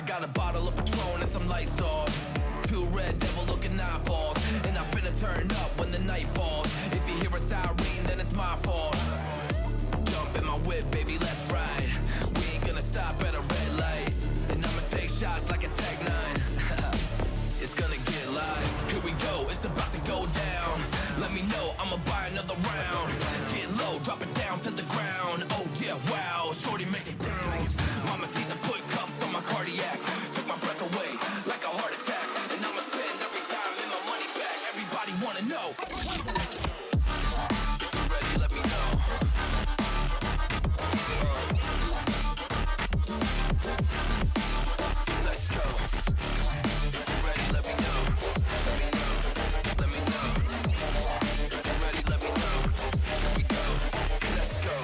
got a bottle of Patron and some lights off. Two red devil looking eyeballs. And I'm finna turn up when the night falls. If you hear a siren, then it's my fault. Jump in my whip, baby, let's ride. We ain't gonna stop at a red light. And I'ma take shots like a Tech 9. It's gonna get live. Here we go, it's about to go down. Let me know, I'ma buy another round. Get low, drop it down to the ground. Oh yeah, wow, shorty make it bounce. Mama see the put cuffs on my cardiac. Took my breath away like a heart attack. And I'ma spend every dime and my money back. Everybody wanna know. If you're ready, let me know. Let's go. If you're ready, let me know. Let me know. Let me know. If you're ready, let me know. Here we go. Let's go.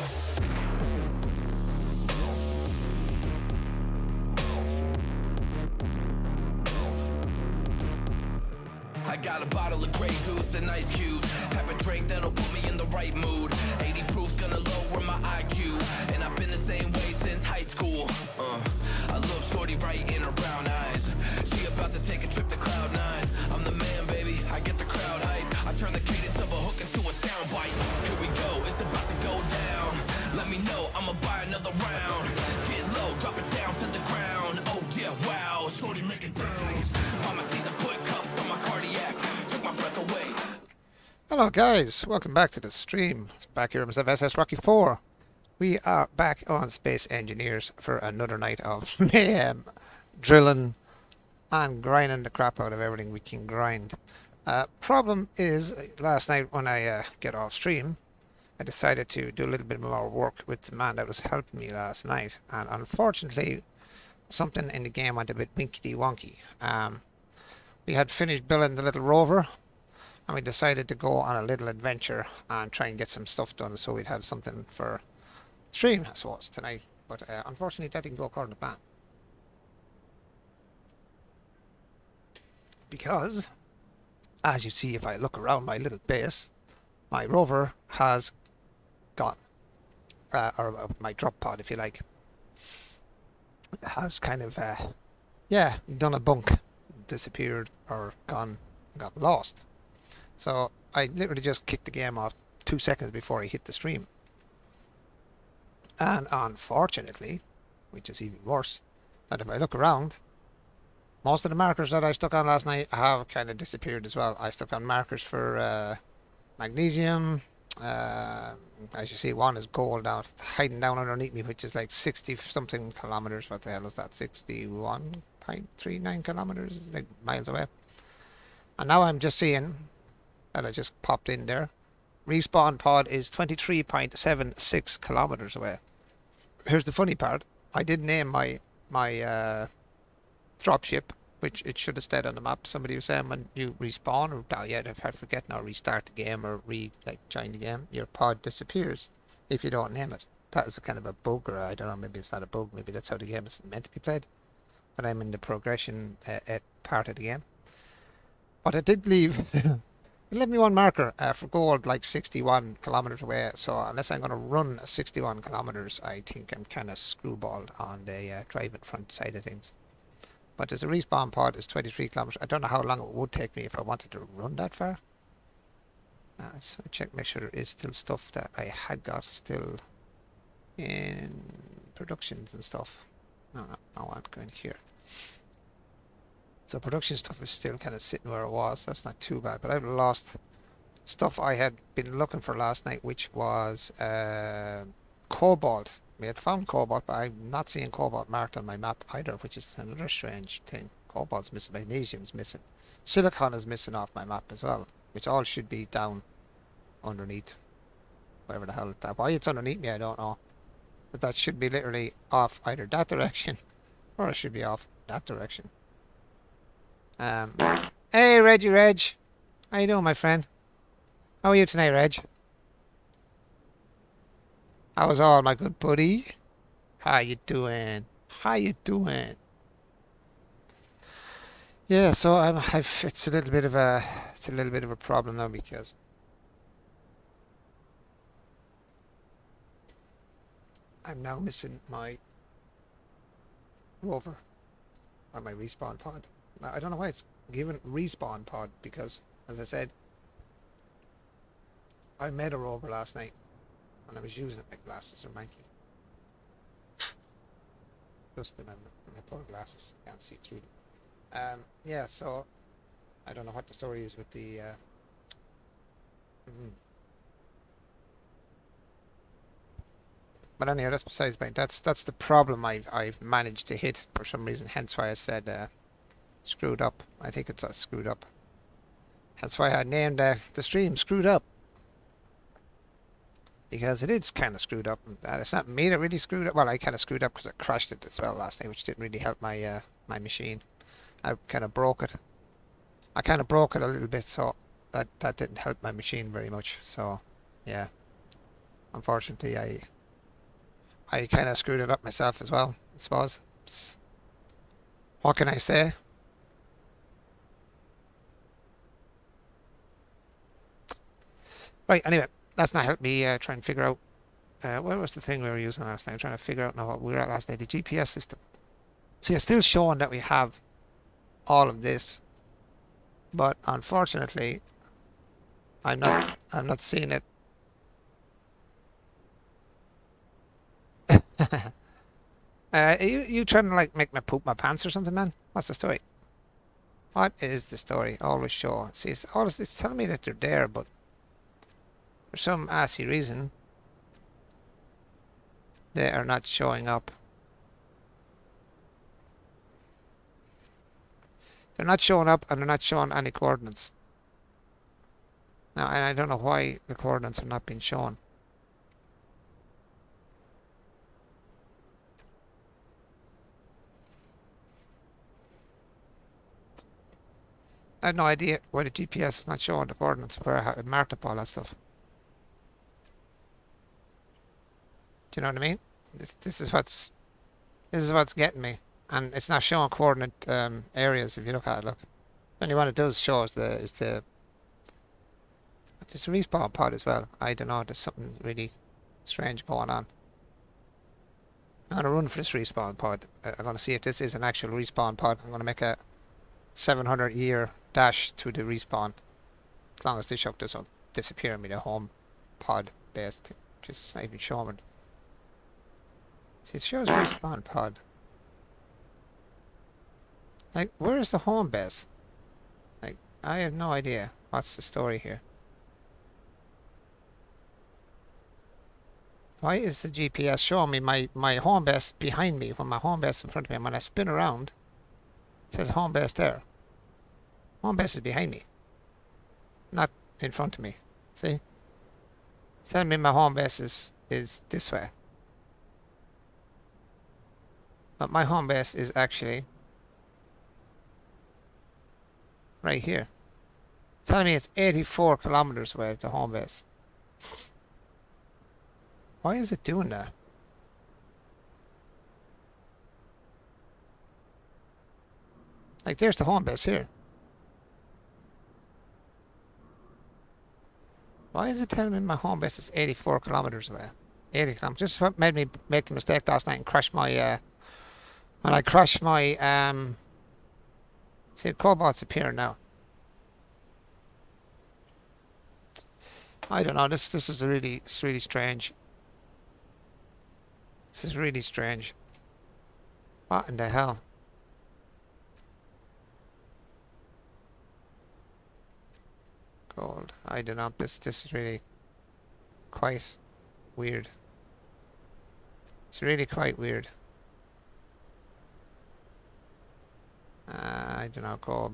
I got a bottle of Grey Goose and ice cubes. Have a drink that'll put me in the right mood. 80 proof's gonna lower my IQ. And I've been the same way since high school. I love shorty right in her brown eyes. She about to take a trip to Cloud 9. I'm the man, baby, I get the crowd hype. I turn the cadence of a hook into a soundbite. Here we go, it's about to go down. Let me know, I'ma buy another round. Get low, drop it down to the ground. Oh yeah, wow, shorty make it bounce. Mama see the put cuffs on my cardiac. Took my breath away. Hello guys, welcome back to the stream. It's back here myself, SS Rocky 4. We are back on Space Engineers for another night of mayhem, drilling and grinding the crap out of everything we can grind. Problem is, last night when I get off stream, I decided to do a little bit more work with the man that was helping me last night, and unfortunately something in the game went a bit winkety wonky. We had finished building the little rover, and we decided to go on a little adventure and try and get some stuff done so we'd have something for stream, I suppose, tonight. But unfortunately that didn't go according to plan. Because, as you see if I look around my little base, my rover has gone. Or my drop pod, if you like. Has kind of, yeah, done a bunk. Disappeared or got lost. So I literally just kicked the game off 2 seconds before I hit the stream. And unfortunately, which is even worse, that if I look around, most of the markers that I stuck on last night have kind of disappeared as well. I stuck on markers for magnesium. As you see, one is gold now, hiding down underneath me, which is like 60 something kilometers. What the hell is that? 61.39 kilometers, like miles away. And now I'm just seeing that I just popped in there. Respawn pod is 23.76 kilometers away. Here's the funny part. I did name my dropship, which it should have stayed on the map. Somebody was saying when you respawn, or if I forget now, restart the game or join the game, your pod disappears if you don't name it. That is a kind of a bug, or I don't know, maybe it's not a bug, maybe that's how the game is meant to be played. But I'm in the progression part of the game. But it did leave it left me one marker for gold, like 61 kilometers away. So unless I'm going to run 61 kilometers, I think I'm kind of screwballed on the driving front side of things. But there's a respawn pod is 23 kilometers. I don't know how long it would take me if I wanted to run that far. Just want to check, make sure there is still stuff that I had got still in productions and stuff. No, I want going here. So production stuff is still kind of sitting where it was. That's not too bad, but I've lost stuff I had been looking for last night, which was cobalt. We had found cobalt, but I'm not seeing cobalt marked on my map either, which is another strange thing. Cobalt's missing, magnesium's missing. Silicon is missing off my map as well, which all should be down underneath. Whatever the hell that. Why it's underneath me, I don't know. But that should be literally off either that direction, or it should be off that direction. Hey, Reggie Reg. How you doing, my friend? How are you tonight, Reg? How's all, my good buddy? How you doing? How you doing? Yeah, so it's a little bit of a problem now because I'm now missing my rover. or my respawn pod. Now, I don't know why it's given respawn pod, because, as I said, I made a rover last night and I was using it. My glasses are manky. Just remember, my poor glasses, can't see through them. Yeah, so I don't know what the story is with the. But anyway, that's besides the point. That's the problem I've managed to hit for some reason. Hence why I said screwed up. I think it's screwed up. That's why I named the stream Screwed Up. Because it is kind of screwed up. And it's not me that really screwed up. Well, I kind of screwed up because I crashed it as well last night, which didn't really help my my machine. I kind of broke it. I kind of broke it a little bit, so that didn't help my machine very much. So, yeah. Unfortunately, I kind of screwed it up myself as well, I suppose. What can I say? Right, anyway, that's not helped me try and figure out where was the thing we were using last night. I'm trying to figure out now what we were at last night. The GPS system. So you're still showing that we have all of this, but unfortunately, I'm not seeing it. You trying to like make me poop my pants or something, man? What's the story? What is the story? Always show. See, it's telling me that they're there, but for some assy reason, they are not showing up. They're not showing up, and they're not showing any coordinates. Now, and I don't know why the coordinates are not being shown. I have no idea why the GPS is not showing the coordinates where I have marked up all that stuff. Do you know what I mean? This is what's getting me, and it's not showing coordinate areas. If you look at it, look. Only one it does show is the respawn pod as well. I don't know. There's something really strange going on. I'm gonna run for this respawn pod. I'm gonna see if this is an actual respawn pod. I'm gonna make a 700-year dash to the respawn. As long as this shop doesn't disappear and be the home pod based. Just it's not even showing it. See, it shows respawn pod. Like, where is the home base? Like, I have no idea. What's the story here? Why is the GPS showing me my home base behind me when my home base is in front of me? And when I spin around, it says home base there. Home base is behind me, not in front of me. See? It's telling me my home base is this way. But my home base is actually right here. It's telling me it's 84 kilometers away, the home base. Why is it doing that? Like, there's the home base here. Why is it telling me my home base is 84 kilometers away? 80 kilometers. This is what made me make the mistake last night and crash my, when I crashed my, see, Cobalt's appearing now. I don't know, this is it's really strange. This is really strange. What in the hell? Gold. I don't know. This is really quite weird. It's really quite weird. I don't know. Go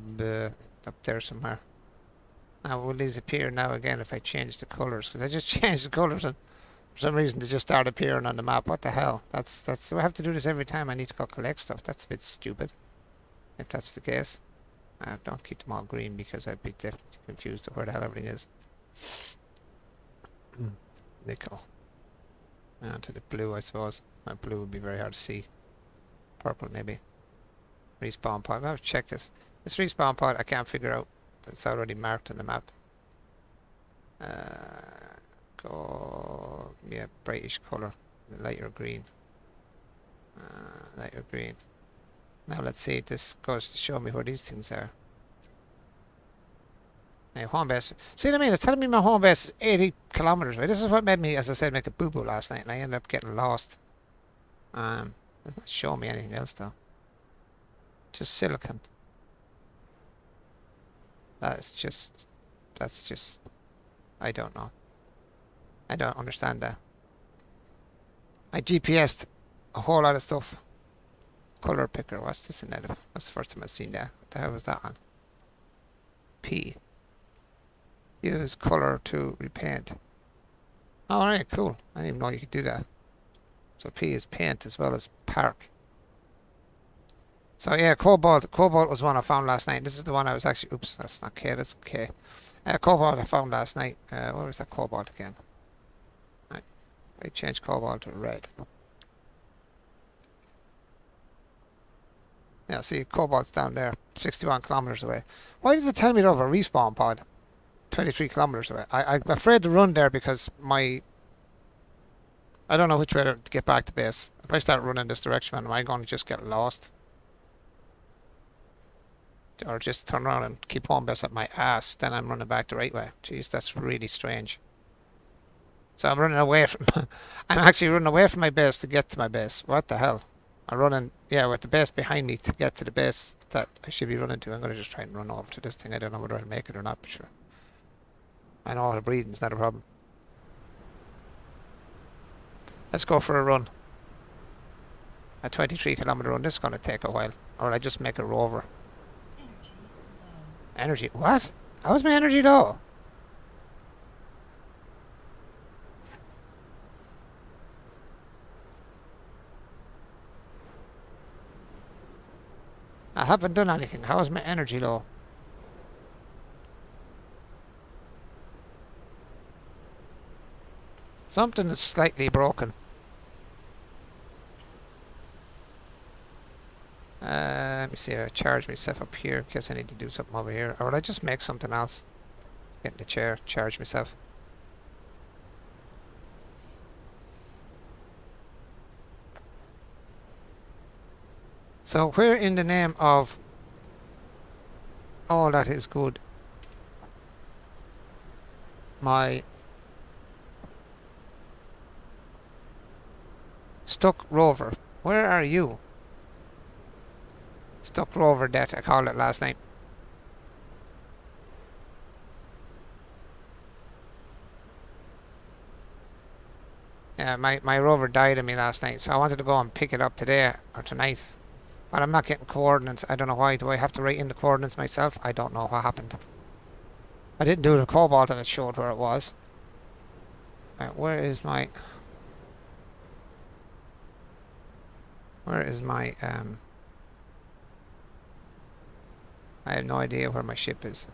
up there somewhere. Now will these appear now again if I change the colours? Because I just changed the colours and for some reason they just start appearing on the map. What the hell? That's do I have to do this every time I need to go collect stuff? That's a bit stupid. If that's the case. Don't keep them all green because I'd be definitely confused of where the hell everything is. Nickel. To the blue, I suppose. Blue would be very hard to see. Purple, maybe. Respawn pod. I'll check this. This respawn pod I can't figure out. It's already marked on the map. Go... yeah, brightish colour. Lighter green. Lighter green. Now let's see. This goes to show me where these things are. Now, home base. See what I mean? It's telling me my home base is 80 kilometers away. This is what made me, as I said, make a boo-boo last night, and I ended up getting lost. It's not showing me anything else, though. Just silicon. That's just... I don't know. I don't understand that. I GPS'd a whole lot of stuff. Color picker. What's this in there? That's the first time I've seen that. What the hell was that on? P. Use color to repaint. Alright, cool. I didn't even know you could do that. So P is paint as well as park. So yeah, cobalt. Cobalt was one I found last night. This is the one I was actually... Oops, that's not K, that's K. Cobalt I found last night. Where was that cobalt again? Right. I changed cobalt to red. Yeah, see, cobalt's down there. 61 kilometers away. Why does it tell me to have a respawn pod? 23 kilometers away. I'm afraid to run there because my... I don't know which way to get back to base. If I start running this direction, am I going to just get lost? Or just turn around and keep home base at my ass, then I'm running back the right way. Jeez, that's really strange. So I'm running away from... I'm actually running away from my base to get to my base. What the hell? I'm running, yeah, with the base behind me to get to the base that I should be running to. I'm going to just try and run over to this thing. I don't know whether I'll make it or not, but sure. I know the breathing's not a problem. Let's go for a run. A 23-kilometer run. This is going to take a while. Or will I just make a rover? Energy? What? How's my energy low? I haven't done anything. How is my energy low? Something is slightly broken. Let me see. I charge myself up here in case I need to do something over here. Or will I just make something else? Get in the chair, charge myself. So where in the name of... Oh, that is good. My... Stuck rover. Where are you? Stuck rover death, I called it last night. Yeah, my rover died on me last night, so I wanted to go and pick it up today or tonight. But I'm not getting coordinates. I don't know why. Do I have to write in the coordinates myself? I don't know what happened. I didn't do the cobalt and it showed where it was. Right, where is my... Where is my... I have no idea where my ship is.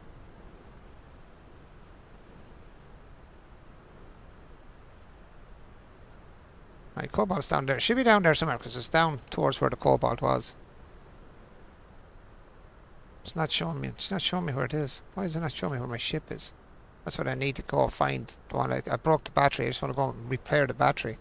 My cobalt's down there. It should be down there somewhere because it's down towards where the cobalt was. It's not showing me. It's not showing me where it is. Why is it not showing me where my ship is? That's what I need to go find. The one I broke the battery. I just want to go and repair the battery.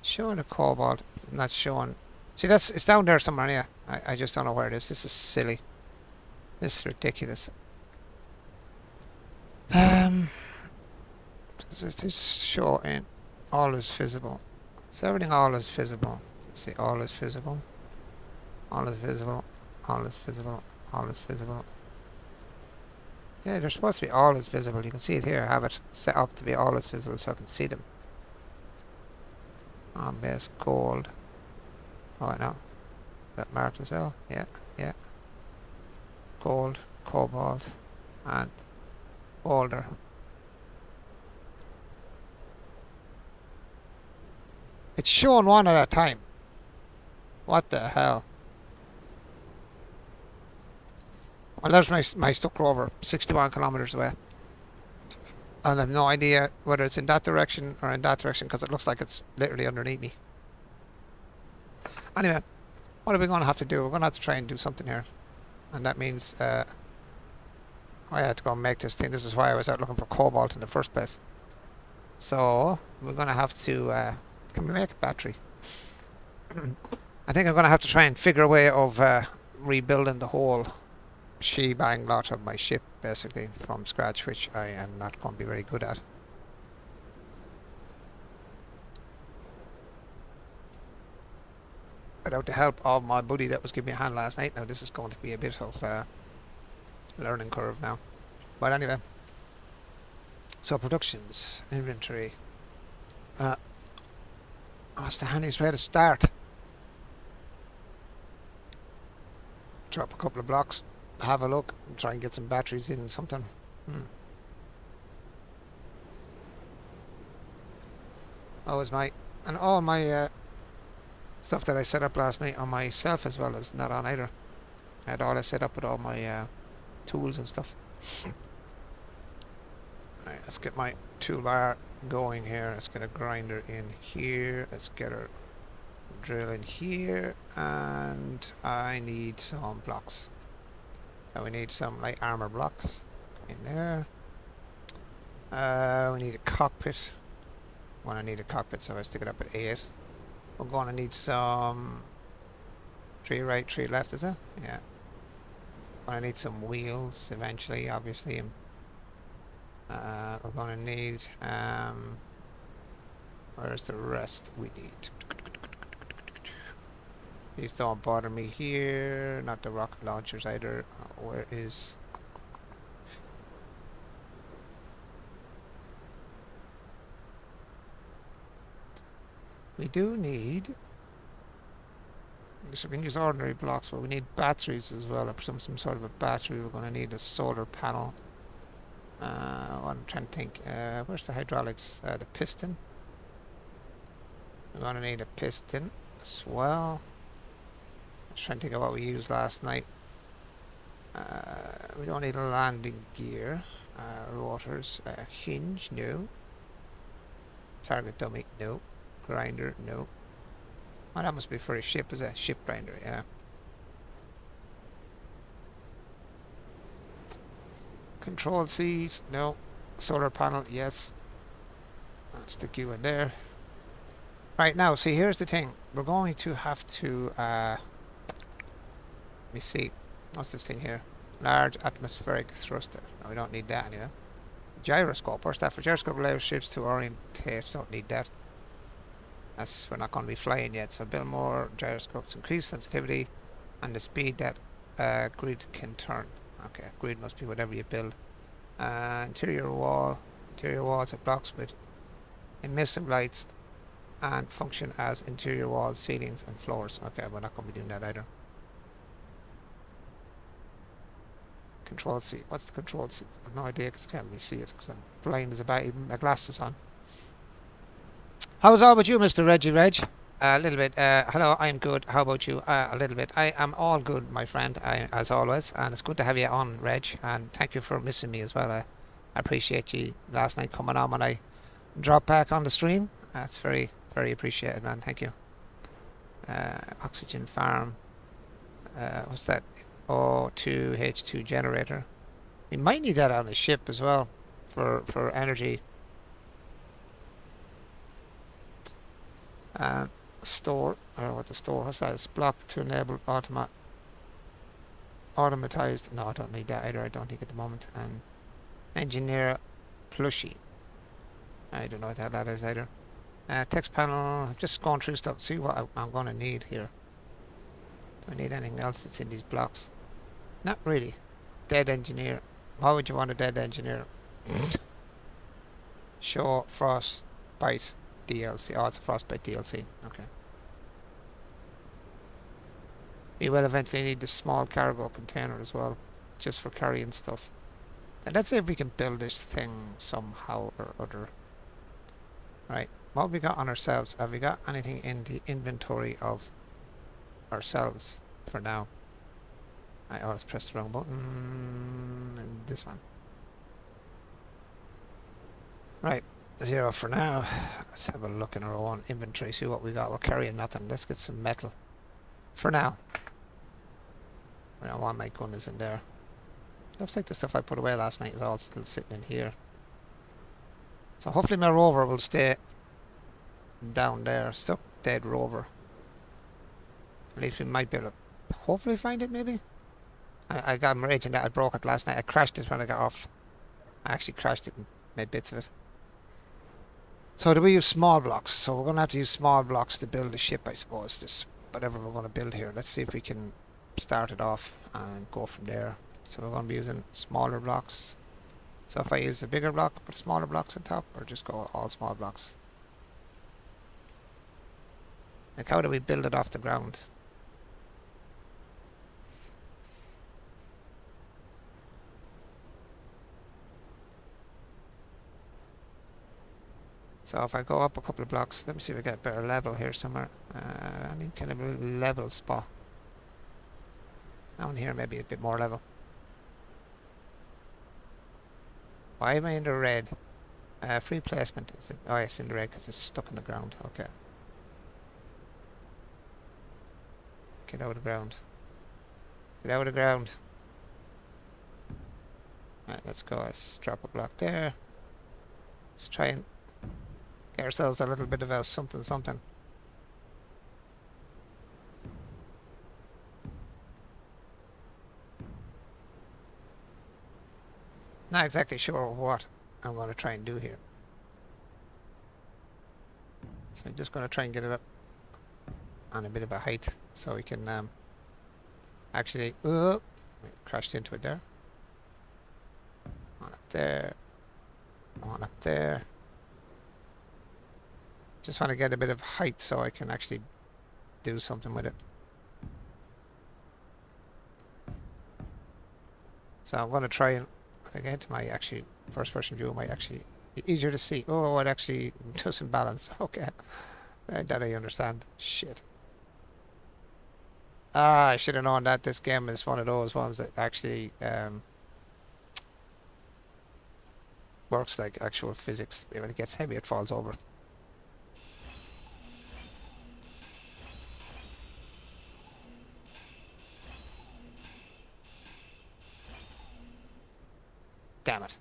Showing a cobalt, not showing. See, it's down there somewhere. Yeah, I just don't know where it is. This is silly. This is ridiculous. Does this show in all is visible? Is everything all is visible? See, all is visible. All is visible. All is visible. All is visible. Yeah, they're supposed to be all is visible. You can see it here. I have it set up to be all is visible so I can see them. On base gold. Oh, I know. That marked as well. Yeah, yeah. Gold, cobalt, and boulder. It's showing one at a time. What the hell? Well, there's my stuck rover, 61 kilometers away. And I have no idea whether it's in that direction or in that direction because it looks like it's literally underneath me. Anyway, What are we going to have to do? We're going to have to try and do something here. And that means I had to go and make this thing. This is why I was out looking for cobalt in the first place. So we're going to have to... can we make a battery? I think I'm going to have to try and figure a way of rebuilding the whole shebang lot of my ship, basically, from scratch, which I am not going to be very good at. Without the help of my buddy that was giving me a hand last night. Now this is going to be a bit of a learning curve now. But anyway. So productions, inventory. What's the handiest way to start? Drop a couple of blocks, have a look, and try and get some batteries in something. Oh, is my... And all my stuff that I set up last night on myself as well is not on either. I had all I set up with all my tools and stuff. Alright, let's get my toolbar going here. Let's get a grinder in here. Let's get a drill in here. And I need some blocks. So we need some light armor blocks in there. We need a cockpit. When I need a cockpit, so I stick it up at 8. We're going to need some 3 right, 3 left, is it? Yeah. I need some wheels eventually, obviously. We're going to need... where's the rest we need? These don't bother me here. Not the rocket launchers either. Where is... We do need... So we can use ordinary blocks, but we need batteries as well, or some sort of a battery. We're going to need a solar panel. What I'm trying to think, where's the hydraulics? The piston. We're going to need a piston as well. I was trying to think of what we used last night. We don't need a landing gear. Rotors. Hinge, no. Target dummy, no. Grinder, no. Oh, that must be for a ship, is it? Ship grinder, yeah. Control C, no. Solar panel, yes. I'll stick you in there. Right, now, see, here's the thing. We're going to have to, let me see. What's this thing here? Large atmospheric thruster. No, we don't need that anyway. Gyroscope, where's that? For gyroscope allows ships to orientate. Don't need that. As we're not going to be flying yet, so build more gyroscopes, increase sensitivity and the speed that grid can turn. Okay, grid must be whatever you build. Interior walls are blocks with emissive lights and function as interior walls, ceilings and floors. Okay, we're not going to be doing that either. Control C. What's the control C? I have no idea because I can't really see it because I'm blind as a bat, even my glasses on. How's all about you, Mr. Reggie Reg? A little bit. Hello, I'm good. How about you? A little bit. I am all good, my friend, as always. And it's good to have you on, Reg. And thank you for missing me as well. I appreciate you last night coming on when I dropped back on the stream. That's very, very appreciated, man. Thank you. Oxygen farm. What's that? O2H2 generator. We might need that on a ship as well for energy. Store, or what the store, what's that? It's block to enable automatized. No, I don't need that either. I don't think at the moment. And engineer plushie. I don't know what that is either. Text panel. Just going through stuff. See what I'm going to need here. Do I need anything else that's in these blocks? Not really. Dead engineer. Why would you want a dead engineer? Show frostbite DLC. Oh, it's a frostbite DLC. Okay. We will eventually need the small cargo container as well, just for carrying stuff. And let's see if we can build this thing somehow or other. Right. What have we got on ourselves? Have we got anything in the inventory of ourselves for now? I always press the wrong button. And this one. Right. 0 for now. Let's have a look in our own inventory, see what we got. We're carrying nothing. Let's get some metal. For now. I don't want my gun is in there. Looks like the stuff I put away last night is all still sitting in here. So hopefully my rover will stay down there. Stuck dead rover. At least we might be able to hopefully find it maybe. I got raging that I broke it last night. I crashed it when I got off. I actually crashed it and made bits of it. So do we use small blocks? So we're going to have to use small blocks to build a ship, I suppose. This whatever we're going to build here. Let's see if we can start it off and go from there. So we're going to be using smaller blocks. So if I use a bigger block, put smaller blocks on top, or just go all small blocks. Like how do we build it off the ground? So if I go up a couple of blocks, let me see if we get a better level here somewhere. Any kind of level spot. Down here maybe a bit more level. Why am I in the red? Free placement. Is it? Oh, it's in the red because it's stuck in the ground. Okay. Get out of the ground. Get out of the ground. Right, let's go. Let's drop a block there. Let's try and get ourselves a little bit of a something something. Not exactly sure what I'm going to try and do here. So I'm just going to try and get it up on a bit of a height so we can actually crashed into it there. One up there. One up there. Just want to get a bit of height so I can actually do something with it. So I'm going to try and again to my actually first person view might actually be easier to see. Oh, it actually doesn't balance. Okay. That I understand. Shit. Ah, I should have known that this game is one of those ones that actually works like actual physics. When it gets heavy, it falls over. Damn it.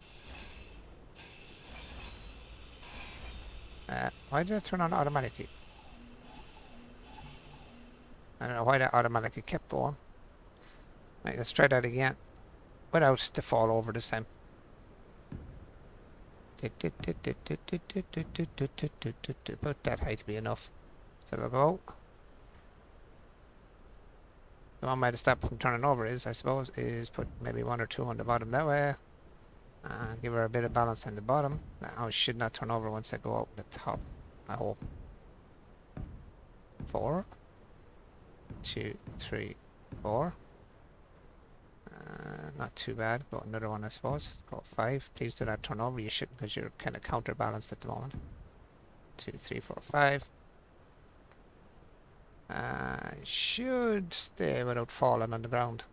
Why did I turn on automatically? I don't know why that automatically kept going. Right, let's try that again. Without to fall over this time. About that height to be enough. So we'll go. The one way to stop from turning over is, I suppose, is put maybe one or two on the bottom that way. And give her a bit of balance on the bottom. Now it should not turn over once I go out the top. I hope. 4, 2, 3, 4. Not too bad. Go another one, I suppose. Go 5. Please do not turn over. You shouldn't because you're kind of counterbalanced at the moment. 2, 3, 4, 5. Should stay without falling on the ground.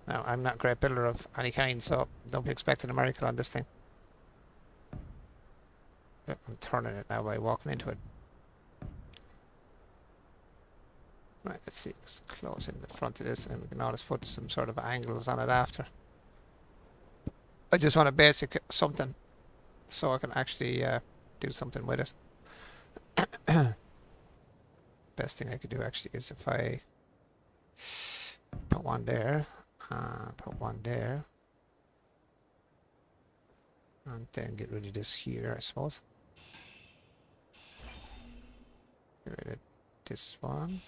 Now, I'm not a great builder of any kind, so don't be expecting a miracle on this thing. Yep, I'm turning it now by walking into it. Right, let's see. Let's close in the front of this, and we can always put some sort of angles on it after. I just want a basic something, so I can actually do something with it. Best thing I could do actually is if I put one there. Put one there. And then get rid of this here, I suppose. Get rid of this one.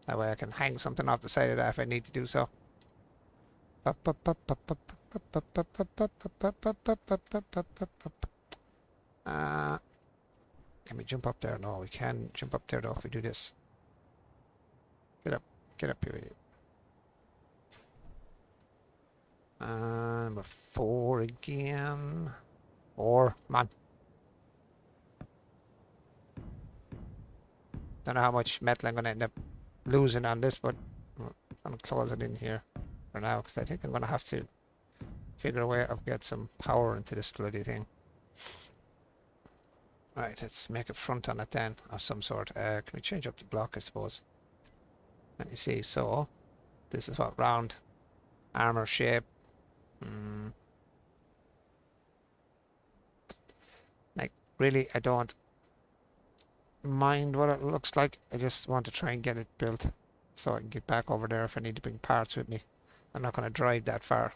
That way I can hang something off the side of that if I need to do so. Can we jump up there? No, we can jump up there though if we do this. Get up. Get up here. Number 4 again. 4, come on. Don't know how much metal I'm going to end up losing on this, but I'm going to close it in here for now because I think I'm going to have to figure a way of get some power into this bloody thing. Right, let's make a front on it then, of some sort. Can we change up the block, I suppose? Let me see. So, this is what, round armor shape. Like, really, I don't mind what it looks like. I just want to try and get it built so I can get back over there if I need to bring parts with me. I'm not going to drive that far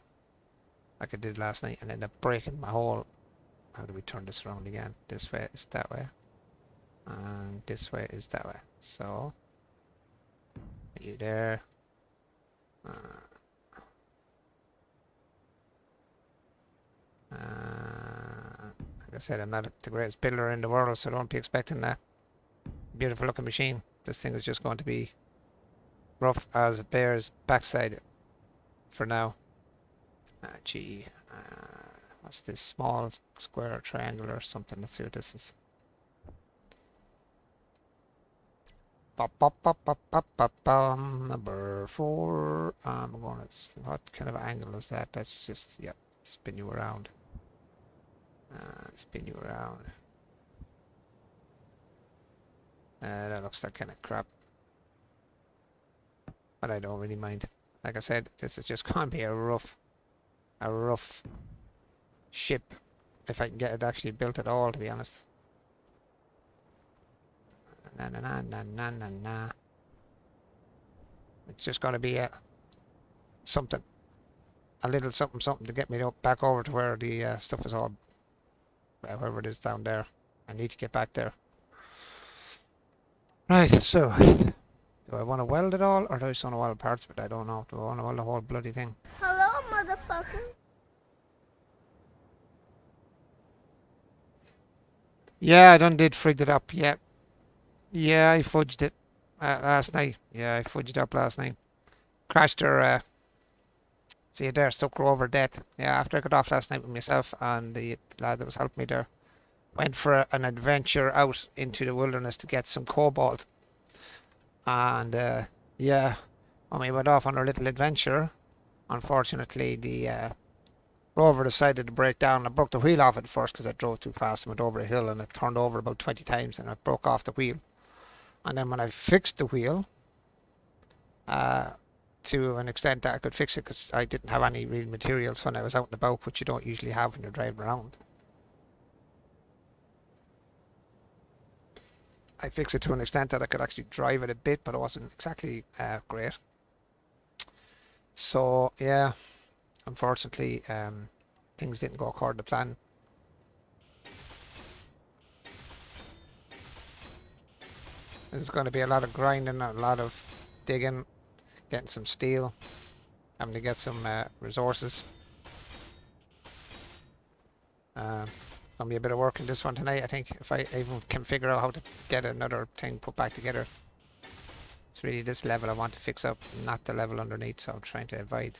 like I did last night and end up breaking my whole... How do we turn this around again? This way is that way. And this way is that way. So, you there. Like I said, I'm not the greatest builder in the world, so don't be expecting a beautiful looking machine. This thing is just going to be rough as a bear's backside for now. Gee, what's this? Small square or triangle or something? Let's see what this is. Number 4. I'm going to... What kind of angle is that? That's just... Yep. Spin you around. Spin you around. That looks like kind of crap. But I don't really mind. Like I said, this is just going to be a rough ship. If I can get it actually built at all, to be honest. Na. It's just going to be something. A little something to get me back over to where the stuff is all... wherever it is down there. I need to get back there. Right, so... Do I want to weld it all, or do I just want to weld parts of it? I don't know. Do I want to weld the whole bloody thing? Hello, motherfucker. Yeah, I done did frigged it up, yeah. Yeah, I fudged it last night. Yeah, I fudged up last night. Crashed her, see you there, stuck her over death. Yeah, after I got off last night with myself and the lad that was helping me there. Went for an adventure out into the wilderness to get some cobalt. And, yeah, when we went off on our little adventure, unfortunately, the rover decided to break down. I broke the wheel off it first because I drove too fast and went over a hill, and it turned over about 20 times and I broke off the wheel. And then when I fixed the wheel, to an extent that I could fix it because I didn't have any real materials when I was out and about, which you don't usually have when you're driving around. I fixed it to an extent that I could actually drive it a bit, but it wasn't exactly great. So, yeah, unfortunately, things didn't go according to plan. There's going to be a lot of grinding, a lot of digging, getting some steel, having to get some resources. Gonna be a bit of work in this one tonight, I think, if I even can figure out how to get another thing put back together. It's really this level I want to fix up, not the level underneath, so I'm trying to avoid.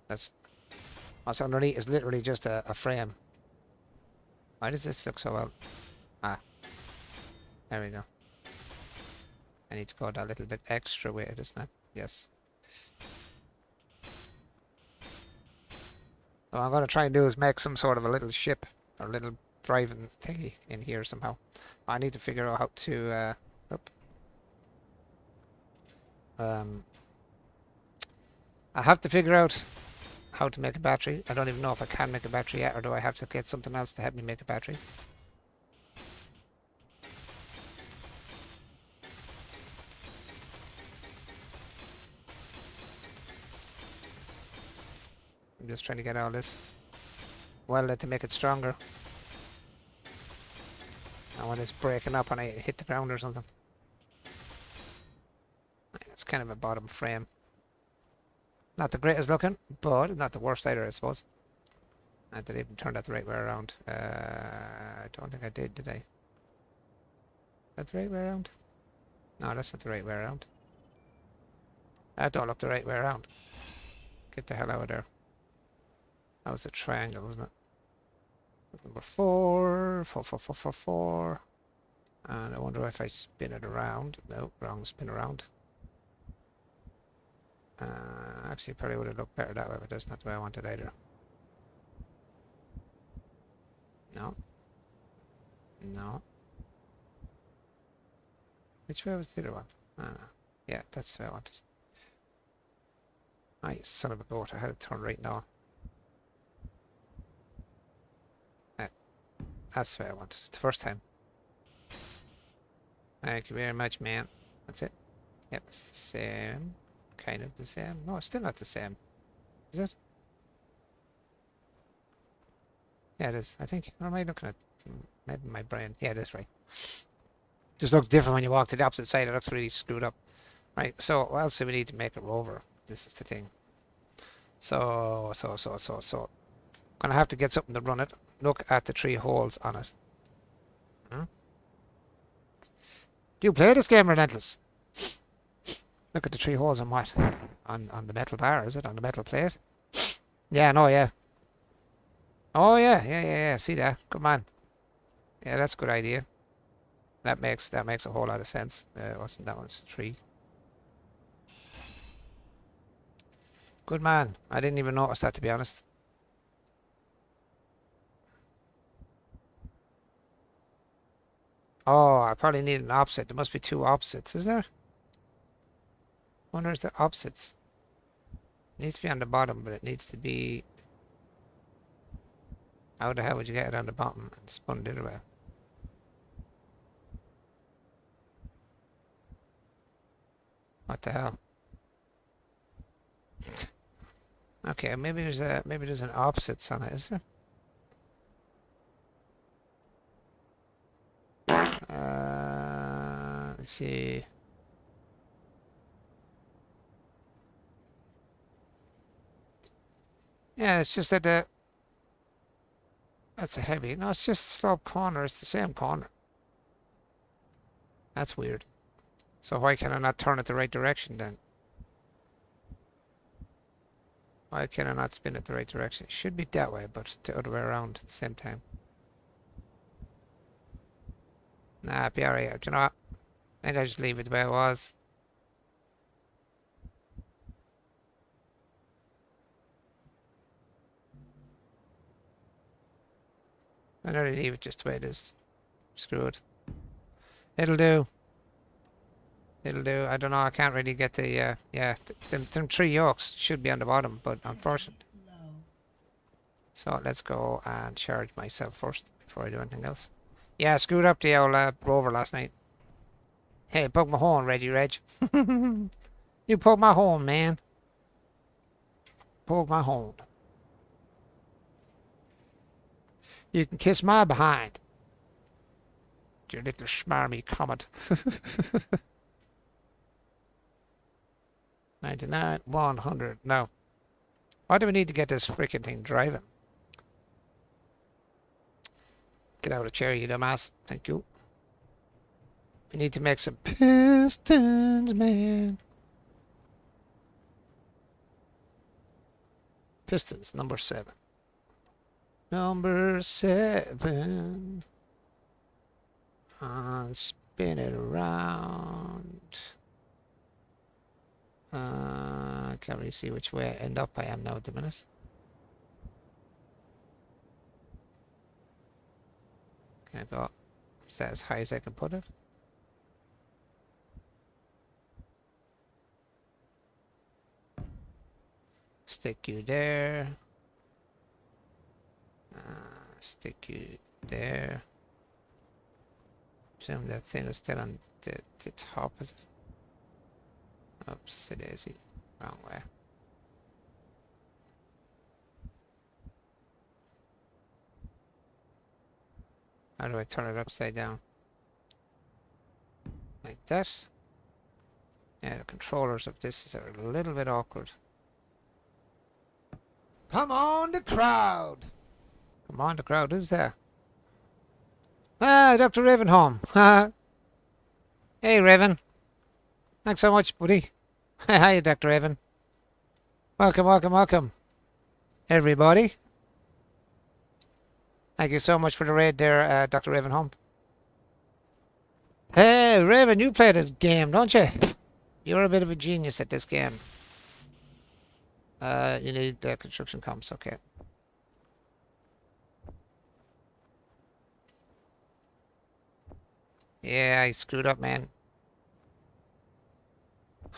That's what's underneath is literally just a frame. Why does this look so well? Ah, there we go. I need to go that little bit extra weight, isn't it? Yes. So what I'm going to try and do is make some sort of a little ship or a little driving thingy in here somehow. I need to figure out how to I have to figure out how to make a battery. I don't even know if I can make a battery yet, or do I have to get something else to help me make a battery. I'm just trying to get all this welded to make it stronger. And when it's breaking up and I hit the ground or something. It's kind of a bottom frame. Not the greatest looking, but not the worst either, I suppose. I didn't even turn that the right way around. I don't think I did I? Is that the right way around? No, that's not the right way around. That don't look the right way around. Get the hell out of there. That was a triangle, wasn't it? Number 4. 4. And I wonder if I spin it around. No, wrong spin around. Actually, probably would have looked better that way, but that's not the way I want it either. No. No. Which way was the other one? Ah, no. Yeah, that's what I wanted. Ah, you son of a goat. I had to turn right now. Ah, that's what I wanted. The first time. Thank you very much, man. That's it. Yep, it's the same. Kind of the same. No, it's still not the same. Is it? Yeah, it is. I think. Or am I looking at maybe my brain? Yeah, it is right. Just looks different when you walk to the opposite side. It looks really screwed up. Right, so what else do we need to make a rover? This is the thing. So. Gonna have to get something to run it. Look at the 3 holes on it. Hmm? Do you play this game, Relentless? Look at the 3 holes on what? On the metal bar, is it? On the metal plate? Yeah, no, yeah. Oh, yeah. See that? Come on. Yeah, that's a good idea. That makes a whole lot of sense. Wasn't that one's 3? Good man. I didn't even notice that, to be honest. Oh, I probably need an opposite. There must be 2 opposites, is there? Wonder if they're opposites. It needs to be on the bottom, but it needs to be... How the hell would you get it on the bottom and spun the other way? What the hell? Okay, maybe there's an opposites on it, is there? Let's see. Yeah, it's just that that's a heavy. No, it's just slope corner. It's the same corner. That's weird. So why can I not turn it the right direction then? Why can I not spin it the right direction? It should be that way, but the other way around at the same time. Nah, be alright. Do you know what? Maybe I just leave it the way it was. I'd rather leave it just the way it is. Screw it. It'll do. It'll do. I don't know. I can't really get the, yeah. Them 3 yolks should be on the bottom, but unfortunately. So let's go and charge myself first before I do anything else. Yeah, I screwed up the old rover last night. Hey, poke my horn, Reggie Reg. You poke my horn, man. Poke my horn. You can kiss my behind. You little smarmy comet. 99, 100. No. Why do we need to get this freaking thing driving? Get out of the chair, you dumbass. Thank you. We need to make some pistons, man. Pistons, number 7. Number 7. Spin it around. Can't really see which way I end up I am now at the minute. Can I go? Is that as high as I can put it? Stick you there. Stick you there. Assume that thing is still on the top, is it? Oops, it is. Wrong way. How do I turn it upside down? Like that? Yeah, the controllers of this are a little bit awkward. Come on, the crowd! Come on, the crowd. Who's there? Ah, Dr. Ravenholm. Hey, Raven. Thanks so much, buddy. Hi, Dr. Raven. Welcome. Everybody. Thank you so much for the raid there, Dr. Ravenholm. Hey, Raven, you play this game, don't you? You're a bit of a genius at this game. You need the construction comps, okay. Yeah, I screwed up, man.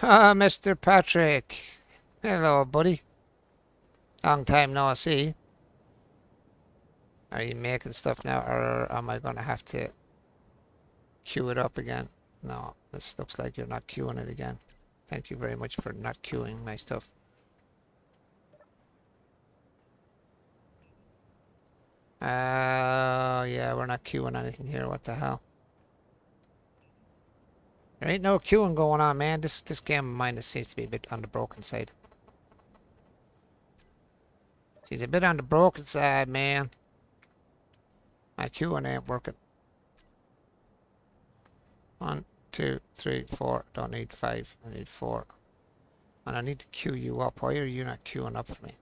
Ah, Mr. Patrick. Hello, buddy. Long time no see. Are you making stuff now, or am I going to have to queue it up again? No, this looks like you're not queuing it again. Thank you very much for not queuing my stuff. Yeah, we're not queuing anything here. What the hell? There ain't no queuing going on, man. This game of mine seems to be a bit on the broken side. She's a bit on the broken side, man. My queuing ain't working. 1, 2, 3, 4. Don't need 5. I need 4. And I need to queue you up. Why are you not queuing up for me?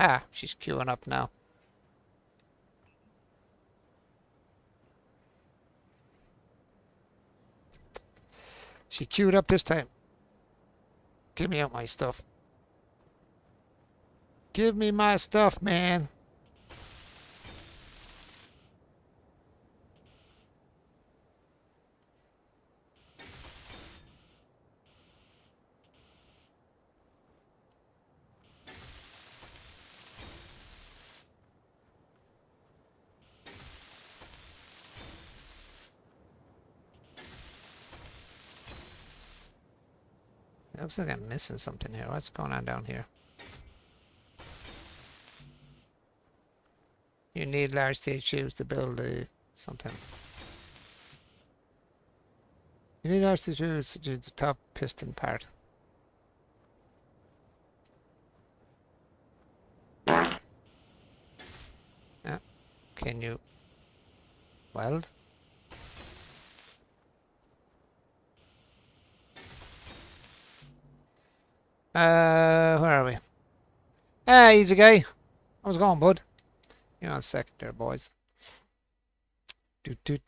Ah, she's queuing up now. She queued up this time. Give me out my stuff. Give me my stuff, man. It looks like I'm missing something here. What's going on down here? You need large steel tubes to build something. You need large steel tubes to do the top piston part. Yeah. Can you weld? Where are we? Ah, easy guy. How's it going, bud? Hang on a second there, boys. I thought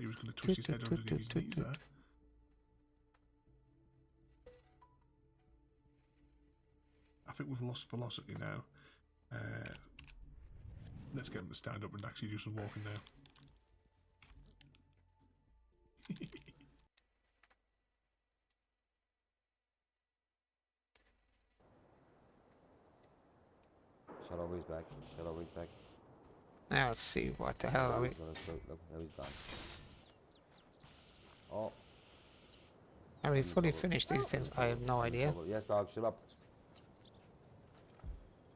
he was going to twist his head underneath his knees there. I think we've lost velocity now. Let's get him to stand up and actually do some walking now. Shallow is back. Shallow is back. Now let's see what the hell are we. Look, now he's gone. Oh. Are we fully finished these things? I have no idea. Yes, dog, shut up.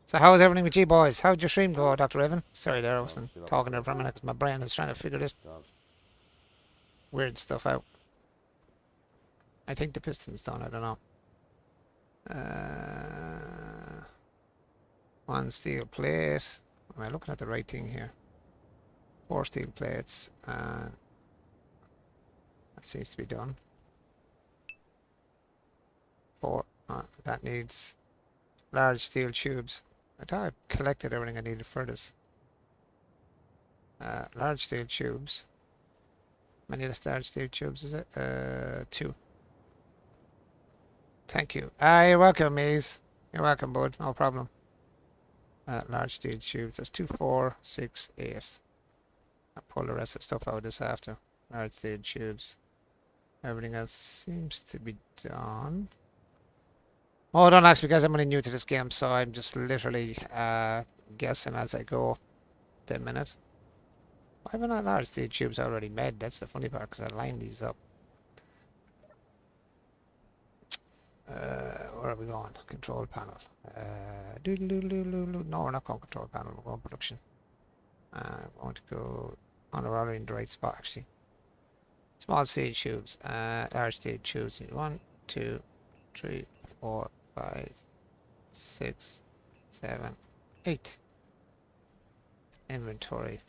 So how is everything with you boys? How'd your stream go, Dr. Evan? Sorry there, I wasn't talking there for a minute 'cause my brain is trying to figure this weird stuff out. I think the piston's done, I don't know. One steel plate. Am I looking at the right thing here? 4 steel plates. That seems to be done. 4. That needs large steel tubes. I thought I collected everything I needed for this. Large steel tubes. How many large steel tubes is it? 2. Thank you. You're welcome, Maze. You're welcome, bud. No problem. Large steel tubes. That's 2, 4, 6, 8. I'll pull the rest of the stuff out this after. Large steel tubes. Everything else seems to be done. Oh, don't ask me because I'm only new to this game, so I'm just literally guessing as I go. The minute. Why have I not large steel tubes already made? That's the funny part because I lined these up. Where are we going? Control panel. No, we're not going control panel. We're going production. I'm going to go on the roller in the right spot actually. Small steel tubes. Large steel tubes. 1, 2, 3, 4, 5, 6, 7, 8. Inventory.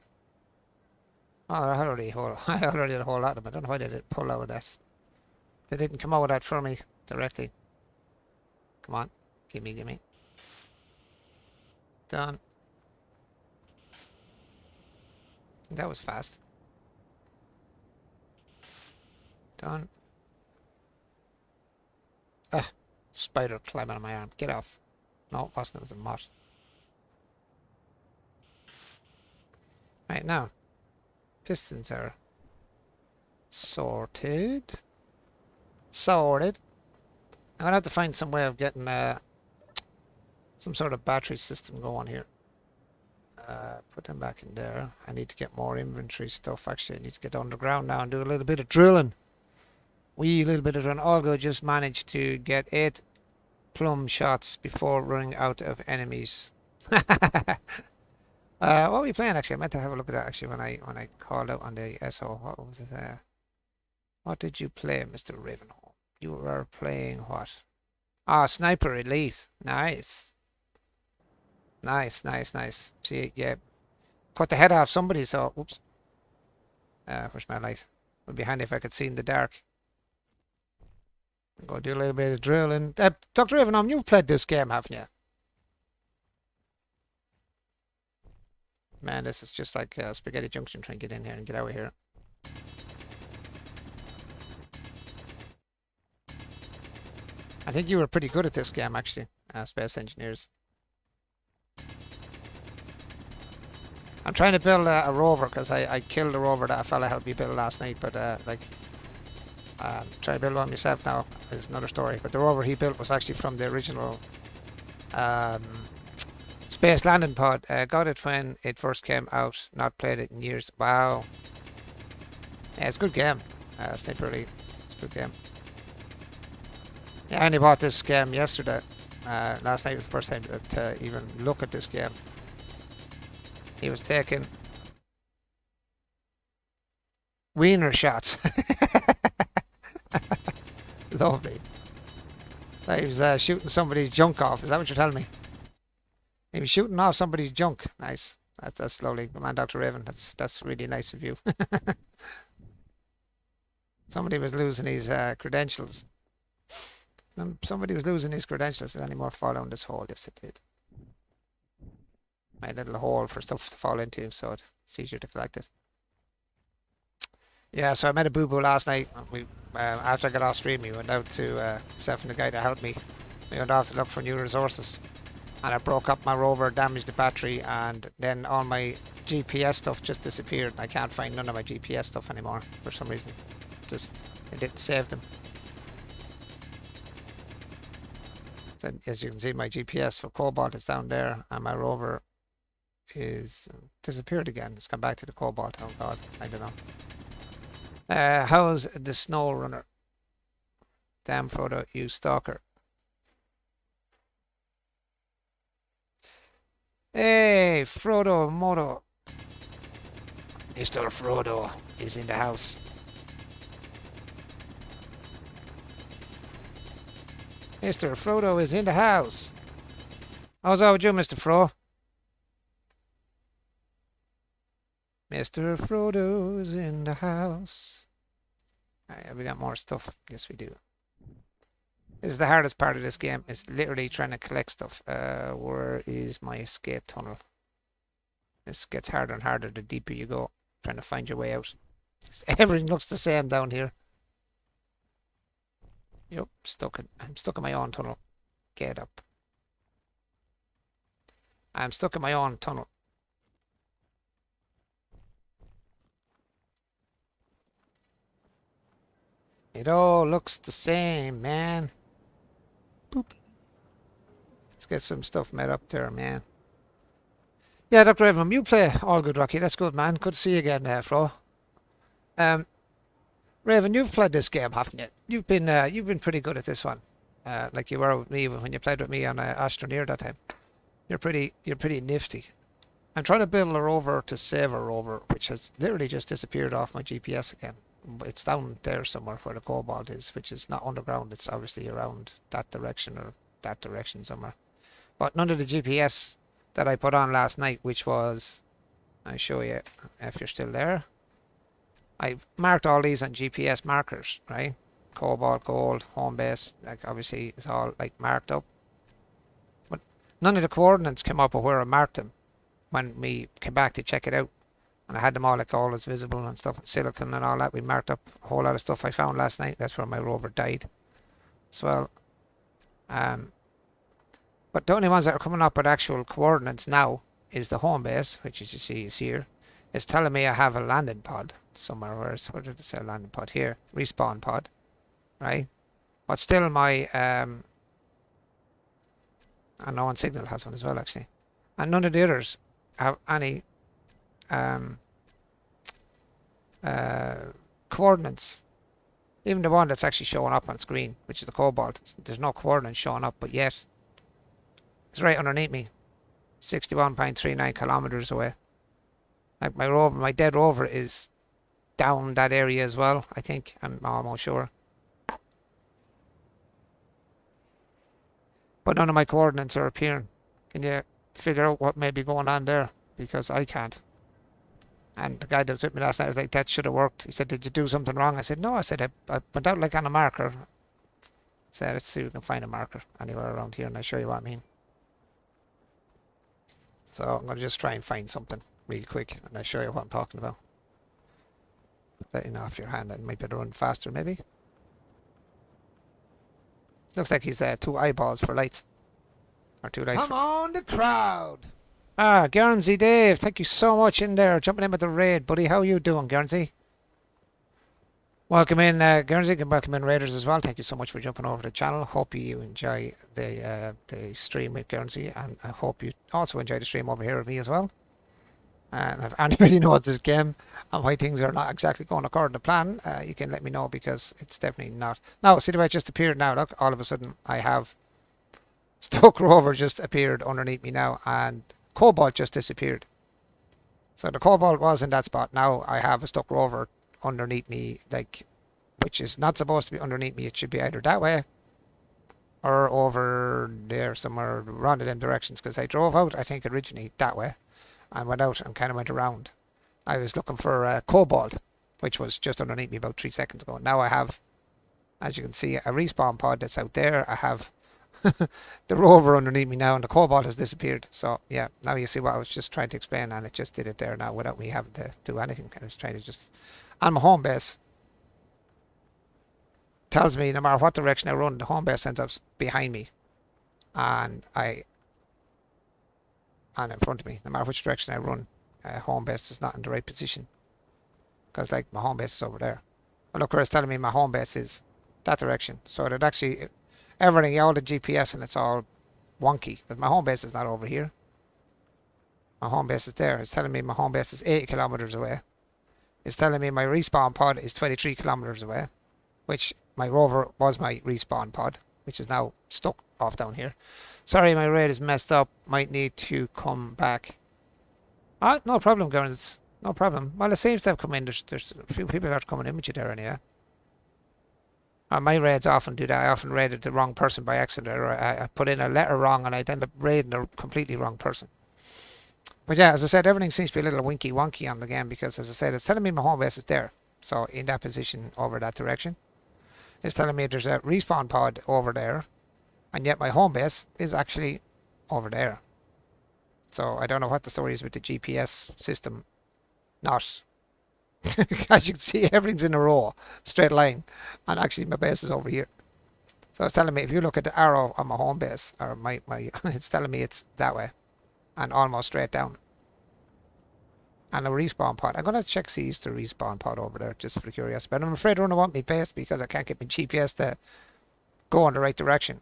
Oh, I already had a whole lot of them. I don't know why they didn't pull out of that. They didn't come out with that for me directly. Come on. Gimme. Done. That was fast. Done. Ah, spider climbing on my arm. Get off. No, it wasn't. It was a moth. Right now, pistons are sorted. Sorted. I'm gonna have to find some way of getting some sort of battery system going here. Put them back in there. I need to get more inventory stuff. Actually, I need to get underground now and do a little bit of drilling. Wee little bit of drilling. Olga just managed to get 8 plum shots before running out of enemies. What were we playing actually? I meant to have a look at that actually when I called out on the SO. What was it? What did you play, Mr. Ravenholm? You were playing what? Ah, Sniper Elite. Nice. Nice, nice, nice. See, yeah. Cut the head off somebody, so... Oops. Where's my light? Would be handy if I could see in the dark. Go do a little bit of drilling. Dr. Ravenholm, you've played this game, haven't you? Man, this is just like Spaghetti Junction trying to get in here and get out of here. I think you were pretty good at this game, actually, Space Engineers. I'm trying to build a rover because I killed a rover that a fella helped me build last night, but trying to build one myself now is another story. But the rover he built was actually from the original Space Landing Pod. Got it when it first came out. Not played it in years. Wow. Yeah, it's a good game. Sniper Elite. It's a good game. Yeah, I only bought this game yesterday. Last night was the first time to even look at this game. He was taking wiener shots. Lovely. So he was shooting somebody's junk off. Is that what you're telling me? He was shooting off somebody's junk. Nice. That's lovely. Come on, Dr. Raven. That's really nice of you. Somebody was losing his credentials. Somebody was losing his credentials. Did any more fall down this hole? Yes, it did. My little hole for stuff to fall into, so it's easier to collect it. Yeah, so I met a boo-boo last night. We after I got off stream, we went out to Seth and the guy to help me. We went off to look for new resources. And I broke up my rover, damaged the battery, and then all my GPS stuff just disappeared. I can't find none of my GPS stuff anymore for some reason. Just, it didn't save them. So as you can see, my GPS for Cobalt is down there, and my rover is disappeared again. It's gone back to the Cobalt. Oh god, I don't know. How's the Snow Runner? Damn Frodo, you stalker. Hey, Frodo Moto. Mr. Frodo is in the house. Mr. Frodo is in the house. How's that with you, Mr. Fro? Mr. Frodo's in the house. Alright, we got more stuff. Yes, we do. This is the hardest part of this game. It's literally trying to collect stuff. Where is my escape tunnel? This gets harder and harder the deeper you go. Trying to find your way out. Everything looks the same down here. Yep, I'm stuck in my own tunnel. Get up. I'm stuck in my own tunnel. It all looks the same, man. Boop. Let's get some stuff made up there, man. Yeah, Dr. Ravenholm, you play all good, Rocky. That's good, man. Good to see you again, Fro. Raven, you've played this game, haven't you? You've been pretty good at this one. Like you were with me when you played with me on Astroneer that time. You're pretty nifty. I'm trying to build a rover to save a rover, which has literally just disappeared off my GPS again. It's down there somewhere where the Cobalt is, which is not underground. It's obviously around that direction or that direction somewhere. But none of the GPS that I put on last night, which was, I'll show you if you're still there. I marked all these on GPS markers, right? Cobalt, gold, home base, like obviously it's all like marked up. But none of the coordinates came up of where I marked them when we came back to check it out. And I had them all like all as visible and stuff, silicon and all that. We marked up a whole lot of stuff I found last night. That's where my rover died as well. But the only ones that are coming up with actual coordinates now is the home base, which as you see is here. It's telling me I have a landing pod somewhere. Where did it say landing pod? Here, respawn pod, right? But still my, and no one signal has one as well actually. And none of the others have any coordinates. Even the one that's actually showing up on screen, which is the Cobalt, there's no coordinates showing up, but yet it's right underneath me, 61.39 kilometers away. Like my rover, my dead rover is down that area as well, I think. I'm almost sure. But none of my coordinates are appearing. Can you figure out what may be going on there? Because I can't. And the guy that was with me last night was like, that should have worked. He said, did you do something wrong? I said, no. I said, I went out like on a marker. I said, let's see if we can find a marker anywhere around here and I'll show you what I mean. So I'm going to just try and find something real quick and I'll show you what I'm talking about. Letting off your hand, and might better run faster maybe. Looks like he's 2 eyeballs for lights. Or 2 lights. Come on, the crowd! Ah, Guernsey Dave, thank you so much in there, jumping in with the raid, buddy. How are you doing, Guernsey? Welcome in, Guernsey, and welcome in Raiders as well. Thank you so much for jumping over the channel. Hope you enjoy the stream with Guernsey, and I hope you also enjoy the stream over here with me as well. And if anybody knows this game and why things are not exactly going according to plan, you can let me know, because it's definitely not. Now, see the way it just appeared now, look, all of a sudden I have Stoke Rover just appeared underneath me now, and Cobalt just disappeared. So the Cobalt was in that spot. Now I have a Stoke Rover underneath me, like, which is not supposed to be underneath me. It should be either that way or over there somewhere around in them directions, because I drove out, I think, originally that way and went out and kind of went around. I was looking for Cobalt, which was just underneath me about 3 seconds ago. Now I have, as you can see, a respawn pod that's out there. I have the rover underneath me now, and the Cobalt has disappeared. So yeah, now you see what I was just trying to explain, and it just did it there now without me having to do anything. I was trying to just, on my home base, tells me no matter what direction I run, the home base ends up behind me, and in front of me. No matter which direction I run, home base is not in the right position, because like my home base is over there. But look where it's telling me my home base is, that direction. So it actually, everything, all the GPS, and it's all wonky, because my home base is not over here. My home base is there. It's telling me my home base is 80 kilometers away. It's telling me my respawn pod is 23 kilometers away, which my rover was my respawn pod, which is now stuck off down here. Sorry, my raid is messed up. Might need to come back. Ah, no problem, girls. No problem. Well, it seems to have come in. There's a few people that are coming in with you there anyway. My raids often do that. I often raided the wrong person by accident, or I put in a letter wrong and I'd end up raiding the completely wrong person. But yeah, as I said, everything seems to be a little winky wonky on the game, because as I said, it's telling me my home base is there. So in that position over that direction. It's telling me there's a respawn pod over there, and yet my home base is actually over there. So I don't know what the story is with the GPS system. Not. As you can see, everything's in a row, straight line, and actually my base is over here. So it's telling me, if you look at the arrow on my home base, or my it's telling me it's that way, and almost straight down. And a respawn pod. I'm gonna check see the respawn pod over there just for curiosity. But I'm afraid they don't want me base, because I can't get my GPS to go in the right direction.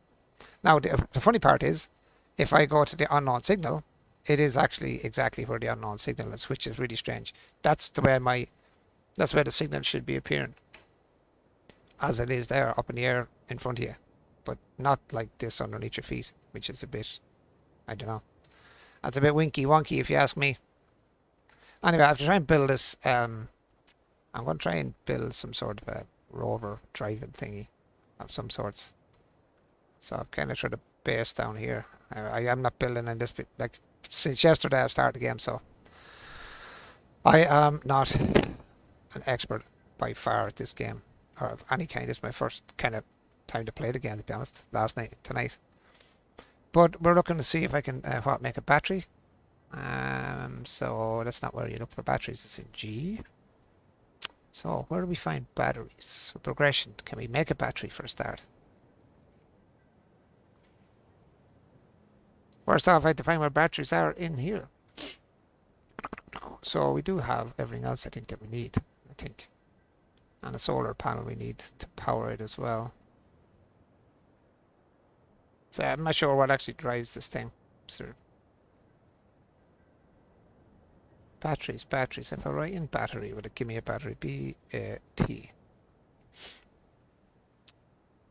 Now the funny part is, if I go to the unknown signal, it is actually exactly where the unknown signal is, which is really strange. That's the way that's where the signal should be appearing, as it is there up in the air in front of you, but not like this underneath your feet, which is a bit, I don't know. That's a bit winky wonky if you ask me. Anyway, I have to try and build this. I'm going to try and build some sort of a rover driving thingy of some sorts. So I've kind of tried to base down here. I am not building in this bit. Like, since yesterday I've started the game, so I am not an expert by far at this game, or of any kind. It's my first kind of time to play the game, to be honest, tonight. But we're looking to see if I can make a battery. So that's not where you look for batteries. It's in G. So where do we find batteries? So progression. Can we make a battery for a start? First off, I have to find where batteries are in here. So we do have everything else I think that we need. I think. And a solar panel we need to power it as well. So I'm not sure what actually drives this thing. So batteries. If I write in battery, would it give me a battery? B-A-T.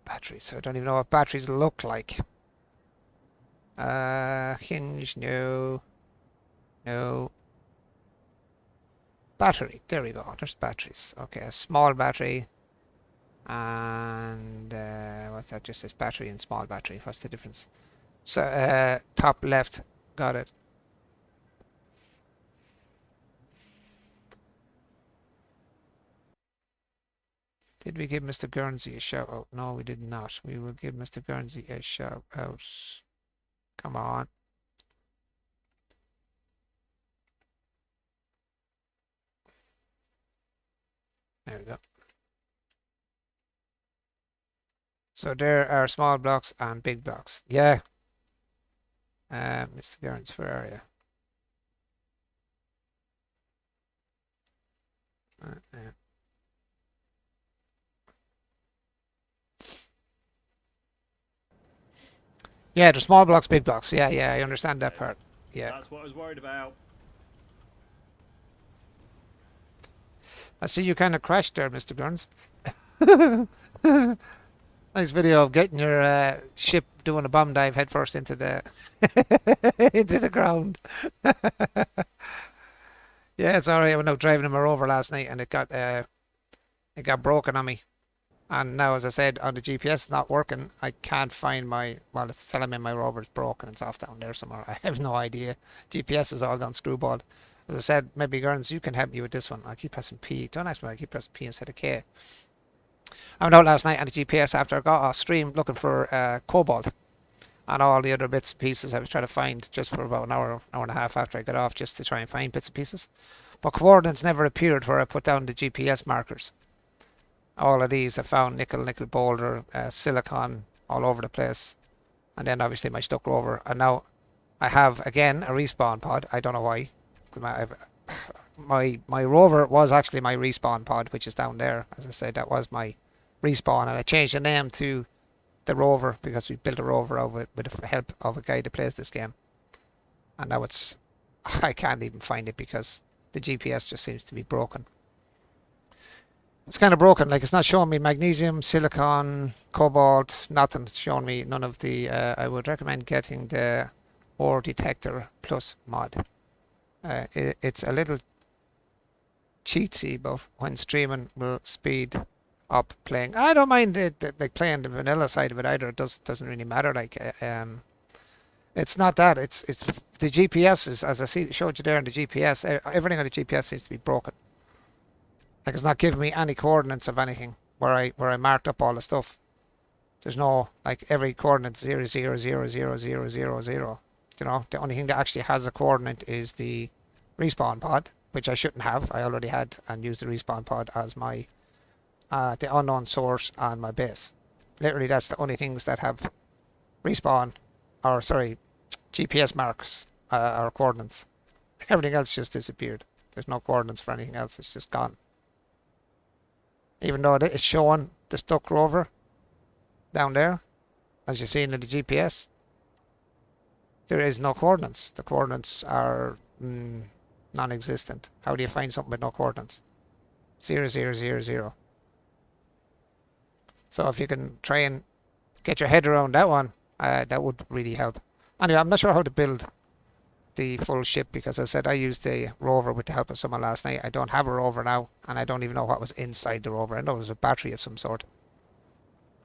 Batteries. So I don't even know what batteries look like. Hinge, no. No. Battery. There we go. There's batteries. Okay, a small battery. And what's that? Just says battery and small battery. What's the difference? So top left. Got it. Did we give Mr. Guernsey a shout out? No, we did not. We will give Mr. Guernsey a shout out. Come on. There we go. So there are small blocks and big blocks. Yeah. Mr. Guernsey, where are you? Yeah. Yeah, there's small blocks, big blocks. Yeah, I understand that part. Yeah. That's what I was worried about. I see you kind of crashed there, Mr. Burns. Nice video of getting your ship doing a bomb dive headfirst into the into the ground. Yeah, it's alright. I went out driving in my Rover last night and it got broken on me. And now, as I said, on the GPS it's not working. I can't find my, well, it's telling me my Rover's broken. It's off down there somewhere. I have no idea. GPS is all gone screwball. As I said, maybe Gurns, you can help me with this one. I keep pressing P. Don't ask me why I keep pressing P instead of K. I went out last night on the GPS after I got a stream looking for cobalt and all the other bits and pieces I was trying to find just for about an hour and a half after I got off, just to try and find bits and pieces. But coordinates never appeared where I put down the GPS markers. All of these I found nickel boulder, silicon all over the place, and then obviously my stuck rover. And now I have again a respawn pod. I don't know why. My rover was actually my respawn pod, which is down there. As I said, that was my respawn, and I changed the name to the rover because we built a rover out of it with the help of a guy that plays this game. And now it's, I can't even find it because the GPS just seems to be broken. It's kind of broken, like it's not showing me magnesium, silicon, cobalt, nothing. It's showing me none of the, I would recommend getting the ore detector plus mod. It's a little cheatsy, but when streaming will speed up playing. I don't mind it, like playing the vanilla side of it either. It doesn't really matter. Like it's not that. It's the GPS is, as I showed you there on the GPS. Everything on the GPS seems to be broken. Like it's not giving me any coordinates of anything where I marked up all the stuff. There's no, like, every coordinate 0 0 0 0 0 0 0. You know, the only thing that actually has a coordinate is the respawn pod, which I shouldn't have. I already had and used the respawn pod as my the unknown source and my base. Literally, that's the only things that have respawn, or sorry, GPS marks or coordinates. Everything else just disappeared. There's no coordinates for anything else. It's just gone. Even though it's showing the stuck rover down there, as you see in the GPS, there is no coordinates. The coordinates are non-existent. How do you find something with no coordinates? 0 0 0 0. So if you can try and get your head around that one, that would really help. Anyway, I'm not sure how to build the full ship because, as I said, I used the rover with the help of someone last night. I don't have a rover now, and I don't even know what was inside the rover. I know it was a battery of some sort.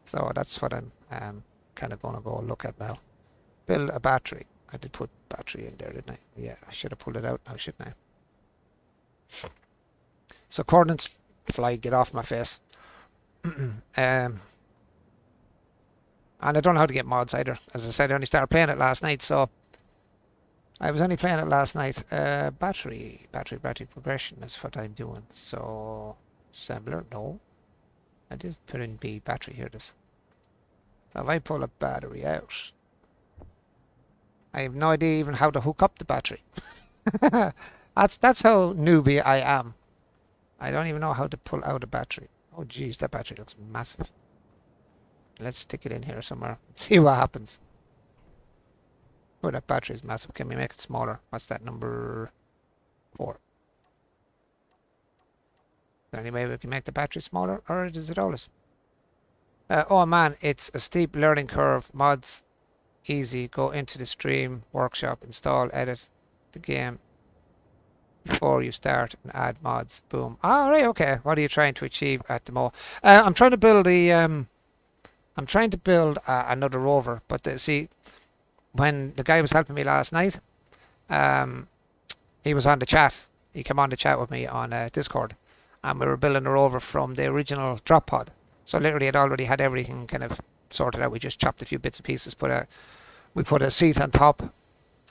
So that's what I'm kind of going to go look at now. Build a battery. I did put battery in there, didn't I? Yeah, I should have pulled it out now, shouldn't I? So coordinates, fly, get off my face. And I don't know how to get mods either. As I said, I only started playing it last night, so I was only playing it last night. Battery progression is what I'm doing. So, assembler, no. I did put in B, battery, here it is. So if I pull a battery out, I have no idea even how to hook up the battery. That's how newbie I am. I don't even know how to pull out a battery. Oh geez, that battery looks massive. Let's stick it in here somewhere. See what happens. Oh, that battery is massive. Can we make it smaller? What's that, number 4? Is there any way we can make the battery smaller, or is it always? Oh man, it's a steep learning curve. Mods, easy. Go into the stream, workshop, install, edit the game before you start and add mods. Boom. Ah, right, okay. What are you trying to achieve at the moment? I'm trying to build the another rover, but see, when the guy was helping me last night, he was on the chat. He came on the chat with me on Discord, and we were building a rover from the original drop pod. So literally, it already had everything kind of sorted out. We just chopped a few bits and pieces. We put a seat on top.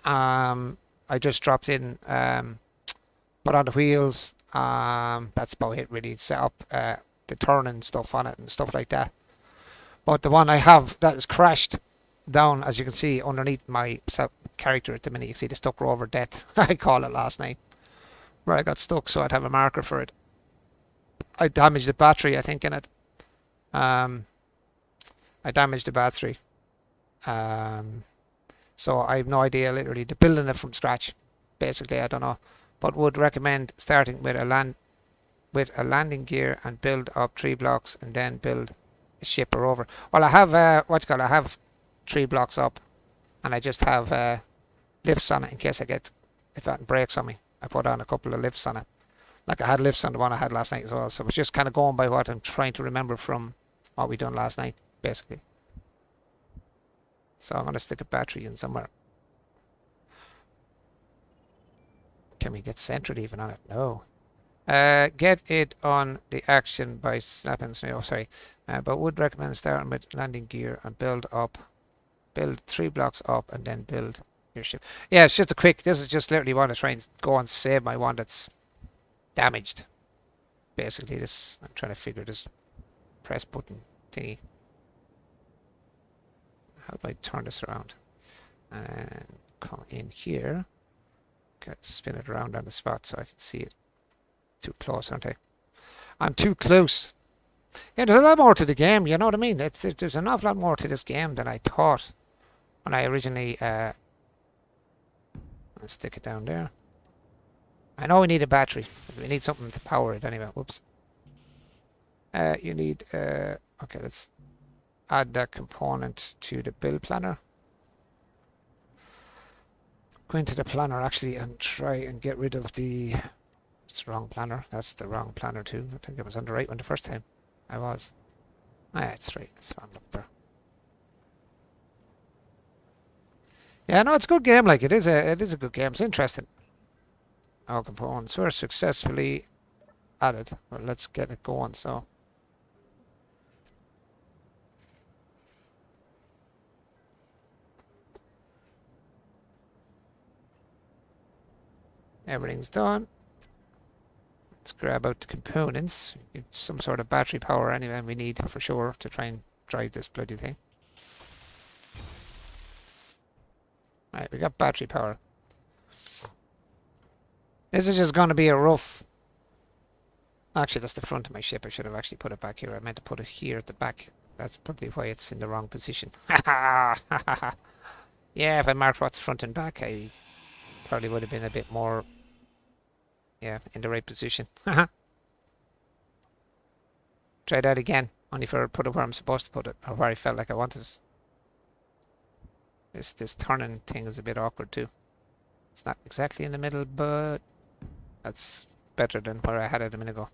I just dropped in, put on the wheels. That's about it, really. Set up the turning stuff on it and stuff like that. But the one I have that is crashed down, as you can see, underneath my character at the minute. You can see the stuck rover death, I call it, last night, where I got stuck, so I'd have a marker for it. I damaged the battery, I think, in it. I damaged the battery. So I have no idea, literally, to building it from scratch. Basically, I don't know, but would recommend starting with a landing gear and build up 3 blocks and then build a ship or rover. Well, I have I have 3 blocks up, and I just have lifts on it in case if that breaks on me. I put on a couple of lifts on it. Like I had lifts on the one I had last night as well. So it was just kind of going by what I'm trying to remember from what we done last night, basically. So I'm going to stick a battery in somewhere. Can we get centered even on it? No. Get it on the action by snapping. Oh, sorry. But would recommend starting with landing gear and build 3 blocks up and then build your ship. Yeah, it's just a quick. This is just literally want to try and go and save my one that's damaged. Basically, this. I'm trying to figure this press button thingy. How do I turn this around? And come in here. Okay, spin it around on the spot so I can see it. Too close, aren't I? I'm too close. Yeah, there's a lot more to the game, you know what I mean? There's an awful lot more to this game than I thought when I originally... Let's stick it down there. I know we need a battery. We need something to power it anyway. Whoops. You need... okay, let's add that component to the build planner. Go into the planner, actually, and try and get rid of the... It's the wrong planner. That's the wrong planner too. I think I was on the right one the first time. I was. Ah, yeah, it's right. It's found up there. Yeah, no, it's a good game. Like it is a good game. It's interesting. All components were successfully added. Well, let's get it going. So. Everything's done. Let's grab out the components. Some sort of battery power anyway we need for sure to try and drive this bloody thing. Right, we got battery power. This is just going to be a rough... Actually, that's the front of my ship. I should have actually put it back here. I meant to put it here at the back. That's probably why it's in the wrong position. Yeah, if I marked what's front and back, I probably would have been a bit more... Yeah, in the right position. Try that again. Only for put it where I'm supposed to put it, or where I felt like I wanted it. This turning thing is a bit awkward too. It's not exactly in the middle, but that's better than where I had it a minute ago.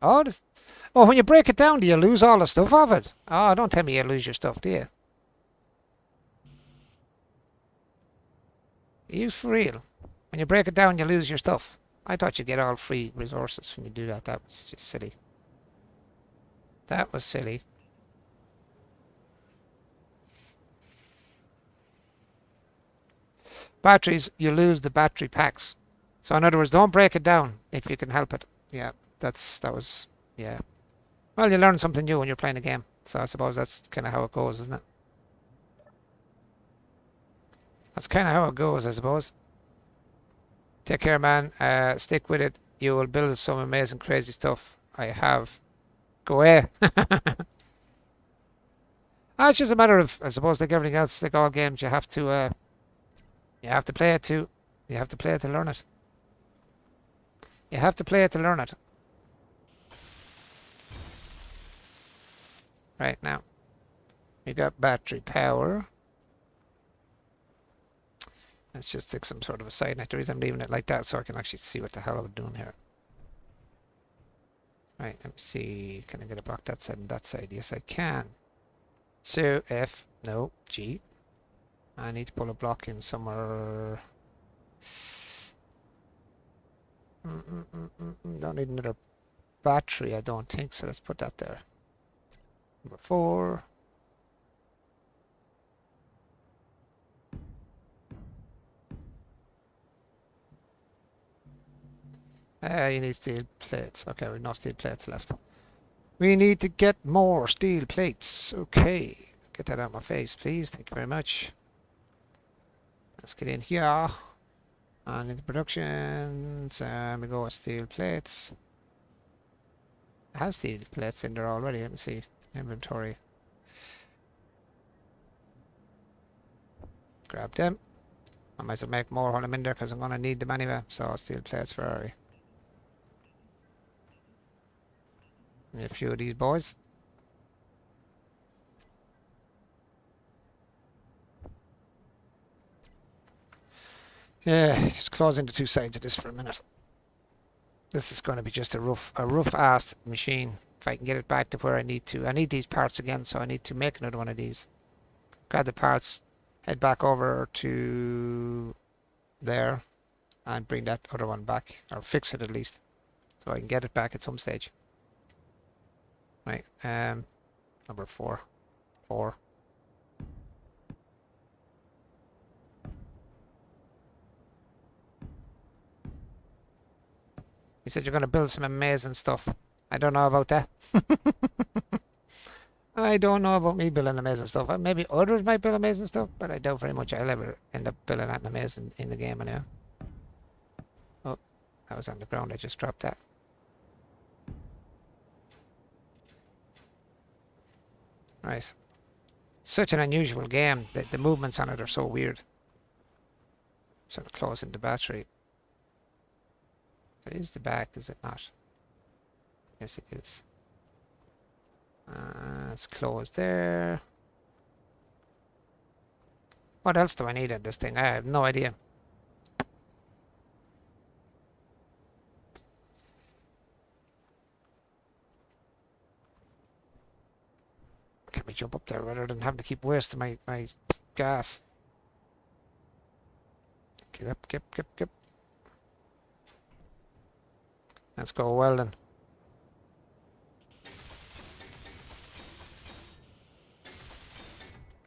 Oh, when you break it down, do you lose all the stuff of it? Oh, don't tell me you lose your stuff, do you? Are you for real? When you break it down, you lose your stuff. I thought you'd get all free resources when you do that. That was just silly. That was silly. batteries, you lose the battery packs. So in other words, don't break it down if you can help it. Yeah, yeah. Well, you learn something new when you're playing a game. So I suppose that's kind of how it goes, isn't it? That's kind of how it goes, I suppose. Take care, man. Stick with it. You will build some amazing, crazy stuff. I have. Go away. It's just a matter of, I suppose, like everything else, like all games, you have to play it to, you have to play it to learn it. You have to play it to learn it. Right now, we got battery power. Let's just stick some sort of a side net. The reason I'm leaving it like that so I can actually see what the hell I'm doing here. Right, let me see. Can I get a block that side and that side? Yes, I can. So F, no, G. I need to pull a block in somewhere. Don't need another battery, I don't think, so let's put that there. Number 4. You need steel plates. Okay, we've no steel plates left. We need to get more steel plates. Okay. Get that out of my face, please. Thank you very much. Let's get in here. And into productions. We go with steel plates. I have steel plates in there already. Let me see. Inventory. Grab them. I might as well make more while I'm in there because I'm going to need them anyway. So steel plates, Ferrari. A few of these boys. Yeah, just closing the two sides of this for a minute. This is going to be just a rough-assed machine. If I can get it back to where I need to. I need these parts again, so I need to make another one of these. Grab the parts, head back over to there, and bring that other one back, or fix it at least, so I can get it back at some stage. Right, number 4. 4. You said you're going to build some amazing stuff. I don't know about that. I don't know about me building amazing stuff. Maybe others might build amazing stuff, but I doubt very much I'll ever end up building that amazing in the game anyway. Oh, that was on the ground. I just dropped that. Right. Such an unusual game. The movements on it are so weird. Sort of closing the battery. That is the back, is it not? Yes, it is. It's closed there. What else do I need in this thing? I have no idea. Can we jump up there rather than having to keep wasting my gas? Get up, get. Let's go welding.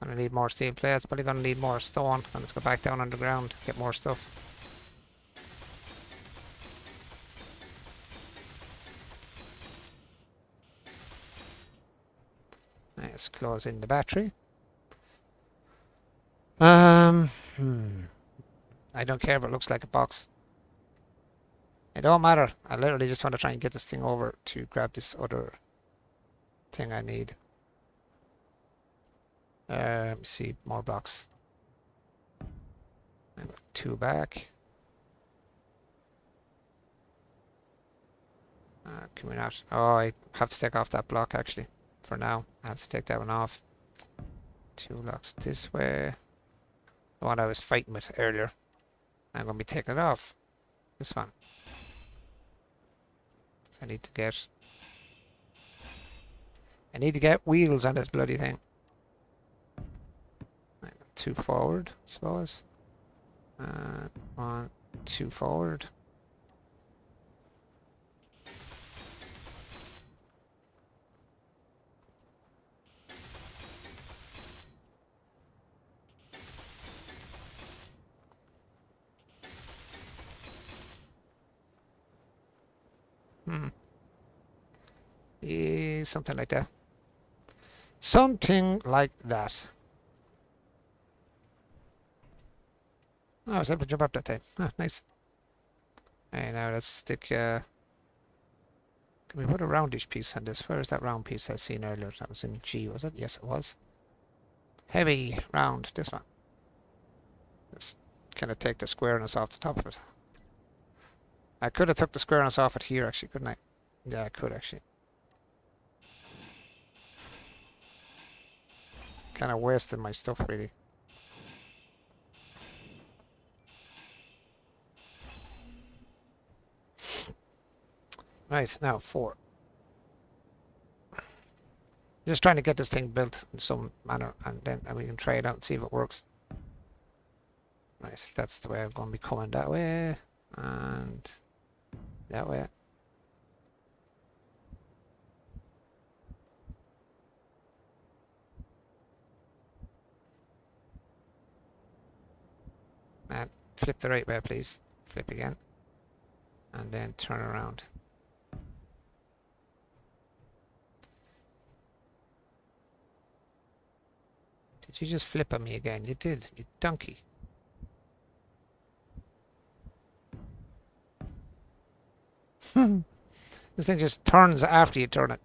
Gonna need more steel plates, probably gonna need more stone. And let's go back down underground, get more stuff. Let's close in the battery. I don't care if it looks like a box. It don't matter. I literally just want to try and get this thing over to grab this other thing I need. Let me see, more blocks. I got 2 back. Can we not? Oh, I have to take off that block actually. For now, I have to take that one off. 2 blocks this way. The one I was fighting with earlier. I'm going to be taking it off. This one. So I need to get wheels on this bloody thing. 2 forward, I suppose. 1, 2 forward. Something like that. Something like that. Oh, I was able to jump up that time. Ah, nice. Hey, now let's stick. Can we put a roundish piece on this? Where is that round piece I seen earlier? That was in G, was it? Yes, it was. Heavy, round. This one. Just kind of take the squareness off the top of it. I could have took the squareness off it here, actually, couldn't I? Yeah, I could actually. Kind of wasted my stuff, really. Right, now 4. Just trying to get this thing built in some manner, and then we can try it out and see if it works. Right, that's the way I'm going to be coming, that way, and that way. And flip the right way, please. Flip again. And then turn around. Did you just flip on me again? You did, you donkey. This thing just turns after you turn it.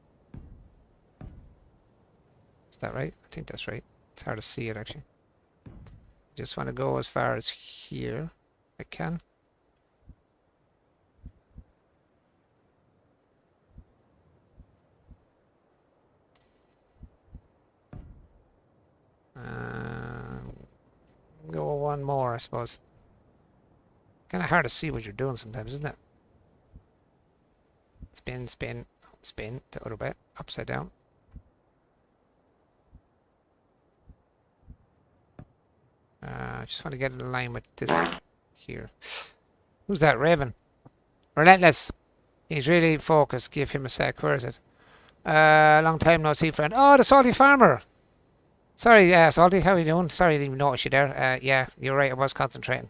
Is that right? I think that's right. It's hard to see it, actually. Just want to go as far as here. I can. Go one more, I suppose. Kind of hard to see what you're doing sometimes, isn't it? Spin, spin, spin the other way, upside down. I just want to get in line with this here. Who's that? Raven. Relentless. He's really focused. Give him a sec. Where is it? Long time no see, friend. Oh, the Salty Farmer. Sorry, Salty, how are you doing? Sorry I didn't even notice you there. Yeah, you're right, I was concentrating.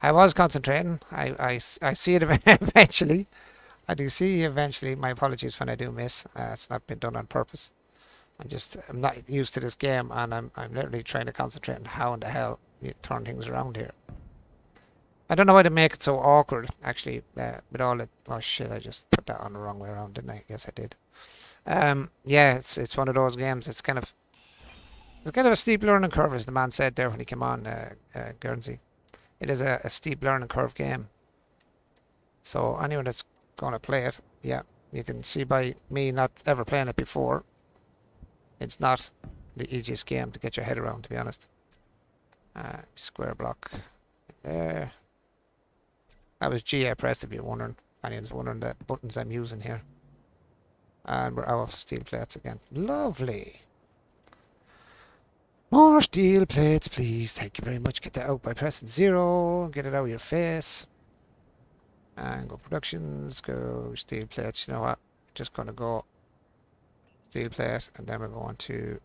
I see it eventually. I do see eventually. My apologies when I do miss. It's not been done on purpose. I'm not used to this game, and I'm literally trying to concentrate on how in the hell you turn things around here. I don't know why to make it so awkward, actually, with all it. Oh shit, I just put that on the wrong way around, didn't I? Yes, I did. Yeah, it's one of those games. It's kind of a steep learning curve, as the man said there when he came on, Guernsey. It is a steep learning curve game. So anyone that's going to play it, yeah, you can see by me not ever playing it before, it's not the easiest game to get your head around, to be honest. Square block there. That was G I pressed, if you're wondering. Anyone's wondering the buttons I'm using here. And we're out of steel plates again. Lovely. More steel plates, please. Thank you very much. Get that out by pressing 0. Get it out of your face. And go productions. Go steel plates. You know what? Just going to go steel plate. And then we're going to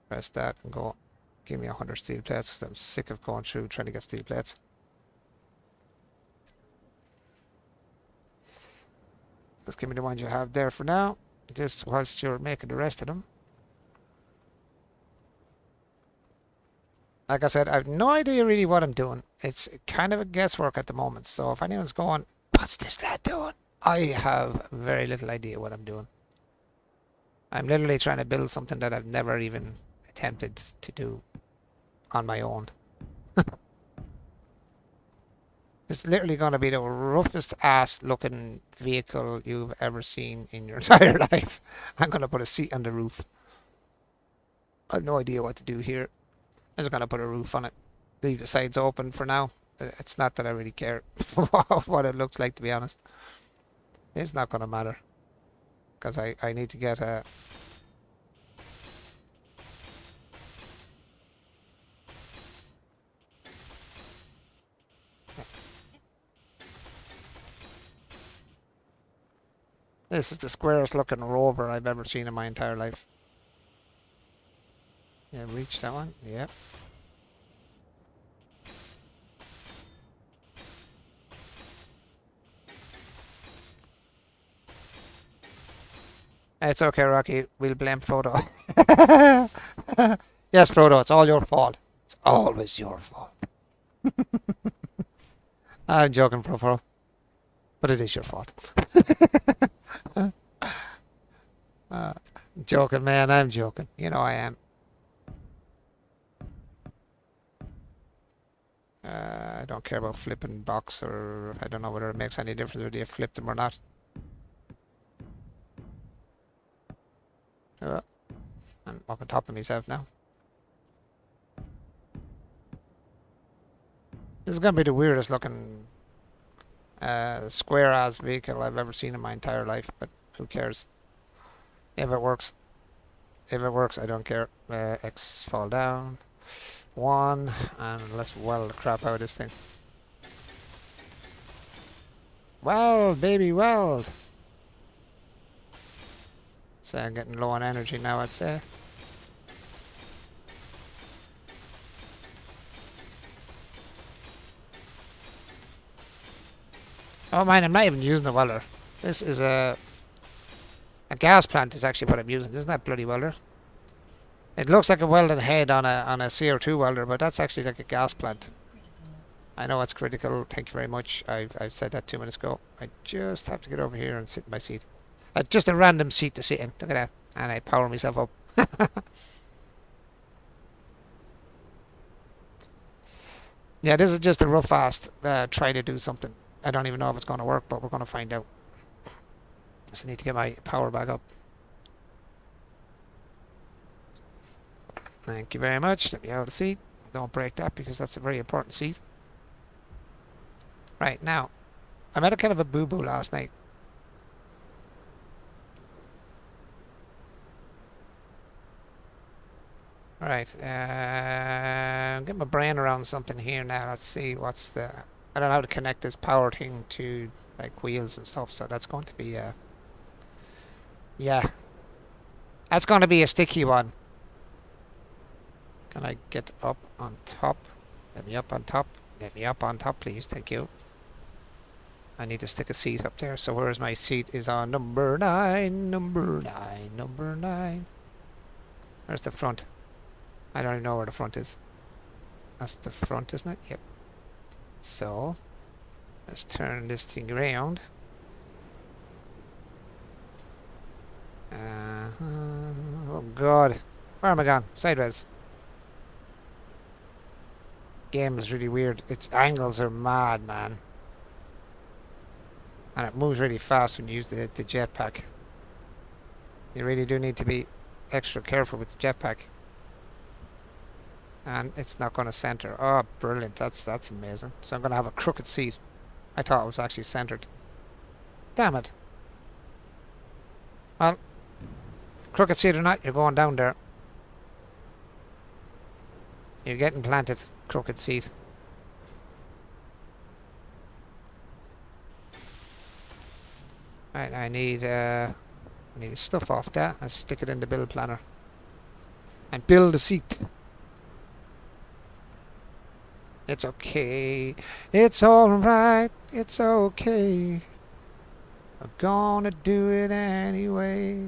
press that and go. Give me 100 steel plates. Because I'm sick of going through trying to get steel plates. Just give me the ones you have there for now. Just whilst you're making the rest of them. Like I said, I have no idea really what I'm doing. It's kind of a guesswork at the moment. So if anyone's going, what's this lad doing? I have very little idea what I'm doing. I'm literally trying to build something that I've never even attempted to do on my own. It's literally going to be the roughest ass looking vehicle you've ever seen in your entire life. I'm going to put a seat on the roof. I have no idea what to do here. I'm just going to put a roof on it. Leave the sides open for now. It's not that I really care what it looks like, to be honest. It's not going to matter. Because I need to get a... This is the squarest looking rover I've ever seen in my entire life. Yeah, reach that one. Yep. It's okay, Rocky. We'll blame Frodo. Yes, Frodo, it's all your fault. It's always your fault. I'm joking, Frodo. But it is your fault. Joking, man. I'm joking. You know I am. I don't care about flipping box, or I don't know whether it makes any difference whether you flip them or not. I'm up on top of myself now. This is going to be the weirdest looking square-ass vehicle I've ever seen in my entire life, but who cares? If it works. If it works, I don't care. X fall down. 1, and let's weld the crap out of this thing. Weld, baby, weld! So I'm getting low on energy now, I'd say. Oh man, I'm not even using the welder. This is a gas plant is actually what I'm using. Isn't that bloody welder? It looks like a welded head on a CO2 welder, but that's actually like a gas plant. I know it's critical. Thank you very much. I've said that 2 minutes ago. I just have to get over here and sit in my seat. Just a random seat to sit in. Look at that. And I power myself up. Yeah, this is just a rough fast try to do something. I don't even know if it's going to work, but we're going to find out. Just need to get my power back up. Thank you very much. Let me out of the seat. Don't break that because that's a very important seat. Right, now, I made a kind of a boo-boo last night. Alright, get my brain around something here now. Let's see what's the... I don't know how to connect this power thing to like wheels and stuff, so that's going to be yeah. That's going to be a sticky one. Can I get up on top? Let me up on top. Let me up on top, please. Thank you. I need to stick a seat up there. So where's my seat? Is on number 9. Number 9. Number 9. Where's the front? I don't even know where the front is. That's the front, isn't it? Yep. So, let's turn this thing around. Oh god. Where am I gone? Sideways. Game is really weird. Its angles are mad, man. And it moves really fast when you use the jetpack. You really do need to be extra careful with the jetpack. And it's not going to center. Oh, brilliant. That's amazing. So I'm going to have a crooked seat. I thought it was actually centered. Damn it. Well, crooked seat or not, you're going down there. You're getting planted. Crooked seat. Right, I need stuff off that. Let's stick it in the build planner. And build a seat. It's okay. It's alright. It's okay. I'm gonna do it anyway.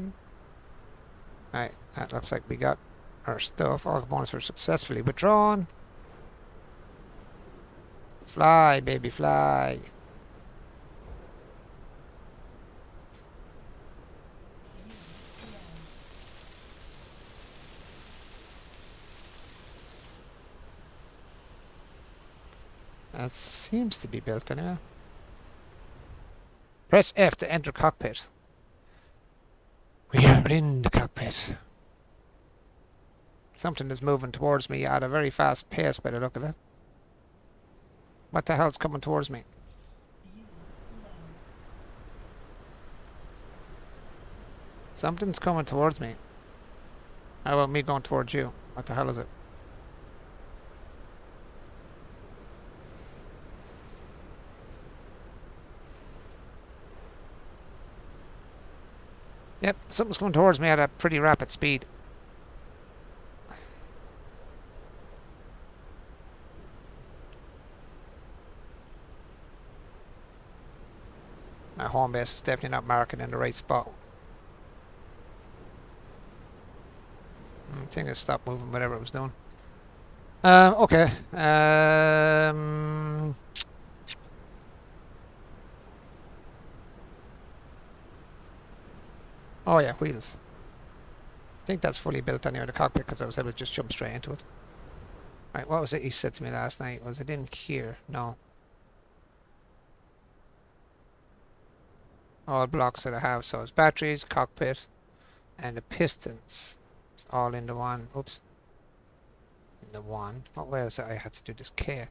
Alright, that looks like we got our stuff. All components were successfully withdrawn. Fly, baby, fly. That seems to be built anyway. Press F to enter cockpit. We are in the cockpit. Something is moving towards me at a very fast pace by the look of it. What the hell's coming towards me? Something's coming towards me. How about me going towards you? What the hell is it? Yep, something's coming towards me at a pretty rapid speed. My home base is definitely not marking in the right spot. Thing is stopped moving whatever it was doing. Okay. Oh yeah, wheels. I think that's fully built on here in the cockpit because I was able to just jump straight into it. Right, what was it you said to me last night? Was it in here? No. All blocks that I have. So it's batteries, cockpit, and the pistons. It's all in the one. Oops. In the one. What way was it I had to do this? K.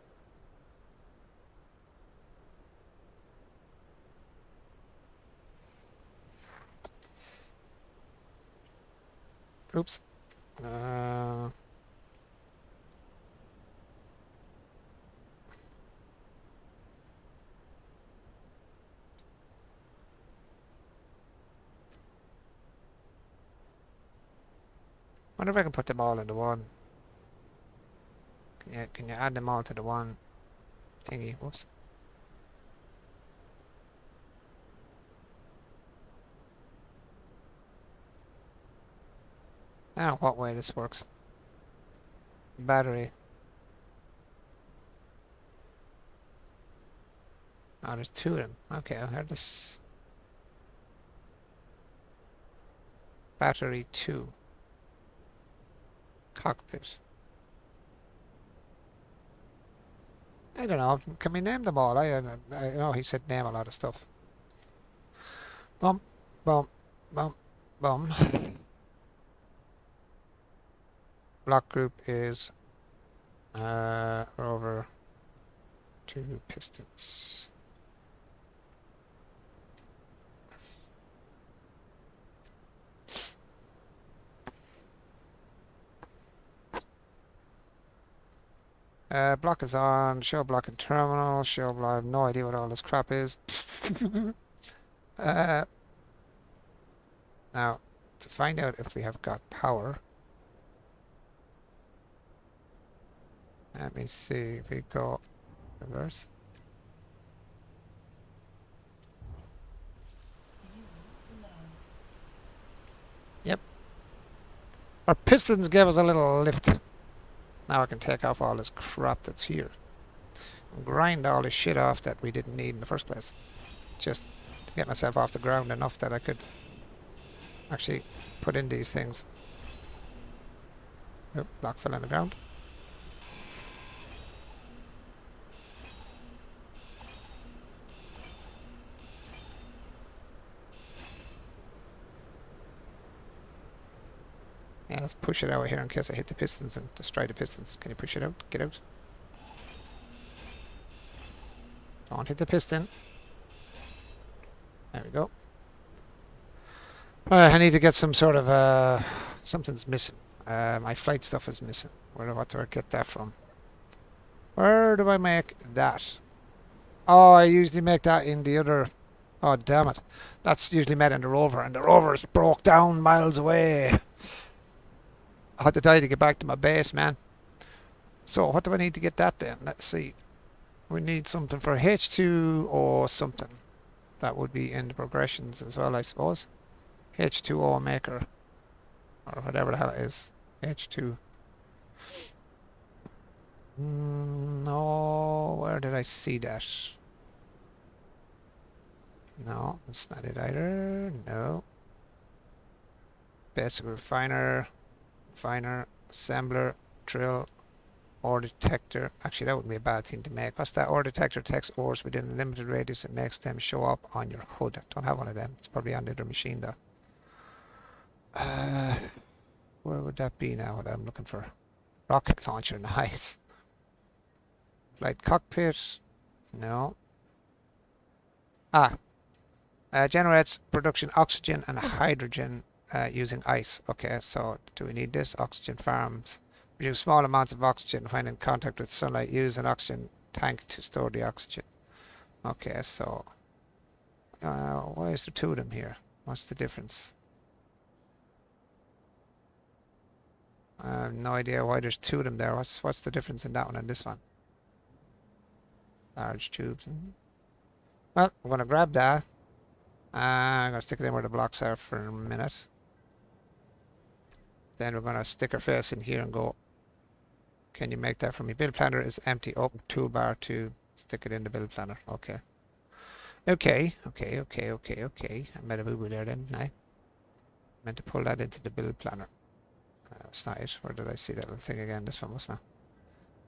Oops. Wonder if I can put them all into one. Can you add them all to the one thingy? Whoops. I don't know what way this works. Battery. Oh, there's two of them. Okay, I'll have this. Battery 2. Cockpit. I don't know. Can we name them all? I know he said name a lot of stuff. Bum, bum, bum, bum. Block group is rover 2 pistons. Block is on. Show block in terminal. Show block. I have no idea what all this crap is. Now, to find out if we have got power, let me see if we go reverse. Yep. Our pistons gave us a little lift. Now I can take off all this crap that's here. And grind all this shit off that we didn't need in the first place. Just to get myself off the ground enough that I could actually put in these things. Oh, block fell on the ground. Yeah, let's push it out here in case I hit the pistons and destroy the pistons. Can you push it out? Get out. Don't hit the piston. There we go. I need to get some sort of something's missing. My flight stuff is missing. What do I get that from? Where do I make that? Oh, I usually make that in the other. Oh, damn it. That's usually made in the rover, and the rover's broke down miles away. I had to die to get back to my base, man. So, what do I need to get that then? Let's see. We need something for H2 or something. That would be in the progressions as well, I suppose. H2O maker. Or whatever the hell it is. H2. No, where did I see that? No, that's not it either. No. Basic refiner. Refiner. Assembler. Drill. Ore detector. Actually, that wouldn't be a bad thing to make. What's that? Ore detector detects ores within a limited radius and makes them show up on your hood. I don't have one of them. It's probably on the other machine though. Where would that be now? What I'm looking for? Rocket launcher. Nice. Flight cockpit. No. Generates production oxygen and hydrogen using ice. Okay, so do we need this? Oxygen farms. Produce small amounts of oxygen when in contact with sunlight. Use an oxygen tank to store the oxygen. Okay, so why is there two of them here? What's the difference? I have no idea why there's two of them there. What's the difference in that one and this one? Large tubes. Well, I'm going to grab that. I'm going to stick it in where the blocks are for a minute. Then we're going to stick our face in here and go, can you make that for me? Build planner is empty. Open toolbar to stick it in the build planner. Okay. Okay. I made a boo-boo there then, didn't I? Meant to pull that into the build planner. That's not it. Or did I see that little thing again? This one was now.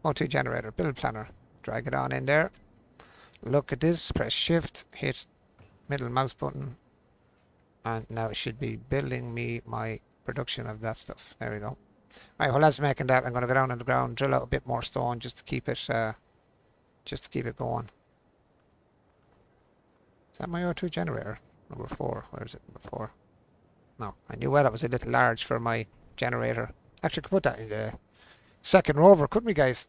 O2 generator, build planner. Drag it on in there. Look at this. Press shift, hit middle mouse button. And now it should be building me my production of that stuff. There we go. Right, while that's making that, I'm going to go down on the ground, drill out a bit more stone just to keep it going. Is that my O2 generator? Number 4. Where is it? Number 4. No, I knew well it was a little large for my generator. Actually, I could put that in the second rover, couldn't we, guys?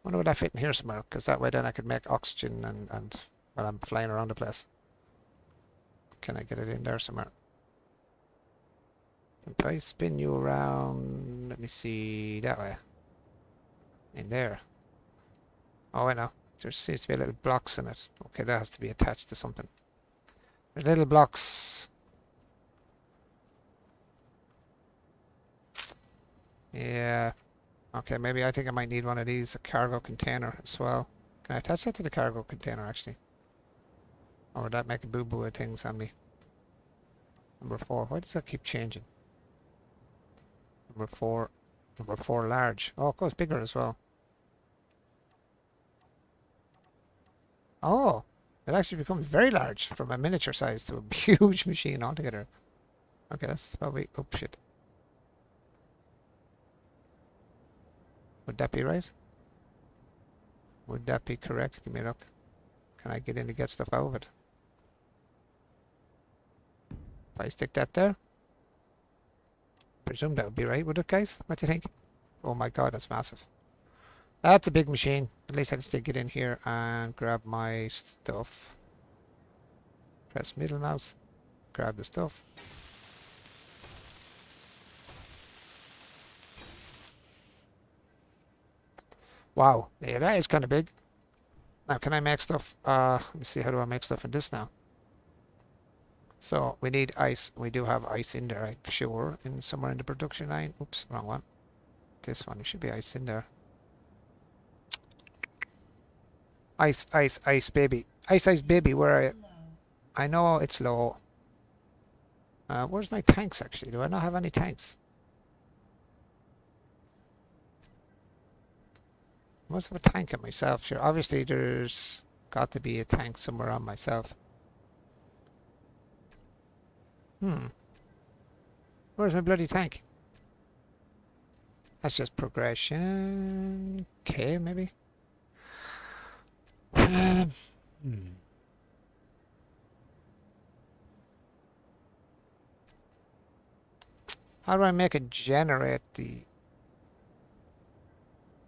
Wonder would that fit in here somewhere? Because that way then I could make oxygen and while I'm flying around the place. Can I get it in there somewhere? If I spin you around, let me see, that way. In there. Oh, I know. There seems to be little blocks in it. Okay, that has to be attached to something. There's little blocks. Yeah. Okay, maybe I think I might need one of these, a cargo container as well. Can I attach that to the cargo container, actually? Or would that make a boo-boo of things on me? Number 4. Why does that keep changing? Number 4. Number 4 large. Oh, it goes bigger as well. Oh, it actually becomes very large from a miniature size to a huge machine altogether. Okay, that's probably... Oh, shit. Would that be right? Would that be correct? Give me a look. Can I get in to get stuff out of it? If I stick that there? Presume that would be right, would it, guys? What do you think? Oh my god, that's massive. That's a big machine. At least I can stick it in here and grab my stuff. Press middle mouse. Grab the stuff. Wow, yeah, that is kind of big. Now, can I make stuff? Let me see, how do I make stuff in this now? So, we need ice. We do have ice in there, I'm sure, in somewhere in the production line. Oops, wrong one. This one, there should be ice in there. Ice, ice, ice, baby. Ice, ice, baby, where are you? I know it's low. Where's my tanks, actually? Do I not have any tanks? I must have a tank on myself, sure. Obviously, there's got to be a tank somewhere on myself. Where's my bloody tank? That's just progression. Okay, maybe. How do I make it generate the...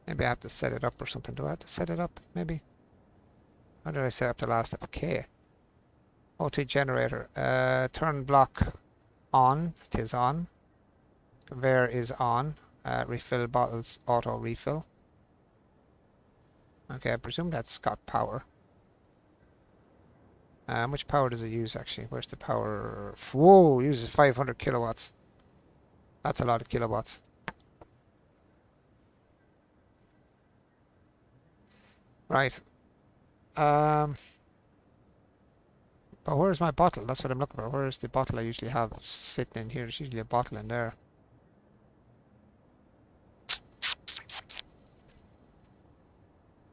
Maybe I have to set it up or something. Do I have to set it up? Maybe. How did I set up the last step? Okay. O2 generator. Turn block on. It is on. Conveyor is on. Refill bottles auto refill. Okay, I presume that's got power. How much power does it use actually? Where's the power? Whoa, it uses 500 kilowatts. That's a lot of kilowatts. Right. But where's my bottle? That's what I'm looking for. Where's the bottle I usually have sitting in here? There's usually a bottle in there.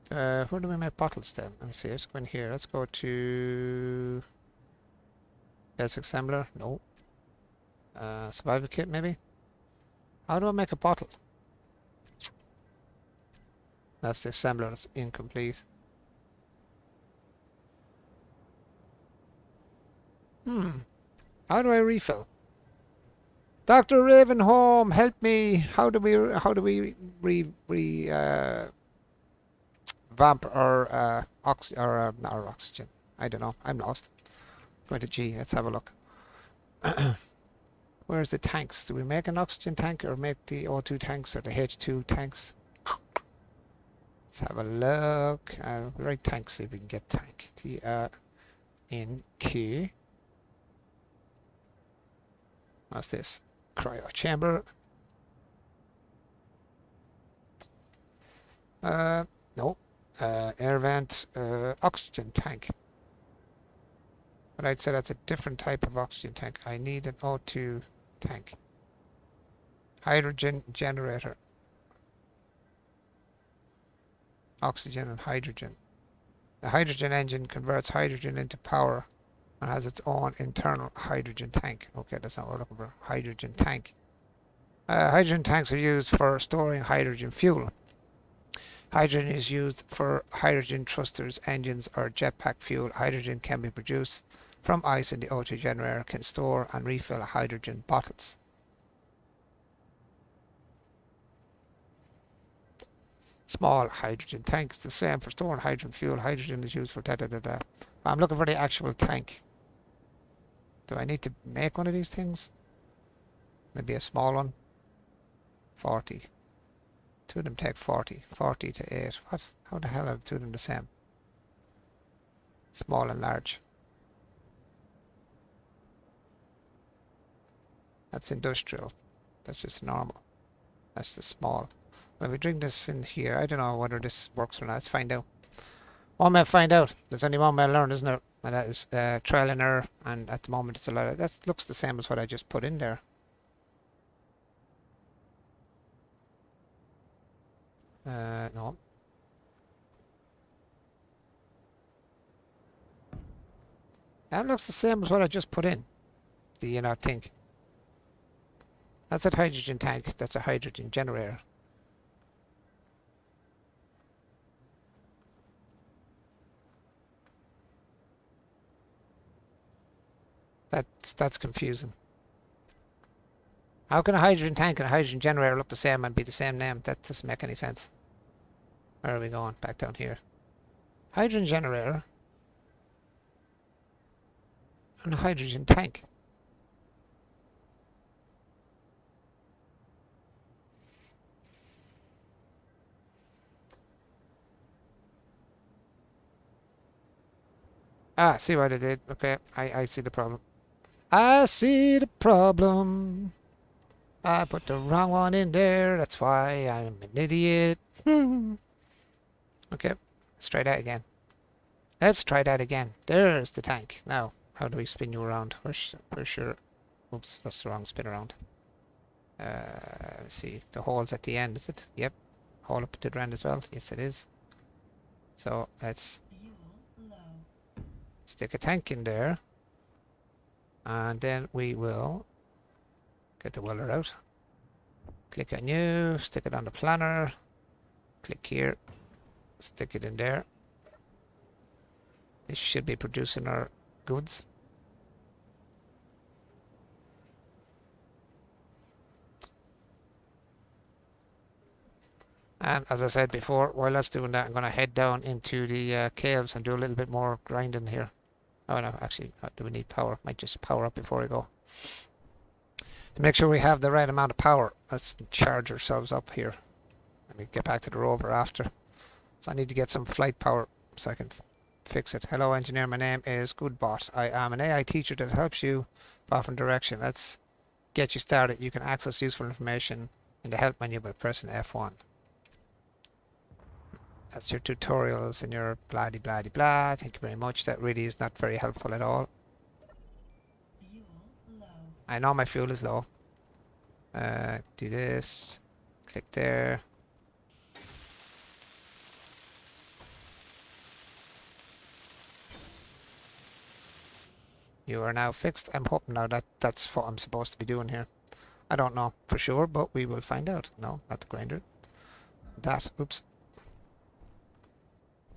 Where do we make bottles then? Let me see. Let's go in here. Let's go to... Basic assembler? No. Survival kit maybe? How do I make a bottle? That's the assembler. That's incomplete. How do I refill? Dr. Ravenholm, help me! How do we vamp our oxygen? I don't know. I'm lost. Going to G. Let's have a look. Where's the tanks? Do we make an oxygen tank or make the O2 tanks or the H2 tanks? Let's have a look. Right, tanks. See if we can get tank. TNQ. What's this? Cryo chamber. No. Air vent. Oxygen tank. But I'd say that's a different type of oxygen tank. I need an O2 tank. Hydrogen generator. Oxygen and hydrogen. The hydrogen engine converts hydrogen into power and has its own internal hydrogen tank. Okay, that's not what we're looking for. Hydrogen tank. Hydrogen tanks are used for storing hydrogen fuel. Hydrogen is used for hydrogen thrusters, engines, or jetpack fuel. Hydrogen can be produced from ice in the O2 generator, can store and refill hydrogen bottles. Small hydrogen tank is the same for storing hydrogen fuel. Hydrogen is used for da da da da. I'm looking for the actual tank. Do I need to make one of these things? Maybe a small one. 40. Two of them take 40. 40 to 8. What? How the hell are the two of them the same? Small and large. That's industrial. That's just normal. That's the small. When we bring this in here, I don't know whether this works or not. Let's find out. One way to find out. There's only one way to learn, isn't there? And that is trial and error. And at the moment, it's a lot of... That looks the same as what I just put in there. No. That looks the same as what I just put in. Do you not think? That's a hydrogen tank. That's a hydrogen generator. That's confusing. How can a hydrogen tank and a hydrogen generator look the same and be the same name? That doesn't make any sense. Where are we going? Back down here. Hydrogen generator. And a hydrogen tank. Ah, see what I did. Okay, I see the problem. I see the problem. I put the wrong one in there. That's why I'm an idiot. Okay, let's try that again. Let's try that again. There's the tank. Now, how do we spin you around? Where's your... Oops, that's the wrong spin around. Let's see. The hole's at the end, is it? Yep. Hole up to the end as well. Yes, it is. So, let's stick a tank in there. And then we will get the welder out. Click on new, stick it on the planner. Click here, stick it in there. This should be producing our goods. And as I said before, while that's doing that, I'm going to head down into the caves and do a little bit more grinding here. Oh no, actually, do we need power? Might just power up before we go. To make sure we have the right amount of power, let's charge ourselves up here. Let me get back to the rover after. So I need to get some flight power so I can fix it. Hello engineer, my name is Goodbot. I am an AI teacher that helps you path and direction. Let's get you started. You can access useful information in the help menu by pressing F1. That's your tutorials and your blah de blah de blah. Thank you very much. That really is not very helpful at all. Fuel low. I know my fuel is low. Do this. Click there. You are now fixed. I'm hoping now that that's what I'm supposed to be doing here. I don't know for sure, but we will find out. No, not the grinder. That. Oops.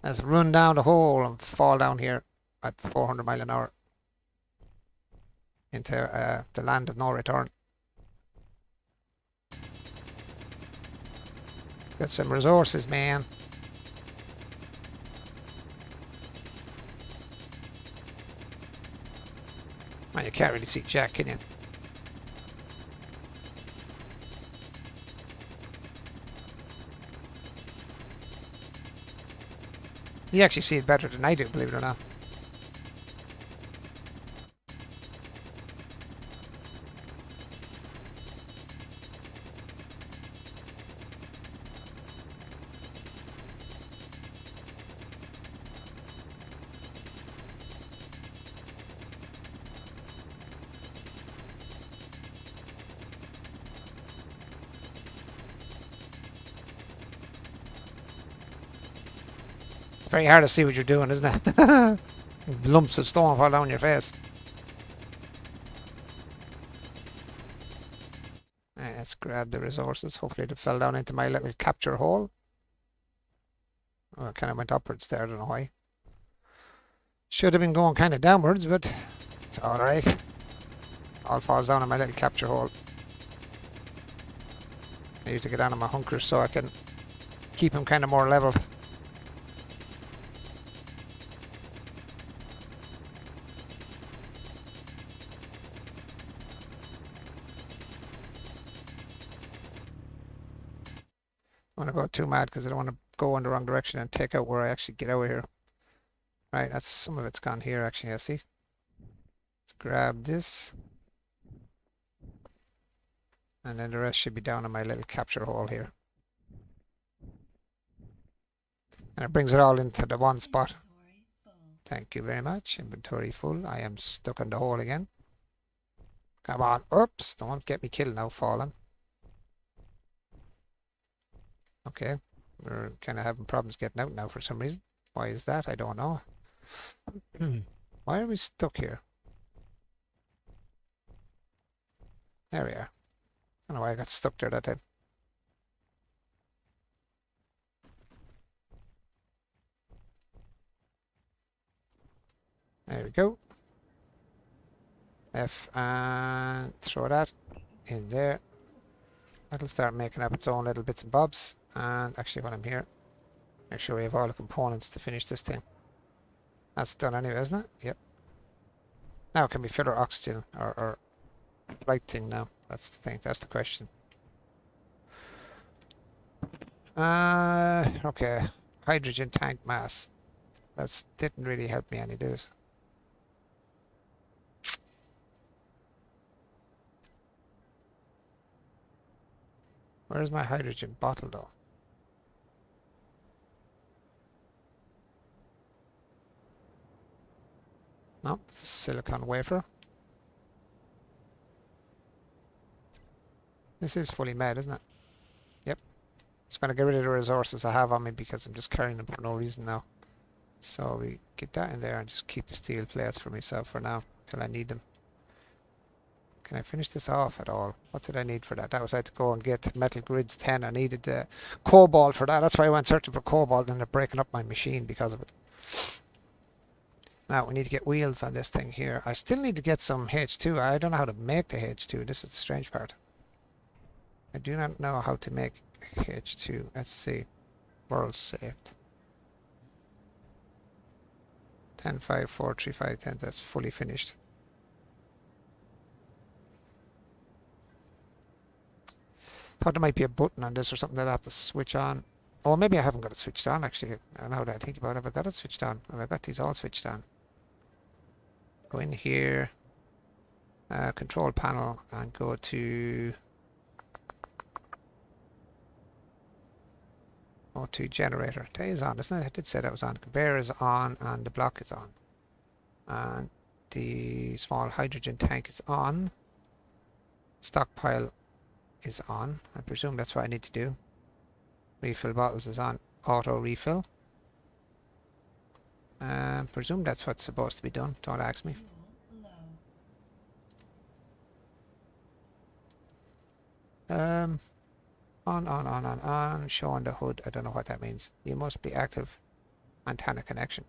Let's run down the hole and fall down here at 400 miles an hour into the land of no return. Let's get some resources, man. Man, you can't really see Jack, can you? You actually see it better than I do, believe it or not. Very hard to see what you're doing, isn't it? Lumps of stone fall down your face. Right, let's grab the resources. Hopefully it fell down into my little capture hole. Oh, it kind of went upwards there, I don't know why. Should have been going kind of downwards, but it's alright. All falls down in my little capture hole. I need to get down on my hunkers so I can keep him kind of more level. I want to go too mad because I don't want to go in the wrong direction and take out where I actually get out of here. Right, that's some of it's gone here actually, I see. Let's grab this. And then the rest should be down in my little capture hole here. And it brings it all into the one spot. Thank you very much. Inventory full. I am stuck in the hole again. Come on. Oops. Don't get me killed now, falling. Okay. We're kind of having problems getting out now for some reason. Why is that? I don't know. Why are we stuck here? There we are. I don't know why I got stuck there that time. There we go. F and throw that in there. That'll start making up its own little bits and bobs. And actually while I'm here, make sure we have all the components to finish this thing. That's done anyway, isn't it? Yep. Now can we fill our oxygen or flight thing now? That's the thing, that's the question. Okay. Hydrogen tank mass. That didn't really help me any, did it? Where's my hydrogen bottle though? No, it's a silicon wafer. This is fully made, isn't it? Yep. Just gonna get rid of the resources I have on me because I'm just carrying them for no reason now. So we get that in there and just keep the steel plates for myself for now till I need them. Can I finish this off at all? What did I need for that? That was I had to go and get Metal Grids 10. I needed cobalt for that. That's why I went searching for cobalt and ended up breaking up my machine because of it. Now we need to get wheels on this thing here. I still need to get some H2. I don't know how to make the H2. This is the strange part. I do not know how to make H2. Let's see. World saved. 10, 5, 4, 3, 5, 10. That's fully finished. Thought there might be a button on this or something that I have to switch on. Oh, maybe I haven't got it switched on actually. I don't know what I think about it. Have I got it switched on? Have I got these all switched on? Go in here. Control panel and go to generator. That is on, isn't it? I did say that was on. Conveyor is on and the block is on. And the small hydrogen tank is on. Stockpile is on. I presume that's what I need to do. Refill bottles is on. Auto refill. Presume that's what's supposed to be done. Don't ask me. On. Showing the hood. I don't know what that means. You must be active. Antenna connection.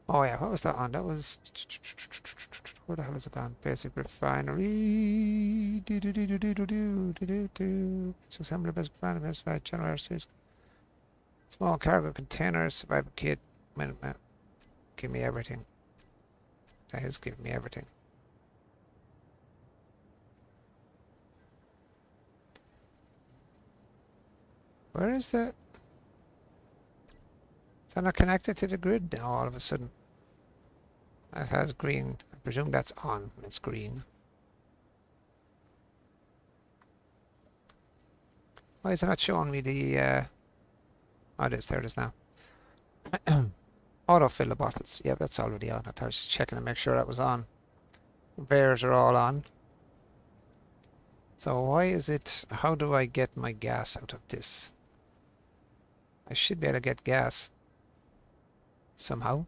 Oh yeah, what was that on? That was... Where the hell is it gone? Basic refinery. It's assembly basic refinery. General aerospace. Small cargo containers. Survival kit. Minute. Give me everything. That is giving me everything. Where is the... Is that not connected to the grid now all of a sudden? That has green. I presume that's on. It's green. Why is it not showing me the... Oh, it is. There it is now. Autofill the bottles. Yeah, that's already on. I was just checking to make sure that was on. Conveyors are all on. So why is it, how do I get my gas out of this? I should be able to get gas somehow.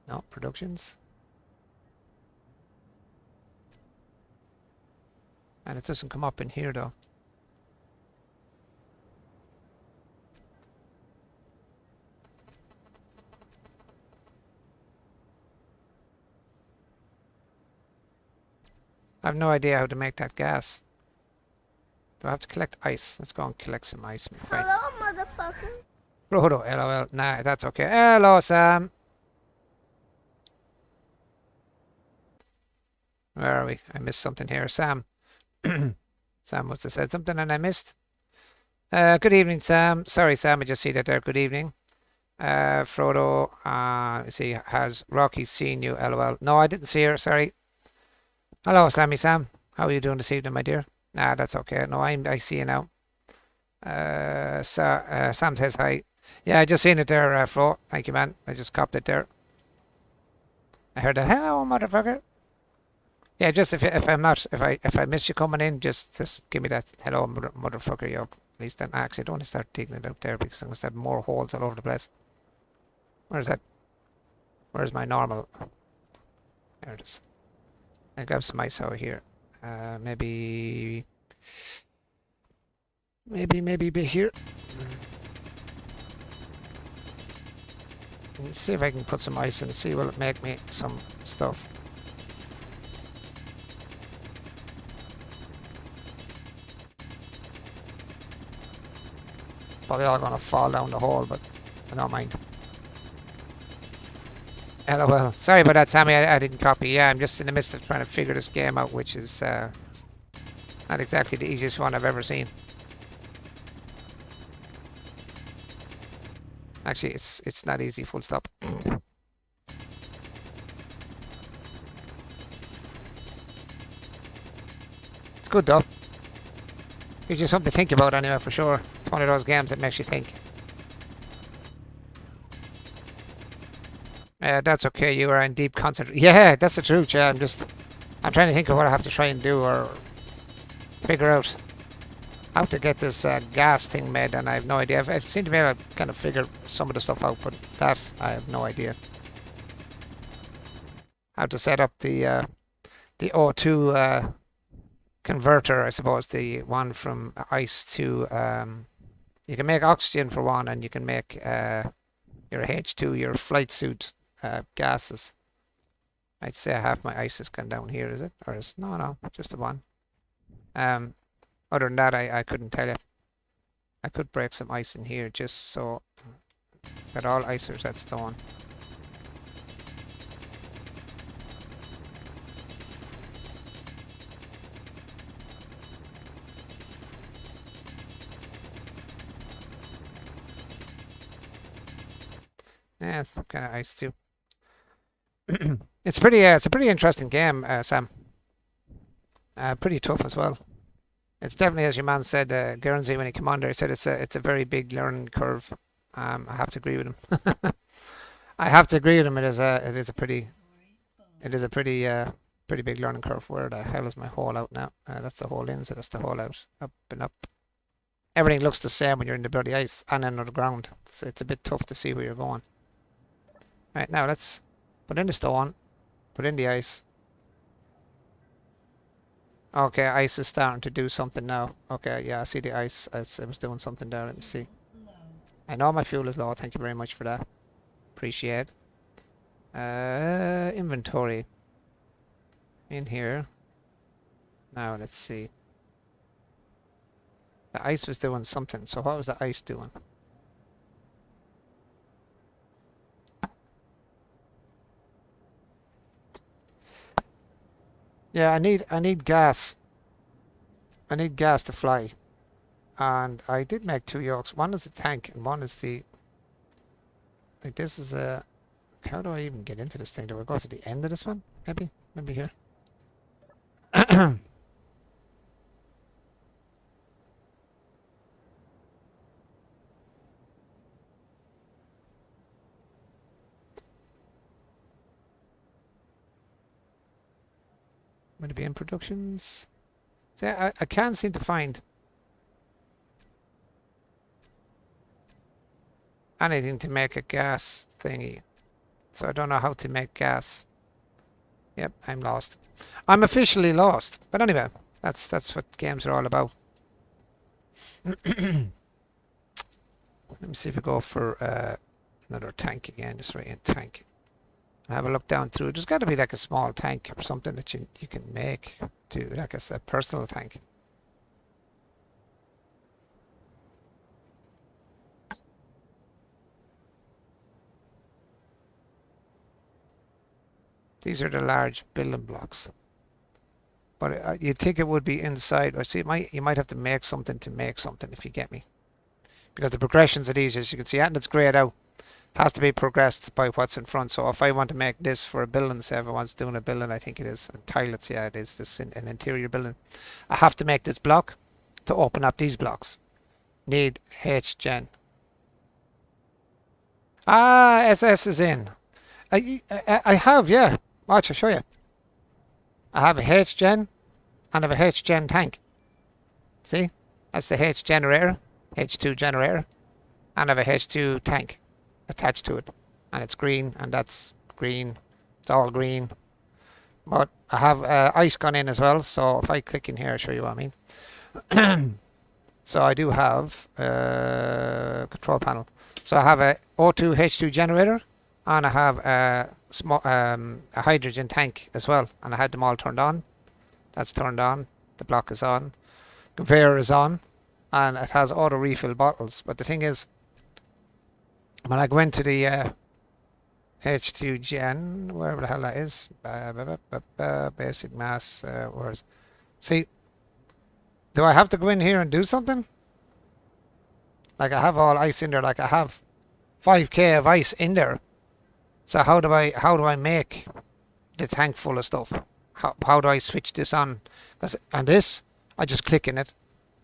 No, productions. And it doesn't come up in here though. I have no idea how to make that gas. Do I have to collect ice? Let's go and collect some ice, my friend. Hello, motherfucker. Frodo, LOL. Nah, that's okay. Hello, Sam. Where are we? I missed something here. Sam. Sam must have said something and I missed. Good evening, Sam. Sorry, Sam, I just see that there. Good evening. Frodo, let's see, has Rocky seen you? LOL. No, I didn't see her. Sorry. Hello, Sammy Sam. How are you doing this evening, my dear? Nah, that's okay. No, I see you now. Sam says hi. Yeah, I just seen it there, Fro. Thank you, man. I just copped it there. I heard a hello, motherfucker. Yeah, just if I'm not, if I miss you coming in, just give me that hello, motherfucker, yo. At least then, actually, I don't want to start digging it out there because I'm going to have more holes all over the place. Where's that? Where's my normal? There it is. I'll grab some ice over here. Maybe be here. Let's see if I can put some ice in. See, will it make me some stuff? Probably all gonna fall down the hole, but I don't mind. LOL. Sorry about that, Sammy. I didn't copy. Yeah, I'm just in the midst of trying to figure this game out, which is not exactly the easiest one I've ever seen. Actually, it's not easy. Full stop. It's good though. Gives you something to think about anyway, for sure. It's one of those games that makes you think. That's okay. You are in deep concentration. Yeah, that's the truth. Yeah, I'm trying to think of what I have to try and do or figure out how to get this gas thing made, and I have no idea. I've seemed to be able to kind of figure some of the stuff out, but that I have no idea. How to set up the O2 converter, I suppose, the one from ice to you can make oxygen for one, and you can make your H2, your flight suit gases. I'd say half my ice has gone down here, is it? Or is no, just the one. Other than that, I couldn't tell you. I could break some ice in here just so. Is that all ice or is that stone? Yeah, it's kind of ice too. It's a pretty interesting game, Sam. Pretty tough as well. It's definitely, as your man said, Guernsey, when he came on there, he said it's a very big learning curve. I have to agree with him. I have to agree with him. It is a pretty big learning curve. Where the hell is my hole out now? That's the hole in, so that's the hole out. Up and up. Everything looks the same when you're in the bloody ice and under the ground. It's a bit tough to see where you're going. Right, now let's put in the stone, put in the ice. Okay, ice is starting to do something now. Okay, yeah, I see the ice. It was doing something there. Let me see. I know my fuel is low. Thank you very much for that. Appreciate. Inventory. In here. Now let's see. The ice was doing something. So what was the ice doing? Yeah, I need gas. I need gas to fly. And I did make 2 yolks. One is the tank and one is the... Like this is a... How do I even get into this thing? Do I go to the end of this one? Maybe? Maybe here. Would it be in productions? See, I can't seem to find anything to make a gas thingy. So I don't know how to make gas. Yep, I'm lost. I'm officially lost. But anyway, that's what games are all about. Let me see if I go for another tank again. Just write in tank. And have a look down through. There's got to be like a small tank or something that you can make to like a personal tank. These are the large building blocks. But you'd think it would be inside. I see. You might have to make something if you get me. Because the progressions are these, as you can see, and it's grayed out. Has to be progressed by what's in front. So if I want to make this for a building, say everyone's doing a building, I think it is, and toilets, yeah, it is this an interior building. I have to make this block to open up these blocks. Need HGen. Ah, SS is in. I have, yeah. Watch, I'll show you. I have a HGen and I have a HGen tank. See? That's the H generator, H2 generator, and I have a H2 tank attached to it. And it's green, and that's green. It's all green. But I have ice gone in as well, so if I click in here, I'll show you what I mean. So I do have control panel. So I have a O2 H2 generator, and I have a small a hydrogen tank as well, and I had them all turned on. That's turned on. The block is on. Conveyor is on, and it has auto refill bottles. But the thing is, when I go into the H2 gen, wherever the hell that is, basic mass, where's, see, do I have to go in here and do something? Like I have all ice in there, like I have 5k of ice in there. So how do I make the tank full of stuff? How do I switch this on? And this, I just click in it.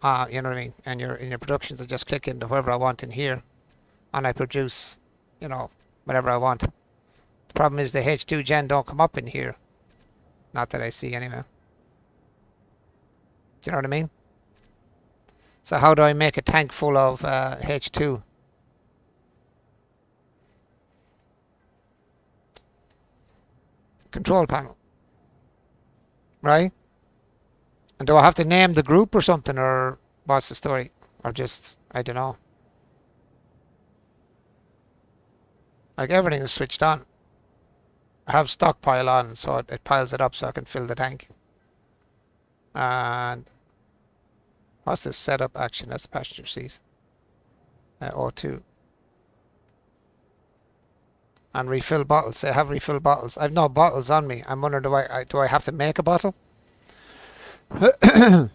You know what I mean? And in your productions, I just click into whoever I want in here, and I produce, you know, whatever I want. The problem is the H2 gen don't come up in here. Not that I see anyway. Do you know what I mean? So how do I make a tank full of H2? Control panel. Right? And do I have to name the group or something, or what's the story? Or just, I don't know. Like everything is switched on. I have stockpile on, so it piles it up so I can fill the tank. And what's this setup action? That's the passenger seat. O2. And refill bottles. I have refill bottles. I've no bottles on me. I'm wondering, do I have to make a bottle? Type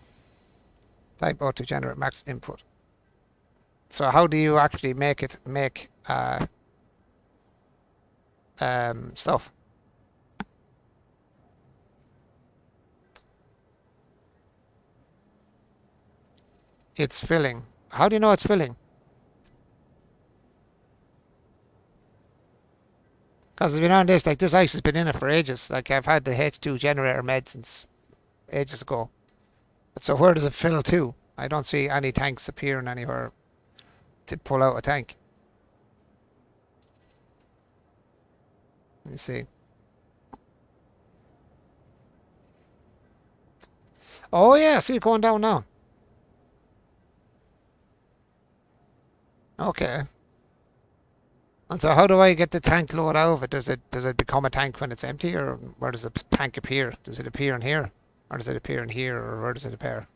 O2 generate max input. So how do you actually make stuff? It's filling. How do you know it's filling? Because if you know this, like this ice has been in it for ages. Like I've had the H2 generator made since ages ago. But so where does it fill to? I don't see any tanks appearing anywhere to pull out a tank. Let me see. Oh yeah, see it going down now. Okay. And so how do I get the tank load out of it? Does it become a tank when it's empty, or where does the tank appear? Does it appear in here? Or does it appear in here, or where does it appear?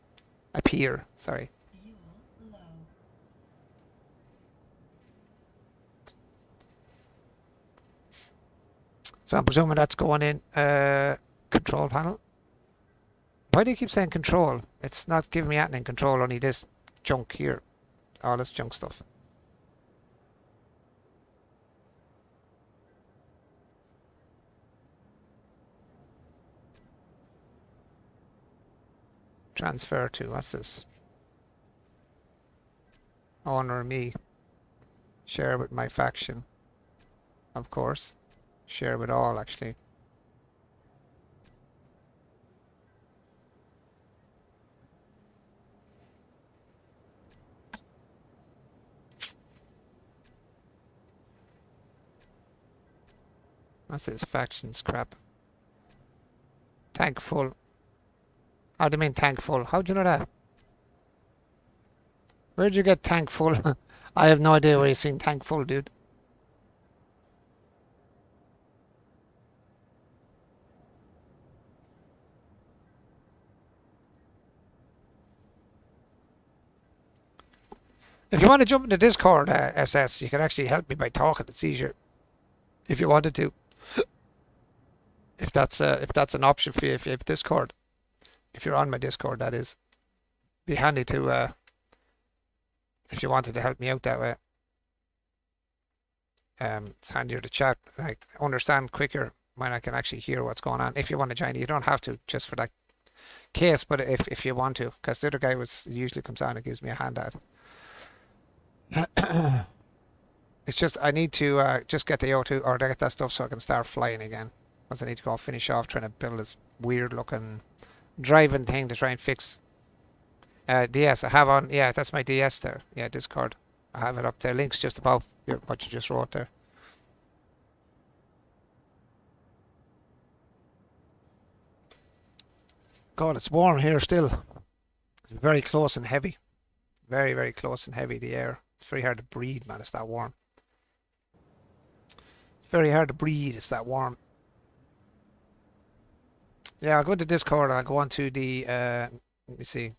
Appear, sorry. So I'm presuming that's going in control panel. Why do you keep saying control? It's not giving me anything in control, only this junk here. All this junk stuff. Transfer to, what's this? Owner me. Share with my faction. Of course. Share with all, actually. What's this factions crap? Tank full. How do you mean tank full? How'd you know that? Where'd you get tank full? I have no idea where you've seen tank full, dude. If you want to jump into Discord, SS, you can actually help me by talking. It's easier if you wanted to. If that's an option for you, if you have Discord, if you're on my Discord, that is, be handy to if you wanted to help me out that way. It's handier to chat. I understand quicker when I can actually hear what's going on. If you want to join, you don't have to just for that case, but if you want to, because the other guy usually comes on and gives me a hand at. It's just I need to just get the O2 or get that stuff so I can start flying again. Because I need to go finish off trying to build this weird looking driving thing to try and fix. DS I have on, yeah, that's my DS there. Yeah, Discord. I have it up there. Links just above what you just wrote there. God, it's warm here still. It's very close and heavy. Very, very close and heavy, the air. It's very hard to breathe, man. It's that warm. It's very hard to breathe. It's that warm. Yeah, I'll go into Discord and I'll go on to the, let me see.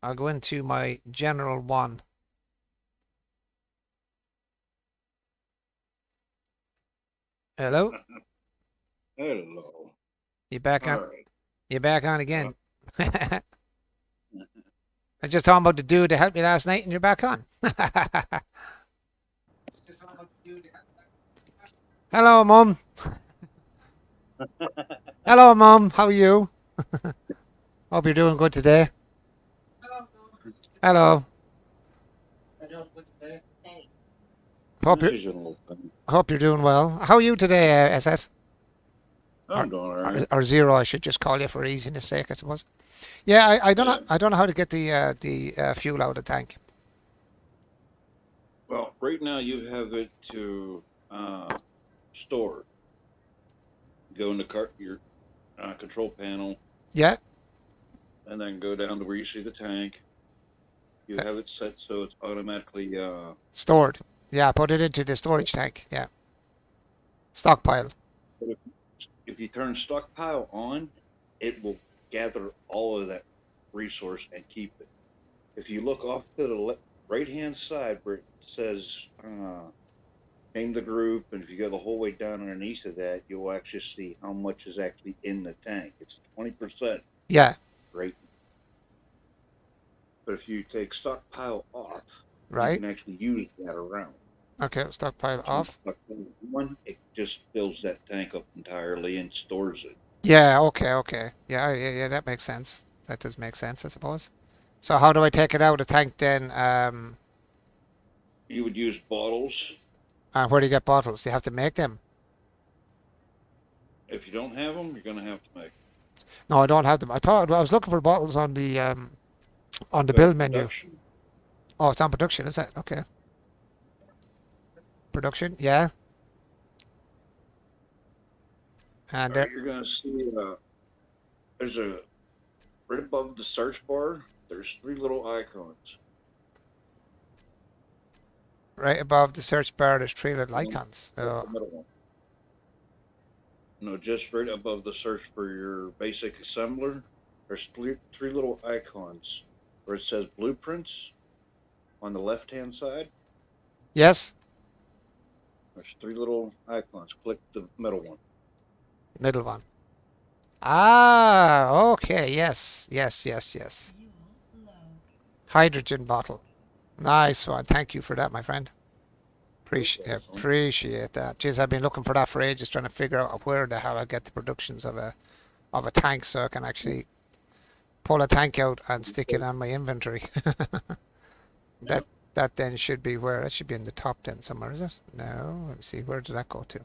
I'll go into my general one. Hello? Hello. You back on? All right. You back on again? I just talking about the dude that helped me last night, and you're back on. Hello, Mum. Hello, Mum. How are you? Hope you're doing good today. Hello. Hope you're doing well. How are you today, SS? I'm doing all right. Or Zero, I should just call you for easiness sake, I suppose. Yeah, I don't know. I don't know how to get the fuel out of the tank. Well, right now you have it to store. Go in the your control panel, Yeah. and then go down to where you see the tank. You have it set so it's automatically Stored. Yeah, put it into the storage tank. Yeah. Stockpile. if you turn stockpile on, it will gather all of that resource and keep it. If you look off to the right hand side where it says name the group, and if you go the whole way down underneath of that, you'll actually see how much is actually in the tank. It's 20%. Yeah. Right. But if you take stockpile off, Right. you can actually use that around. Okay, stockpile off. One, it just fills that tank up entirely and stores it. Yeah, okay. Yeah, that makes sense. That does make sense, I suppose. So how do I take it out of the tank then? You would use bottles. And where do you get bottles? You have to make them. If you don't have them, you're going to have to make them. No, I don't have them. I thought I was looking for bottles on the build menu. Production. Oh, it's on production, is it? Okay. Production, yeah. And You're going to see there's a right above the search bar. There's 3 little icons. right above the search bar, there's 3 little icons. The middle one. No, just right above the search for your basic assembler. There's 3 little icons where it says blueprints on the left-hand side. Yes, There's 3 little icons. Click the middle one. middle one. Ah, okay. Yes. Hydrogen bottle. Nice one. Thank you for that, my friend. Appreciate that. Jeez, I've been looking for that for ages, trying to figure out where the hell I get the productions of a tank so I can actually pull a tank out and stick it on my inventory. That then should be where it should be in the top then somewhere, is it? No, let me see. Where did that go to?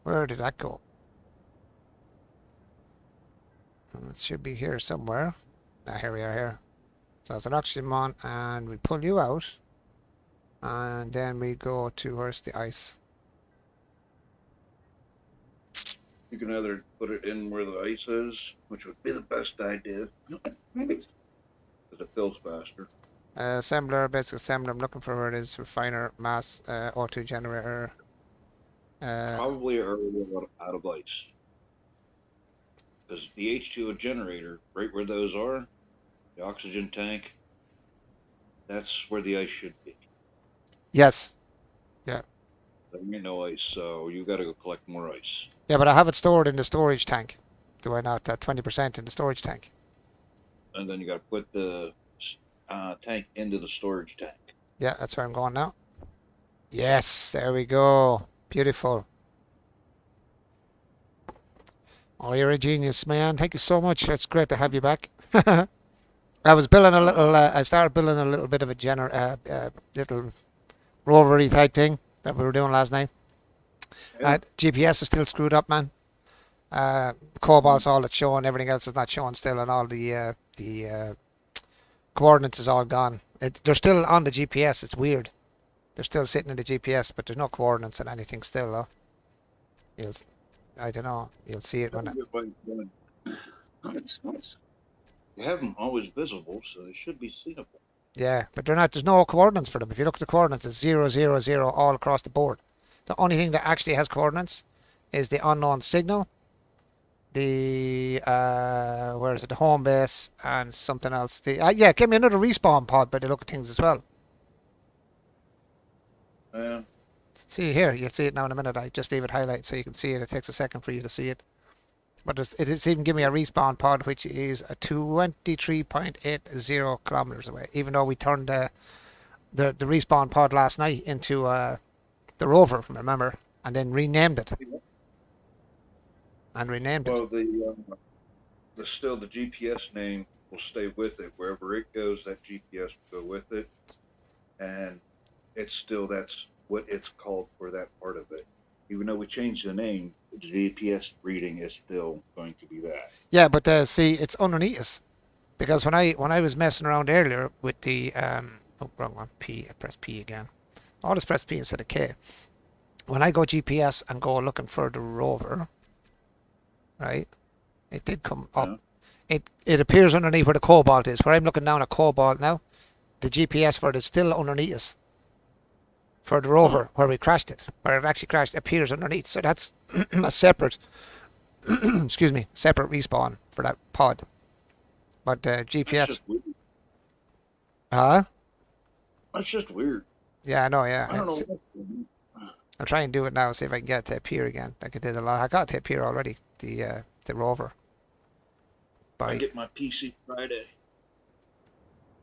Where did that go? It should be here somewhere. Ah, here we are here. So it's an oxygen mon, and we pull you out, and then we go to where's the ice? You can either put it in where the ice is, which would be the best idea, because it fills faster. Assembler, basic assembler. I'm looking for where it is. Refiner, mass, O2 generator. Probably already out of ice. Because the H2O generator, right where those are, the oxygen tank, that's where the ice should be. Yes. There ain't no ice, so you got to go collect more ice. Yeah, but I have it stored in the storage tank. Do I not? That 20% in the storage tank. And then you got to put the tank into the storage tank. Yeah, that's where I'm going now. Yes, there we go. Beautiful. Oh, you're a genius, man. Thank you so much. It's great to have you back. I was building a little. I started building a little bit of a little rovery type thing that we were doing last night. Yeah. GPS is still screwed up, man. Cobalt's all it's showing. Everything else is not showing still, and all the coordinates is all gone. They're still on the GPS. It's weird. They're still sitting in the GPS, but there's no coordinates and anything still, though. I don't know. You'll see it when You have them always visible, so they should be seeable. Yeah, but they're not. There's no coordinates for them. If you look at the coordinates, it's 0, 0, 0 all across the board. The only thing that actually has coordinates is the unknown signal, the where is it? The home base and something else. Yeah, give me another respawn pod by the look of things as well. Yeah. See here, you'll see it now in a minute. I just leave it highlighted so you can see it. It takes a second for you to see it. But it's even giving me a respawn pod, which is a 23.80 kilometers away. Even though we turned the respawn pod last night into the rover, remember, and then renamed it. Well, the GPS name will stay with it wherever it goes. That GPS will go with it, and that's what it's called for that part of it. Even though we changed the name, the GPS reading is still going to be that. Yeah, but see, it's underneath us, because when I was messing around earlier with the wrong one, P, I press P again. I'll just press P instead of K. When I go GPS and go looking for the rover, right? It did come up. It appears underneath where the cobalt is. Where I'm looking down at cobalt now, the GPS for it is still underneath us. For the rover, where we crashed it, where it actually crashed, appears underneath. So that's a separate, excuse me, separate respawn for that pod. But GPS, That's just weird. Yeah, I know. Yeah, I don't know. I'll try and do it now. See if I can get it to appear again. Like I did a lot. I got it to appear already. The rover. I get my PC Friday.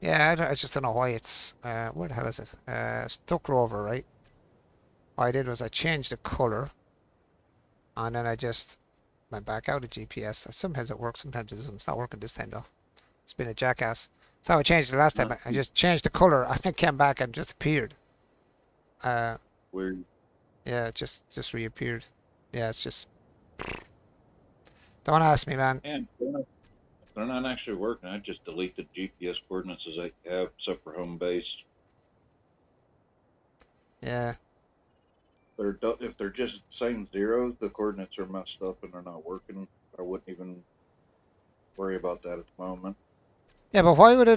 Yeah, I just don't know why it's where the hell is it? Stuck rover, right? What I did was I changed the color, and then I just went back out of GPS. Sometimes it works, sometimes it doesn't. It's not working this time though. It's been a jackass. That's how I changed it last time. I just changed the color and it came back and just appeared. Weird. Yeah, it just reappeared. Yeah, it's just. Don't ask me, man. And they're not actually working. I just delete the GPS coordinates as I have, except for home base. Yeah. If they're just saying zeros, the coordinates are messed up and they're not working. I wouldn't even worry about that at the moment. Yeah, but why would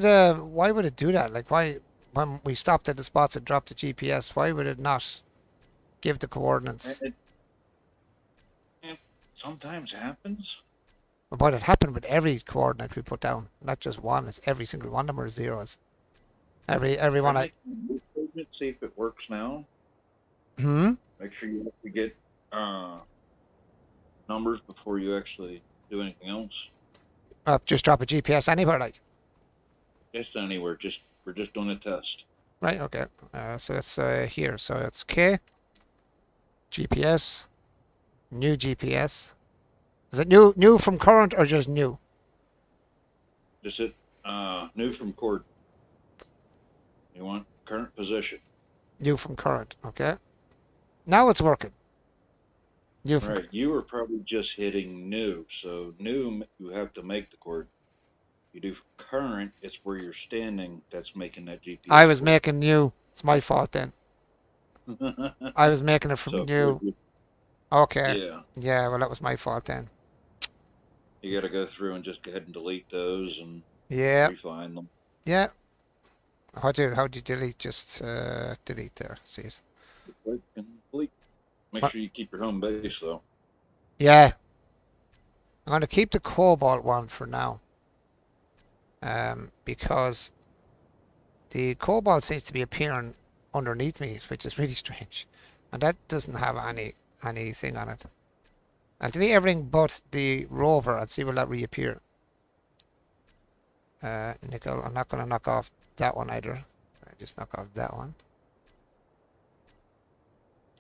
it do that? Like, why, when we stopped at the spots and dropped the GPS, why would it not give the coordinates? It sometimes happens. But it happened with every coordinate we put down, not just one. It's every single one of them are zeros. Every one I. See if it works now. Make sure you have to get numbers before you actually do anything else. Just drop a GPS anywhere, like. Just anywhere. We're just doing a test. Right. Okay. So it's here. So it's K. GPS. New GPS. Is it new from current or just new? Just hit new from cord. You want current position. New from current. Okay. Now it's working. New from. Right. You were probably just hitting new. So new, you have to make the cord. You do current, it's where you're standing that's making that GPS. I was making new. It's my fault then. I was making it from new. Okay. Yeah. Yeah, well, that was my fault then. You got to go through and just go ahead and delete those and Yeah. refine them. Yeah. How do you delete? Just delete there. See it. Click and delete. Make What? sure you keep your home base though. Yeah. I'm going to keep the cobalt one for now. Because the cobalt seems to be appearing underneath me, which is really strange. And that doesn't have anything on it. I'll delete everything but the rover and see will that reappear. Nickel, I'm not going to knock off that one either. I just knock off that one.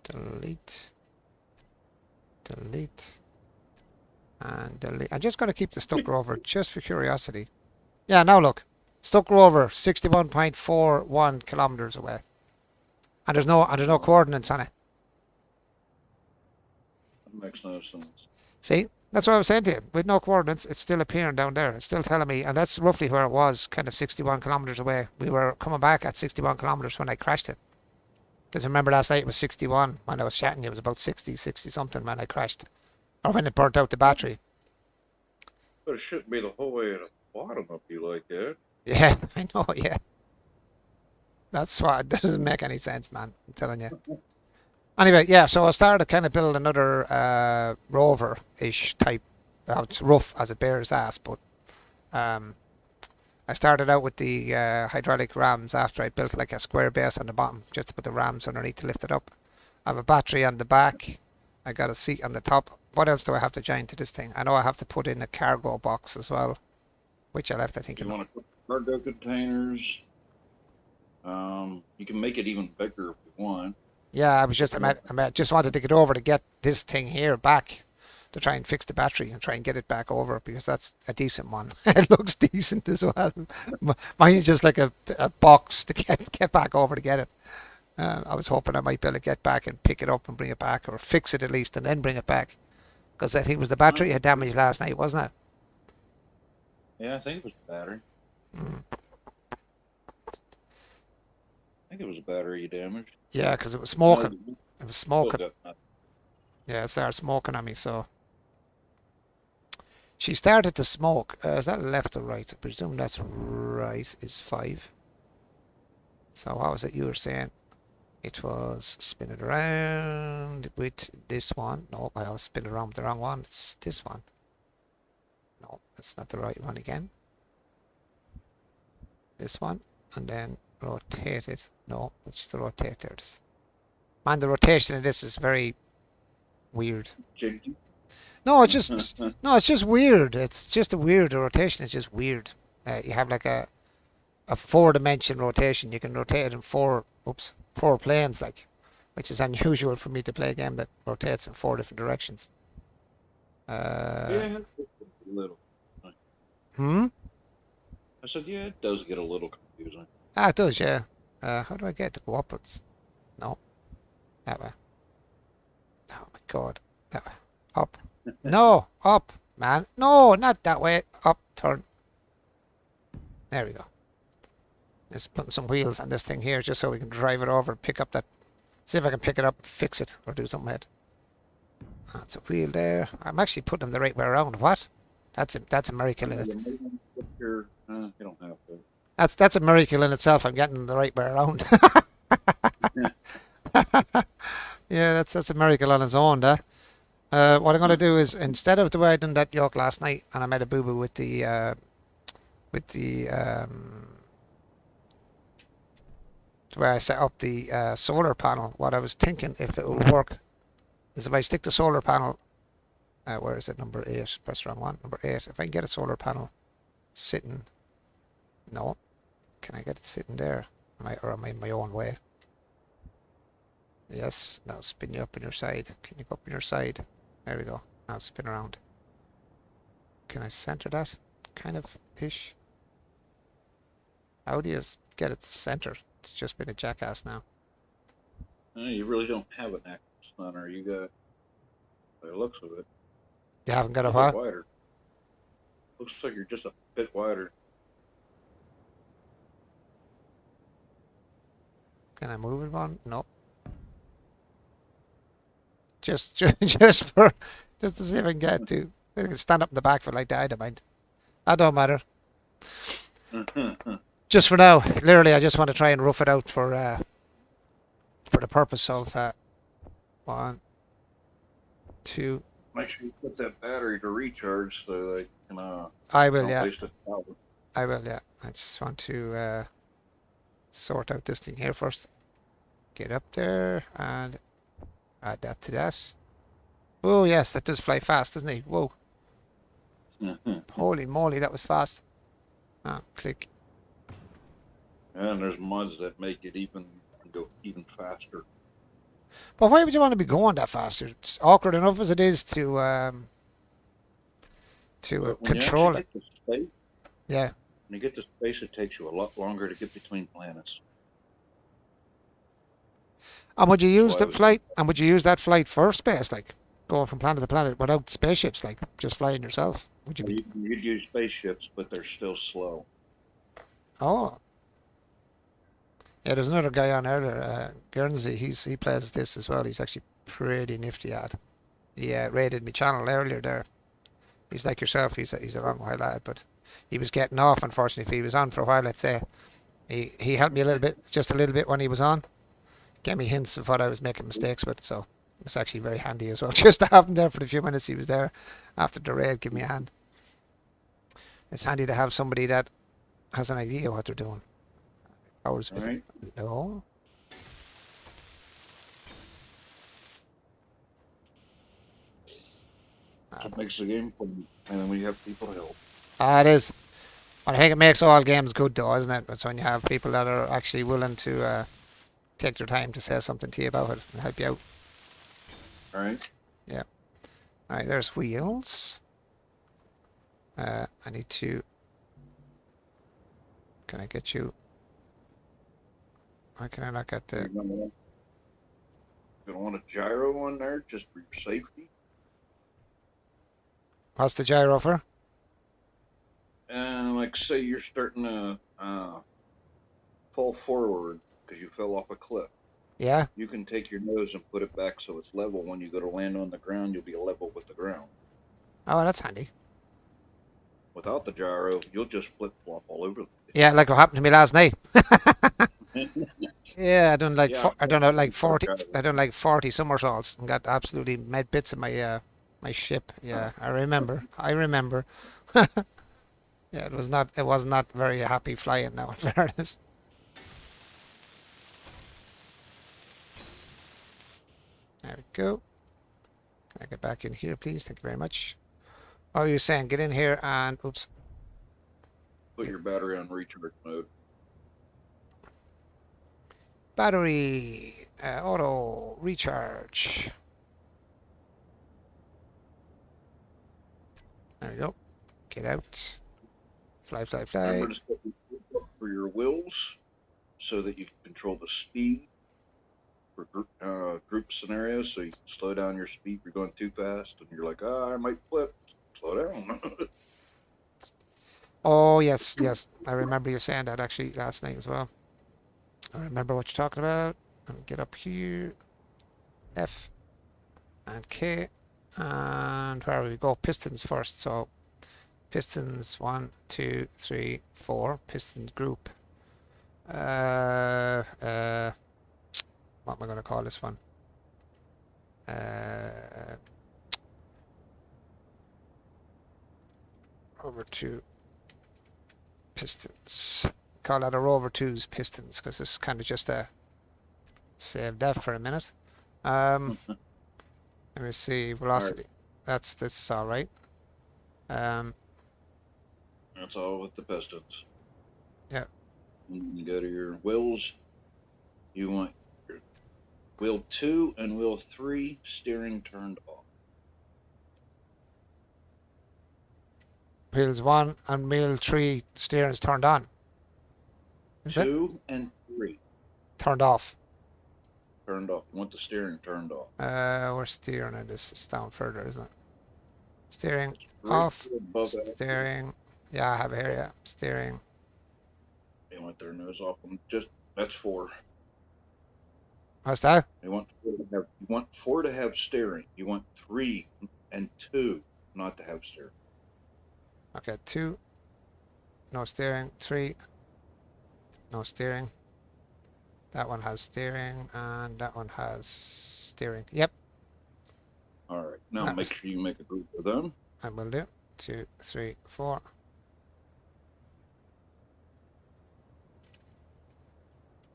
Delete. Delete. And delete. I'm just going to keep the stuck rover just for curiosity. Yeah, now look. Stuck rover, 61.41 kilometers away. And there's no coordinates on it. That makes no sense. See? That's what I was saying to you. With no coordinates, it's still appearing down there. It's still telling me, and that's roughly where it was, kind of 61 kilometers away. We were coming back at 61 kilometers when I crashed it. Because remember last night it was 61. When I was chatting, it was about 60 something when I crashed. Or when it burnt out the battery. But it shouldn't be the whole way at the bottom of you like that. Yeah, I know, yeah. That's why it doesn't make any sense, man. I'm telling you. Anyway, yeah, so I started to kind of build another rover-ish type. Well, it's rough as it bears ass, but I started out with the hydraulic rams after I built like a square base on the bottom, just to put the rams underneath to lift it up. I have a battery on the back. I got a seat on the top. What else do I have to join to this thing? I know I have to put in a cargo box as well, which I left, I think. You want to put cargo containers. You can make it even bigger if you want. Yeah, I just wanted to get over to get this thing here back to try and fix the battery and try and get it back over because that's a decent one. It looks decent as well. Mine's just like a box to get back over to get it. I was hoping I might be able to get back and pick it up and bring it back or fix it at least and then bring it back. Because I think it was the battery had damaged last night, wasn't it? Yeah, I think it was the battery. I think it was a battery damage. Yeah, because it was smoking. It was smoking. Still got- Yeah, it started smoking on me, so. She started to smoke. Is that left or right? I presume that's right, is 5. So what was it you were saying? It was spinning around with this one. No, I was spinning around with the wrong one. It's this one. No, that's not the right one again. This one. And then rotate it. No, it's the rotators. Man, the rotation of this is very weird. Jiggy. No, it's just it's just weird. It's just a weird. The rotation is just weird. You have like a 4-dimension rotation. You can rotate it in four planes, like, which is unusual for me to play a game that rotates in 4 different directions. Yeah, a little. Hmm. I said, yeah, it does get a little confusing. Ah, it does, yeah. How do I get it to go upwards? No, that way. Oh my god, that way. Up. No, up, man. No, not that way. Up, turn. There we go. Just putting some wheels on this thing here just so we can drive it over and pick up that. See if I can pick it up, fix it, or do something with it. That's a wheel there. I'm actually putting them the right way around. What? That's a miracle in it. You don't have to. That's a miracle in itself. I'm getting them the right way around. Yeah, that's a miracle on its own, what I'm going to do is, instead of the way I done that yoke last night, and I made a boo-boo with the way I set up the solar panel, what I was thinking, if it will work, is if I stick the solar panel, where is it, number 8, press the wrong one, number 8, if I can get a solar panel sitting, no, can I get it sitting there, or am I in my own way? Yes, now spin you up on your side, can you go up on your side? There we go. Now spin around. Can I center that? Kind of ish. How do you get it to center? It's just been a jackass now. You really don't have an active center. You got, by the looks of it, You haven't got a a bit what? wider. Looks like you're just a bit wider. Can I move it one? No. just to see if I can get to. I can stand up in the back for like dynamite. That don't matter. Just for now, literally, I just want to try and rough it out for the purpose of 1, 2. Make sure you put that battery to recharge so they can I will, don't yeah. waste a power. I will, yeah. I just want to sort out this thing here first. Get up there and add that to that. Oh yes, that does fly fast, doesn't it? Whoa! Holy moly, that was fast. Ah, click. And there's mods that make it even go even faster. But why would you want to be going that fast? It's awkward enough as it is to But when you control actually it. get to space, Yeah. when you get to space, it takes you a lot longer to get between planets. And would you use Why that would- flight? And would you use that flight for space, like going from planet to planet without spaceships, like just flying yourself? Would you be? You could use spaceships, but they're still slow. Oh. Yeah, there's another guy on earlier, Guernsey. He plays this as well. He's actually pretty nifty at. He raided my channel earlier there. He's like yourself. He's a long while lad, but he was getting off. Unfortunately, if he was on for a while, let's say, he helped me a little bit, just a little bit when he was on. Gave me hints of what I was making mistakes with. So it was actually very handy as well, just to have him there for the few minutes he was there after the raid. Give me a hand. It's handy to have somebody that has an idea what they're doing. Powers All right. no. That's what makes the game fun. And then we have people to help. Ah, it is. I think it makes all games good, though, isn't it? It's when you have people that are actually willing to take their time to say something to you about it and help you out. All right. All right, there's wheels. I need to. Can I get you? Why can I not get You're the? gonna want a gyro on there just for your safety. What's the gyro for? And like say you're starting to fall forward because you fell off a cliff. Yeah. You can take your nose and put it back so it's level. When you go to land on the ground, you'll be level with the ground. Oh, that's handy. Without the gyro, you'll just flip flop all over the place. Yeah, like what happened to me last night. Yeah, I done like Yeah, I don't know, like before 40. gyro. I done like 40 somersaults and got absolutely made bits of my my ship. Yeah, I remember. I remember. Yeah, it was not very happy flying now, in fairness. There we go. Can I get back in here, please? Thank you very much. Oh, you're saying get in here and oops. Put your battery on recharge mode. Battery auto recharge. There we go. Get out. Fly, fly, fly. Remember to set for your wheels so that you can control the speed for group scenarios. So you can slow down your speed. If you're going too fast and you're like, I might flip. Slow down. Oh, yes, yes. I remember you saying that actually last night as well. I remember what you're talking about. Let me get up here. F and K. And where will we go? Pistons first. So pistons 1, 2, 3, 4. Pistons group. What am I going to call this one? Rover 2 pistons. Call that a Rover 2's pistons because it's kind of just a save that for a minute. Let me see velocity. This is all right. That's all with the pistons. Yeah. You go to your wheels. You want your wheel 2 and wheel 3 steering turned off. Wheels 1 and wheel 3 steering's turned on. Is it 2 and 3 turned off? turned off. You want the steering turned off. We're steering it. This is down further, isn't it? Steering Right off. above that. Steering. Yeah, I have it here. Yeah, steering. They want their nose off them. Just that's 4. What's that? You want 4 to have steering. You want 3 and 2 not to have steering. Okay, 2. No steering. 3. No steering. That one has steering, and that one has steering. Yep, All right. Now That make was- sure you make a group of them. I will do. 2, 3, 4.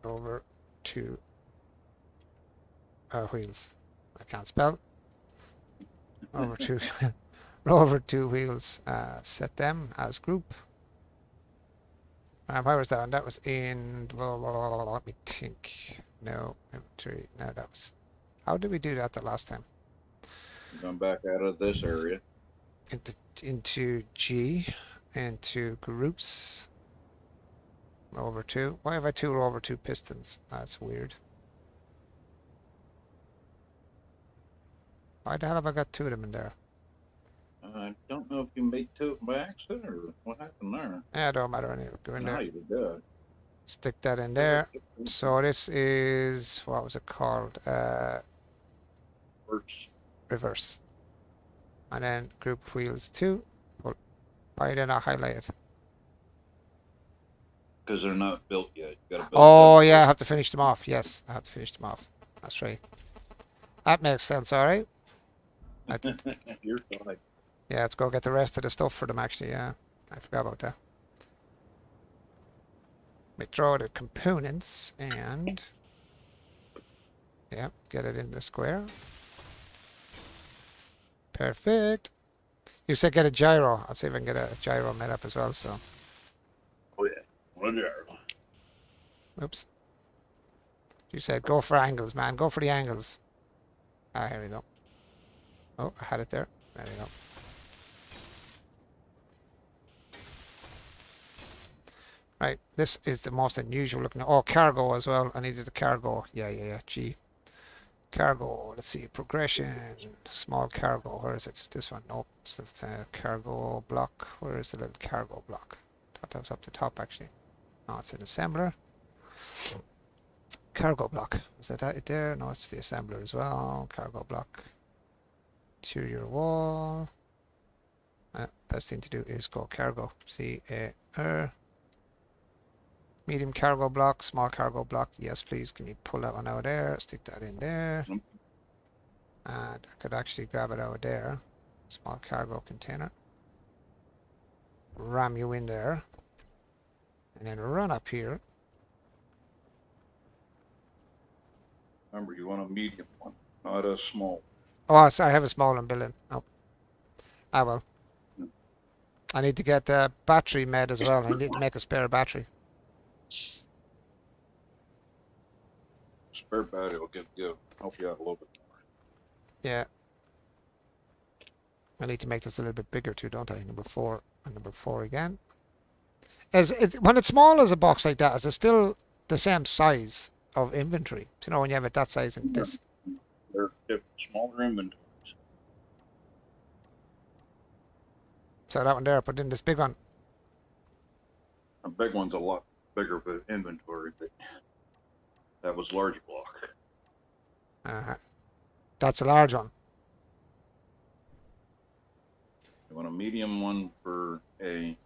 Over 2 wheels. I can't spell. Over 2. Over 2 wheels. Set them as group. Where was that one? That was in. Let me think. No, inventory. No, that was. How did we do that the last time? Come back out of this area. Into G, into groups. Over 2. Why have I 2 over 2 pistons? That's weird. Why the hell have I got 2 of them in there? I don't know if you made 2 by accident or what happened there. Yeah, it don't matter anyway. Go in Now there. you did that. Stick that in there. So this is, what was it called? Works. Reverse. And then group wheels 2. Well, why did I not highlight it? Because they're not built yet. You gotta build Oh them. yeah, I have to finish them off. Yes, I have to finish them off. That's right. That makes sense, alright? You're fine. Yeah, let's go get the rest of the stuff for them actually, yeah. I forgot about that. Withdraw the components and yeah, get it in the square. Perfect. You said get a gyro. I'll see if I can get a gyro made up as well, so Oh yeah. One there. oops. You said go for angles, man. Go for the angles. Ah, here we go. Oh, I had it there. There we go. Right, this is the most unusual looking. Oh, cargo as well. I needed a cargo. Yeah. Gee. Cargo. Let's see. Progression. Small cargo. Where is it? This one. Nope. It's the cargo block. Where is the little cargo block? Thought that was up the top actually. No, it's an assembler. Cargo block. Is that it there? No, it's the assembler as well. Cargo block. Interior wall. Best thing to do is go cargo. C-A-R. Medium cargo block, small cargo block. Yes, please. Can you pull that one out there? Stick that in there. And I could actually grab it out there. Small cargo container. Ram you in there. And then run up here. Remember, you want a medium one, not a small. Oh, so I have a small one building. Oh. I will. I need to get the battery made as well. I need to make a spare battery. Spare battery will help you out a little bit more. Yeah. I need to make this a little bit bigger too, don't I? Number 4 and number 4 again. When it's small as a box like that, is it still the same size of inventory? So, you know, when you have it that size and this. They're different, smaller inventories. So that one there, put in this big one. A big one's a lot bigger of an inventory, but that was large block. That's a large one. You want a medium one for a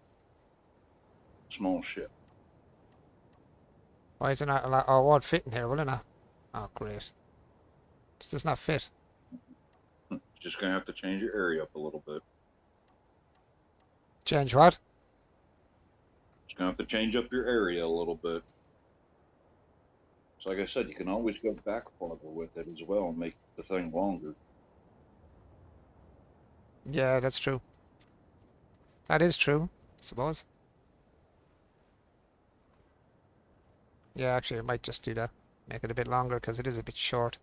small ship. Why is it not? Oh, it won't fit in here, will it not? Oh, great. Does this not fit? Just gonna have to change your area up a little bit. Change what? Just gonna have to change up your area a little bit. So like I said, you can always go back farther with it as well and make the thing longer. Yeah, that's true. That is true, I suppose. Yeah, actually, I might just do that. Make it a bit longer because it is a bit short.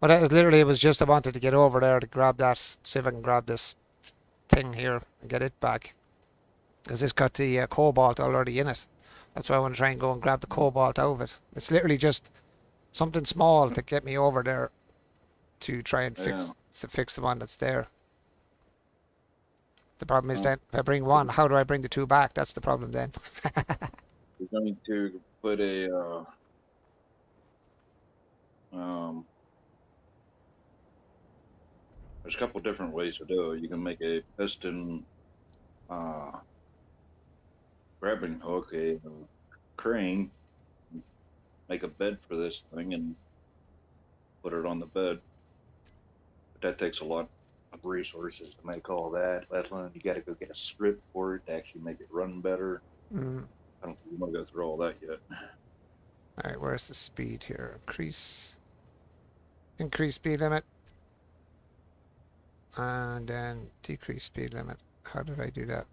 But it was just I wanted to get over there to grab that, see if I can grab this thing here and get it back. Because it's got the cobalt already in it. That's why I want to try and go and grab the cobalt out of it. It's literally just something small to get me over there to try and fix the one that's there. The problem is then if I bring one, how do I bring the 2 back? That's the problem then. We're going to put There's a couple different ways to do it. You can make a piston grabbing hook, a crane, make a bed for this thing and put it on the bed. But that takes a lot of resources to make all that. Let alone you got to go get a script for it to actually make it run better. Mm. I don't think we want to go through all that yet. All right, where's the speed here? Increase speed limit, and then decrease speed limit. How did I do that?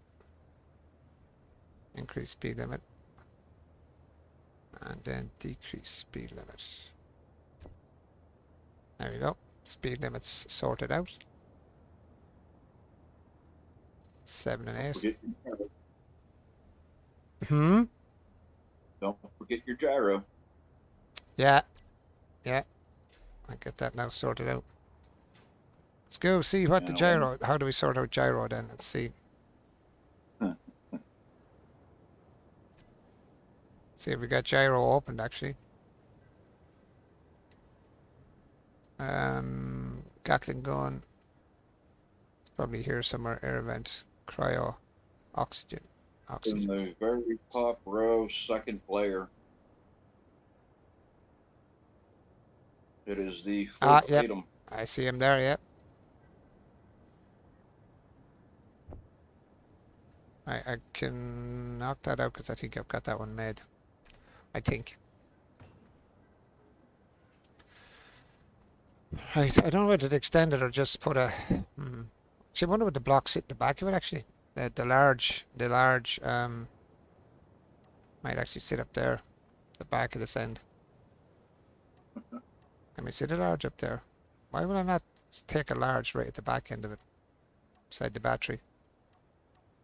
Increase speed limit, and then decrease speed limit. There we go. Speed limit's sorted out. 7 and 8. Don't forget your gyro. Yeah. Yeah. I get that now sorted out. Let's go see what the Yeah, gyro. How do we sort out gyro then? Let's see. See if we got gyro opened actually. Gatling gun. It's probably here somewhere. Air vent, cryo, oxygen, In oxygen. the very top row, second player. It is the fourth Yep. item. I see him there. Yep. I can knock that out because I think I've got that one made. I think. Right, I don't know whether to extend it or just put a. See, I wonder what the blocks sit at the back of it actually. The large might actually sit up there, the back of this end. Let me see the large up there. Why would I not take a large right at the back end of it, beside the battery?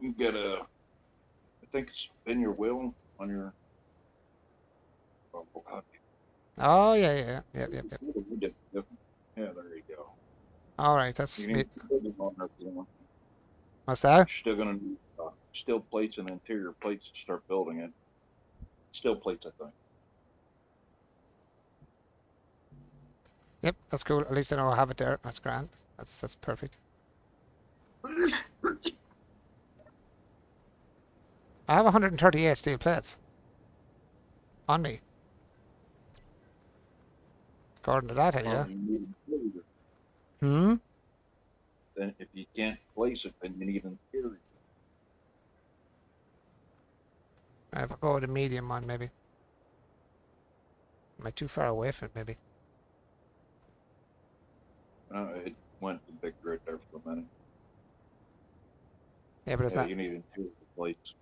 You can get a, I think it's in your wheel on your. Oh, God. Oh yeah. Yep. Yeah, there you go. All right, that's You need to put it on that one. what's that? You're still gonna need steel plates and interior plates to start building it. Steel plates, I think. Yep, that's cool. At least I know I have it there. That's grand. That's perfect. I have 138 steel plates on me. According to that, anyway. You need interior. Hmm. Then if you can't place it, then you need an interior. If I go with a medium one, maybe. Am I too far away from it, maybe? It went to big grid there for a minute. Yeah, but it's Yeah, not. you need interior plates.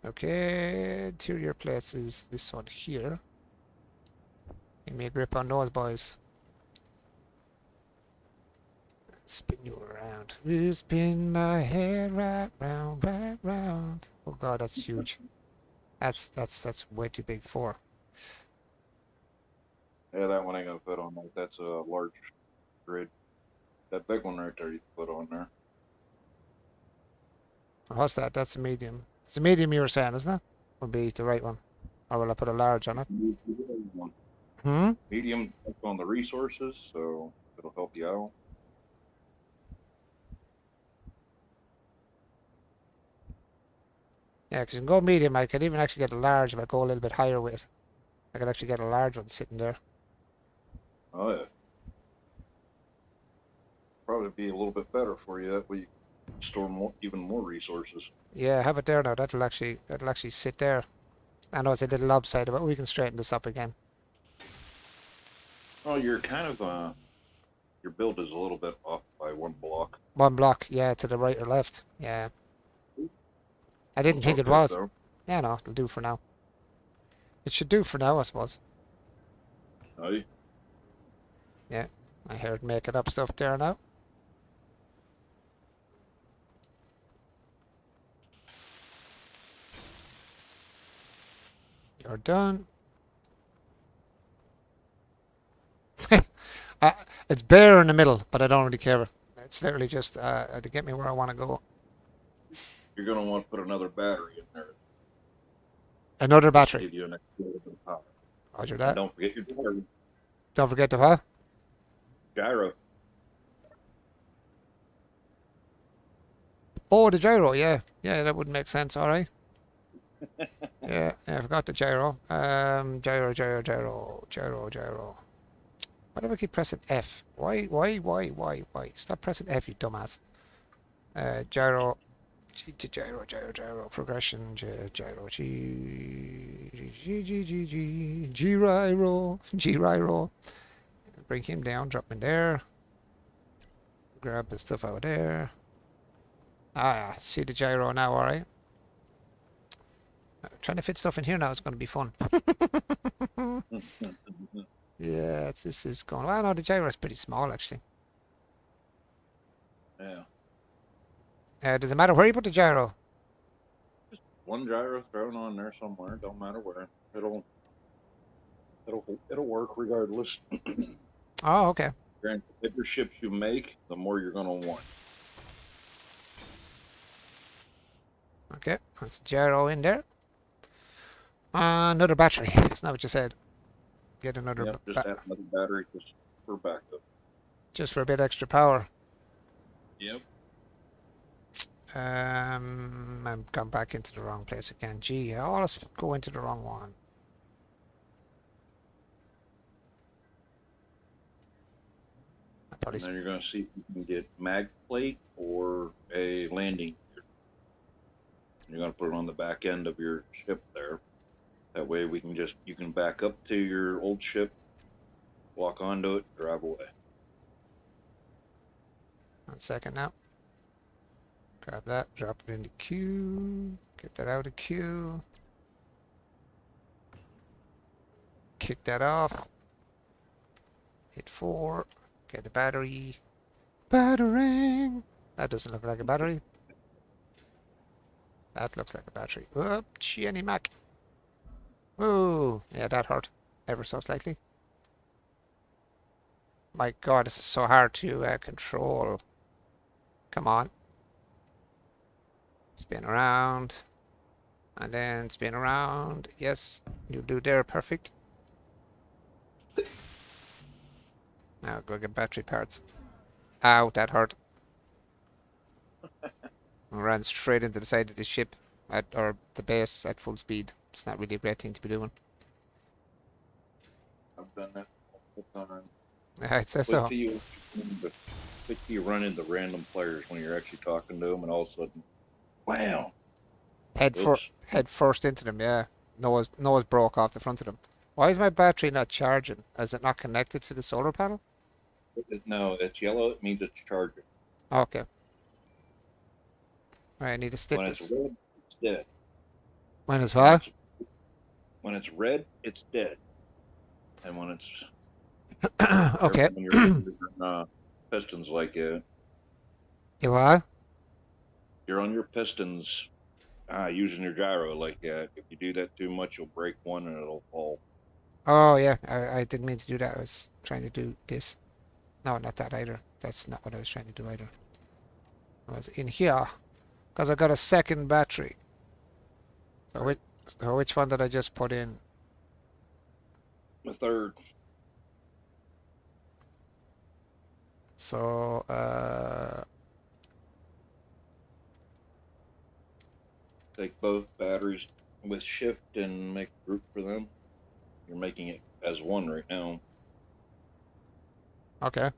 Okay, interior plates is this one here. Give me a grip on those boys. Spin you around. You spin my head right round, right round. Oh god, that's huge. That's way too big for. Yeah, that one ain't gonna fit on like that's a large grid. That big one right there you can put on there. What's that? That's a medium. It's a medium you were saying, isn't it? Would be the right one. Or will I put a large on it? Hmm? Medium on the resources, so it'll help you out. Yeah, because you can go medium. I could even actually get a large if I go a little bit higher with it. I could actually get a large one sitting there. Oh yeah. Probably be a little bit better for you. That way you can store more, even more resources. Yeah, have it there now. That'll actually sit there. I know it's a little lopsided, but we can straighten this up again. Oh, you're kind of your build is a little bit off by one block. One block, yeah, to the right or left. Yeah. I didn't think it Okay, was. though. Yeah, no, it'll do for now. It should do for now, I suppose. Aye. Yeah, I heard making up stuff there now. You're done. It's bare in the middle, but I don't really care. It's literally just to get me where I want to go. You're gonna want to put another battery in there. Another battery. Give you an extra little bit of power. Roger And that. don't forget your gyro. Don't forget the what? Gyro. Oh, the gyro. Yeah, yeah, that would make sense. All right. Yeah, I forgot the gyro. Gyro. Why do I keep pressing F? Why? Stop pressing F, you dumbass. Gyro. Gyro. Progression. Gyro. Gyro. Bring him down. Drop him there. Grab the stuff out there. Ah, see the gyro now, alright? Trying to fit stuff in here now is going to be fun. Yeah, this is going... Well, no, the gyro is pretty small, actually. Yeah. Does it matter where you put the gyro? One gyro thrown on there somewhere. Don't matter where. It'll work regardless. Oh, okay. Granted, the bigger ships you make, the more you're gonna want. Okay, that's gyro in there. Another battery. That's not what you said. Get another Yep, just have another battery just for backup. just for a bit extra power. Yep. I'm gone back into the wrong place again. Gee, I always go into the wrong one. I And probably then you're gonna see if you can get mag plate or a landing gear. You're gonna put it on the back end of your ship there. That way you can back up to your old ship, walk onto it, drive away. 1 second now. Grab that, drop it in the queue, get that out of queue. Kick that off. Hit 4. Get a battery. Battering! That doesn't look like a battery. That looks like a battery. Whoop, Jenny Mac. Ooh, yeah, that hurt ever so slightly. My god, this is so hard to control. Come on. Spin around. And then spin around. Yes, you do there, perfect. Now go get battery parts. Ow, that hurt. I ran straight into the side of the ship, or the base at full speed. It's not really a great thing to be doing. I've done that multiple times. I'd say so. Wait till you run into random players when you're actually talking to them, and all of a sudden, wow! Head first into them, yeah. Nose broke off the front of them. Why is my battery not charging? Is it not connected to the solar panel? No, it's yellow. It means it's charging. Okay. Right, I need to stick When this. it's red, it's dead. When it's what? When it's red, it's dead. And when it's Okay. when you're using, pistons like You what? you're on your pistons, using your gyro like that. If you do that too much, you'll break one and it'll fall. Oh, yeah. I didn't mean to do that. I was trying to do this. No, not that either. That's not what I was trying to do either. I was in here. Because I got a second battery. So which one did I just put in? The third, So, take both batteries with shift and make a group for them. You're making it as one right now. okay.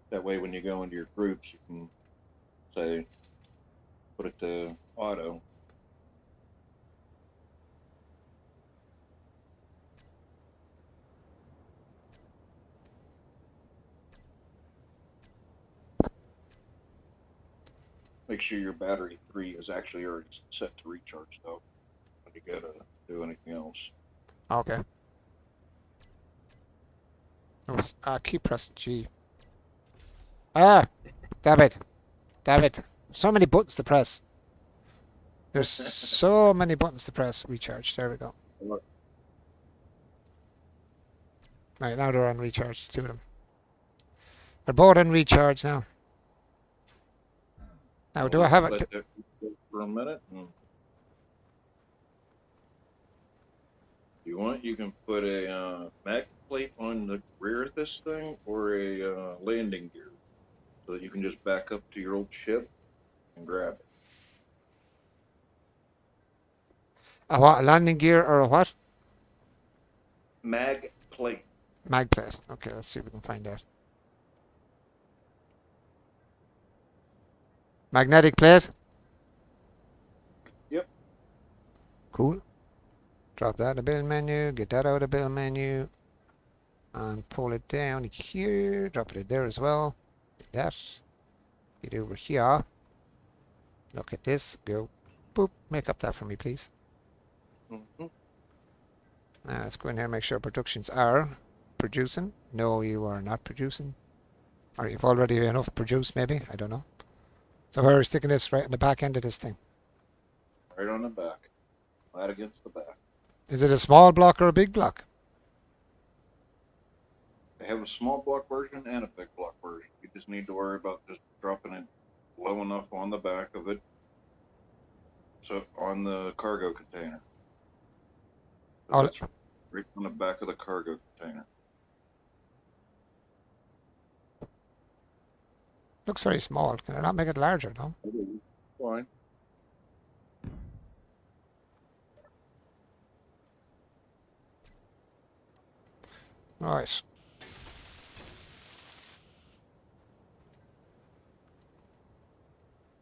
That way, when you go into your groups, you can say, put it to auto. Make sure your battery 3 is actually already set to recharge, though, when you go to do anything else. Okay. Keep pressing G. Ah! Damn it. Damn it. So many buttons to press. There's so many buttons to press. Recharge. There we go. Right, now they're on recharge, the two of them. They're both on recharge now. Now, do I have it? Let that go for a minute. And if you want, you can put a mag plate on the rear of this thing or a landing gear so that you can just back up to your old ship and grab it. A what? A landing gear or a what? Mag plate. Mag plate. Okay, let's see if we can find that. Magnetic plate? Yep. Cool. Drop that in the build menu, get that out of the build menu, and pull it down here, drop it in there as well. Like that. Get over here. Look at this. Go. Boop. Make up that for me, please. Mhm. Now let's go in here and make sure productions are producing. No, you are not producing. Or you've already enough produced, maybe. I don't know. So where are we sticking this? Right in the back end of this thing. Right on the back. Flat against the back. Is it a small block or a big block? They have a small block version and a big block version. You just need to worry about just dropping it low enough on the back of it. So on the cargo container. Oh, That's right on the back of the cargo container. looks very small. Can I not make it larger, no? Fine. Right.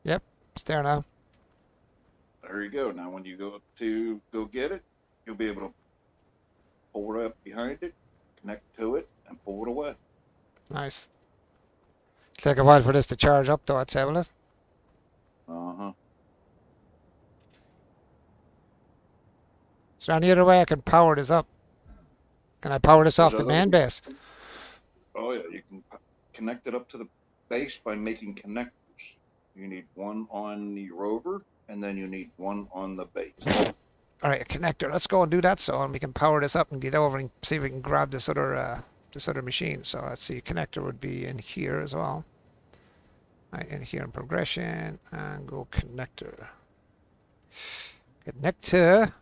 Yep, it's there now. There you go. Now when you go to go get it, you'll be able to pull it up behind it, connect to it, and pull it away. Nice. Take a while for this to charge up though, I'd say, will it? Uh-huh. Is there any other way I can power this up? Can I power this off the There's main other- base? Oh yeah, you can connect it up to the base by making connectors. You need one on the rover, and then you need one on the base. Alright, a connector. Let's go and do that so and we can power this up and get over and see if we can grab this other machine. So let's see, connector would be in here as well. Right, in here in progression and go connector. Connector.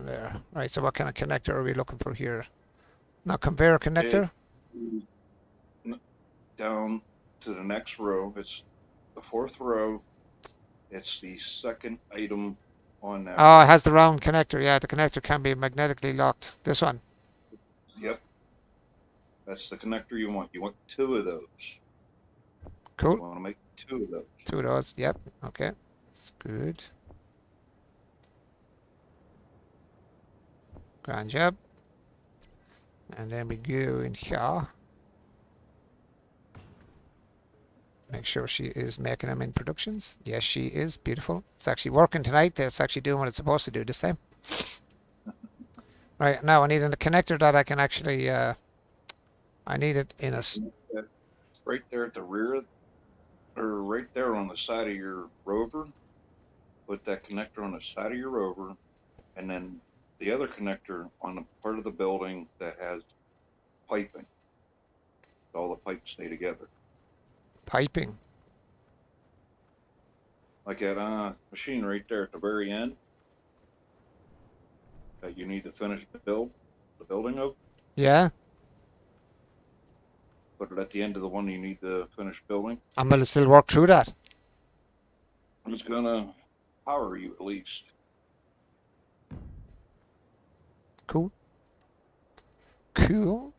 There. Right, so what kind of connector are we looking for here? Not conveyor connector? Down to the next row. It's the fourth row. It's the second item on that. Oh, it has the round connector. Yeah, the connector can be magnetically locked. This one. Yep. That's the connector you want. You want two of those. You Cool. want to make two of those. Two of those. Yep. Okay. That's good. Grand job. And then we go in here. Make sure she is making them in productions. Yes, she is. Beautiful. It's actually working tonight. It's actually doing what it's supposed to do this time. Right, now I need a connector that I can actually, I need it in a, Right there at the rear, or right there on the side of your rover. Put that connector on the side of your rover, and then the other connector on the part of the building that has piping. All the pipes stay together. piping. Like that machine right there at the very end that you need to finish the building of. Yeah, Put it at the end of the one you need to finish building. I'm going to still work through that. It's gonna power you at least. Cool. Cool.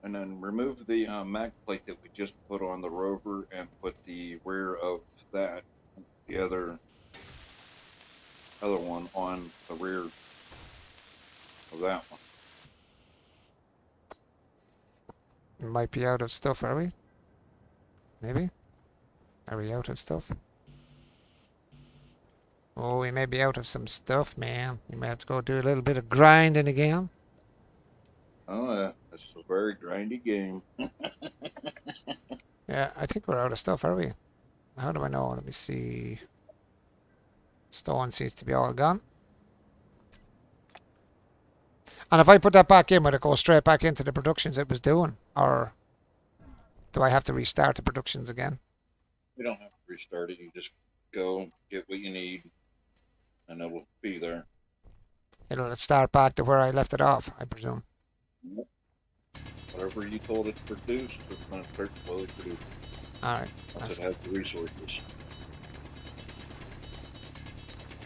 And then remove the mag plate that we just put on the rover and put the rear of that, the other one on the rear of that one. We might be out of stuff, are we? Maybe? Are we out of stuff? Oh, we may be out of some stuff, man. We may have to go do a little bit of grinding again. Oh yeah, it's a very grindy game. Yeah, I think we're out of stuff, are we? How do I know? Let me see. Stone seems to be all gone. And if I put that back in, would it go straight back into the productions it was doing? Or Do I have to restart the productions again? You don't have to restart it. You just go get what you need, and it will be there. It'll start back to where I left it off, I presume. Whatever you told it to produce, it's going to start slowly producing. Alright, Once it has the resources.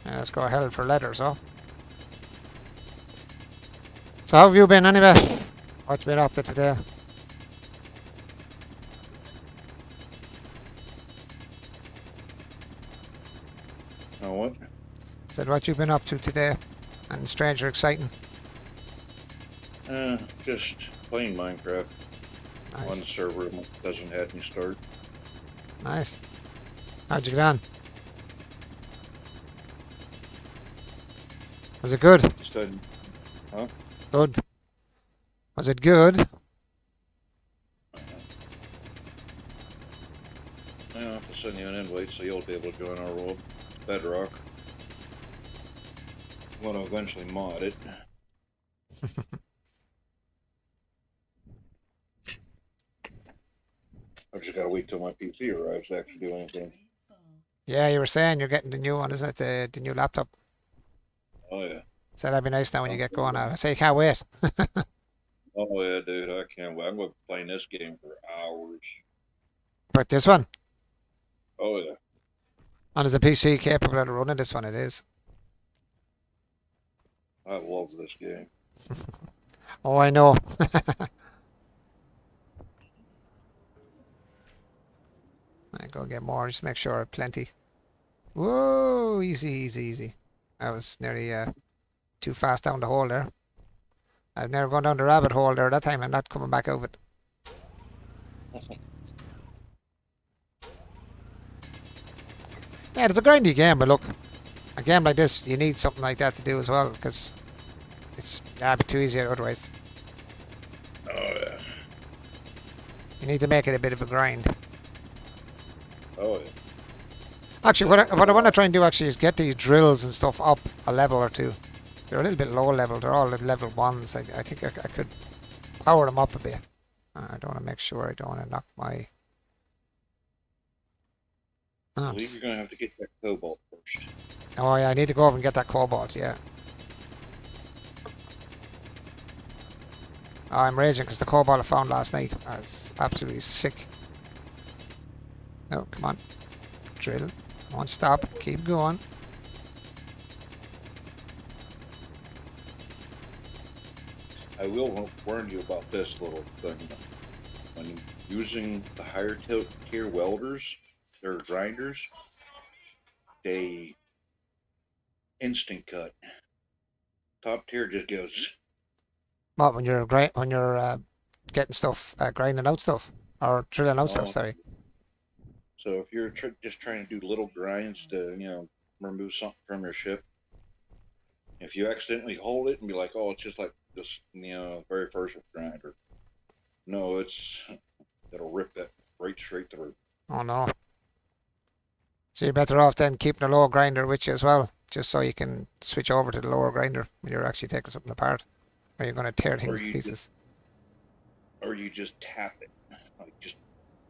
let's go ahead for letters, oh. So how have you been anyway? What you been up to today? Now what? Said what you been up to today? And strange or exciting? Just playing Minecraft on Nice. the server that doesn't have me start. Nice. How'd you get on? Was it good? Just said, Good. Was it good? I'll have to send you an invite so you'll be able to join our world. It's Bedrock. I'm going to eventually mod it. I've just got to wait till my PC arrives to actually do anything. Yeah, you were saying you're getting the new one, isn't it? The new laptop. Oh yeah. So that'd be nice now when you get going on it. I say you can't wait. Oh yeah, dude. I can't wait. I'm going to be playing this game for hours. But this one, Oh yeah. and is the PC capable of running this one? It is. I love this game. Oh, I know. I go get more. Just make sure I have plenty. Whoa, easy, easy, easy. I was nearly too fast down the hole there. I've never gone down the rabbit hole there that time. I'm not coming back out of it. Yeah, it's a grindy game, but look, a game like this, you need something like that to do as well, because it's a bit too easy otherwise. Oh yeah. You need to make it a bit of a grind. Oh yeah. Actually, what I want to try and do actually is get these drills and stuff up a level or two. They're a little bit low level. They're all at level 1s. I think I could power them up a bit. I don't want to make sure I don't want to knock my... I believe you're going to have to get that cobalt first. Oh yeah, I need to go over and get that cobalt, yeah. Oh, I'm raging because the cobalt I found last night was absolutely sick. No, come on. Drill. Don't stop. Keep going. I will warn you about this little thing. When using the higher tier welders, their grinders, they instant cut. Top tier just goes. What, when you're getting stuff, grinding out stuff or drilling out stuff? Oh. Sorry. So if you're just trying to do little grinds to, remove something from your ship, if you accidentally hold it and be like, oh, it's just like this, very first grinder. No, it'll rip that right straight through. Oh no. So you're better off then keeping a lower grinder with you as well, just so you can switch over to the lower grinder when you're actually taking something apart, or you're going to tear things to pieces. Or you just tap it, like just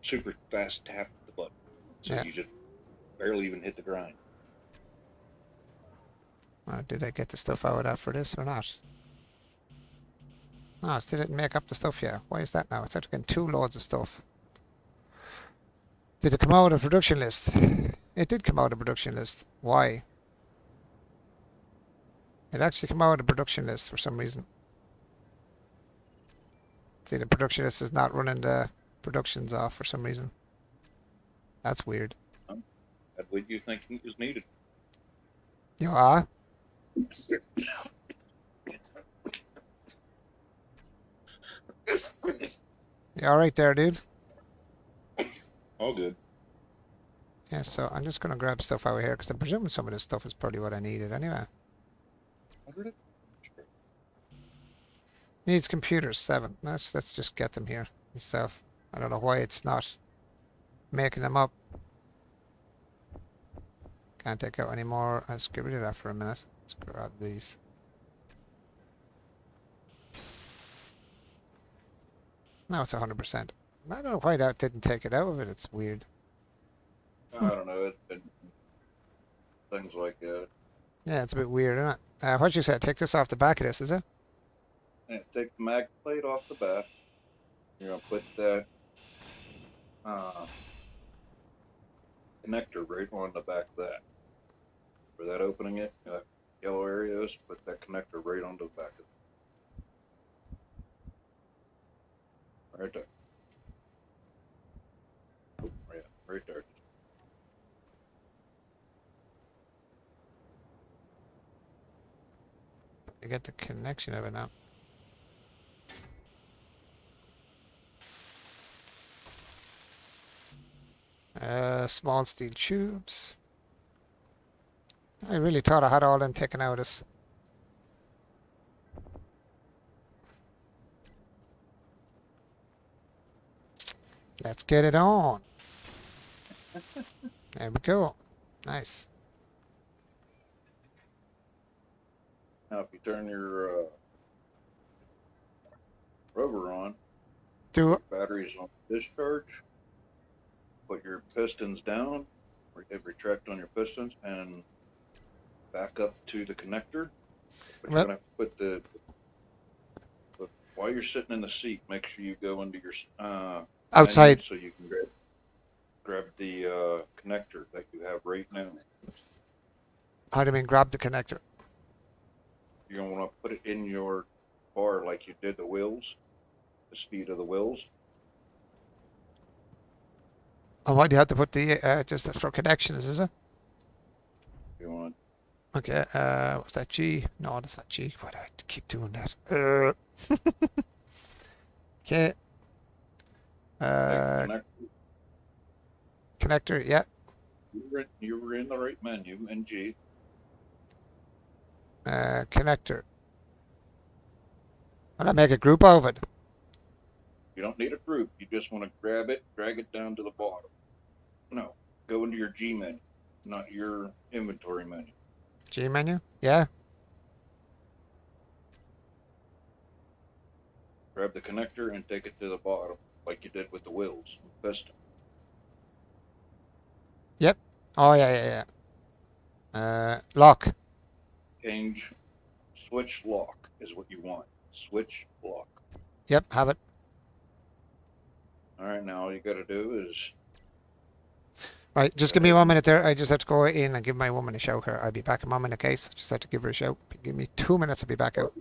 super fast tap the button, so Yeah. you just barely even hit the grind. Did I get the stuff out of that for this or not? No, I still didn't make up the stuff yet. Why is that now? It's after getting 2 loads of stuff. Did it come out of the production list? It did come out of the production list. Why? It actually came out of the production list for some reason. See, the production list is not running the productions off for some reason. That's weird. What do you think is needed? You are? You alright there, dude? All good. Yeah, so I'm just going to grab stuff out of here, because I'm presuming some of this stuff is probably what I needed anyway. Needs computers, 7. Let's just get them here myself. I don't know why it's not making them up. Can't take out any more. Let's get rid of that for a minute. Let's grab these. Now it's 100%. I don't know why that didn't take it out of it. It's weird. I don't know. It's been things like that. Yeah, it's a bit weird, isn't it? What you said? Take this off the back of this, is it? And take the mag plate off the back. You're gonna put that connector right on the back of that. For that opening it, that yellow area is, put that connector right onto the back of it. Right there. Oh, yeah, right there. You get the connection of it now. Small steel tubes. I really thought I had all them taken out of this. Let's get it on. There we go. Nice. Now, if you turn your rubber on, Do batteries on discharge, put your pistons down, retract on your pistons, and back up to the connector. But Well- you're gonna put but while you're sitting in the seat, make sure you go into your outside. menu so you can grab the connector that you have right now. How do you mean grab the connector? You're gonna want to put it in your bar like you did the wheels, the speed of the wheels. And why do you have to put the just for connections? Is it? You want Okay. What's that G? No, that's not G. Why do I have to keep doing that? Okay. connector. Connector. Yeah. You were in the right menu, NG. Connector. And I make a group of it. You don't need a group. You just want to grab it, drag it down to the bottom. No, go into your G menu, not your inventory menu. G menu. Yeah. Grab the connector and take it to the bottom, like you did with the wheels and piston. Oh yeah. Lock. Change, switch lock is what you want. Switch lock. Yep. Have it. All right, now all you got to do is Right. Just give me 1 minute there. I just have to go in and give my woman a shout here. I'll be back in 1 minute, case. Just have to give her a shout. Give me 2 minutes. I'll be back out.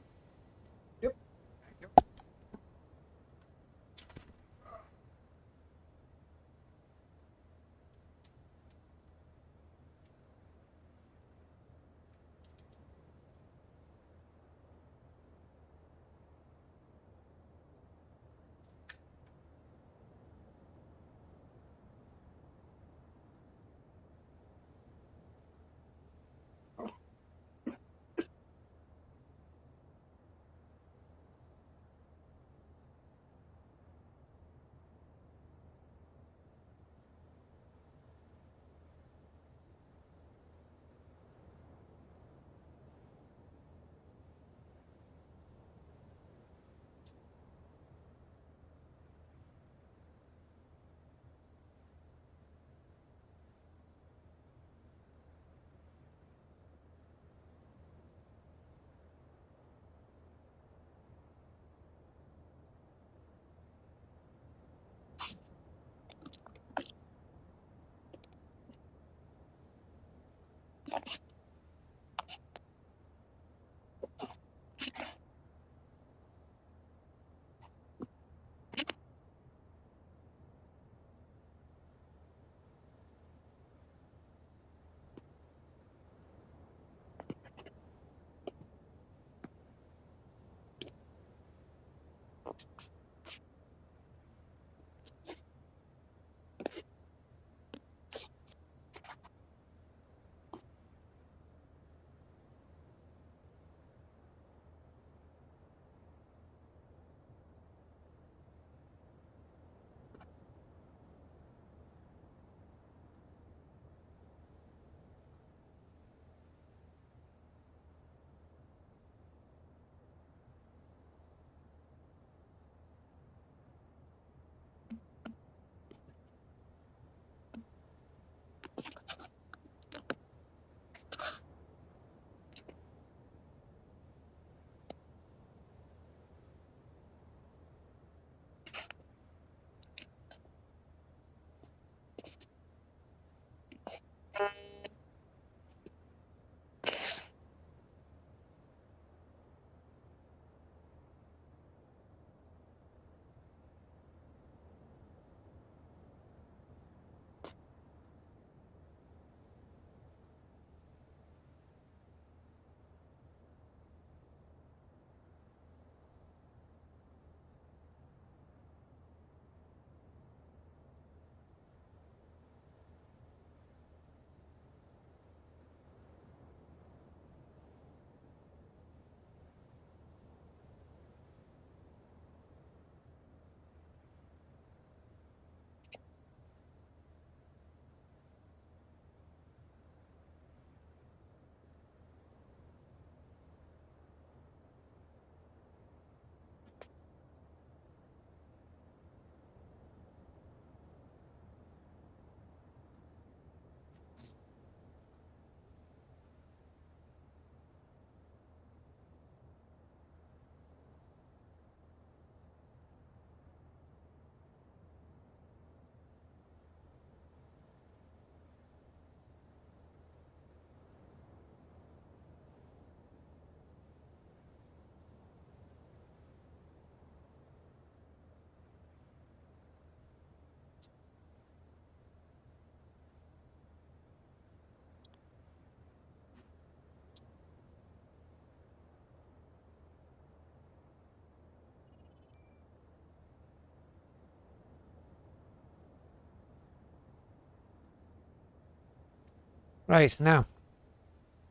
Right, now.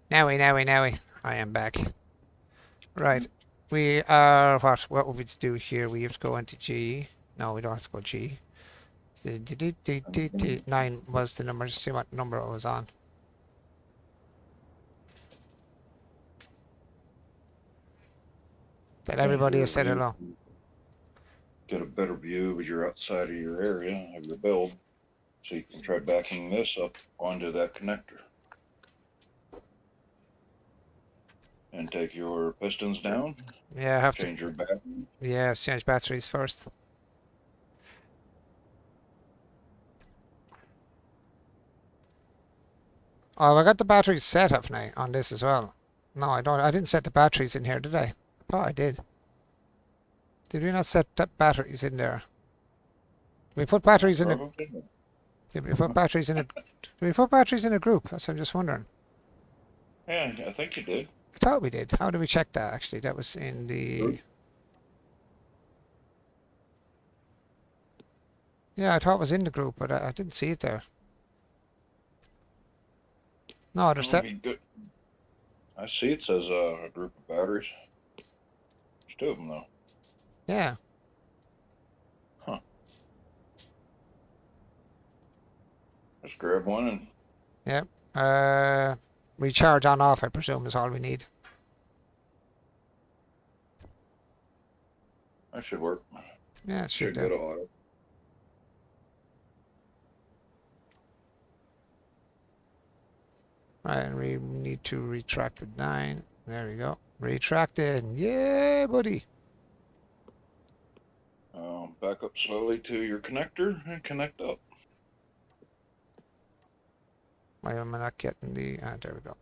Nowie. I am back. Right. We are, what would we do here? We have to go into G. No, we don't have to go G. 9 was the number. Just see what number it was on. That everybody has said hello. Get a better view as you're outside of your area of your build, so you can try backing this up onto that connector. And take your pistons down, Yeah, I have to. change your battery. Yeah, let's change batteries first. Oh, I got the batteries set up now on this as well. No, I don't. I didn't set the batteries in here, did I? Oh, I did. Did we not set the batteries in there? Did we put batteries in a? Did we put batteries in a? Did we put batteries in a group? That's what I'm just wondering. Yeah, I think you did. I thought we did. How did we check that? Actually, that was in the. Yeah, I thought it was in the group, but I didn't see it there. No, there's That'd that. be good. I see it says a group of batteries. There's 2 of them though. Yeah. Just grab one and Recharge on off, I presume, is all we need. that should work. Yeah, it Should should go do. to auto. Right, and we need to retract with 9. There we go. Retracted. Yeah, buddy. Back up slowly to your connector and connect up. Why am I not getting the... there we go.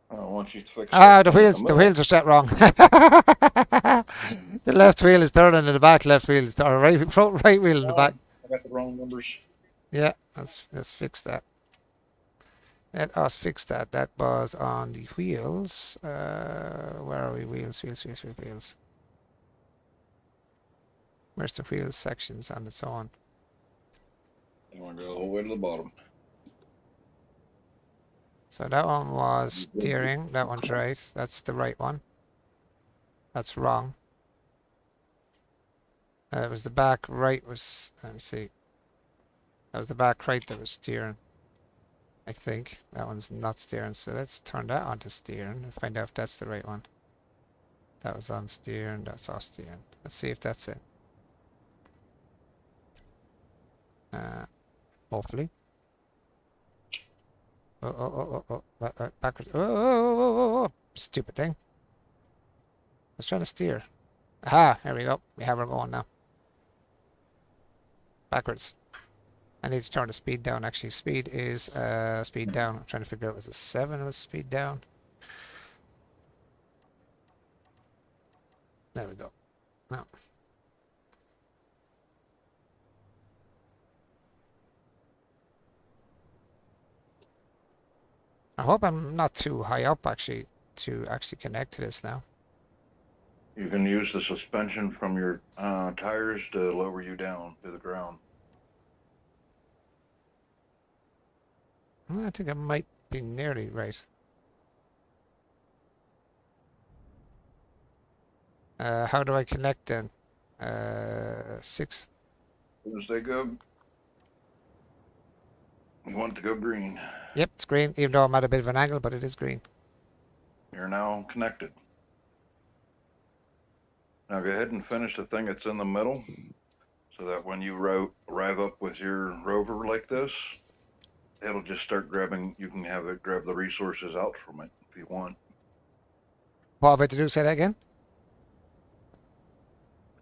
Once you fix The wheels are set wrong. The left wheel is turning and the back left wheel is turning. Front right wheel in the back. I got the wrong numbers. Yeah, let's fix that. Let us fix that. That was on the wheels. Where are we? Wheels. Where's the wheels sections on its own? You want to go all the way to the bottom. So that one was steering. That one's right. That's the right one. That's wrong. It was the back right was, let me see. That was the back right that was steering. I think. That one's not steering. So let's turn that on to steering and find out if that's the right one. That was on steering. That's off steering. Let's see if that's it. Hopefully. Oh. Backwards. Oh. Stupid thing. I was trying to steer. Aha, here we go. We have her going now. Backwards. I need to turn the speed down. Actually, speed is speed down. I'm trying to figure out, was it 7 was speed down? There we go. No. I hope I'm not too high up actually to actually connect to this now. You can use the suspension from your tires to lower you down to the ground. I think I might be nearly right. How do I connect then? 6. As soon as they go, you want it to go green. Yep, it's green, even though I'm at a bit of an angle, but it is green. You're now connected. Now go ahead and finish the thing that's in the middle, so that when you arrive up with your rover like this, it'll just start grabbing. You can have it grab the resources out from it if you want. What have I to do? Say that again?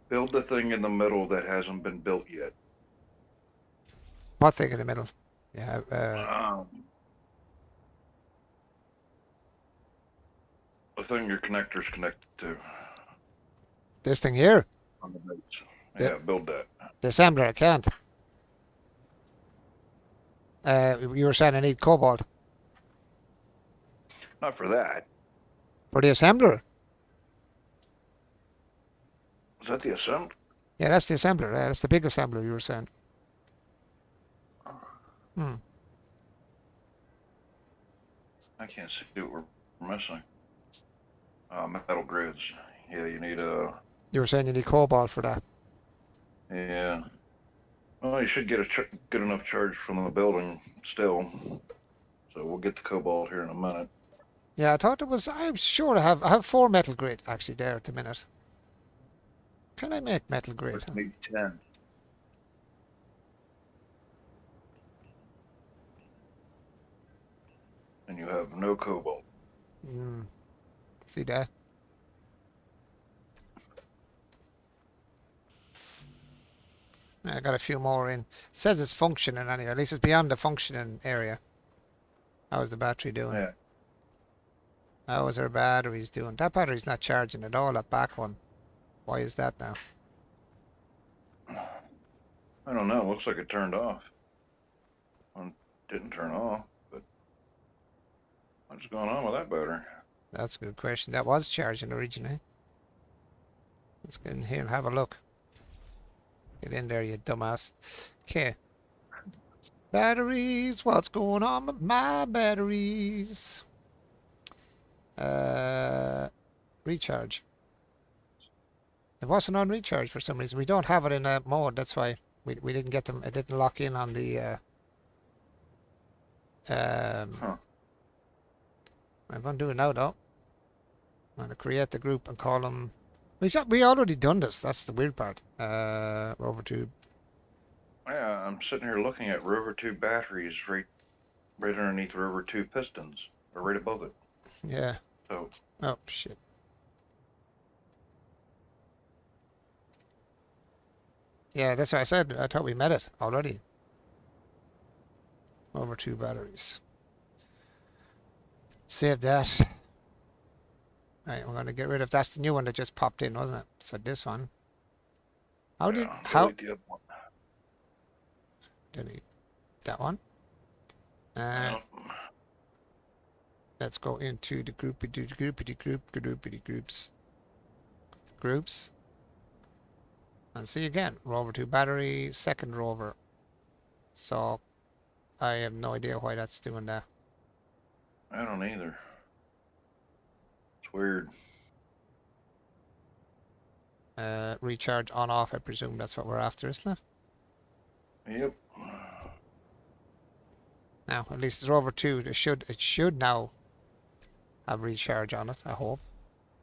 Build the thing in the middle that hasn't been built yet. What thing in the middle? Yeah. The thing your connector's connected to This thing here? on the base. Yeah. Yeah, build that. The assembler, I can't. You were saying I need cobalt. Not for that. For the assembler? Is that the assembly? Yeah, that's the assembler. That's the big assembler you were saying. Hmm. I can't see what we're missing. Metal grids. Yeah, you need You were saying you need cobalt for that. yeah. Well, you should get a good enough charge from the building still. So we'll get the cobalt here in a minute. Yeah, I thought it was. I'm sure I have 4 metal grid actually there at the minute. Can I make metal grid? Let's need 10. And you have no cobalt. Hmm. See that? I got a few more in. It says it's functioning anyway. At least it's beyond the functioning area. How's the battery doing? Yeah. How is our batteries doing? That battery's not charging at all, that back one. Why is that now? I don't know. It looks like it turned off. One didn't turn off, but what's going on with that battery? That's a good question. That was charging originally. Let's get in here and have a look. Get in there, you dumbass. Okay. Batteries. What's going on with my batteries? Recharge. It wasn't on recharge for some reason. We don't have it in a mode. That's why we didn't get them. It didn't lock in on the. Huh. I'm going to do it now though. I'm going to create the group and call them. We already done this. That's the weird part. Rover tube. Yeah, I'm sitting here looking at Rover 2 batteries right underneath Rover 2 pistons, or right above it. Yeah. So Oh shit. Yeah, that's what I said. I thought we met it already. Over 2 batteries. Save that. Right, we're gonna get rid of. That's the new one that just popped in, wasn't it? So this one. How did yeah, how delete the other one. delete that one? Yeah. Let's go into the groups. And see again. Rover 2 battery, second rover. So I have no idea why that's doing that. I don't either. It's weird. Recharge on off, I presume that's what we're after, isn't it? Yep. Now, at least it's Rover 2. It should now have recharge on it, I hope.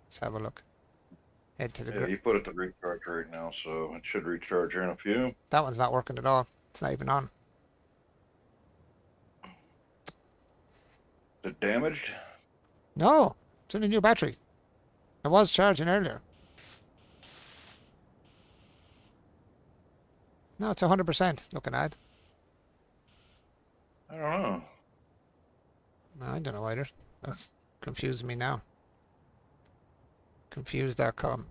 Let's have a look. Head to the Yeah, you put it to recharge right now, so it should recharge here in a few. That one's not working at all. It's not even on. Is it damaged? No, it's in a new battery. It was charging earlier. No, it's 100% looking at. I don't know. I don't know either. That's confusing me now. Confused.com.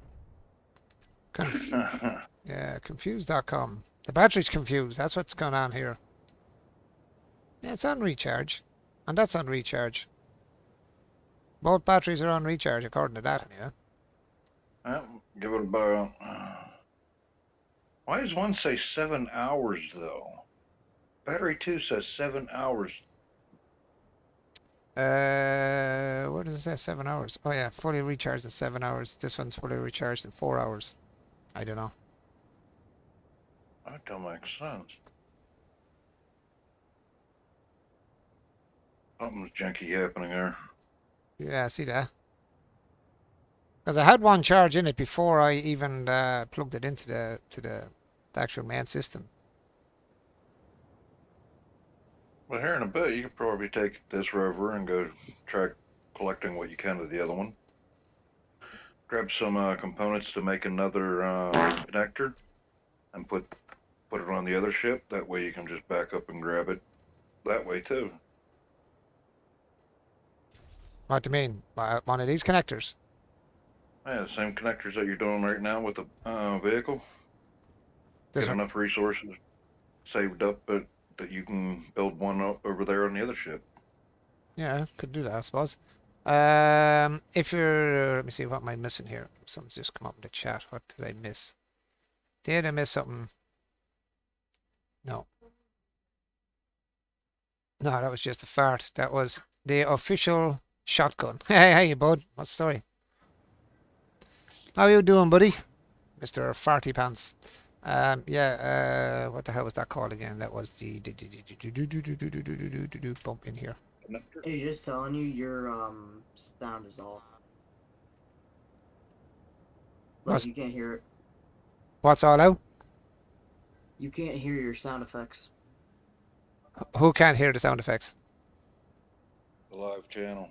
Yeah, confused.com. The battery's confused. That's what's going on here. Yeah, it's on recharge. And that's on recharge. Both batteries are on recharge according to that, anyway. Well, give it about. Why does one say 7 hours though? Battery 2 says 7 hours. Where does it say 7 hours? Oh yeah, fully recharged in 7 hours. This one's fully recharged in 4 hours. I don't know. That don't make sense. Something's janky happening there. Yeah, I see that. Because I had one charge in it before I even plugged it into the actual main system. Well, here in a bit, you could probably take this rover and go try collecting what you can of the other one. Grab some components to make another connector, and put it on the other ship. That way, you can just back up and grab it that way too. What do you mean? One of these connectors? Yeah, the same connectors that you're doing right now with the vehicle. This Get one? enough resources saved up, but that you can build one up over there on the other ship. Yeah, could do that, I suppose. If you're, let me see, what am I missing here? Something's just come up in the chat. What did I miss? Did I miss something? No. No, that was just a fart. That was the official shotgun. Hey, bud. What's the story? How you doing, buddy? Mr. Farty Pants. Yeah, what the hell was that called again? That was the bump in here. Hey, just telling you, your sound is off. Like, What's- you can't hear it. What's all out? You can't hear your sound effects. Who can't hear the sound effects? The live channel.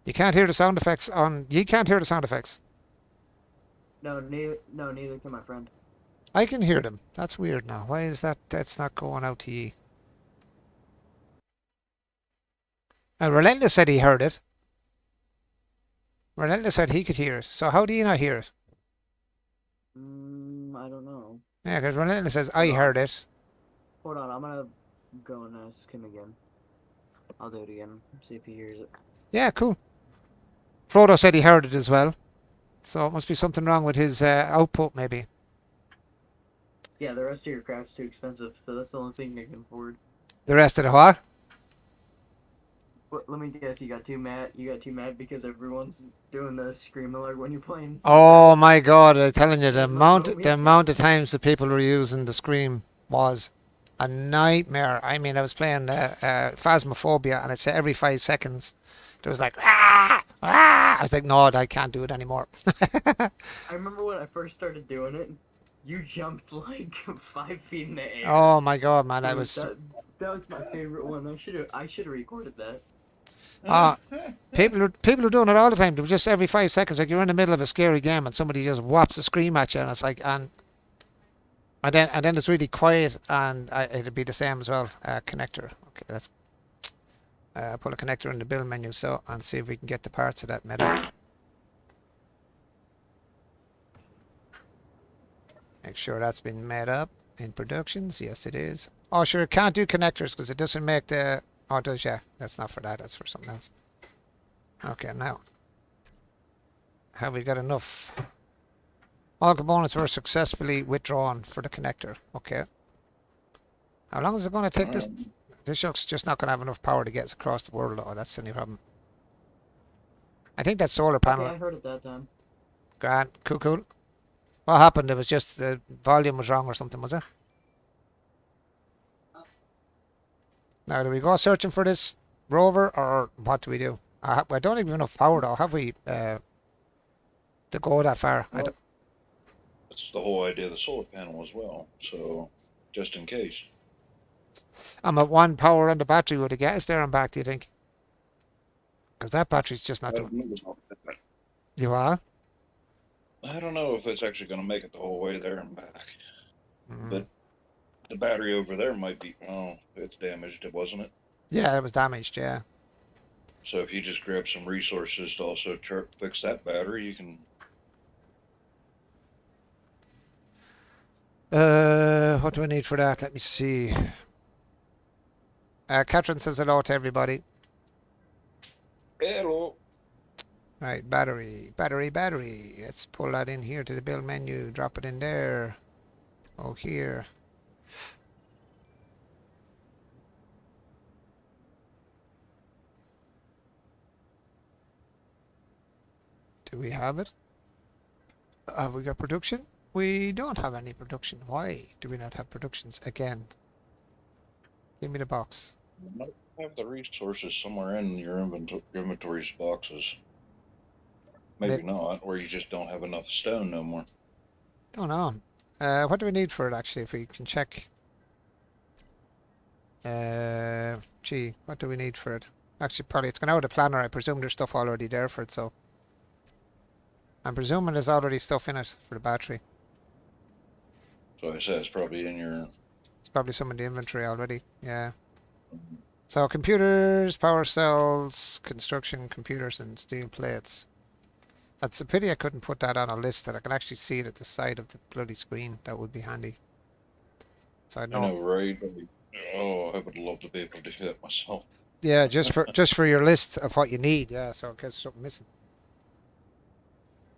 You can't hear the sound effects on. You can't hear the sound effects. No, neither can my friend. I can hear them. That's weird now. Why is that? That's not going out to ye. And Relentless said he heard it. Relentless said he could hear it. So how do you not hear it? I don't know. Yeah, because Relentless says I heard it. Hold on, I'm gonna go and ask him again. I'll do it again. See if he hears it. Yeah, cool. Frodo said he heard it as well. So it must be something wrong with his output, maybe. Yeah, the rest of your craft's too expensive, so that's the only thing I can afford. The rest of the what? Let me guess, you got too mad. You got too mad because everyone's doing the scream alert when you're playing. Oh my God! I'm telling you, the amount of times the people were using the scream was a nightmare. I mean, I was playing Phasmophobia, and I'd say every 5 seconds there was like ah, ah. I was like, no, I can't do it anymore. I remember when I first started doing it, you jumped like 5 feet in the air. Oh my God, man! I Dude, was. that was my favorite one. I should have recorded that. People are doing it all the time. They were just every 5 seconds, like you're in the middle of a scary game and somebody just whops a scream at you, and it's like, and then it's really quiet, and it'd be the same as well. Connector. Okay, let's put a connector in the build menu and see if we can get the parts of that metal. Make sure that's been made up in productions. Yes, it is. Oh, sure, it can't do connectors because it doesn't make the. Oh, it does, yeah. That's not for that. That's for something else. Okay, now. Have we got enough? All components were successfully withdrawn for the connector. Okay. How long is it going to take this? This truck's just not going to have enough power to get us across the world. Oh, that's the only problem. I think that solar panel. Okay, I heard it that time. Grand. Cool. What happened? It was just the volume was wrong or something, was it? Now, do we go searching for this rover, or what do we do? I don't even have enough power, though. Have we to go that far? I don't. That's the whole idea of the solar panel as well. So, just in case. I'm at 1 power on the battery. Would it get us there and back, do you think? Because that battery's just not doing. You are? I don't know if it's actually going to make it the whole way there and back. But the battery over there might be. Oh, it's damaged, wasn't it? Yeah, it was damaged, yeah. So if you just grab some resources to also fix that battery, you can. What do I need for that? Let me see. Catherine says hello to everybody. Hello. Right, battery. Let's pull that in here to the build menu. Drop it in there. Oh, here. Do we have it? Have we got production? We don't have any production. Why do we not have productions again? Give me the box. You might have the resources somewhere in your inventory's boxes. Maybe not, or you just don't have enough stone no more. Don't know. What do we need for it, actually, if we can check? Gee, what do we need for it? Actually, probably it's gone out of the planner. I presume there's stuff already there for it, so. I'm presuming there's already stuff in it for the battery. So I said it's probably in your. It's probably some in the inventory already, yeah. So computers, power cells, construction, computers, and steel plates. That's a pity I couldn't put that on a list that I can actually see it at the side of the bloody screen. That would be handy. So I know, right? Oh, I would love to be able to do that myself. Yeah, just for your list of what you need. Yeah, so in case there's something missing.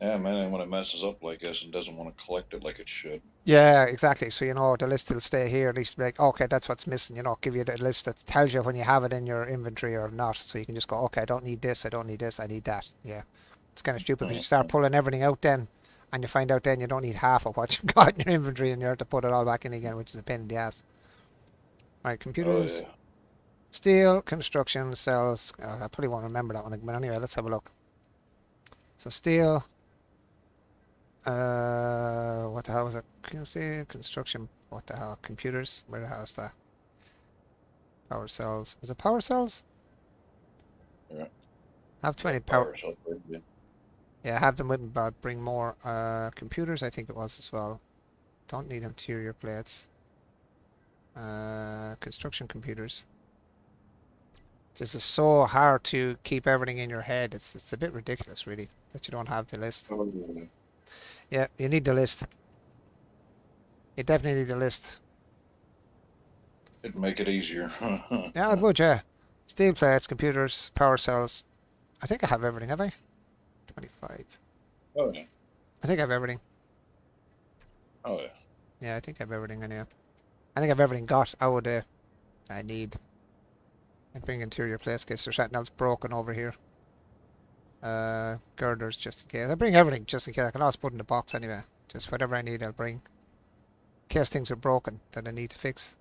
Yeah, man, when it messes up like this and doesn't want to collect it like it should. Yeah, exactly. So the list will stay here. At least be like, okay, that's what's missing. Give you the list that tells you when you have it in your inventory or not. So you can just go, okay, I don't need this. I don't need this. I need that. Yeah, it's kind of stupid because you start pulling everything out then, and you find out then you don't need half of what you've got in your inventory, and you have to put it all back in again, which is a pain in the ass. Right, Oh computers, yeah. steel, construction, cells. I probably won't remember that one. But anyway, let's have a look. So steel. What the hell was it? Construction. What the hell? Computers. Where the hell is that? Power cells. Was it power cells? Yeah. I have 20 power. Power cell, yeah. Yeah, I have them with me, but bring more. Computers, I think it was as well. Don't need interior plates. Construction computers. This is so hard to keep everything in your head. It's a bit ridiculous, really, that you don't have the list. Oh, yeah. Yeah, you need the list. You definitely need the list. It'd make it easier. Yeah, it would, yeah. Steel plates, computers, power cells. I think I have everything, have I? 25. Oh yeah. I think I have everything. Oh yeah. Yeah, I think I have everything in here. I think I've everything got. I need. I bring interior plates in case there's something else broken over here. Girders just in case. I bring everything just in case. I can always put in the box anyway. Just whatever I need, I'll bring. In case things are broken that I need to fix.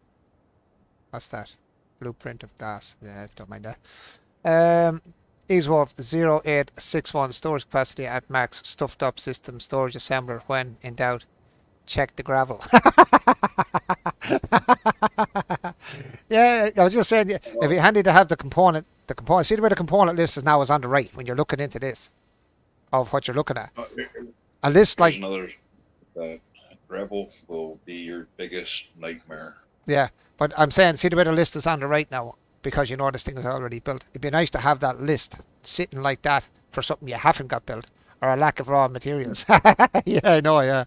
What's that? Blueprint of glass. Yeah, don't mind that. Easewolf 0861 storage capacity at max. Stuffed up system storage assembler. When in doubt, check the gravel. Yeah, I was just saying, it'd be handy to have the component. See where the component list is now is on the right when you're looking into this, of what you're looking at. A list There's like, another that gravel will be your biggest nightmare. yeah, but I'm saying, see the way the list is on the right now, because you know this thing is already built. It'd be nice to have that list sitting like that for something you haven't got built, or a lack of raw materials. Yeah, I know, yeah.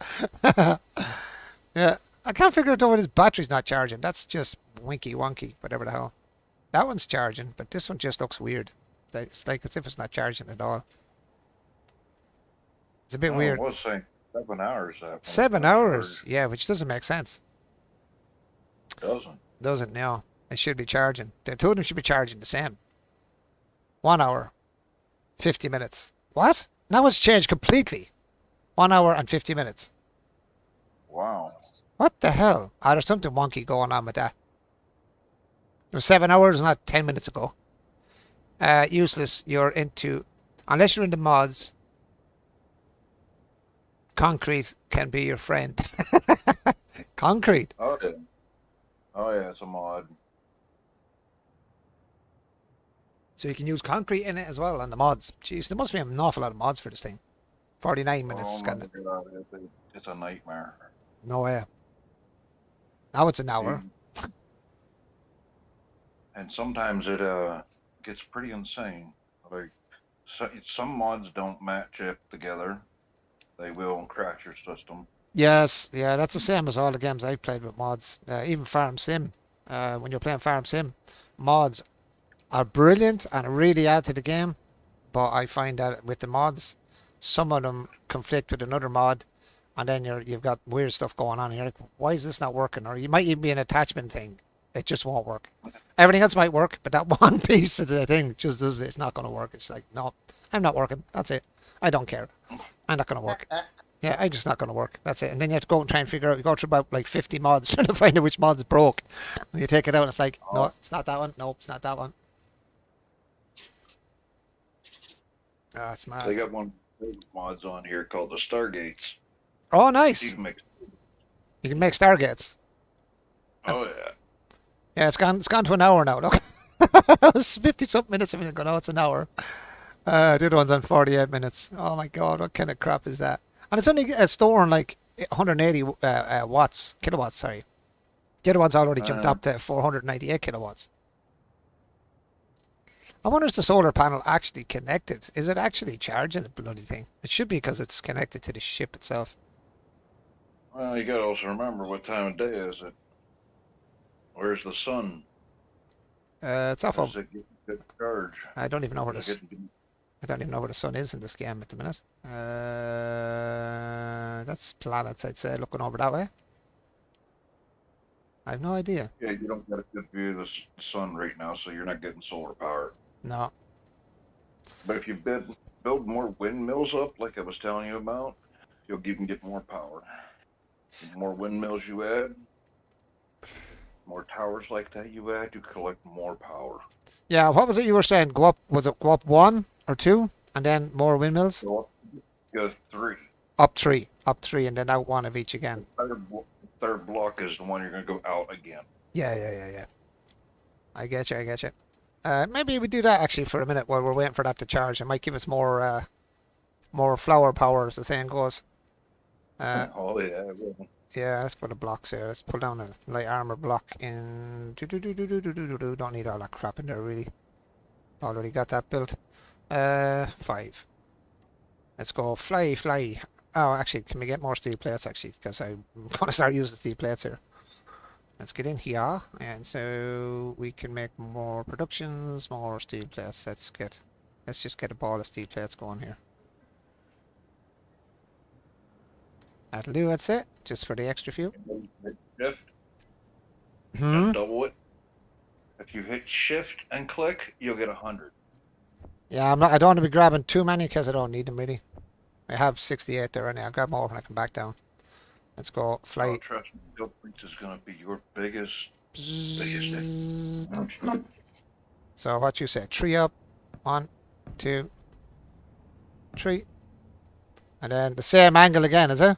Yeah, I can't figure out why this battery's not charging. That's just winky wonky, whatever the hell. That one's charging, but this one just looks weird. It's like as if it's not charging at all. It's a bit Oh, weird. I was saying 7 hours. That one 7 was hours, charged. yeah, which doesn't make sense. Doesn't now. It should be charging. The two of them should be charging the same. 1 hour, 50 minutes. What? Now it's changed completely. 1 hour and 50 minutes. Wow. What the hell? There's something wonky going on with that. It was 7 hours, not 10 minutes ago. Useless. You're into, unless you're into mods. Concrete can be your friend. Concrete. Oh yeah. Oh yeah, it's a mod. So you can use concrete in it as well on the mods. Jeez, there must be an awful lot of mods for this thing. 49 minutes. Oh, Scan my it. God, it's a nightmare. No way. Now it's an hour. And sometimes it gets pretty insane. Like some mods don't match up together. They will crash your system. Yes, yeah, that's the same as all the games I've played with mods. Even Farm Sim. When you're playing Farm Sim, mods are brilliant and really add to the game. But I find that with the mods, some of them conflict with another mod, and then you've got weird stuff going on. And you're like, why is this not working? Or you might even be an attachment thing. It just won't work. Everything else might work, but that one piece of the thing just does. It's not going to work. It's like, no, I'm not working. That's it. I don't care. I'm not going to work. Yeah, I'm just not going to work. That's it. And then you have to go and try and figure out. You go through about like 50 mods trying to find out which mod's broke. And you take it out, and it's like, no, it's not that one. No, it's not that one. Ah, it's They mad. got one mods on here called the Stargates. Oh, You nice. can make. You can make Stargates. Oh yeah. Yeah, it's gone to an hour now. Look, it was 50-something minutes a minute ago. Now it's an hour. The other one's on 48 minutes. Oh my god, what kind of crap is that? And it's only storing like 180 kilowatts. Sorry, the other one's already jumped up to 498 kilowatts. I wonder is the solar panel actually connected? Is it actually charging the bloody thing? It should be because it's connected to the ship itself. Well, you gotta also remember what time of day is it. Where's the sun? It's off Does of. it get good charge? I don't even know where Does this. it get I don't even know where the sun is in this game at the minute. That's planets, I'd say, looking over that way. I have no idea. Yeah, you don't get a good view of the sun right now, so you're not getting solar power. No. But if you build more windmills up, like I was telling you about, you'll even get more power. The more windmills you add, more towers like that you add, you collect more power. Yeah, what was it you were saying? Go up, was it go up 1 or 2? And then more windmills? Go 3. Up 3. Up 3 and then out 1 of each again. Third block is the one you're going to go out again. Yeah. I get you. Maybe we do that actually for a minute while we're waiting for that to charge. It might give us more flower power, as the saying goes. Oh, yeah. it will. Yeah, let's put the blocks here. Let's pull down a light armor block in. Don't need all that crap in there, really. Already got that built. 5. Let's go fly. Oh, actually, can we get more steel plates, actually? Because I'm going to start using steel plates here. Let's get in here. And so we can make more productions, more steel plates. Let's just get a ball of steel plates going here. That'll do, I'd say, just for the extra few. Shift Hmm? and double it. If you hit shift and click, you'll get 100. Yeah, I don't want to be grabbing too many because I don't need them really. I have 68 there and I'll grab more when I come back down. Let's go Oh, fly. trust me, Bill Prince is going to be your biggest. So what you say? 3 up. 1, 2, 3. And then the same angle again, is it?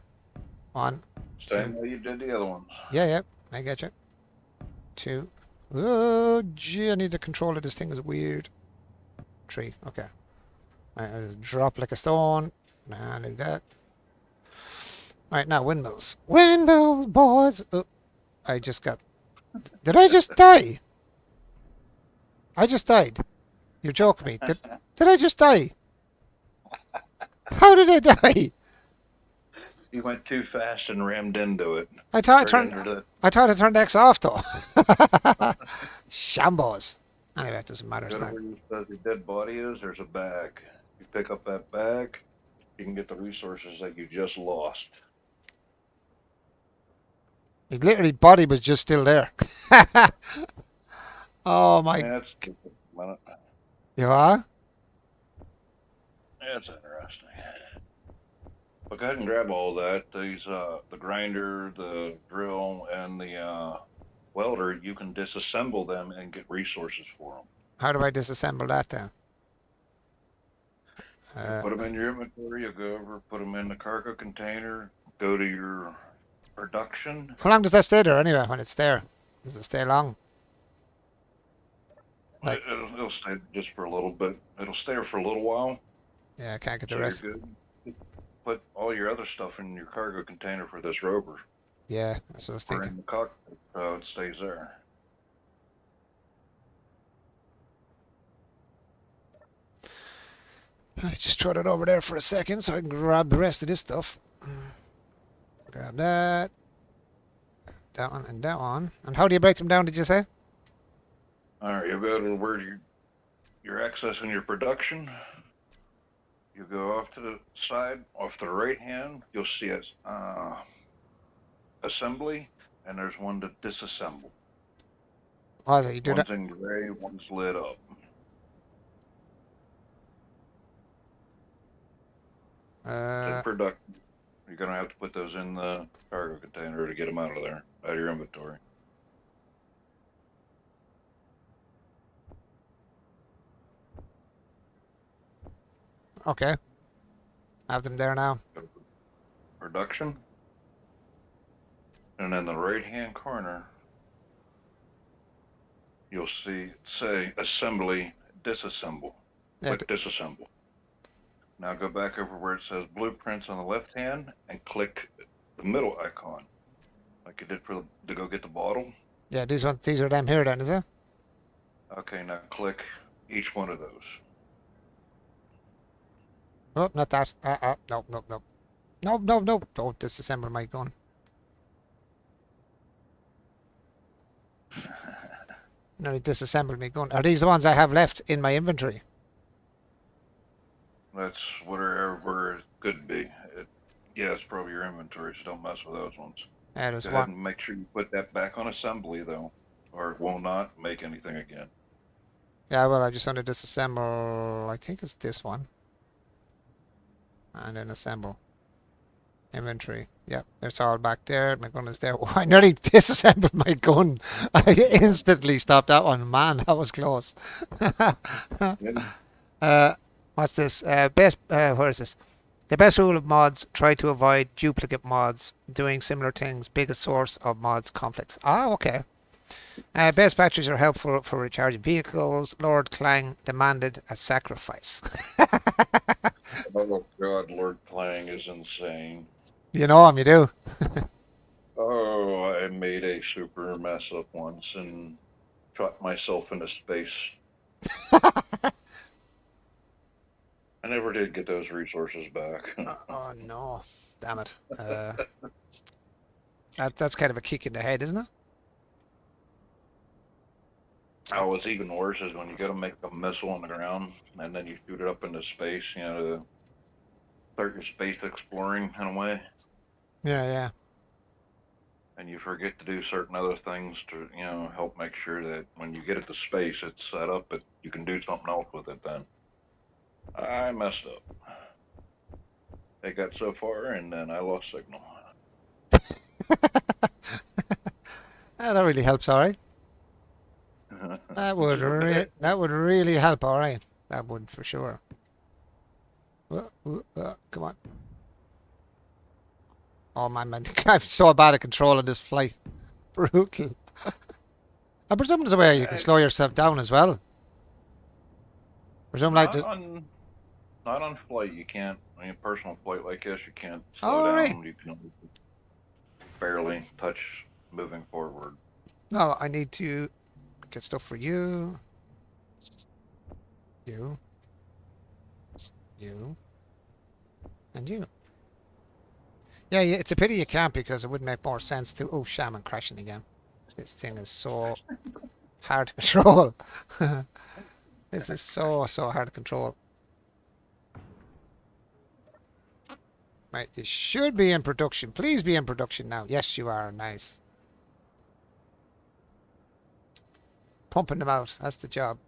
1. Same way you did the other ones. Yeah, I get you. 2. Oh, gee, I need the control of this thing is weird. 3, okay. Right, I'll just drop like a stone. Nah, do that. Right, now windmills. Windmills, boys! Oh, I just got... Did I just die? I just died. You're joking me. Did I just die? How did I die? You went too fast and rammed into it. I thought I Right turned... under the- I thought I turned X off though. Shambos. Anyway, it doesn't matter. It's Right not... where the dead body is, there's a bag. You pick up that bag, you can get the resources that you just lost. His literally body was just still there. Oh my... That's a minute. You are? That's interesting. But go ahead and grab all that. These, the grinder, the drill, and the welder, you can disassemble them and get resources for them. How do I disassemble that then? Put them in your inventory, you go over, put them in the cargo container, go to your production. How long does that stay there anyway when it's there? Does it stay long? Like- It'll stay just for a little bit. It'll stay there for a little while. Yeah, I can't get the So rest. you're good. Put all your other stuff in your cargo container for this rover. Yeah, that's what I was Or thinking. in the cockpit, so it stays there. I just throw it over there for a second so I can grab the rest of this stuff. Grab that. That one and that one. And how do you break them down, did you say? All right, you'll go to where you're accessing your production. You go off to the side, off to the right hand, you'll see it, assembly, and there's one to disassemble. What is it? You do One's that? in gray, one's lit up. The production. You're gonna have to put those in the cargo container to get them out of there, out of your inventory. Okay. I have them there now. Production. And in the right hand corner, you'll say assembly, disassemble. Yeah, Click disassemble. Now go back over where it says blueprints on the left hand and click the middle icon. Like you did to go get the bottle. yeah, these are them here then, is it? Okay, now click each one of those. Oh, not that. Nope. Nope. Don't disassemble my gun. No, disassemble my gun. Are these the ones I have left in my inventory? That's whatever it could be. Yeah, it's probably your inventory, so don't mess with those ones. Yeah, there's Go ahead one. and make sure you put that back on assembly, though, or it will not make anything again. Yeah, well, I just want to disassemble. I think it's this one. And then assemble. Inventory. Yep, it's all back there. My gun is there. Oh, I nearly disassembled my gun. I instantly stopped that one. Man, that was close. What's this? Where is this? The best rule of mods, try to avoid duplicate mods doing similar things. Biggest source of mods conflicts. Ah, okay. Base batteries are helpful for recharging vehicles. Lord Clang demanded a sacrifice. Oh God, Lord Clang is insane. You know him, you do. Oh, I made a super mess up once and shot myself into space. I never did get those resources back. Oh no, damn it. That's kind of a kick in the head, isn't it? Oh, what's even worse is when you gotta make a missile on the ground and then you shoot it up into space, you know, to start your space exploring in a way, Yeah, yeah. and you forget to do certain other things to, you know, help make sure that when you get it to space, it's set up, but you can do something else with it then. I messed up. They got so far, and then I lost signal. That really helps, all right. That would really help, all right. That would for sure. Come on. Oh man, I'm so bad at controlling this flight. Brutal. I presume there's a way you can slow yourself down as well. Presume like this. Not on flight, you can't. I mean, personal flight like this, you can't Oh, slow down. right. You can only barely touch moving forward. No, I need to get stuff for you. You. And you. Yeah, it's a pity you can't because it would make more sense to... Oh, Shaman crashing again. This thing is so hard to control. This is so hard to control. Right, you should be in production. Please be in production now. Yes, you are. Nice. Pumping them out. That's the job.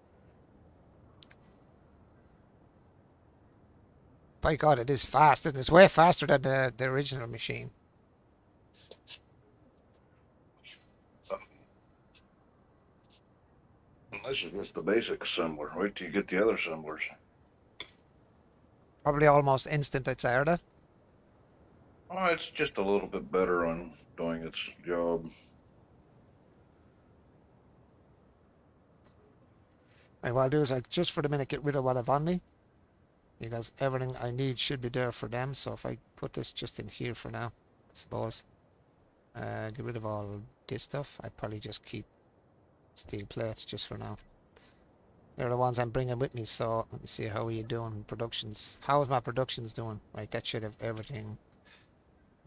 By God, it is fast, isn't it? It's way faster than the original machine. This is just the basic assembler. Wait till you get the other assemblers. Probably almost instant, I'd say, are they? Oh, it's just a little bit better on doing its job. Right, what I'll do is I'll just for the minute get rid of what I've on me. Because everything I need should be there for them. So if I put this just in here for now, I suppose. Get rid of all this stuff. I'd probably just keep steel plates just for now. They're the ones I'm bringing with me. So let me see how are you doing productions. How is my productions doing? Right, that should have everything.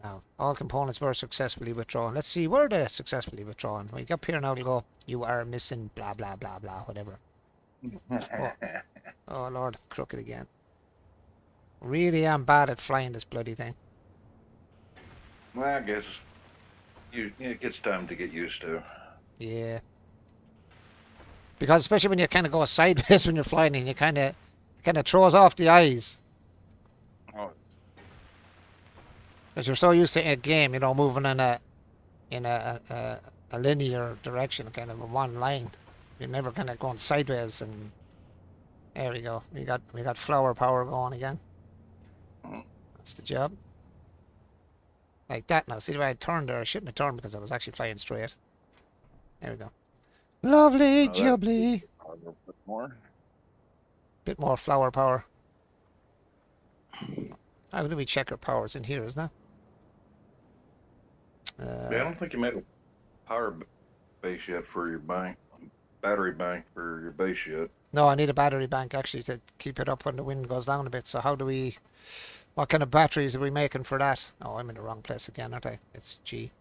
Now, all components were successfully withdrawn. Let's see, were they successfully withdrawn? When you get up here now, it'll go, you are missing blah, blah, blah, blah, whatever. Oh, Lord, crooked again. Really am bad at flying this bloody thing. Well, I guess it gets time to get used to. Yeah. Because especially when you kind of go sideways when you're flying and you kind of throws off the eyes. Oh, Because you're so used to a game, you know, moving in a linear direction, kind of a one line. You're never kind of going sideways, and there we go. We got flower power going again. That's the job. Like that now. See the way I turned there? I shouldn't have turned because I was actually flying straight. There we go. Lovely, jubbly. a little bit more. Bit more flower power. How do we check our powers in here, isn't it? Yeah, I don't think you made a power base yet for your bank, battery bank for your base yet. No, I need a battery bank actually to keep it up when the wind goes down a bit. So how do we... What kind of batteries are we making for that? Oh, I'm in the wrong place again, aren't I? It's G.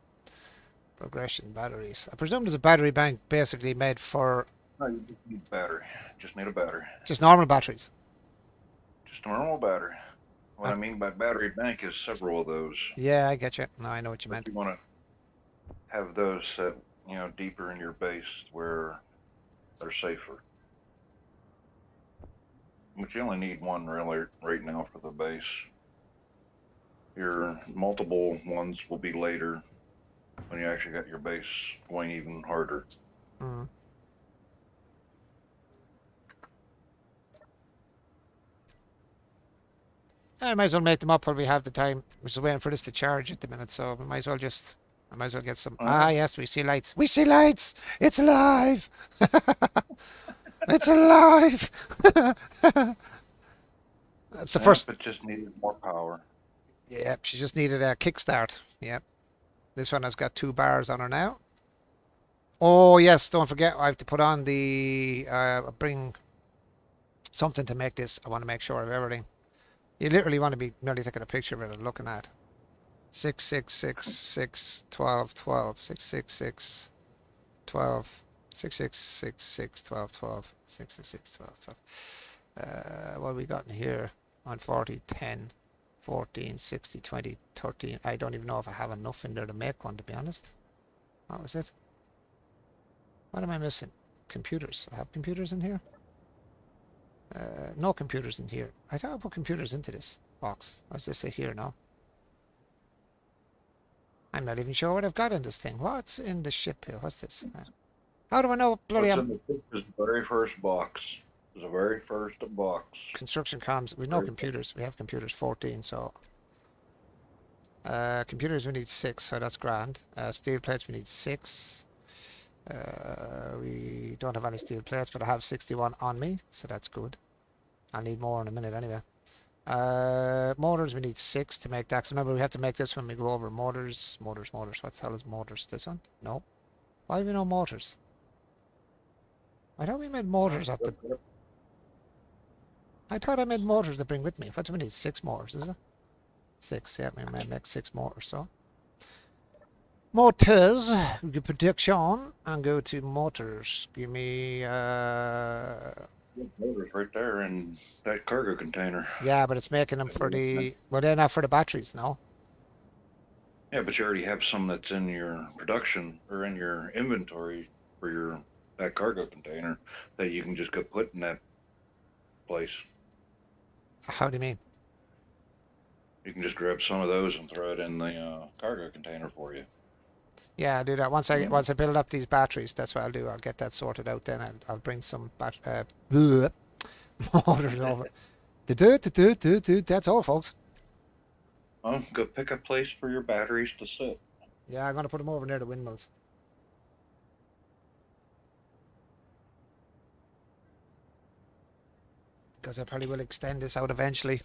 Progression batteries. I presume there's a battery bank basically made for... No, you just need battery. Just need a battery. Just normal batteries. Just a normal battery. What I mean by battery bank is several of those. Yeah, I get you. No, I know what you But meant. you want to have those set, deeper in your base where they're safer. But you only need one really right now for the base. Your multiple ones will be later when you actually got your base going even harder. Mm. I might as well make them up while we have the time. We're just waiting for this to charge at the minute, so we might as well just. I might as well get some. Ah, yes, we see lights. We see lights. It's alive. It's alive. That's the first. It just needed more power. Yep, she just needed a kickstart. Yep. This one has got 2 bars on her now. Oh yes, don't forget I have to put on the bring something to make this. I want to make sure of everything. You literally want to be nearly taking a picture of it and looking at 6 6 6 6 12 12 6 6 6 12 6 6 6 6 12 12 6 6 6 12 12. What have we got in here? On 40 10 14 60 20 13. I don't even know if I have enough in there to make one, to be honest. What was it? What am I missing? Computers. I have computers in here. No computers in here. I thought I put computers into this box. What's this say here now? I'm not even sure what I've got in this thing. What's in the ship here? What's this? How do I know? Bloody What's in the ship is the very first box. It's the very first box. Construction comms. We know computers. We have computers 14, so. Computers we need 6, so that's grand. Steel plates we need 6. We don't have any steel plates, but I have 61 on me, so that's good. I'll need more in a minute anyway. Motors we need 6 to make that. So remember we have to make this when we go over motors. Motors. What the hell is motors? This one? No. Why have we no motors? I thought we made motors at the. I thought I made motors to bring with me. What do we need? 6 motors, is it? 6, yeah, we may make 6 motors, so. Motors, we go production and go to motors. Give me, Motors right there in that cargo container. yeah, but it's making them for the, well, they're not for the batteries, no? Yeah, but you already have some that's in your production or in your inventory for that cargo container that you can just go put in that place. How do you mean? You can just grab some of those and throw it in the cargo container for you. Yeah, I'll do that. Once I build up these batteries, that's what I'll do. I'll get that sorted out then. I'll bring some motors over. That's all, folks. Well, go pick a place for your batteries to sit. Yeah, I'm going to put them over near the windmills. Because I probably will extend this out eventually.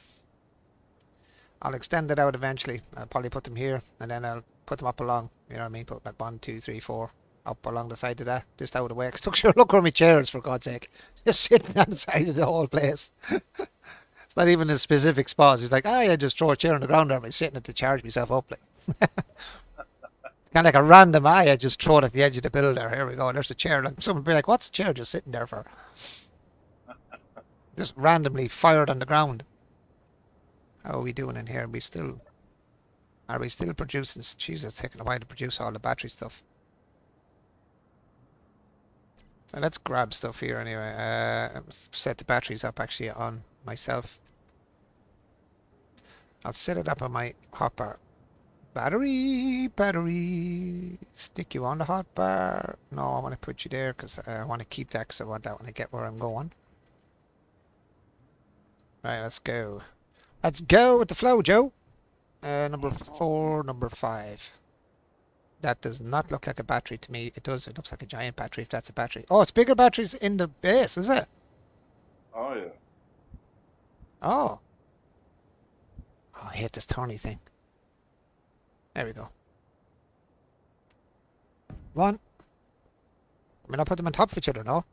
I'll extend it out eventually. I'll probably put them here, and then I'll put them up along. You know what I mean? Put like 1, 2, 3, 4 up along the side of that, just out of the way. Cause look where my chair is, for God's sake. Just sitting on the side of the whole place. It's not even a specific spot. It's like, I just throw a chair on the ground there, I'm sitting it to charge myself up. Like. Kind of like a random I just throw it at the edge of the builder. Here we go. There's a chair. Like someone be like, what's the chair just sitting there for? Just randomly fired on the ground. How are we doing in here? Are we still producing? Jeez, it's taking a while to produce all the battery stuff. So let's grab stuff here anyway. Set the batteries up actually on myself. I'll set it up on my hotbar. Battery. Stick you on the hotbar. No, I want to put you there because I want to keep that because I want that when I get where I'm going. Right, let's go. Let's go with the flow, Joe. Number 4, number 5. That does not look like a battery to me. It does. It looks like a giant battery if that's a battery. Oh, it's bigger batteries in the base, is it? Oh, yeah. Oh. Oh, I hate this turny thing. There we go. 1. I mean, I'll put them on top of each other, no?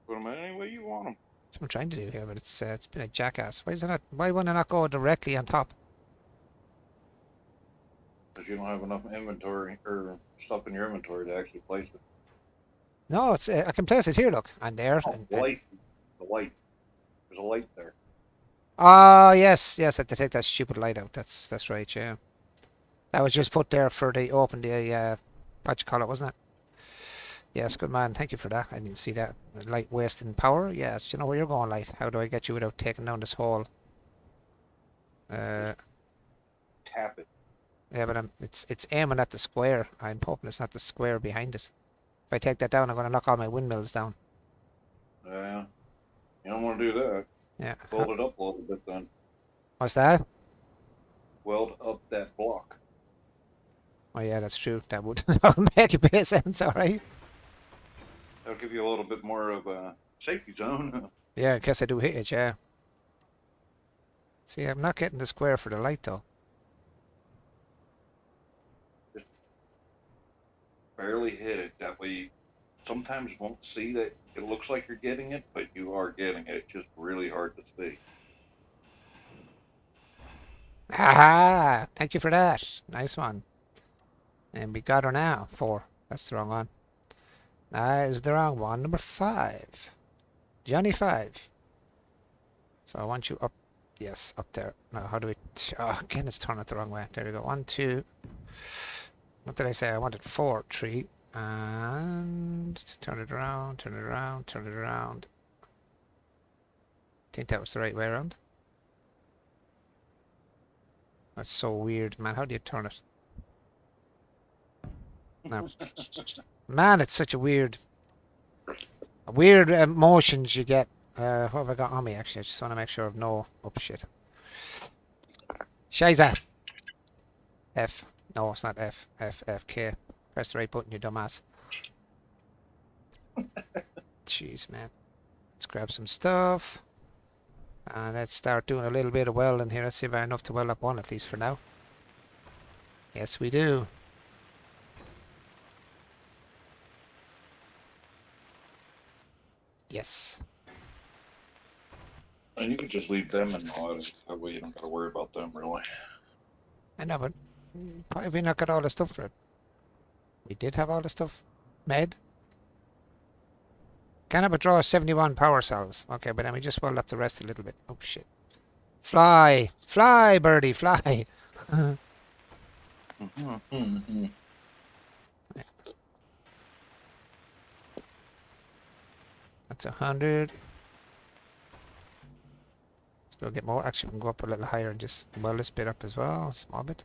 Put them any way you want them. That's what I'm trying to do here, but it's been a jackass. Why is it not? Why wouldn't it not go directly on top? Because you don't have enough inventory or stuff in your inventory to actually place it. No, it's I can place it here. Look, and there. Oh, the light. There's a light there. Oh, yes, yes, I have to take that stupid light out. That's right, yeah. That was just put there for the open the what you call it, wasn't it? Yes, good man. Thank you for that. I didn't see that. Light wasting power. Yes, you know where you're going, light. How do I get you without taking down this hole? Tap it. Yeah, but it's aiming at the square. I'm hoping it's not the square behind it. If I take that down, I'm going to knock all my windmills down. Yeah. You don't want to do that. Yeah. Weld it up a little bit then. What's that? Weld up that block. Oh yeah, that's true. That would that would make a bit of sense. All right. That'll give you a little bit more of a safety zone. Yeah, in case I do hit it. Yeah. See, I'm not getting the square for the light though. Barely hit it. That way you sometimes won't see that it looks like you're getting it, but you are getting it. It's just really hard to see. Aha! Thank you for that. Nice one. And we got her now. 4. That's the wrong one. That is the wrong one. Number 5. Johnny 5. So I want you up. Yes, up there. Now, how do we... Oh, again, it's turning it the wrong way. There we go. 1, 2. What did I say? I wanted 4, 3. And... Turn it around, turn it around, turn it around. I think that was the right way around. That's so weird, man. How do you turn it? No. Man, it's such a weird motions you get. What have I got on me, actually? I just want to make sure of no... Oh, shit. Shiza. F. No, it's not F. F, F, K. Press the right button, you dumbass. Jeez, man. Let's grab some stuff. And let's start doing a little bit of welding here. Let's see if I have enough to weld up one, at least for now. Yes, we do. Yes. And you could just leave them in mod. That way you don't got to worry about them, really. I know, but why have we not got all the stuff for it? We did have all the stuff made. Can I but draw 71 power cells? Okay, but then we just weld up the rest a little bit. Oh, shit. Fly! Fly, birdie, fly! That's 100. Let's go get more. Actually, we can go up a little higher and just weld this bit up as well. A small bit.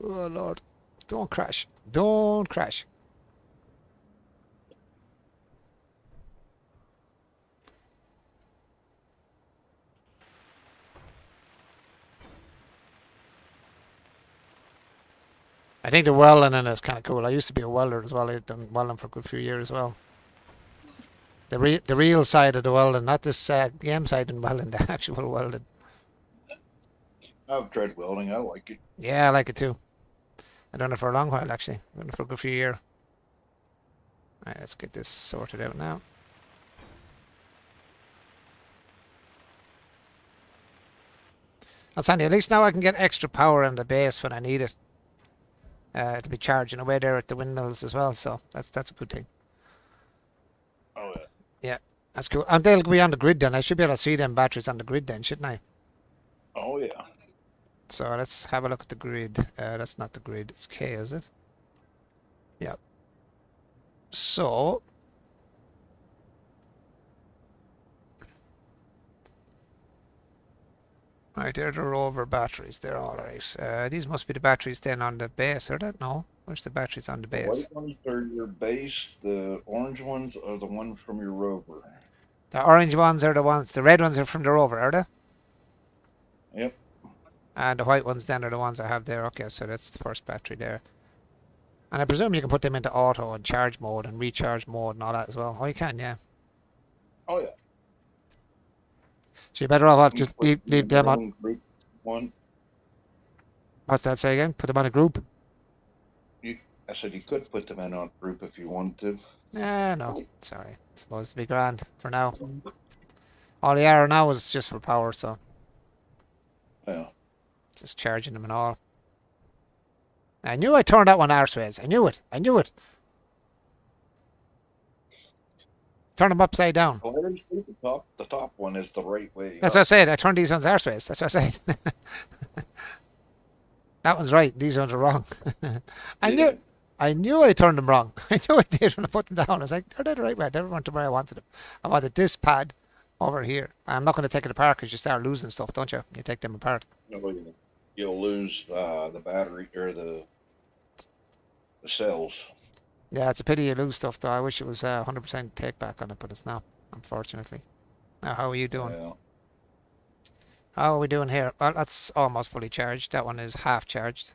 Oh, Lord. Don't crash. Don't crash. I think the welding in it is kind of cool. I used to be a welder as well. I've done welding for a good few years as well. The real side of the welding, not this game side and welding, the actual welding. I've tried welding. I like it. Yeah, I like it too. I've done it for a long while, actually. I've done it for a good few years. Alright, let's get this sorted out now. That's handy. At least now I can get extra power in the base when I need it. It'll be charging away there at the windmills as well, so that's a good thing. Oh, yeah. Yeah, that's cool. And they'll be on the grid then. I should be able to see them batteries on the grid then, shouldn't I? Oh, yeah. So let's have a look at the grid. That's not the grid. It's K, is it? Yep. So... Right, they're the rover batteries. They're all right. These must be the batteries then on the base, are they? No. Where's the batteries on the The base? white ones are your base. The orange ones are the ones from your rover. The orange ones are the ones. The red ones are from the rover, are they? Yep. And the white ones then are the ones I have there. Okay, so that's the first battery there. And I presume you can put them into auto and charge mode and recharge mode and all that as well. Oh, you can, yeah. Oh, yeah. So you're better off just leave them on. Group one. What's that say again? Put them on a group? I said you could put them in on a group if you wanted to. No. Sorry. It's supposed to be grand for now. All the arrow now is just for power, so Yeah. just charging them and all. I knew I turned that one arseways. I knew it. I knew it. Turn them upside down. Polaris, The top one is the right way. That's what I said. I turned these ones our ways. That's what I said. That one's right. These ones are wrong. I knew I turned them wrong. I knew I did when I put them down. I was like, they're dead the right way. I never went to where I wanted them. I wanted this pad over here. I'm not going to take it apart because you start losing stuff, don't you? You take them apart. No, you'll lose the battery or the cells. Yeah, it's a pity you lose stuff, though. I wish it was 100% take back on it, but it's not, unfortunately. Now, how are you doing? Yeah. How are we doing here? Well, that's almost fully charged. That one is half charged.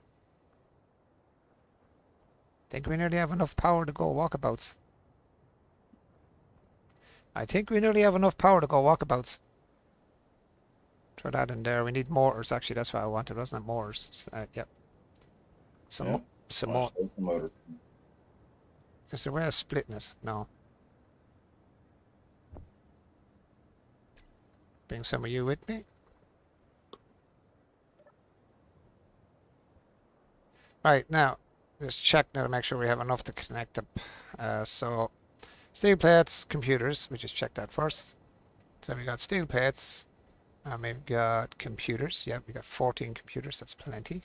Think we nearly have enough power to go walkabouts. I think we nearly have enough power to go walkabouts. Throw that in there. We need mortars, actually. That's what I wanted, wasn't it? Mortars. Yep. Some more. Motor. Is there a way of splitting it? No. Bring some of you with me. Right, now, just check now to make sure we have enough to connect up. So, steel plates, computers. We just check that first. So we got steel plates. And we've got computers. Yep, we got 14 computers. That's plenty.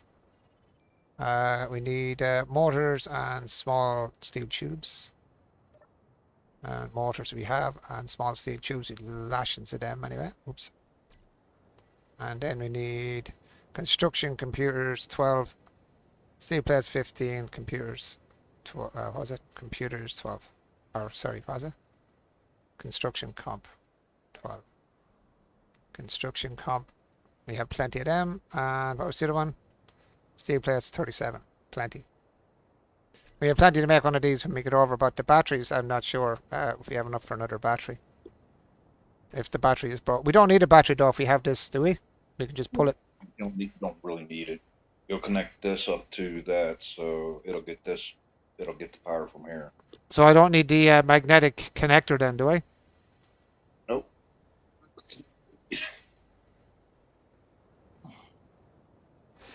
We need motors and small steel tubes. Motors we have, and small steel tubes. We lash into them anyway. Oops. And then we need construction computers, 12. Steel plates 15, computers 12, what was it? Computers 12. Or sorry, what was it? Construction comp 12. Construction comp. We have plenty of them. And what was the other one? Steel plates 37. Plenty. We have plenty to make one of these when we get over, but the batteries, I'm not sure if we have enough for another battery. If the battery is brought. We don't need a battery though if we have this, do we? We can just pull it. You don't really need it. You'll connect this up to that, so it'll get the power from here. So I don't need the magnetic connector then, do I? Nope.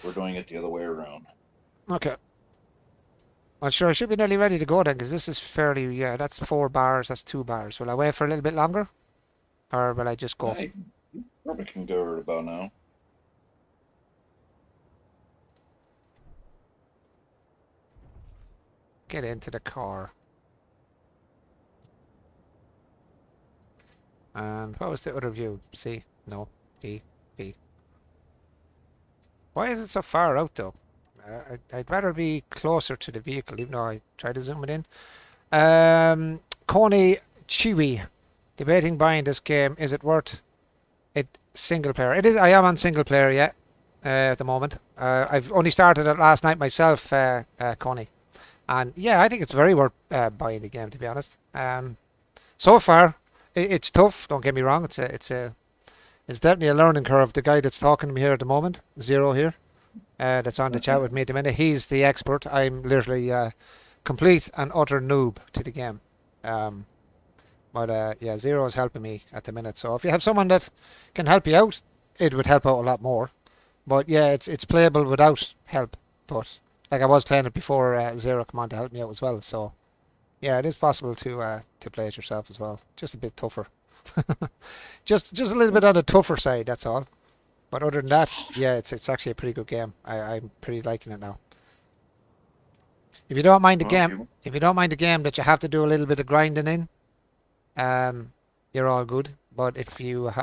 We're doing it the other way around. Okay. Well, sure, I should be nearly ready to go then, because this is fairly, yeah, that's 4 bars, that's 2 bars. Will I wait for a little bit longer? Or will I just go? Hey, you probably can go right about now. Get into the car. And what was the other view? C? No. B. B. Why is it so far out though? I'd rather be closer to the vehicle, even though I try to zoom it in. Coney Chiwi. Debating buying this game. Is it worth it single player? It is. I am on single player, yeah. At the moment. I've only started it last night myself, Coney. And yeah, I think it's very worth buying the game, to be honest. So far, it's tough. Don't get me wrong. It's definitely a learning curve. The guy that's talking to me here at the moment, Zero here, that's on the chat with me at the minute. He's the expert. I'm literally complete and utter noob to the game. But yeah, Zero is helping me at the minute. So if you have someone that can help you out, it would help out a lot more. But yeah, it's playable without help. But like I was playing it before Zero come on to help me out as well. So yeah, it is possible to play it yourself as well. Just a bit tougher. just a little bit on the tougher side, that's all. But other than that, yeah, it's actually a pretty good game. I'm pretty liking it now. If you don't mind the game, that you have to do a little bit of grinding in, you're all good. But if you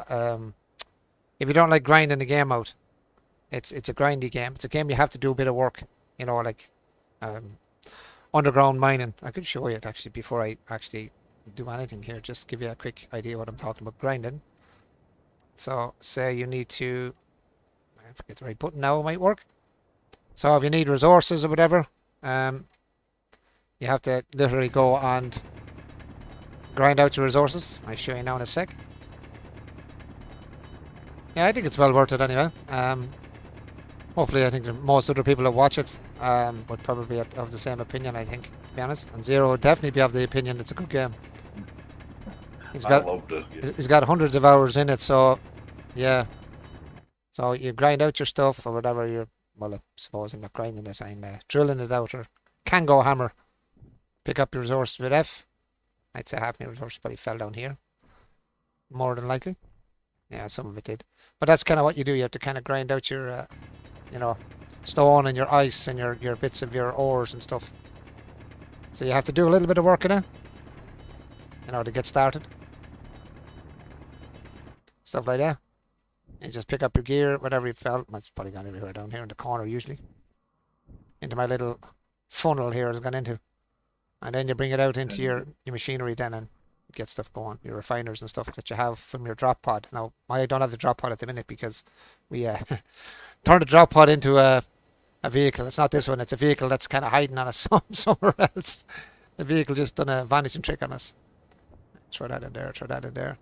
don't like grinding the game out, it's a grindy game. It's a game you have to do a bit of work. You know, like underground mining. I could show you it actually before I actually do anything here. Just give you a quick idea what I'm talking about grinding. So say you need to, I forget the right button now, it might work. So if you need resources or whatever, you have to literally go and grind out your resources. I'll show you now in a sec. Yeah, I think it's well worth it anyway. Hopefully I think that most other people that watch it would probably have the same opinion, I think, to be honest. And Zero would definitely be of the opinion it's a good game. He's got hundreds of hours in it, so yeah. So you grind out your stuff or whatever well, I suppose I'm not grinding it, I'm drilling it out, or Kango hammer. Pick up your resources with F. I'd say half my resources probably fell down here. more than likely. Yeah, some of it did. But that's kind of what you do. You have to kind of grind out your, you know, stone and your ice and your bits of your ores and stuff. So you have to do a little bit of work in it, you know, to get started. Stuff like that. You just pick up your gear, whatever you felt. It's probably gone everywhere down here in the corner usually. Into my little funnel here it's gone into. And then you bring it out into your machinery then and get stuff going, your refiners and stuff that you have from your drop pod. Now, I don't have the drop pod at the minute because we turned the drop pod into a vehicle. It's not this one, it's a vehicle that's kind of hiding on us somewhere else. The vehicle just done a vanishing trick on us. Throw that in there, throw that in there.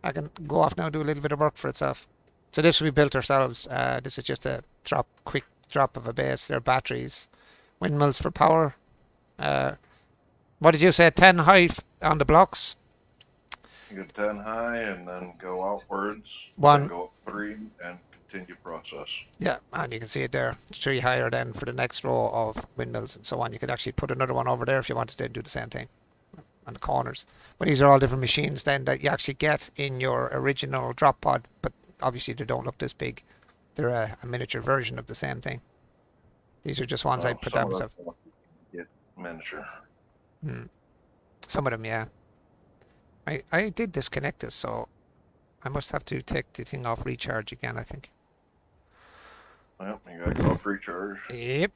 I can go off now and do a little bit of work for itself. So this we built ourselves. This is just a quick drop of a base. They're batteries, windmills for power. What did you say? 10 high on the blocks. You get 10 high and then go outwards. One. Then go up 3 and continue process. Yeah, and you can see it there. It's 3 higher then for the next row of windmills and so on. You could actually put another one over there if you wanted to do the same thing on the corners. But these are all different machines then that you actually get in your original drop pod. But obviously they don't look this big. They're a miniature version of the same thing. These are just ones I put down myself. Yeah, miniature. Some of them, yeah. I did disconnect this, so I must have to take the thing off recharge again, I think. Yep, you gotta go off recharge. Yep.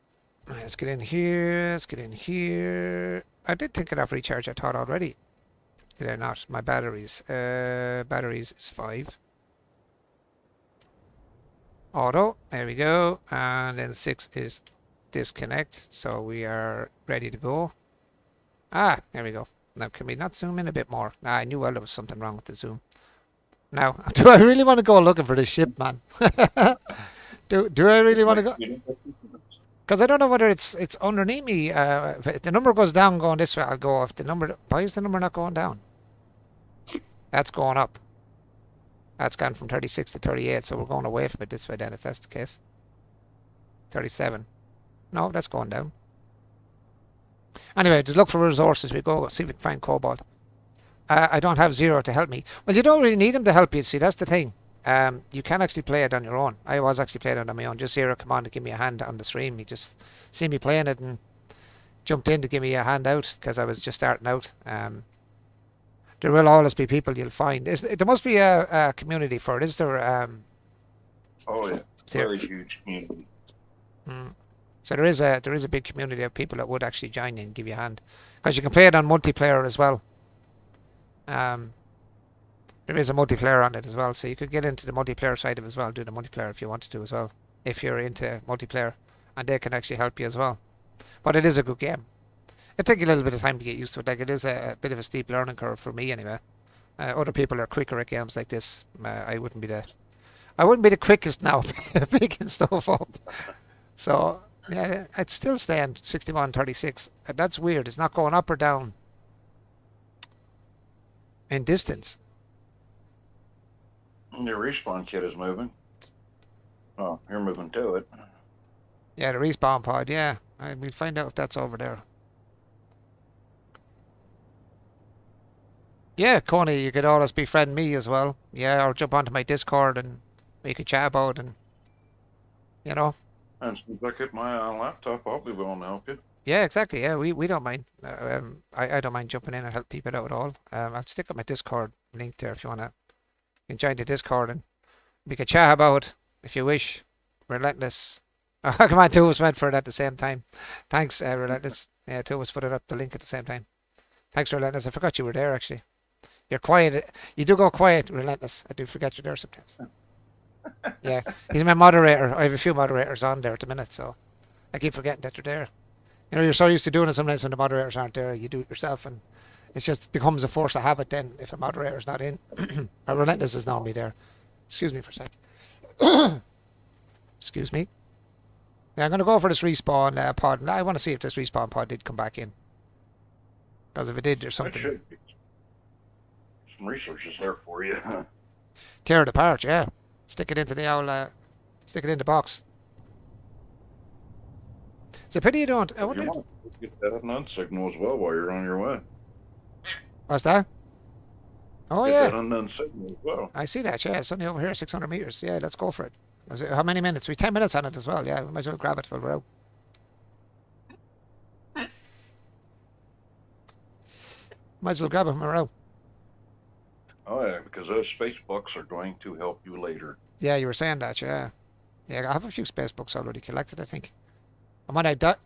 Let's get in here. Let's get in here. I did take it off recharge, I thought already. Did I not? My batteries. Batteries is 5. Auto. There we go. And then 6 is disconnect. So we are ready to go. Ah, there we go. Now, can we not zoom in a bit more? I knew well there was something wrong with the zoom. Now, do I really want to go looking for this ship, man? do I really want to go? Because I don't know whether it's underneath me. If the number goes down going this way, I'll go. If the number... Why is the number not going down? That's going up. That's gone from 36 to 38, so we're going away from it this way then, if that's the case. 37. No, that's going down. Anyway, to look for resources, we go see if we can find cobalt. I don't have Zero to help me. Well, you don't really need him to help you. See, that's the thing. You can actually play it on your own. I was actually playing it on my own. Just Zero come on to give me a hand on the stream. He just seen me playing it and jumped in to give me a hand out because I was just starting out. There will always be people you'll find. There must be a community for it. Is there? Oh yeah, Zero. very huge community. So there is a big community of people that would actually join in and give you a hand, because you can play it on multiplayer as well. There is a multiplayer on it as well, so you could get into the multiplayer side of it as well, do the multiplayer if you wanted to as well, if you're into multiplayer, and they can actually help you as well. But it is a good game. It'll take you a little bit of time to get used to it. Like, it is a bit of a steep learning curve for me anyway. Other people are quicker at games like this. I wouldn't be the quickest now picking stuff up. So yeah, it's still staying 61-36. That's weird. It's not going up or down in distance. Your respawn kit is moving. Oh, you're moving to it. Yeah, the respawn pod, yeah. We'll find out if that's over there. Yeah, Coney, you could always befriend me as well. Yeah, or jump onto my Discord and we could chat about and, you know. And since I get my laptop, I'll be willing to help you. Yeah, exactly. Yeah, we don't mind. I don't mind jumping in and help people out at all. I'll stick up my Discord link there if you want to. You can join the Discord and we can chat about, if you wish, Relentless. Oh, come on, two of us went for it at the same time. Thanks, Relentless. Yeah, two of us put it up the link at the same time. Thanks, Relentless. I forgot you were there, actually. You're quiet. You do go quiet, Relentless. I do forget you're there sometimes. Yeah, he's my moderator. I have a few moderators on there at the minute, so I keep forgetting that you're there. You know, you're so used to doing it sometimes when the moderators aren't there, you do it yourself, and it just becomes a force of habit then if the moderator's not in. Or Relentless is normally there. Excuse me for a sec. Excuse me. Yeah, I'm going to go for this respawn pod. I want to see if this respawn pod did come back in. Because if it did, there's something. Should be. Some resources there for you. Tear it apart, yeah. Stick it into the old, stick it in the box. It's a pity you don't. I wonder. Get that non signal as well while you're on your way. What's that? Oh, Get yeah. that unknown signal as well. I see that, yeah. It's only over here, 600 meters. Yeah, let's go for it. How many minutes? We 10 minutes on it as well. Yeah, we might as well grab it while we're out. Might as well grab it when we're out. Oh yeah, because those space books are going to help you later. Yeah, you were saying that, yeah. Yeah, I have a few space books already collected, I think. And when I died...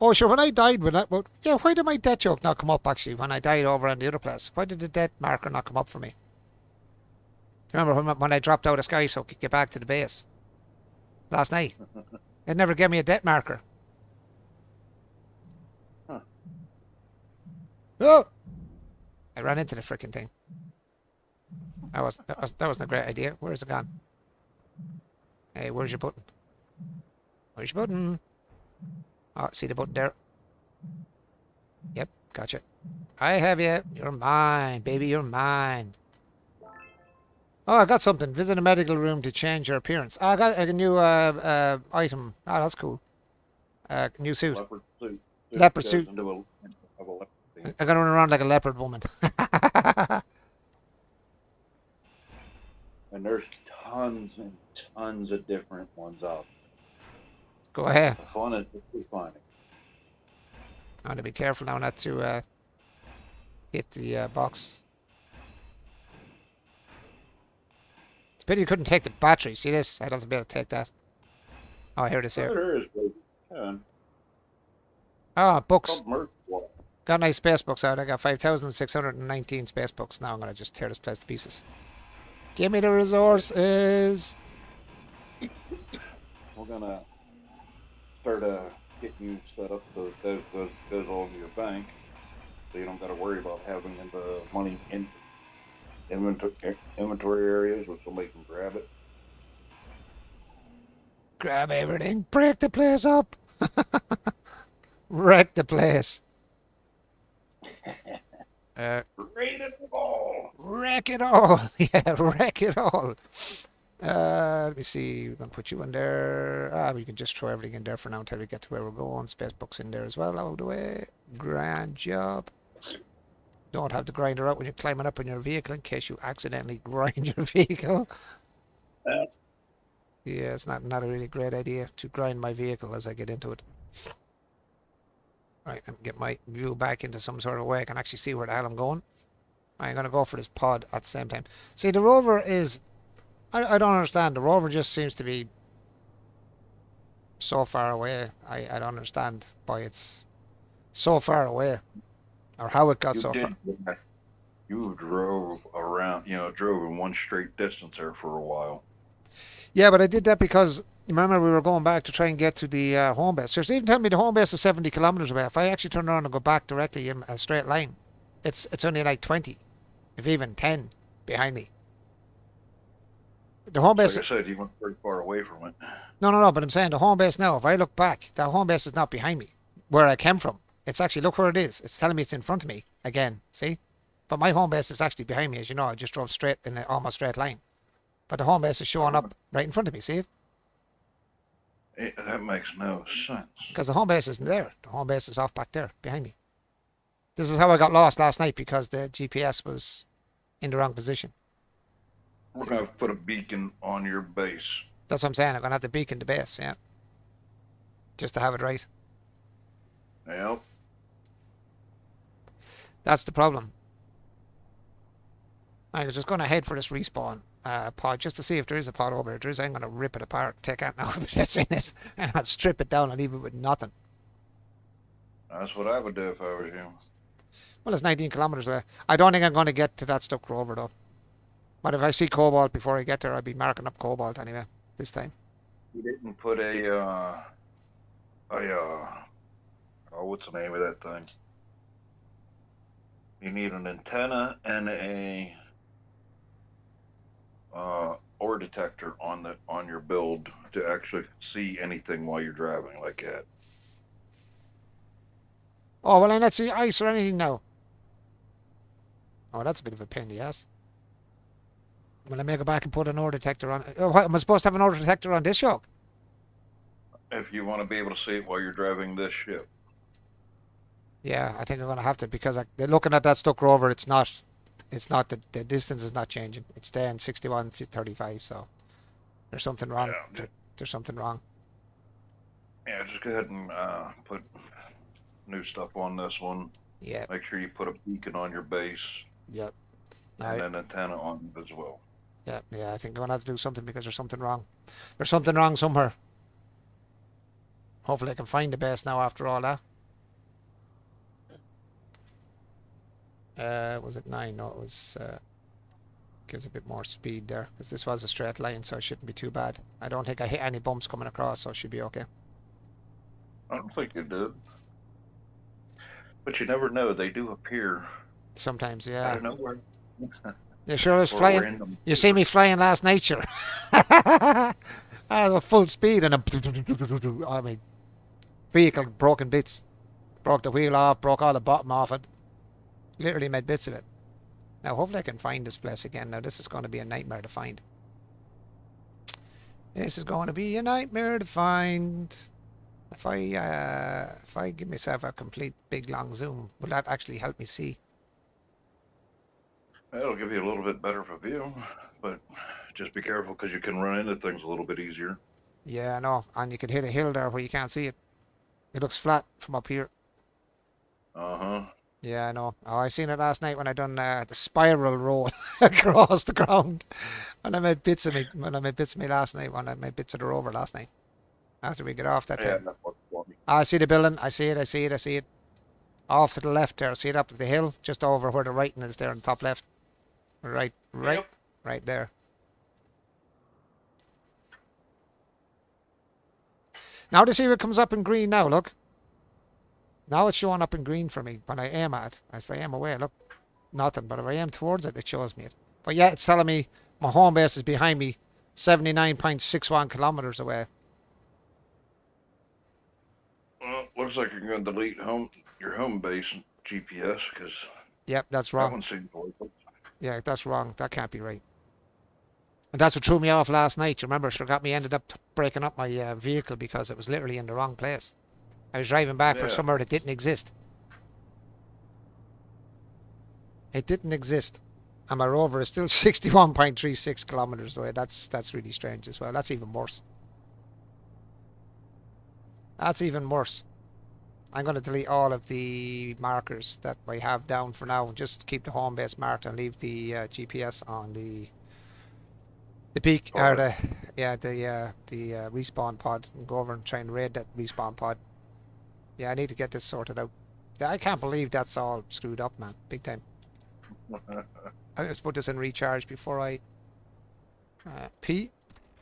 Oh, sure, when I died... Well, yeah, why did my death joke not come up, actually, when I died over on the other place? Why did the death marker not come up for me? Remember when I dropped out of Sky so I could get back to the base? Last night. It never gave me a death marker. Huh. Oh! I ran into the freaking thing. That wasn't a great idea. Where's it gone? Hey, where's your button? Where's your button? Oh, see the button there? Yep, gotcha. I have you. You're mine, baby. You're mine. Oh, I got something. Visit a medical room to change your appearance. Oh, I got a new item. Oh, that's cool. New suit. Leopard suit. Leopard Goes suit. into a leopard thing. I'm gonna run around like a leopard woman. And there's tons and tons of different ones out. Go ahead. The fun is just finding. I want to be careful now not to hit the box. It's a pity you couldn't take the battery. See this? I'd have to be able to take that. Oh, here it is here. There is, baby. Yeah. Oh, books. Called merch wall. Got nice space books out. I got 5,619 space books. Now I'm going to just tear this place to pieces. Give me the resources. We're gonna start getting you set up so that goes all to your bank, so you don't got to worry about having the money in inventory areas where somebody can grab it. Grab everything. Break the place up. Wreck the place. Raid it all. Wreck it all. Yeah, wreck it all. Let me see. We're going to put you in there. We can just throw everything in there for now until we get to where we're going. Space books in there as well. Out of the way. Grand job. Don't have to grind her out when you're climbing up in your vehicle in case you accidentally grind your vehicle. Yeah. Yeah, it's not a really great idea to grind my vehicle as I get into it. Right, let me get my view back into some sort of way I can actually see where the hell I'm going. I'm going to go for this pod at the same time. See, the rover is... I don't understand. The rover just seems to be so far away. I don't understand why it's so far away. Or how it got so far. You drove around, drove in one straight distance there for a while. Yeah, but I did that because... Remember, we were going back to try and get to the home base. Seriously, even telling me the home base is 70 kilometers away. If I actually turn around and go back directly in a straight line, it's only like 20, if even 10, behind me. The home base... Like I said, you went pretty far away from it. No, but I'm saying the home base now, if I look back, the home base is not behind me, where I came from. It's actually, look where it is. It's telling me it's in front of me, again, see? But my home base is actually behind me, as you know. I just drove straight in an almost straight line. But the home base is showing up right in front of me, see it? That makes no sense. Because the home base isn't there. The home base is off back there, behind me. This is how I got lost last night, because the GPS was in the wrong position. We're going to put a beacon on your base. That's what I'm saying. I'm going to have to beacon the base, yeah. Just to have it right. Yep. That's the problem. I'm just going to head for this respawn pod just to see if there is a pod over there. I'm going to rip it apart, take out now that's in it, and I'll strip it down and leave it with nothing. That's what I would do if I was you. Well, it's 19 kilometers away. I don't think I'm going to get to that stuck rover, though. But if I see cobalt before I get there, I'll be marking up cobalt anyway, this time. You didn't put what's the name of that thing? You need an antenna and a ore detector on your build to actually see anything while you're driving like that. Oh, well, I not see ice or anything now. Oh, that's a bit of a pain in the ass. Well, I may go back and put an ore detector on. Oh, what, am I supposed to have an ore detector on this yoke? If you want to be able to see it while you're driving this ship. Yeah, I think I'm going to have to, because they're looking at that stuck rover. It's not It's not the distance is not changing. It's staying 61.35. So there's something wrong. Yeah. There's something wrong. Yeah, just go ahead and put new stuff on this one. Yeah. Make sure you put a beacon on your base Yep. and an antenna on it as well. Yeah. Yeah. I think I'm gonna have to do something because there's something wrong. There's something wrong somewhere. Hopefully I can find the base now after all that. Was it 9? No, it was. Gives a bit more speed there because this was a straight line, so it shouldn't be too bad. I don't think I hit any bumps coming across, so it should be okay. I don't think you did. But you never know. They do appear Sometimes, out yeah. of nowhere. You sure was Or flying? random. You see me flying last night, sure. Full speed and I mean, vehicle broken bits. Broke the wheel off, broke all the bottom off it. Literally made bits of it. Now, hopefully I can find this place again. Now, this is going to be a nightmare to find. This is going to be a nightmare to find. If I give myself a complete big long zoom, will that actually help me see? That'll give you a little bit better of a view, but just be careful because you can run into things a little bit easier. Yeah, I know. And you can hit a hill there where you can't see it. It looks flat from up here. Uh-huh. Yeah, I know. Oh, I seen it last night when I done the spiral roll across the ground. And I made bits of me last night when I made bits of the rover last night. After we get off that Yeah, time. that's what's funny. I see the building. I see it. Off to the left there. See it up the hill? Just over where the writing is there on the top left. Right Yep. right there. Now to see what comes up in green now, look. Now it's showing up in green for me when I aim at it. If I aim away, look, nothing. But if I aim towards it, it shows me it. But yeah, it's telling me my home base is behind me, 79.61 kilometers away. Well, looks like you're going to delete your home base GPS because Yep, that's that wrong. one seems like Yeah, that's wrong. That can't be right. And that's what threw me off last night. You remember, sure got me ended up breaking up my vehicle because it was literally in the wrong place. I was driving back for Yeah. somewhere that didn't exist. It didn't exist. And my rover is still 61.36 kilometers away. That's really strange as well. That's even worse. That's even worse. I'm going to delete all of the markers that I have down for now and just keep the home base marked and leave the GPS on the peak or the respawn pod and go over and try and raid that respawn pod. Yeah, I need to get this sorted out. I can't believe that's all screwed up, man. Big time. I just put this in recharge before I P,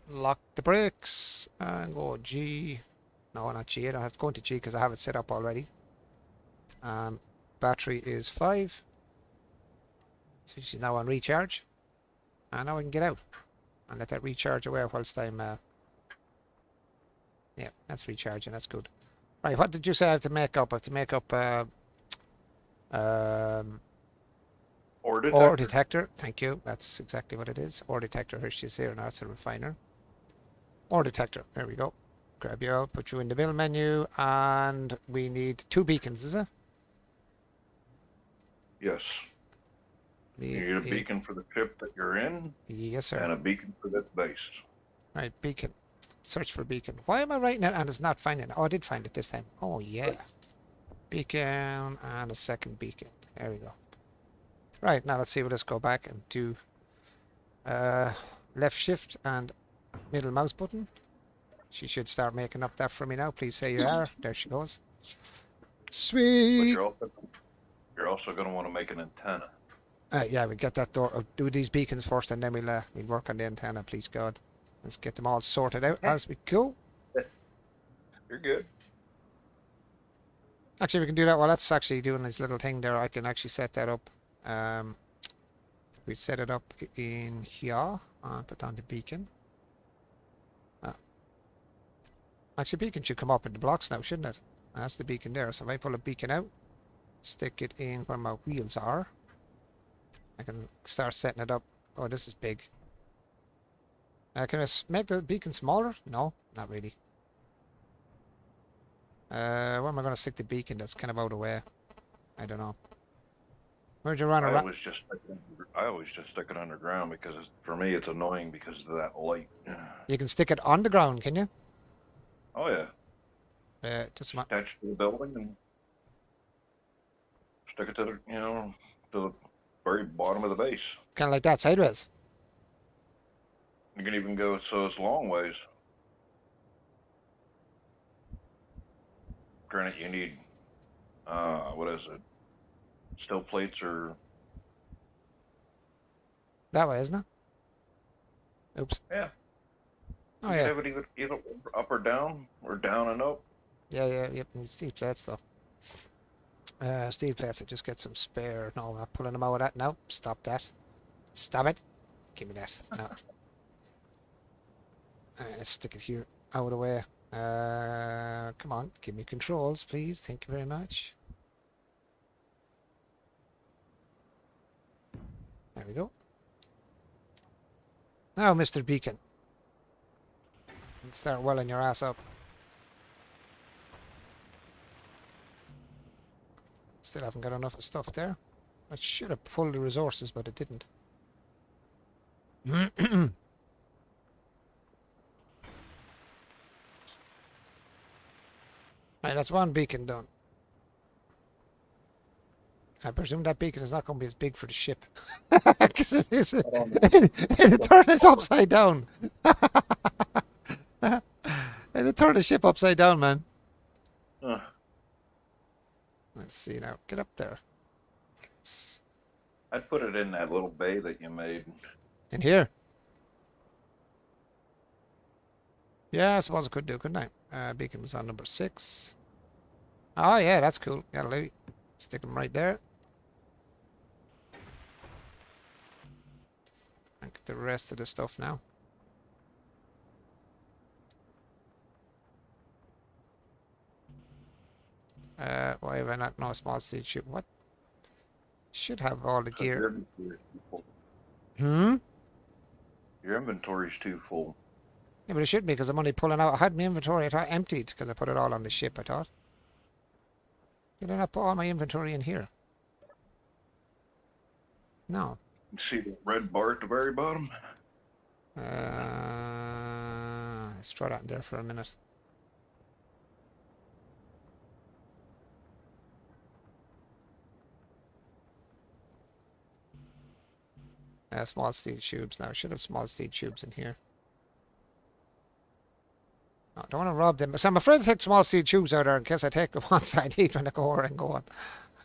lock the brakes, and go G. No, not G. I don't have to go into G because I have it set up already. Battery is 5. So she's now on recharge. And now I can get out and let that recharge away whilst I'm. Yeah, that's recharging. That's good. Right, what did you say I have to make up? I have to make up Or detector. ore detector. Thank you. That's exactly what it is. Ore detector. Here she's here now. It's a refiner. Ore detector. There we go. Grab you out, put you in the build menu, and we need 2 beacons, is it? Yes. You need a beacon for the ship that you're in Yes, sir. and a beacon for this base. Right, beacon. Search for beacon. Why am I writing it and it's not finding it? Oh, I did find it this time. Oh, yeah. Beacon and a second beacon. There we go. Right, now let's see. Let's go back and do left shift and middle mouse button. She should start making up that for me now. Please say you are. There she goes. But Sweet. you're also going to want to make an antenna. Yeah, we get that door. Do these beacons first, and then we'll work on the antenna. Please God, let's get them all sorted out as we go. You're good. Actually, we can do that while that's actually doing this little thing there. I can actually set that up. We set it up in here. Put on the beacon. Actually, beacon should come up in the blocks now, shouldn't it? That's the beacon there. So if I pull a beacon out, stick it in where my wheels are, I can start setting it up. Oh, this is big. Can I make the beacon smaller? No, not really. Where am I going to stick the beacon that's kind of out of the way? I don't know. Where'd you run I around? always just stick it underground because for me it's annoying because of that light. You can stick it on the ground, can you? Oh yeah, Just attach to the building and stick it to the to the very bottom of the base. kind of like that, sideways. You can even go so it's long ways. Granted, you need what is it? Steel plates or That way, isn't it? Oops. yeah. Oh You yeah. can have it either up or down and up. Yeah. Yep. Need steel plates though. Steel plates. I just get some spare. No, I'm not pulling them out of that. No, stop that. Stop it. Give me that. No. Let's stick it here. Out of the way. Come on. Give me controls, please. Thank you very much. There we go. Now, Mr. Beacon. Let's start welling your ass up. Still haven't got enough of stuff there. I should have pulled the resources, but it didn't. Right, that's one beacon done. I presume that beacon is not going to be as big for the ship. Because it is. It'll turn it upside down. It'll turn the ship upside down, man. Let's see now. Get up there. I'd put it in that little bay that you made. In here. Yeah, I suppose I could do, couldn't I? Beacon was on number 6. Oh, yeah, that's cool. Yeah, let me stick them right there. And get the rest of the stuff now. Why have I not no small steel ship? What? Should have all the gear. Hmm? Your inventory's too full. Yeah, but it should be because I'm only pulling out. I had my inventory emptied because I put it all on the ship, I thought. Did I not put all my inventory in here? No. See the red bar at the very bottom? Let's try that in there for a minute. Small steel tubes. Now I should have small steel tubes in here. No, I don't want to rob them. So I'm afraid to take small steel tubes out there in case I take the ones I need when I go over and go on.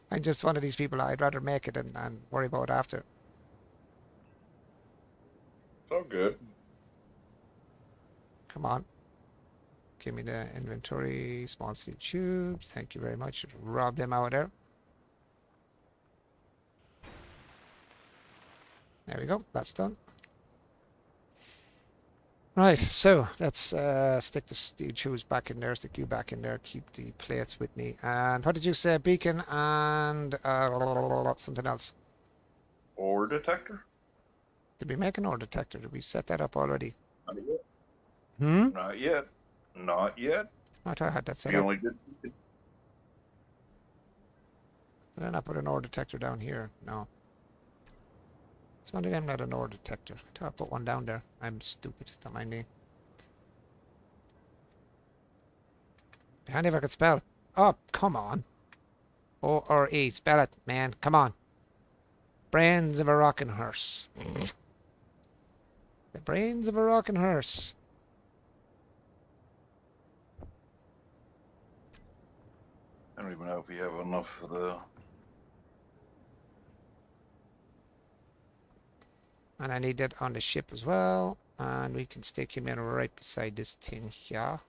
I'm just one of these people. I'd rather make it and worry about it after. So good. Come on. Give me the inventory. Small steel tubes. Thank you very much. Rob them out of there. There we go. That's done. Right, so let's stick the steel tubes back in there, stick you back in there, keep the plates with me. And what did you say? Beacon and something else. Ore detector? Did we make an ore detector? Did we set that up already? Not yet. Hmm? Not yet. Not yet. I thought I had that set You up. only did. Did I not put an ore detector down here? No. It's one of them, not an ore detector. I thought I put one down there. I'm stupid. Don't mind me. Handy if I could spell. Oh, come on. O-R-E. Spell it, man. Come on. Brains of a rocking horse. The brains of a rocking horse. I don't even know if you have enough for the. And I need that on the ship as well. And we can stick him in right beside this thing here.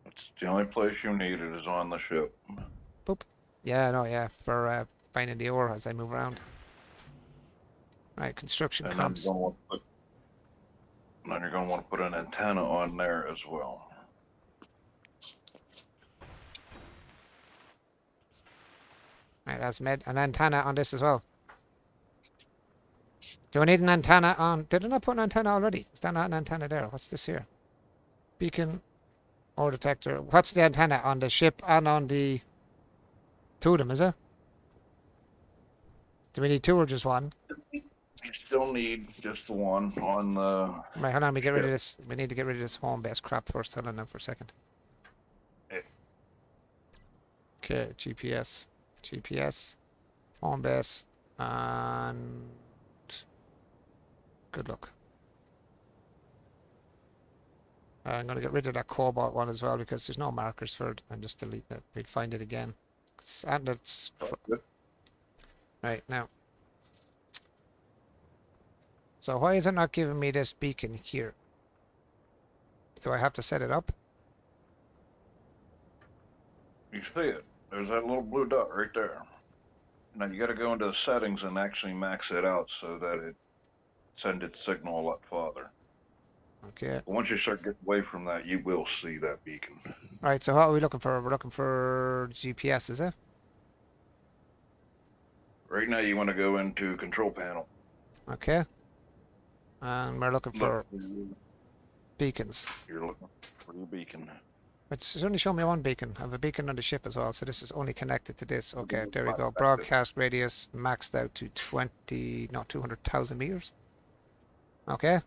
It's the only place you need it is on the ship. Boop. Yeah, no, yeah. For finding the ore as I move around. Right, construction And comes. then you're going to want to put an antenna on there as well. Right, that's an antenna on this as well. Do I need an antenna on? Did I not put an antenna already? Is that not an antenna there? What's this here? Beacon, ore detector. What's the antenna on the ship and on the two of them, is it? Do we need 2 or just 1? You still need just the one on the. Right, hold on, we get rid of ship. this. We need to get rid of this home base crap first. Hold on now for a second. Yeah. Okay, GPS, home base, and good luck. I'm going to get rid of that cobalt one as well because there's no markers for it, and just delete it. We'll find it again. And it's Good. right now. So why is it not giving me this beacon here? Do I have to set it up? You see it? There's that little blue dot right there. Now you got to go into the settings and actually max it out so that it sends its signal a lot farther. Okay. But once you start getting away from that, you will see that beacon. Right, so what are we looking for? We're looking for GPS, is it? Right now, you want to go into control panel. Okay. And we're looking for Look, beacons. you're looking for your beacon. It's only showing me one beacon. I have a beacon on the ship as well, so this is only connected to this. Okay, there we go. Broadcast radius maxed out to 200,000 meters. Okay.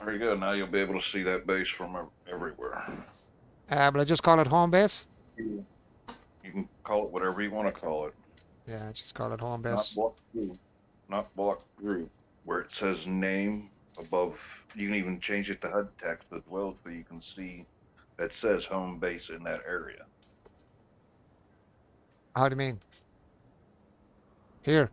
Very good. Now you'll be able to see that base from everywhere. Will I just call it home base? You can call it whatever you want to call it. Yeah, just call it home Not base. block group. Not block group. Where it says name above. You can even change it to HUD text as well so you can see that says home base in that area. How do you mean? Here.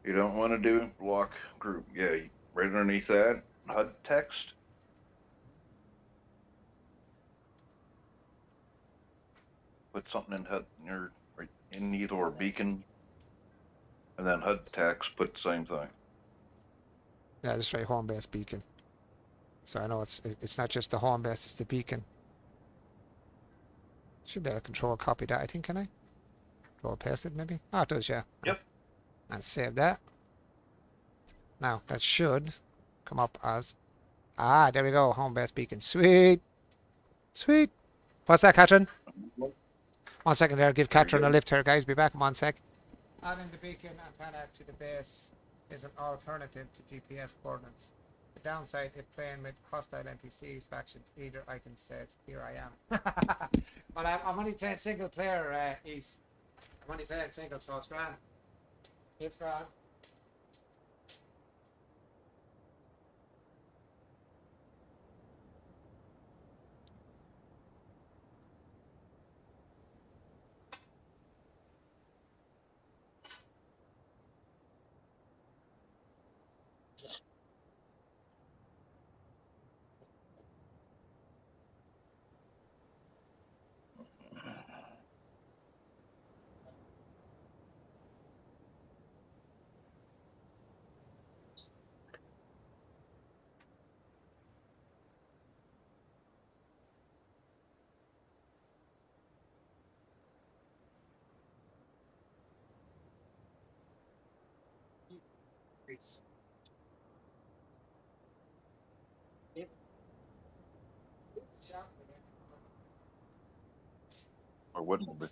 You don't want to do block group. Yeah, right underneath that, HUD text. Put something in HUD near right in either or beacon, and then HUD text. Put the same thing. Yeah, just write home base beacon. So I know it's not just the home base, it's the beacon. Should be able to control copy that, I think, can I? Control paste it maybe? Oh, it does, yeah. Yep. And save that. Now, that should come up as... Ah, there we go, home base beacon. Sweet! Sweet! What's that, Katrin? 1 second there, give Very Katrin a good. lift here, guys. Be back in 1 sec. Adding the beacon antenna to the base is an alternative to GPS coordinates. The downside, if playing with hostile NPCs, factions, either item says, here I am. But I'm only playing single player, East. I'm only playing single, so it's grand. It's grand. Or wouldn't it be?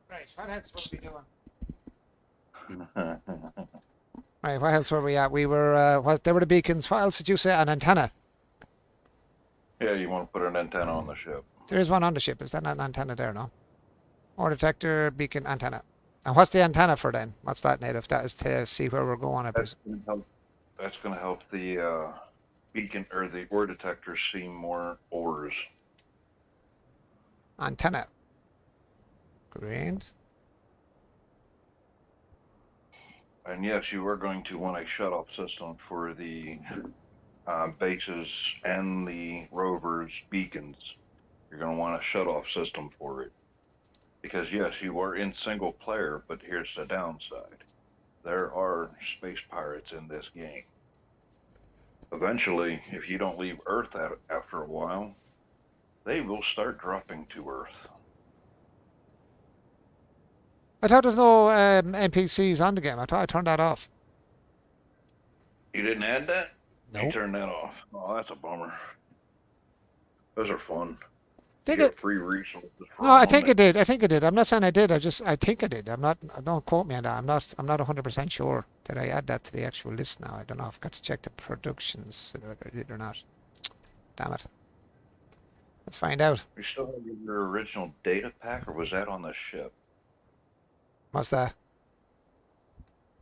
Right, what else were we doing? Right, what else were we at? We were, there were the beacons. What else did you say? An antenna. Yeah, you want to put an antenna on the ship. There is one on the ship. Is that not an antenna there, no? Or detector, beacon, antenna. And what's the antenna for then? What's that native? That is to see where we're going. That's going to help the beacon or the ore detector see more ores. Antenna. Great. And yes, you are going to want a shut-off system for the bases and the rovers' beacons. You're going to want a shut-off system for it. Because yes, you are in single player, but here's the downside. There are space pirates in this game. Eventually, if you don't leave Earth after a while, they will start dropping to Earth. I thought there's no NPCs on the game. I thought I turned that off. You didn't add that? Nope. You turned that off. Oh, that's a bummer. Those are fun. Think get it, free resources. no, I think it did. I think it did. I'm not saying I did. I think I did. I'm not. Don't quote me on that. I'm not 100% sure. Did I add that to the actual list now? I don't know. I've got to check the productions whether I did or not. Damn it. Let's find out. You still have your original data pack, or was that on the ship? What's that?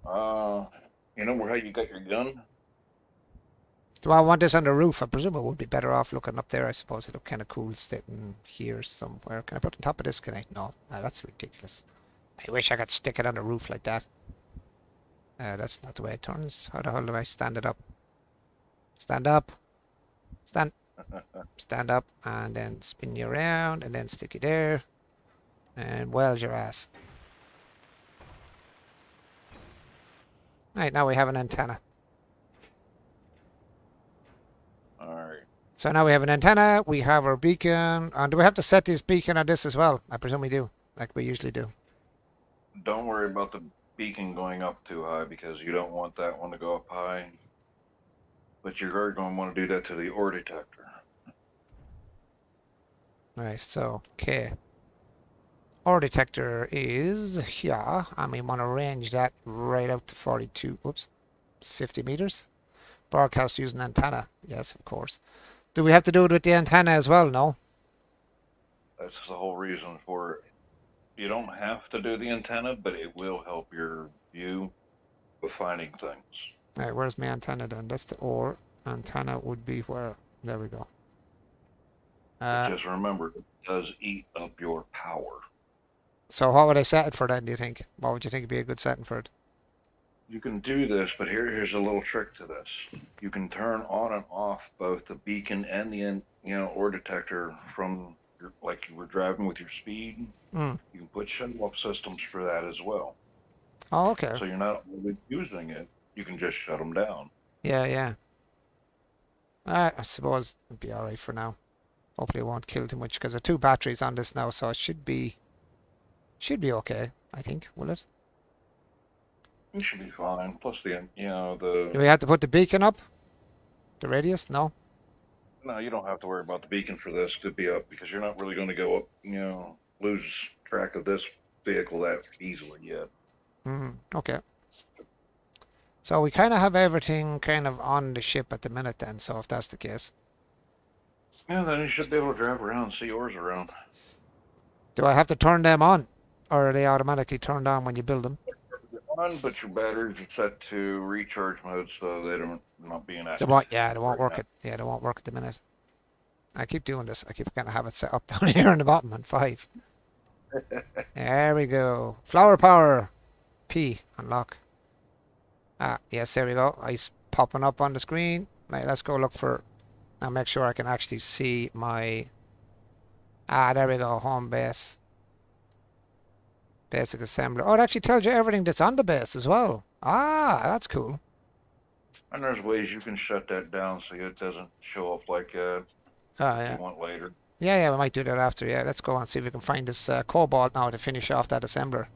You know how you got your gun? Do I want this on the roof? I presume it would be better off looking up there. I suppose it look kind of cool sitting here somewhere. Can I put it on top of this? Can I? No, that's ridiculous. I wish I could stick it on the roof like that. That's not the way it turns. How the hell do I stand it up? Stand up. Stand. Stand up and then spin you around and then stick you there and weld your ass. Right, now we have an antenna. Alright. So now we have an antenna, we have our beacon, and do we have to set this beacon on this as well? I presume we do, like we usually do. Don't worry about the beacon going up too high because you don't want that one to go up high. But you're going to want to do that to the ore detector. Right, so, okay. Ore detector is here, and we want to range that right out to 42, oops, 50 meters. Broadcast using antenna, yes, of course. Do we have to do it with the antenna as well? No? That's the whole reason for it. You don't have to do the antenna, but it will help your view of finding things. Alright, where's my antenna then? That's the ore. Antenna would be where? There we go. Just remember, it does eat up your power. So what would I set it for then, do you think? What would you think would be a good setting for it? You can do this, but here's a little trick to this. You can turn on and off both the beacon and the ore detector from like you were driving with your speed. Mm. You can put shut-off systems for that as well. Oh, okay. So you're not really using it. You can just shut them down. Yeah, yeah. I suppose it'd be alright for now. Hopefully it won't kill too much because there are 2 batteries on this now, so it should be okay, I think, will it? You should be fine. Plus the Do we have to put the beacon up? The radius? No? No, you don't have to worry about the beacon for this to be up because you're not really going to go up, lose track of this vehicle that easily yet. Okay. So we kind of have everything kind of on the ship at the minute then, so if that's the case. Yeah, then you should be able to drive around and see yours around. Do I have to turn them on? Or are they automatically turned on when you build them? On, but your batteries are set to recharge mode so they don't not being active. They won't work. They won't work at the minute. I keep doing this. I keep going to have it set up down here on the bottom on 5. There we go. Flower power. P. Unlock. Yes, there we go. Ice popping up on the screen. Right, let's go look for... Now make sure I can actually see my... there we go. Home base. Basic assembler. Oh, it actually tells you everything that's on the base as well. That's cool. And there's ways you can shut that down so it doesn't show up like yeah. you want later. Yeah, we might do that after. Yeah, let's go and see if we can find this cobalt now to finish off that assembler.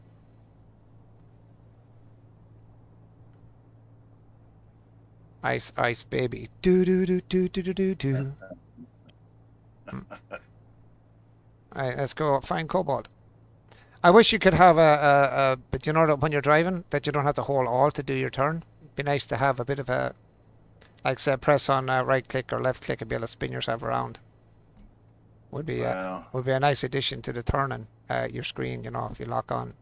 Ice, ice, baby. Do do do do do do do do. Alright, let's go find cobalt. I wish you could have but you know that when you're driving, that you don't have to hold Alt to do your turn. It'd be nice to have a bit of a, like say, press on right click or left click and be able to spin yourself around. Would be a nice addition to the turning your screen, you know, if you lock on.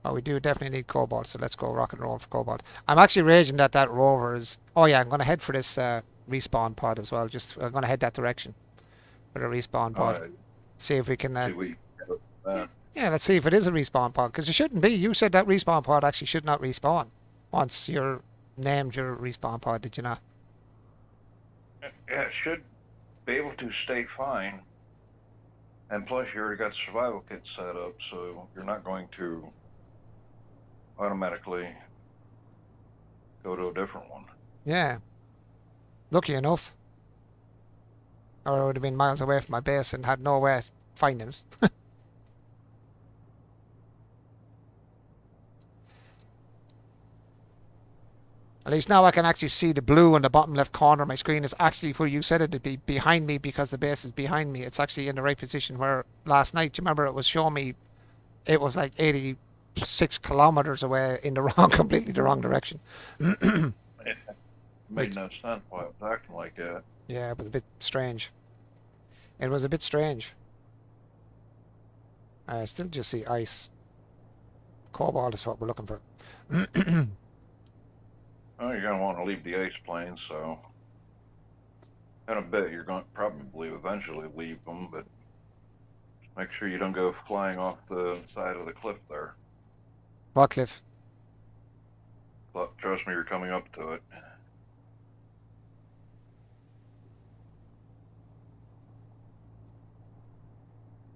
But we do definitely need cobalt, so let's go rock and roll for cobalt. I'm actually raging that rover is... Oh yeah, I'm going to head for this respawn pod as well. I'm going to head that direction for the respawn pod. See if we can... yeah, let's see if it is a respawn pod, because it shouldn't be. You said that respawn pod actually should not respawn once you're named your respawn pod, did you not? Yeah, it should be able to stay fine. And plus you already got the survival kit set up, so you're not going to automatically go to a different one. Yeah. Lucky enough. Or I would have been miles away from my base and had no way of finding it. At least now I can actually see the blue on the bottom left corner of my screen is actually where you said it'd be behind me because the base is behind me. It's actually in the right position where last night, do you remember it was showing me it was like 86 kilometers away in the wrong, completely the wrong direction. It made no sense why it was acting like that. Yeah, it was a bit strange. It was a bit strange. I still just see ice. Cobalt is what we're looking for. Oh, you're gonna want to leave the ice plains, so in a bit you're going to probably eventually leave them, but make sure you don't go flying off the side of the cliff there. What cliff? But trust me, you're coming up to it.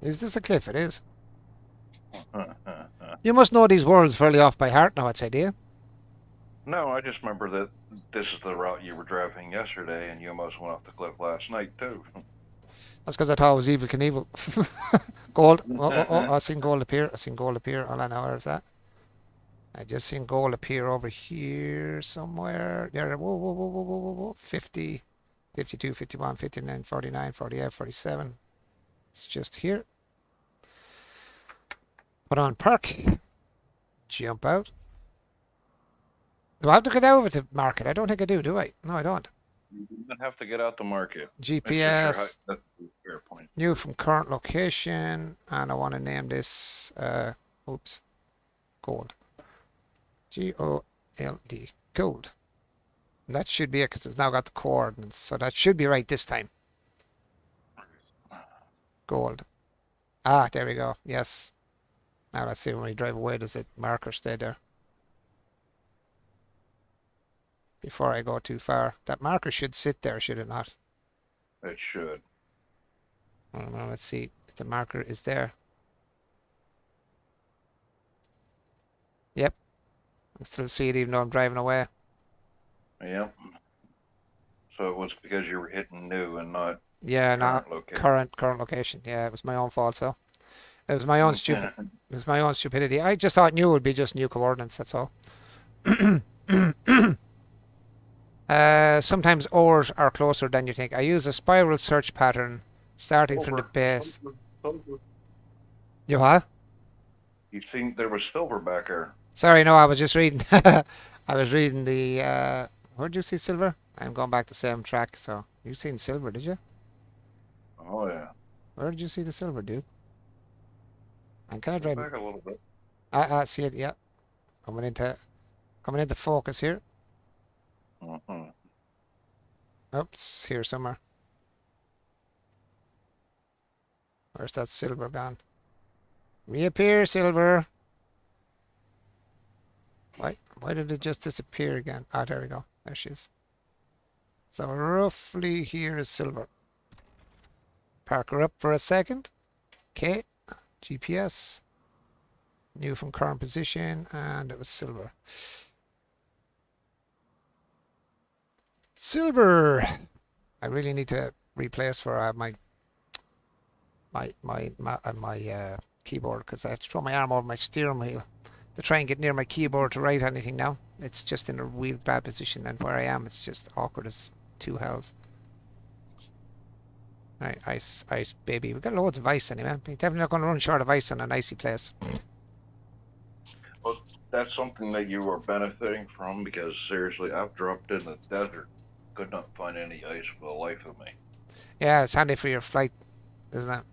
Is this a cliff? It is. You must know these worlds fairly off by heart now, I'd say, do you? No, I just remember that this is the route you were driving yesterday, and you almost went off the cliff last night too. That's because I thought it was Evil Knievel. Gold. Oh, I seen gold appear. I seen gold appear. Hold on now, where's that? I just seen gold appear over here somewhere. There, whoa. 50, 52, 51, 59, 49, 48, 47. It's just here. Put on park. Jump out. Do I have to get over to market? I don't think I do I? No, I don't. You don't have to get out the market. GPS. That's a fair point. New from current location. And I want to name this, oops, gold. G-O-L-D. Gold. And that should be it because it's now got the coordinates. So that should be right this time. Gold. Ah, there we go. Yes. Now let's see when we drive away, does it marker stay there? Before I go too far. That marker should sit there, should it not? It should. I don't know, let's see if the marker is there. Yep. I still see it even though I'm driving away. Yep. So it was because you were hitting new and not Yeah, no, current location. current location. Yeah, it was my own fault, so. It was my own stupidity. I just thought new would be just new coordinates, that's all. Sometimes ores are closer than you think. I use a spiral search pattern starting from the base. You what? You seen there was silver back there. Sorry, no, I was just reading. I was reading the. Where'd you see silver? I'm going back the same track. So you seen silver, did you? Oh yeah. Where did you see the silver, dude? I'm kind of Go driving. back a little bit. I see it. Yeah, coming into focus here. Mhm. Oops, here somewhere. Where's that silver gone? Reappear, silver. Why did it just disappear again? Ah, there we go. There she is. So roughly here is silver. Park her up for a second. Okay. GPS. New from current position, and it was silver. Silver. I really need to replace for my keyboard because I have to throw my arm over my steering wheel to try and get near my keyboard to write anything now. It's just in a real bad position, and where I am, it's just awkward as two hells. Right, ice, baby. We've got loads of ice anyway. We're definitely not going to run short of ice on an icy place. Well, that's something that you are benefiting from because seriously, I've dropped in the desert, could not find any ice for the life of me. Yeah, it's handy for your flight, isn't it?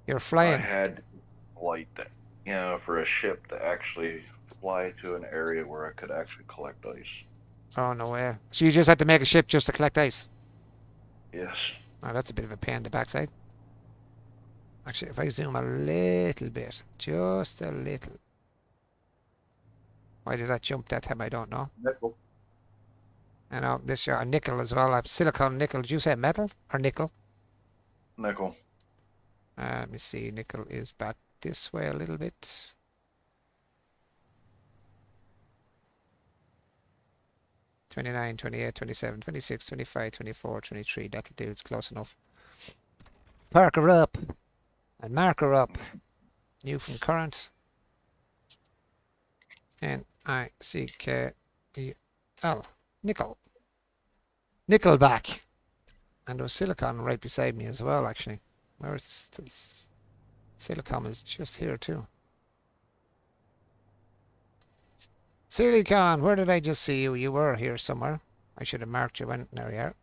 You're I flying. had flight, for a ship to actually fly to an area where I could actually collect ice. Oh, no way. So you just had to make a ship just to collect ice? Yes. Oh, that's a bit of a pain in the backside. Actually, if I zoom a little bit, just a little. Why did I jump that time? I don't know. Nickel. I know this year, a nickel as well. I have silicon nickel. Did you say metal or nickel? Nickel. Let me see. Nickel is back this way a little bit. $29, $28, $27, $26, $25, $24, $23. That'll do. It's close enough. Park her up. And mark her up. New from current. N-I-C-K-E. Oh, nickel. Nickelback. And there was silicon right beside me as well, actually. Where is this? Silicon is just here too. Silicon, where did I just see you? You were here somewhere. I should have marked you when. There you are.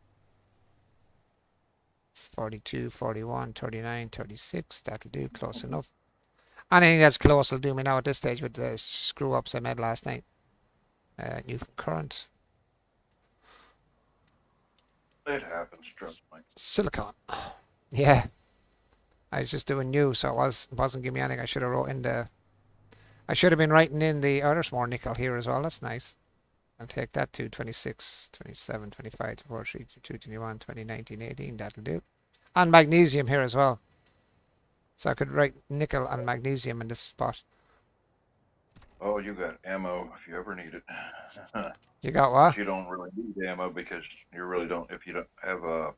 It's 42, 41, 39, 36. That'll do. Close enough. Anything that's close will do me now at this stage with the screw ups I made last night. New current. It happens, trust me. Silicon. Yeah. I was just doing new, so it wasn't giving me anything. I should have wrote in the. I should have been writing in the there's more nickel here as well. That's nice. I'll take that to 26, 27, 25, 24, 22, 21, 20, 19, 18. That'll do. And magnesium here as well. So I could write nickel and magnesium in this spot. Oh, you got ammo if you ever need it. You got what? You don't really need ammo because you really don't. If you don't have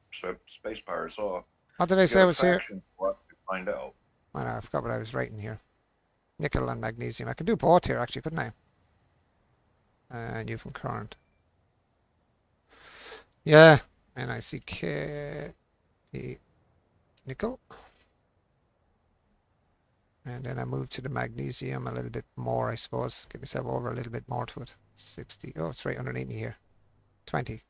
space pirates off. What did I say was here? Faction, we'll have to find out. I know, I forgot what I was writing here. Nickel and magnesium. I could do both here actually, couldn't I? New from current. Yeah. NiCk. Nickel. And then I move to the magnesium a little bit more, I suppose. Get myself over a little bit more to it. 60. Oh, it's right underneath me here. 20.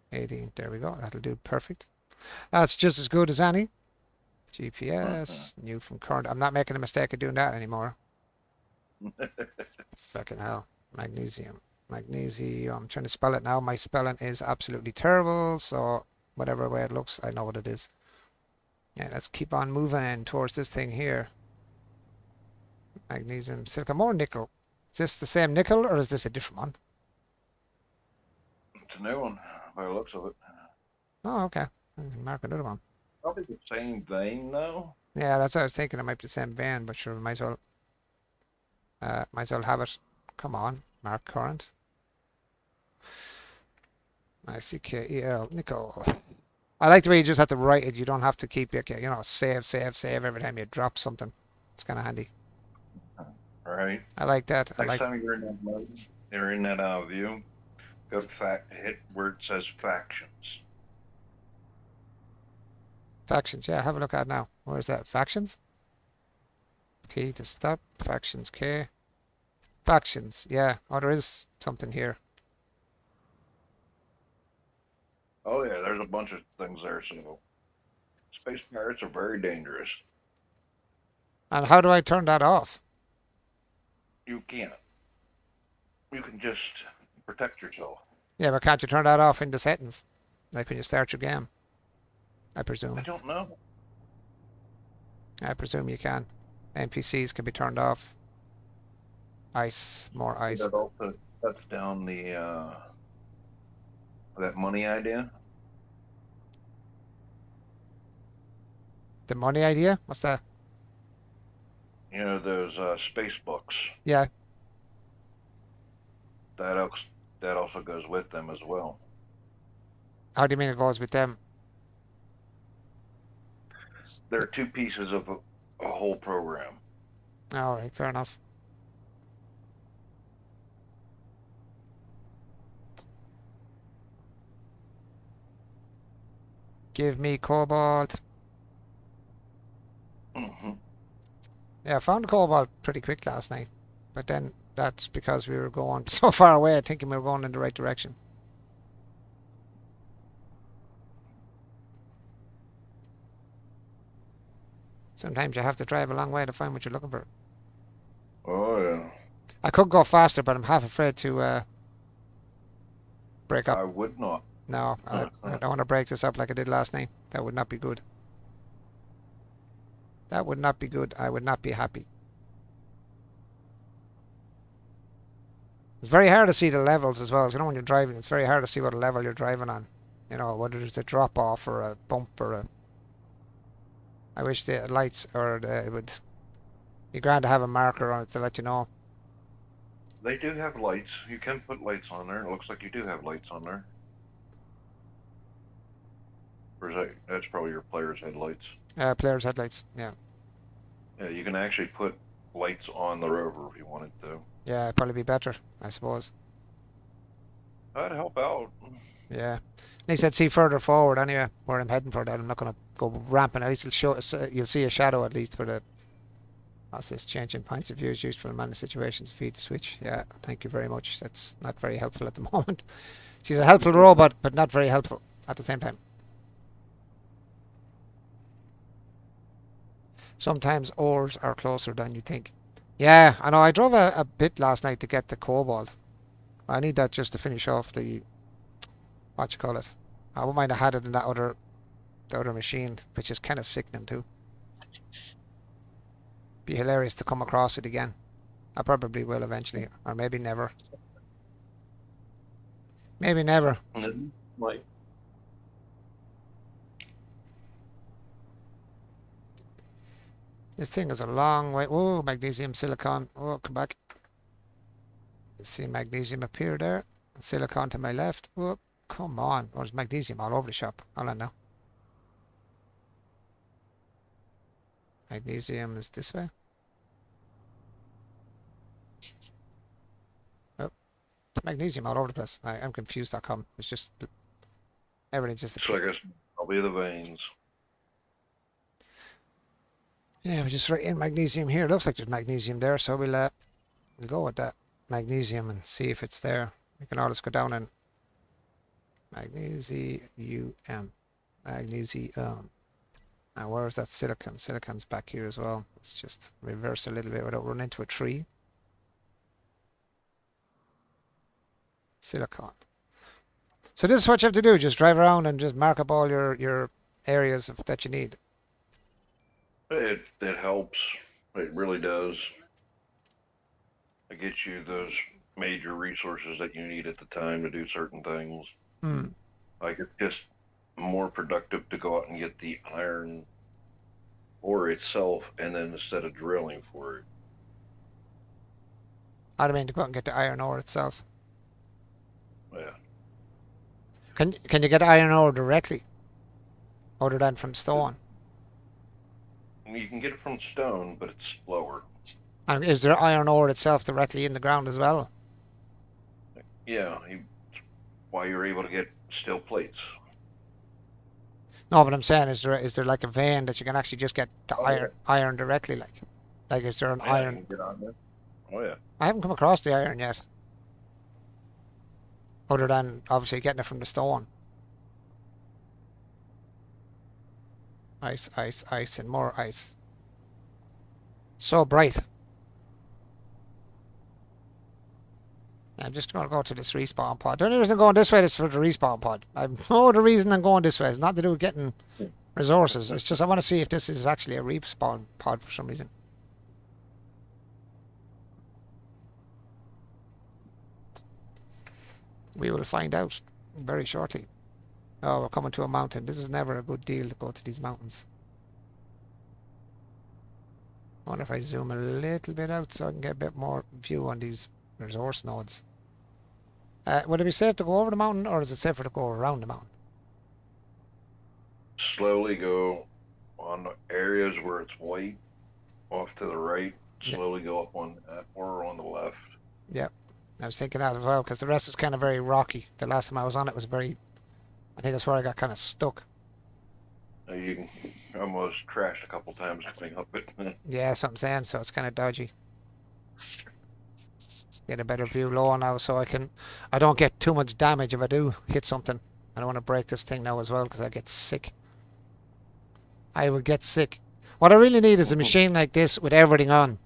There we go. That'll do perfect. That's just as good as any. GPS, new from current. I'm not making a mistake of doing that anymore. Fucking hell. Magnesium. Magnesium. I'm trying to spell it now. My spelling is absolutely terrible, so whatever way it looks, I know what it is. Yeah, let's keep on moving towards this thing here. Magnesium, silicon, more nickel. Is this the same nickel, or is this a different one? It's a new one by the looks of it. Oh, okay. I can mark another one. Probably the same vein though. Yeah, that's what I was thinking. It might be the same vein, but sure, might as well have it. Come on, mark current. NiCk, nickel. I like the way you just have to write it. You don't have to keep it, save every time you drop something. It's kind of handy. Right. I like that. Next time you're in that mode, you're in that view, go hit where it says factions. Factions, yeah, have a look at it now. Where's that? Factions? Key to stop. Factions, K. Factions, yeah. Oh, there is something here. Oh yeah, there's a bunch of things there, so space pirates are very dangerous. And how do I turn that off? You can't. You can just protect yourself. Yeah, but can't you turn that off in the settings? Like when you start your game? I presume. I don't know. I presume you can. NPCs can be turned off. Ice, more ice. That also cuts down the that money idea. The money idea? What's that? You know those space books. Yeah. That also goes with them as well. How do you mean it goes with them? They're two pieces of a whole program. Alright, fair enough. Give me cobalt. Mm-hmm. Yeah, I found cobalt pretty quick last night. But then that's because we were going so far away, thinking we were going in the right direction. Sometimes you have to drive a long way to find what you're looking for. Oh yeah. I could go faster, but I'm half afraid to break up. I would not. No, I don't want to break this up like I did last night. That would not be good. That would not be good. I would not be happy. It's very hard to see the levels as well. You know, when you're driving, it's very hard to see what level you're driving on. You know, whether it's a drop off or a bump or a. I wish the lights it would be grand to have a marker on it to let you know. They do have lights. You can put lights on there. It looks like you do have lights on there. Or is that's probably your player's headlights. Player's headlights, yeah. Yeah, you can actually put lights on the rover if you wanted to. Yeah, it'd probably be better, I suppose. That'd help out. Yeah. At least I'd see further forward anyway, where I'm heading for that. I'm not going to go ramping. At least you'll see a shadow at least for the... What's this? Changing points of view is used for manner situations. Feed the switch. Yeah, thank you very much. That's not very helpful at the moment. She's a helpful robot, but not very helpful at the same time. Sometimes ores are closer than you think. Yeah, I know. I drove a bit last night to get the cobalt. I need that just to finish off the... What you call it? I wouldn't mind I had it in that the other machine, which is kind of sickening too. Be hilarious to come across it again. I probably will eventually, or maybe never. Maybe never. Like, This thing is a long way. Oh, magnesium, silicon. Oh, come back. See magnesium appear there. Silicon to my left. Oh, come on. There's magnesium all over the shop. Hold on now. Magnesium is this way. Oh, magnesium all over the place. I'm confused.com. It's just everything just. so I guess probably the veins. Yeah, we're just right in magnesium here. Looks like there's magnesium there, so we'll go with that magnesium and see if it's there. We can always go down and magnesium. Magnesium. Now where's that silicon? Silicon's back here as well. Let's just reverse a little bit without running into a tree. Silicon. So this is what you have to do. Just drive around and just mark up all your areas that you need. It helps. It really does. It gets you those major resources that you need at the time to do certain things. Hmm. Like it's just more productive to go out and get the iron ore itself, and then instead of drilling for it. I don't mean to go out and get the iron ore itself. Yeah. Can you get iron ore directly, other than from stone? You can get it from stone, but it's slower. And is there iron ore itself directly in the ground as well? Yeah, why you're able to get steel plates. No, but I'm saying, is there like a vein that you can actually just get the iron directly, like is there an Yeah, you iron? can get on there. Oh yeah. I haven't come across the iron yet, other than obviously getting it from the stone. Ice, ice, ice, and more ice. So bright. I'm just going to go to this respawn pod. The only reason I'm going this way is for the respawn pod. I've no other reason I'm going this way. It's not to do with getting resources. It's just I want to see if this is actually a respawn pod for some reason. We will find out very shortly. Oh, we're coming to a mountain. This is never a good deal to go to these mountains. I wonder if I zoom a little bit out so I can get a bit more view on these resource nodes. Would it be safe to go over the mountain, or is it safer to go around the mountain? Slowly go on the areas where it's white, off to the right. Slowly go up on that or on the left. Yep. I was thinking that as well, because the rest is kind of very rocky. The last time I was on it was very... I think that's where I got kind of stuck. You can almost crashed a couple times coming up it. Yeah, that's what I'm saying, so it's kind of dodgy. Get a better view low now so I don't get too much damage if I do hit something. I don't want to break this thing now as well because I get sick. I will get sick. What I really need is a machine like this with everything on.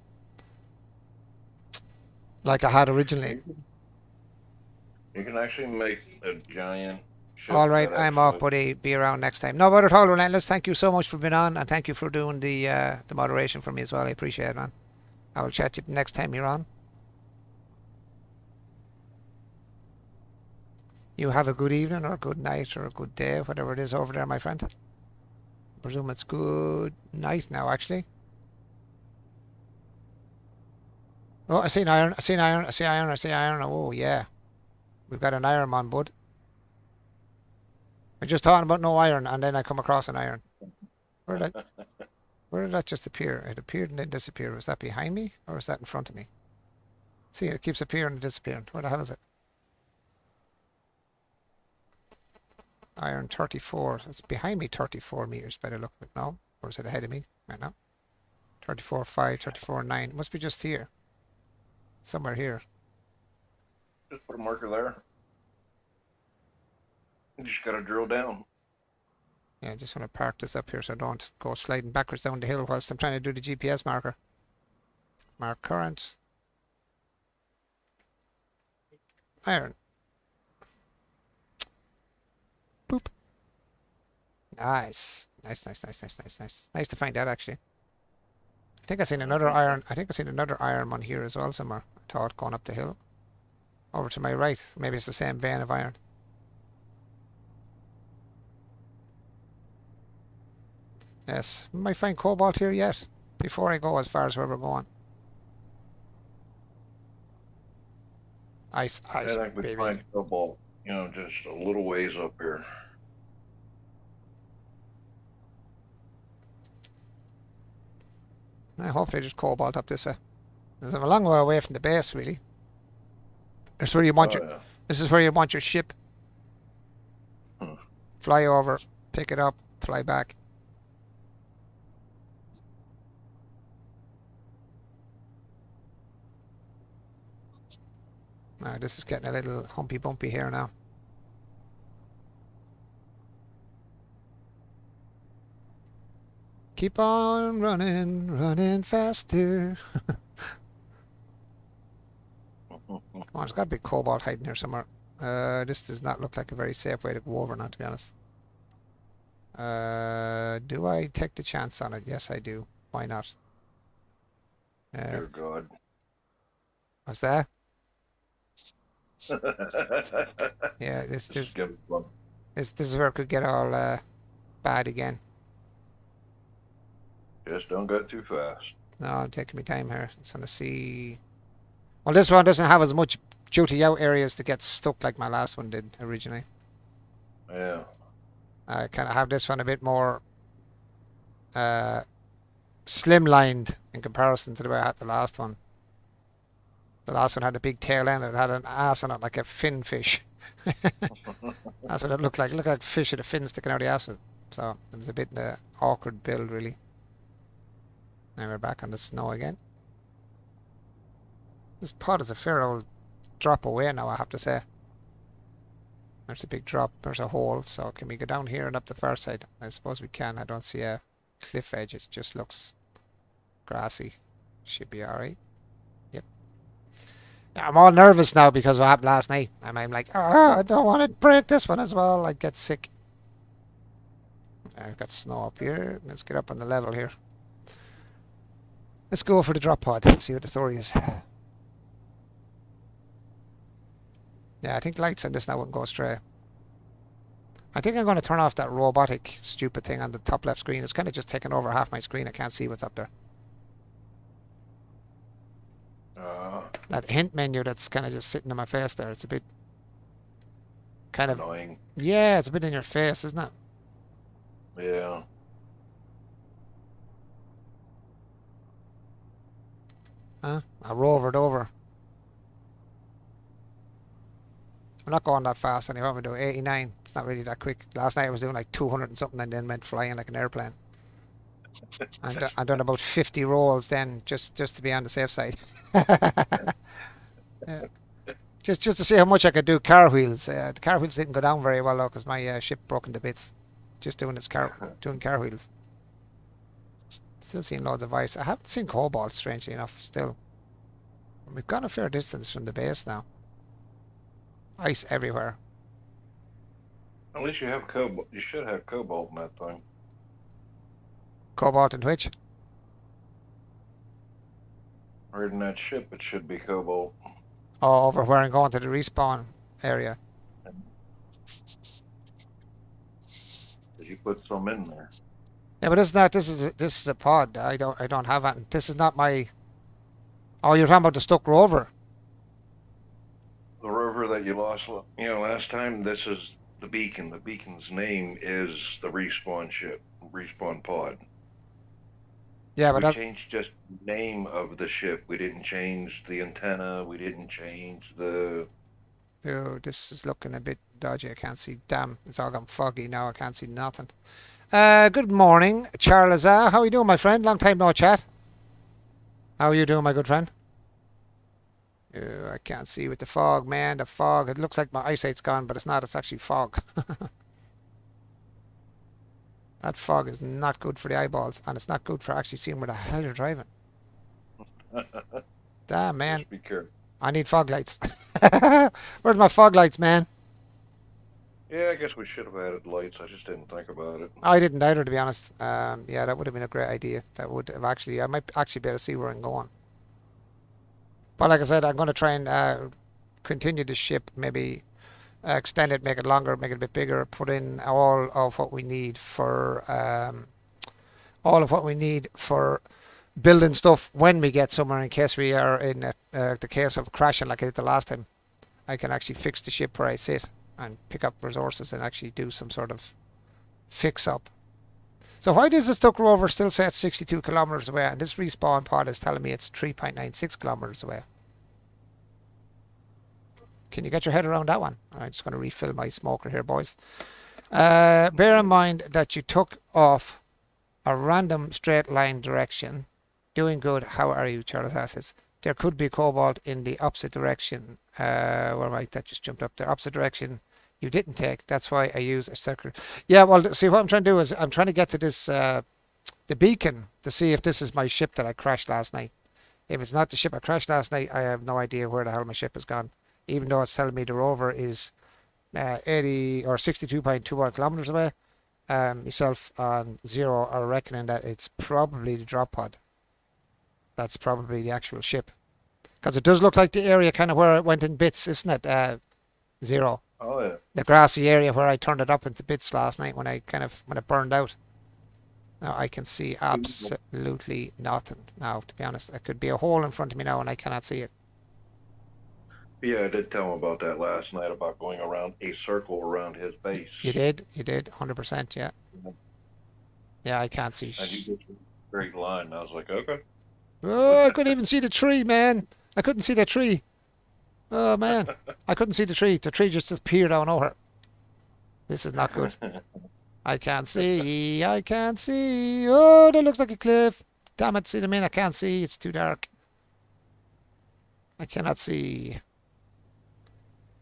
Like I had originally. You can actually make a giant ship. Alright, that I'm off, actually- buddy. Be around next time. No bother at all, Relentless. Thank you so much for being on, and thank you for doing the moderation for me as well. I appreciate it, man. I will chat to you the next time you're on. You have a good evening, or a good night, or a good day, whatever it is over there, my friend. I presume it's good night now, actually. Oh, I see an iron, I see an iron, I see iron, I see iron. Oh, yeah. We've got an iron man, bud. I'm just talking about no iron, and then I come across an iron. Where did Where did that just appear? It appeared and then disappeared. Was that behind me or was that in front of me? See, it keeps appearing and disappearing. Where the hell is it? Iron 34. It's behind me 34 meters by the look of it. No? Or is it ahead of me? Right now. 34.5, 34.9. It must be just here. Somewhere here. Just put a marker there. You just gotta drill down. Yeah, I just want to park this up here so I don't go sliding backwards down the hill whilst I'm trying to do the GPS marker. Mark current. Iron. Boop. Nice. Nice. Nice to find that actually. I think I seen another iron. I think I seen another iron one here as well somewhere. I thought going up the hill. Over to my right. Maybe it's the same vein of iron. Yes, we might find cobalt here yet before I go as far as where we're going. Ice, I think we baby. find cobalt, you know, just a little ways up here. Hopefully there's cobalt up this way. Because I'm a long way away from the base, really. This is where you want your. This is where you want your ship. Fly over, pick it up, fly back. Now this is getting a little humpy bumpy here now. Keep on running, running faster. Oh, there's got to be cobalt hiding here somewhere. This does not look like a very safe way to go over now, to be honest. Do I take the chance on it? Yes, I do. Why not? Dear God. What's that? Yeah, this is where it could get all bad again. Just don't go too fast. No, I'm taking my time here. Just want to see. Well, this one doesn't have as much duty out areas to get stuck like my last one did originally. Yeah. I kind of have this one a bit more slimlined in comparison to the way I had the last one. The last one had a big tail end. It had an ass on it like a fin fish. That's what it looked like. It looked like a fish with a fin sticking out the ass. So it was a bit awkward build, really. And we're back on the snow again. This pod is a fair old drop away now, I have to say. There's a big drop. There's a hole. So can we go down here and up the far side? I suppose we can. I don't see a cliff edge. It just looks grassy. Should be alright. Yep. Yeah, I'm all nervous now because of what happened last night. And I'm like, oh, I don't want to break this one as well. I'd get sick. I've got snow up here. Let's get up on the level here. Let's go for the drop pod. See what the story is. Yeah, I think the lights on this now wouldn't go astray. I think I'm going to turn off that robotic stupid thing on the top left screen. It's kind of just taking over half my screen. I can't see what's up there. That hint menu that's kind of just sitting in my face there. It's a bit kind of annoying. Yeah, it's a bit in your face, isn't it? Yeah. Huh? I rovered over. I'm not going that fast anyway. I'm doing 89. It's not really that quick. Last night I was doing like 200 and something and then went flying like an airplane. I done about 50 rolls then just to be on the safe side. Yeah. Just to see how much I could do car wheels. The car wheels didn't go down very well though because my ship broke into bits. Just doing car wheels. Still seeing loads of ice. I haven't seen cobalt, strangely enough, still. We've gone a fair distance from the base now. Ice everywhere. At least you have cobalt. You should have cobalt in that thing. Cobalt and which? Right in that ship, it should be cobalt. Oh, over where I'm going to the respawn area. Did you put some in there? Yeah, but it's not. This is a pod. I don't have it. This is not my. Oh, you're talking about the stuck rover. The rover that you lost, you know, last time. This is the beacon. The beacon's name is the respawn ship, respawn pod. Yeah, but We that's, changed just name of the ship. We didn't change the antenna. We didn't change the. oh, this is looking a bit dodgy. I can't see. Damn, it's all gone foggy now. I can't see nothing. Good morning, Charles. How are you doing, my friend? Long time no chat. How are you doing, my good friend? I can't see with the fog, man. The fog. It looks like my eyesight's gone, but it's not. It's actually fog. That fog is not good for the eyeballs, and it's not good for actually seeing where the hell you're driving. Damn, man. Just be careful. I need fog lights. Where's my fog lights, man? Yeah, I guess we should have added lights. I just didn't think about it. I didn't either, to be honest. Yeah, that would have been a great idea. That would have actually, I might actually be able to see where I'm going. But like I said, I'm going to try and continue the ship, maybe extend it, make it longer, make it a bit bigger, put in all of what we need for building stuff when we get somewhere, in case we are in the case of crashing like I did the last time. I can actually fix the ship where I sit and pick up resources and actually do some sort of fix up. So why does the Stuck rover still say it's 62 kilometers away, and this respawn pod is telling me it's 3.96 kilometers away? Can you get your head around that one? I'm just going to refill my smoker here, boys. Bear in mind that you took off a random straight line direction. Doing good. How are you, Charles asks? There could be cobalt in the opposite direction. Well, right, that just jumped up there. Opposite direction you didn't take. That's why I use a circular. Yeah, well, see, what I'm trying to do is I'm trying to get to this, the beacon, to see if this is my ship that I crashed last night. If it's not the ship I crashed last night, I have no idea where the hell my ship has gone. Even though it's telling me the rover is 80 or 62.21 kilometers away. Myself on zero are reckoning that it's probably the drop pod. That's probably the actual ship. Because it does look like the area kind of where it went in bits, isn't it? Zero. Oh yeah. The grassy area where I turned it up into bits last night when it burned out. Now I can see absolutely nothing now, to be honest. There could be a hole in front of me now and I cannot see it. Yeah, I did tell him about that last night about going around a circle around his base. You did, 100%, yeah. Yeah, I can't see. And he just straight line. And I was like, okay. Oh, I couldn't even see the tree, man. I couldn't see the tree. Oh, man. I couldn't see the tree. The tree just appeared out of nowhere. This is not good. I can't see. I can't see. Oh, that looks like a cliff. Damn it. See what I mean? I can't see. It's too dark. I cannot see.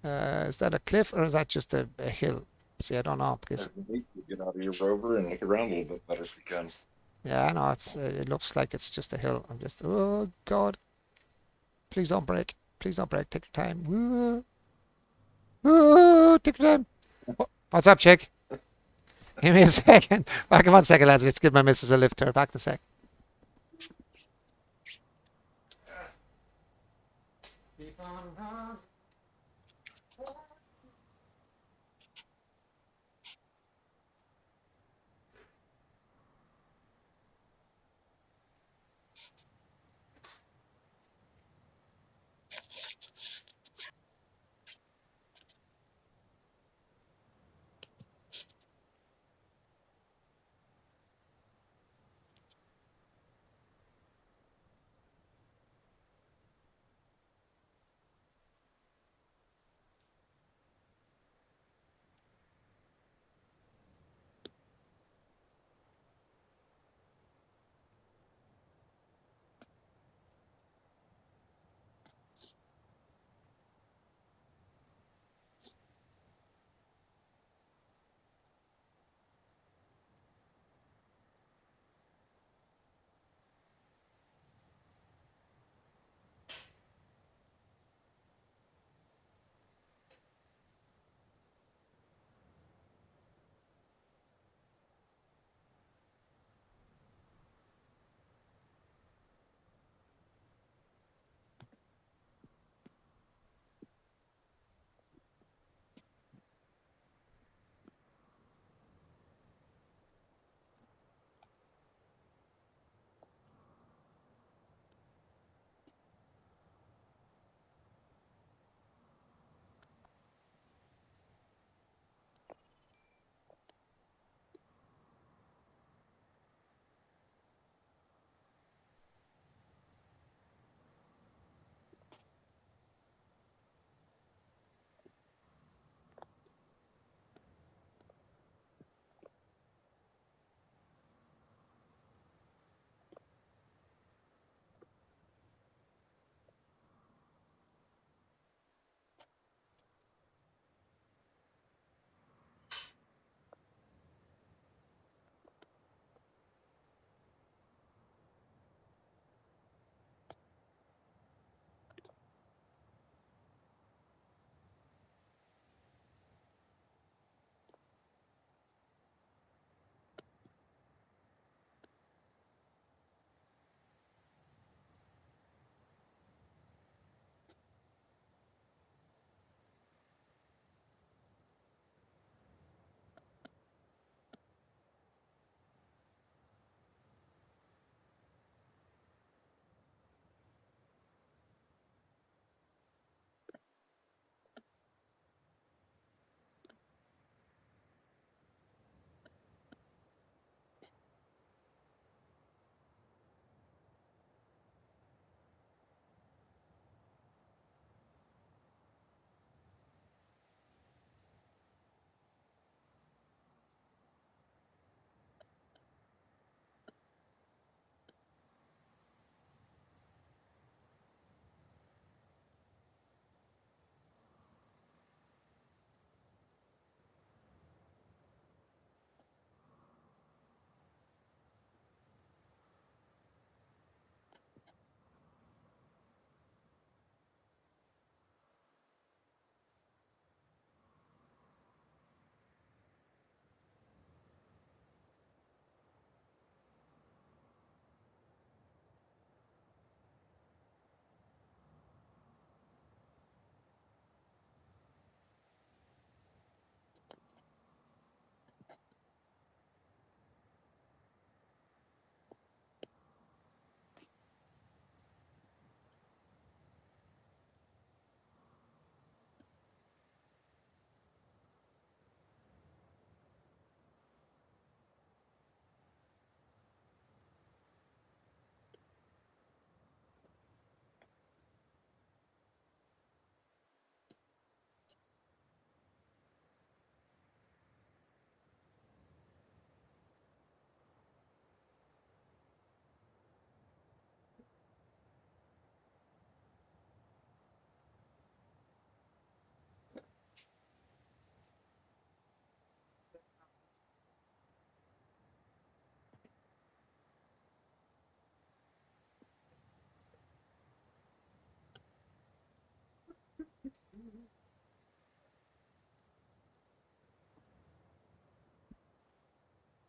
Is that a cliff or is that just a hill? See, I don't know. Because Get out of your rover and look around a little bit better if you can. yeah, I know. It looks like it's just a hill. I'm just, oh, God. Please don't break. Please don't break. Take your time. Take your time. What's up, chick? Give me a second. Back in 1 second, lads. Just give my missus a lift here. Back in a sec.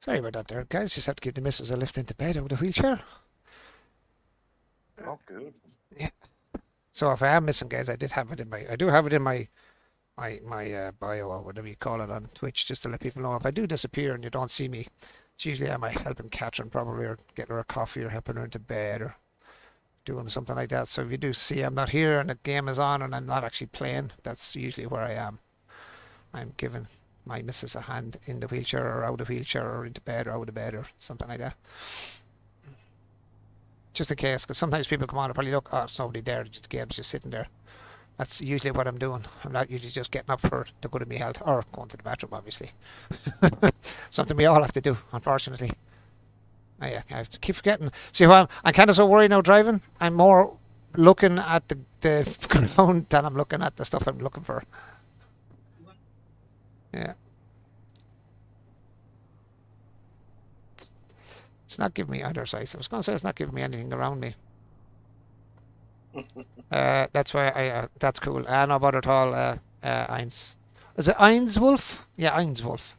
Sorry about that there, guys. Just have to give the missus a lift into bed out of the wheelchair. Oh, good. So if I am missing, guys, I do have it in my bio or whatever you call it on Twitch, just to let people know if I do disappear and you don't see me. It's usually I'm helping Catherine probably, or getting her a coffee, or helping her into bed, or doing something like that. So if you do see I'm not here and the game is on and I'm not actually playing, that's usually where I am. I'm giving my missus a hand in the wheelchair or out of the wheelchair or into bed or out of bed or something like that. Just in case, because sometimes people come on and probably look, oh, there's nobody there, the game's just sitting there. That's usually what I'm doing. I'm not usually just getting up for the good of my health, or going to the bathroom, obviously. Something we all have to do, unfortunately. Oh, yeah, I have to keep forgetting. See, I'm kind of so worried now driving. I'm more looking at the ground than I'm looking at the stuff I'm looking for. Yeah. It's not giving me either size. I was going to say it's not giving me anything around me. That's why that's cool. No bother at all. Eins. Is it Einswolf? Yeah, Einswolf.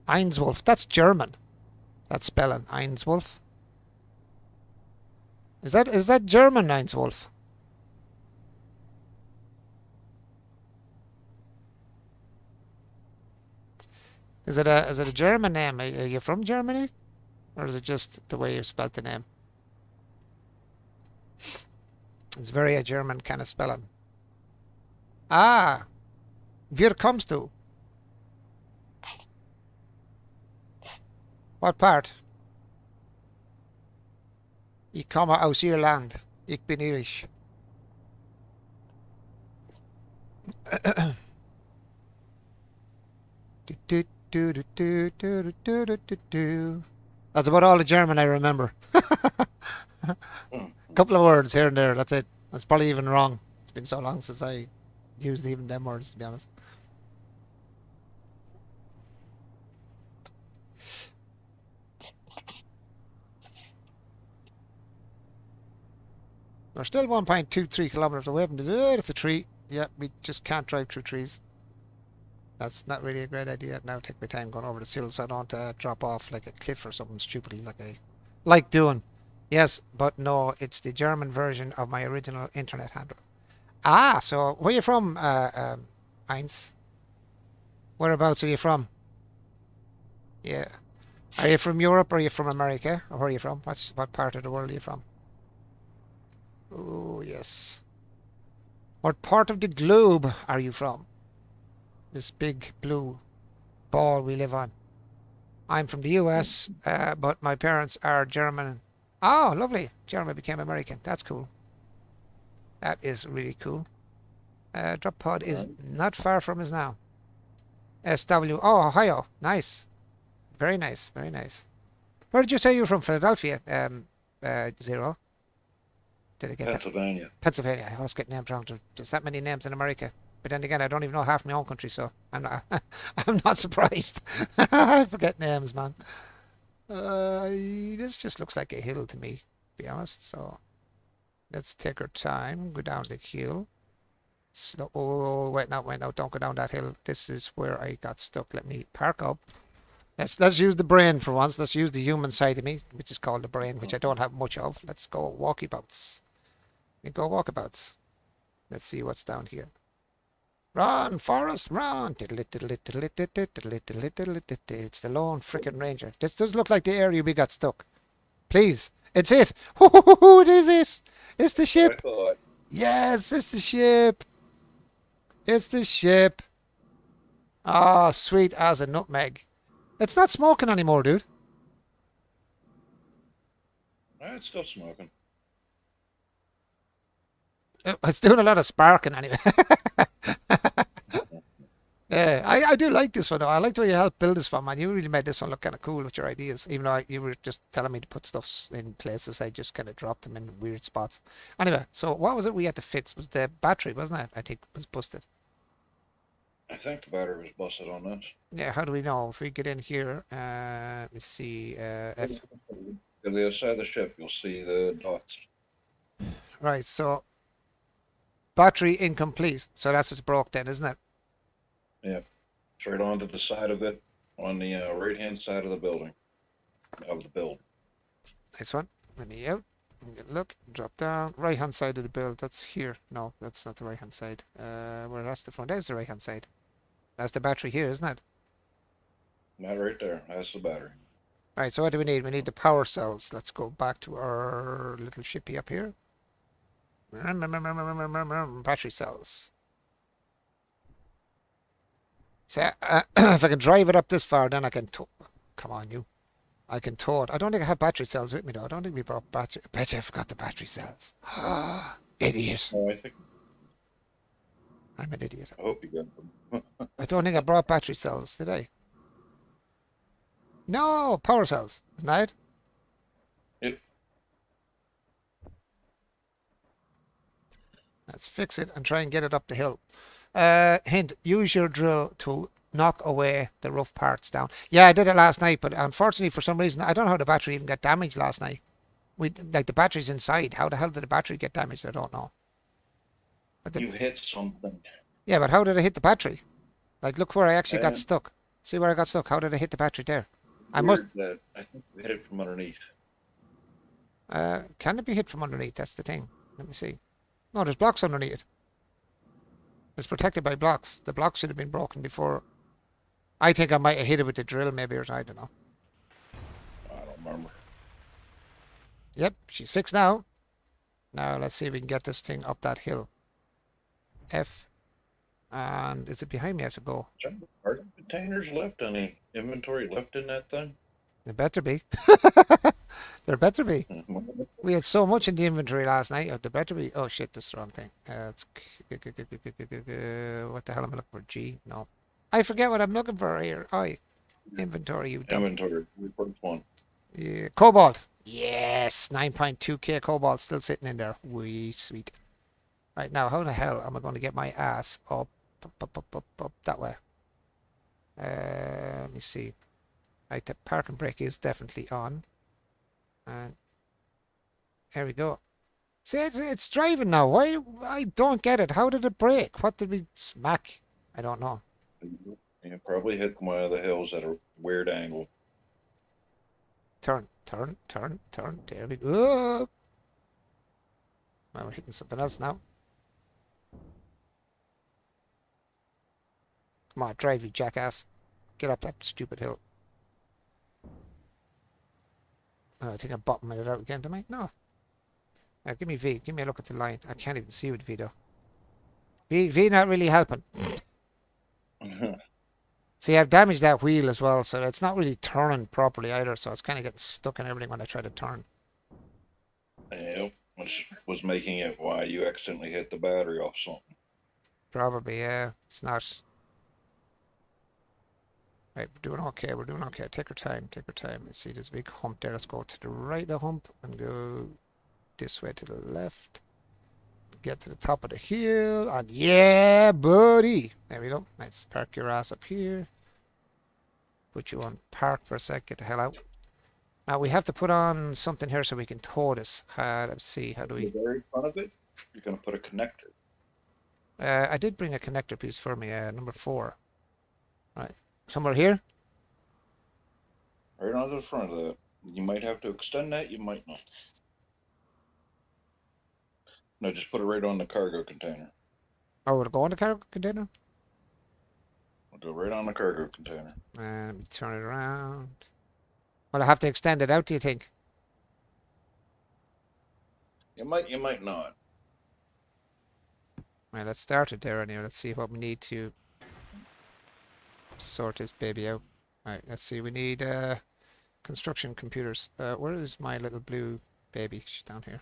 Einswolf. That's German. That's spelling Einswolf. Is that German, Einswolf? Is it a German name? Are you from Germany? Or is it just the way you spelled the name? It's very a German kind of spelling. Ah! Where comes to? What part? Ich komme aus Irland. Ich bin Irish. That's about all the German I remember. A couple of words here and there, that's it. That's probably even wrong. It's been so long since I used even them words, to be honest. We're still 1.23 kilometers away from the... it's a tree. Yeah, we just can't drive through trees. That's not really a great idea. Now take my time going over the sill so I don't drop off like a cliff or something stupidly like I like doing. Yes, but no, it's the German version of my original internet handle. Ah, so where are you from, Heinz? Whereabouts are you from? Yeah. Are you from Europe or are you from America? Or where are you from? What part of the world are you from? Oh, yes. What part of the globe are you from? This big blue ball we live on. I'm from the US, but my parents are German. Oh, lovely. German became American. That's cool. That is really cool. Drop pod is not far from us now. SW. Oh, Ohio. Nice. Very nice. Very nice. Where did you say you were from? Philadelphia. Zero. Did I get Pennsylvania. that? Pennsylvania. I always get names wrong. There's that many names in America. But then again, I don't even know half my own country, so I'm not. I'm not surprised. I forget names, man. This just looks like a hill to me, to be honest. So let's take our time. Go down the hill. Slow. Oh, wait, no, don't go down that hill. This is where I got stuck. Let me park up. Let's use the brain for once. Let's use the human side of me, which is called the brain, which I don't have much of. Let's go walkabouts. We go walkabouts. Let's see what's down here. Run, Forrest, run! It's the Lone Frickin' Ranger. This does look like the area we got stuck. Please, it's it! It is it! It's the ship! Yes, it's the ship! It's the ship! Ah, sweet as a nutmeg. It's not smoking anymore, dude. It's still smoking. It's doing a lot of sparking anyway. Yeah, I do like this one though. I like the way you helped build this one, man. You really made this one look kind of cool with your ideas. Even though you were just telling me to put stuff in places, I just kind of dropped them in weird spots. Anyway, so what was it we had to fix? Was the battery, wasn't it? I think was busted. I think the battery was busted on this. Yeah, how do we know? If we get in here, let me see. If To the other side of the ship, you'll see the dots. right, so battery incomplete. So that's what's broke then, isn't it? Yeah, straight onto the side of it, on the right-hand side of the building. of the build. Nice one. Let me out. Look, drop down. Right hand side of the build. That's here. No, that's not the right hand side. Where that's the front. There's the right hand side. That's the battery here, isn't it? That right there. That's the battery. Right, so what do we need? We need the power cells. Let's go back to our little shippy up here. Battery cells. So if I can drive it up this far, then I can come on, you. I can tow it. I don't think I have battery cells with me, though. I don't think we brought battery. I bet you I forgot the battery cells. Idiot. Oh, I think. I'm an idiot. I hope you got them. I don't think I brought battery cells, did I? No, power cells. Isn't that it? Yep. Let's fix it and try and get it up the hill. Hint, use your drill to knock away the rough parts down. Yeah, I did it last night, but unfortunately for some reason, I don't know how the battery even got damaged last night. Like the battery's inside. How the hell did the battery get damaged? I don't know. You hit something. Yeah, but how did I hit the battery? Like, look where I actually got stuck. See where I got stuck? How did I hit the battery there? I think we hit it from underneath. Can it be hit from underneath? That's the thing. Let me see. No, there's blocks underneath it. It's protected by blocks. The blocks should have been broken before. I think I might have hit it with the drill, maybe, or I don't know. I don't remember. Yep, she's fixed now. Now let's see if we can get this thing up that hill. F. And is it behind me? I have to go. Are there containers left? Any inventory left in that thing? There better be. There better be. We had so much in the inventory last night. There better be. Oh shit, that's the wrong thing. It's what the hell am I looking for? G? No. I forget what I'm looking for here. Inventory. Inventory. First one. Yeah. Cobalt. Yes. 9.2k cobalt still sitting in there. Wee sweet. Right now, how the hell am I going to get my ass up that way? Let me see. Right, the parking brake is definitely on. And there we go. See, it's driving now. Why? I don't get it. How did it brake? What did we smack? I don't know. You probably hit one of the hills at a weird angle. Turn. There we go. Well, we're hitting something else now. Come on, drive, you jackass. Get up that stupid hill. I think I'm bottoming it out again, don't I? No. Give me V. Give me a look at the line. I can't even see with V, though. V not really helping. See, I've damaged that wheel as well, so it's not really turning properly either, so it's kind of getting stuck in everything when I try to turn. Yep, which was making it why you accidentally hit the battery off something. Probably, yeah. It's not. Right, we're doing okay. We're doing okay. Take our time. Take our time. Let's see, there's a big hump there. Let's go to the right of the hump and go this way to the left. Get to the top of the hill. And yeah, buddy. There we go. Let's park your ass up here. Put you on park for a sec. Get the hell out. Now we have to put on something here so we can tow this. Let's see. How do we? The very front of it, you're going to put a connector. I did bring a connector piece for me. Number 4. Right. Somewhere here? Right onto the front of that. You might have to extend that, you might not. No, just put it right on the cargo container. Oh, would it go on the cargo container? We'll go right on the cargo container. Let me turn it around. Well, I have to extend it out, do you think? You might not. Right, let's start it there anyway. Let's see what we need to sort this baby out. Alright, let's see. We need construction computers. Where is my little blue baby? She's down here.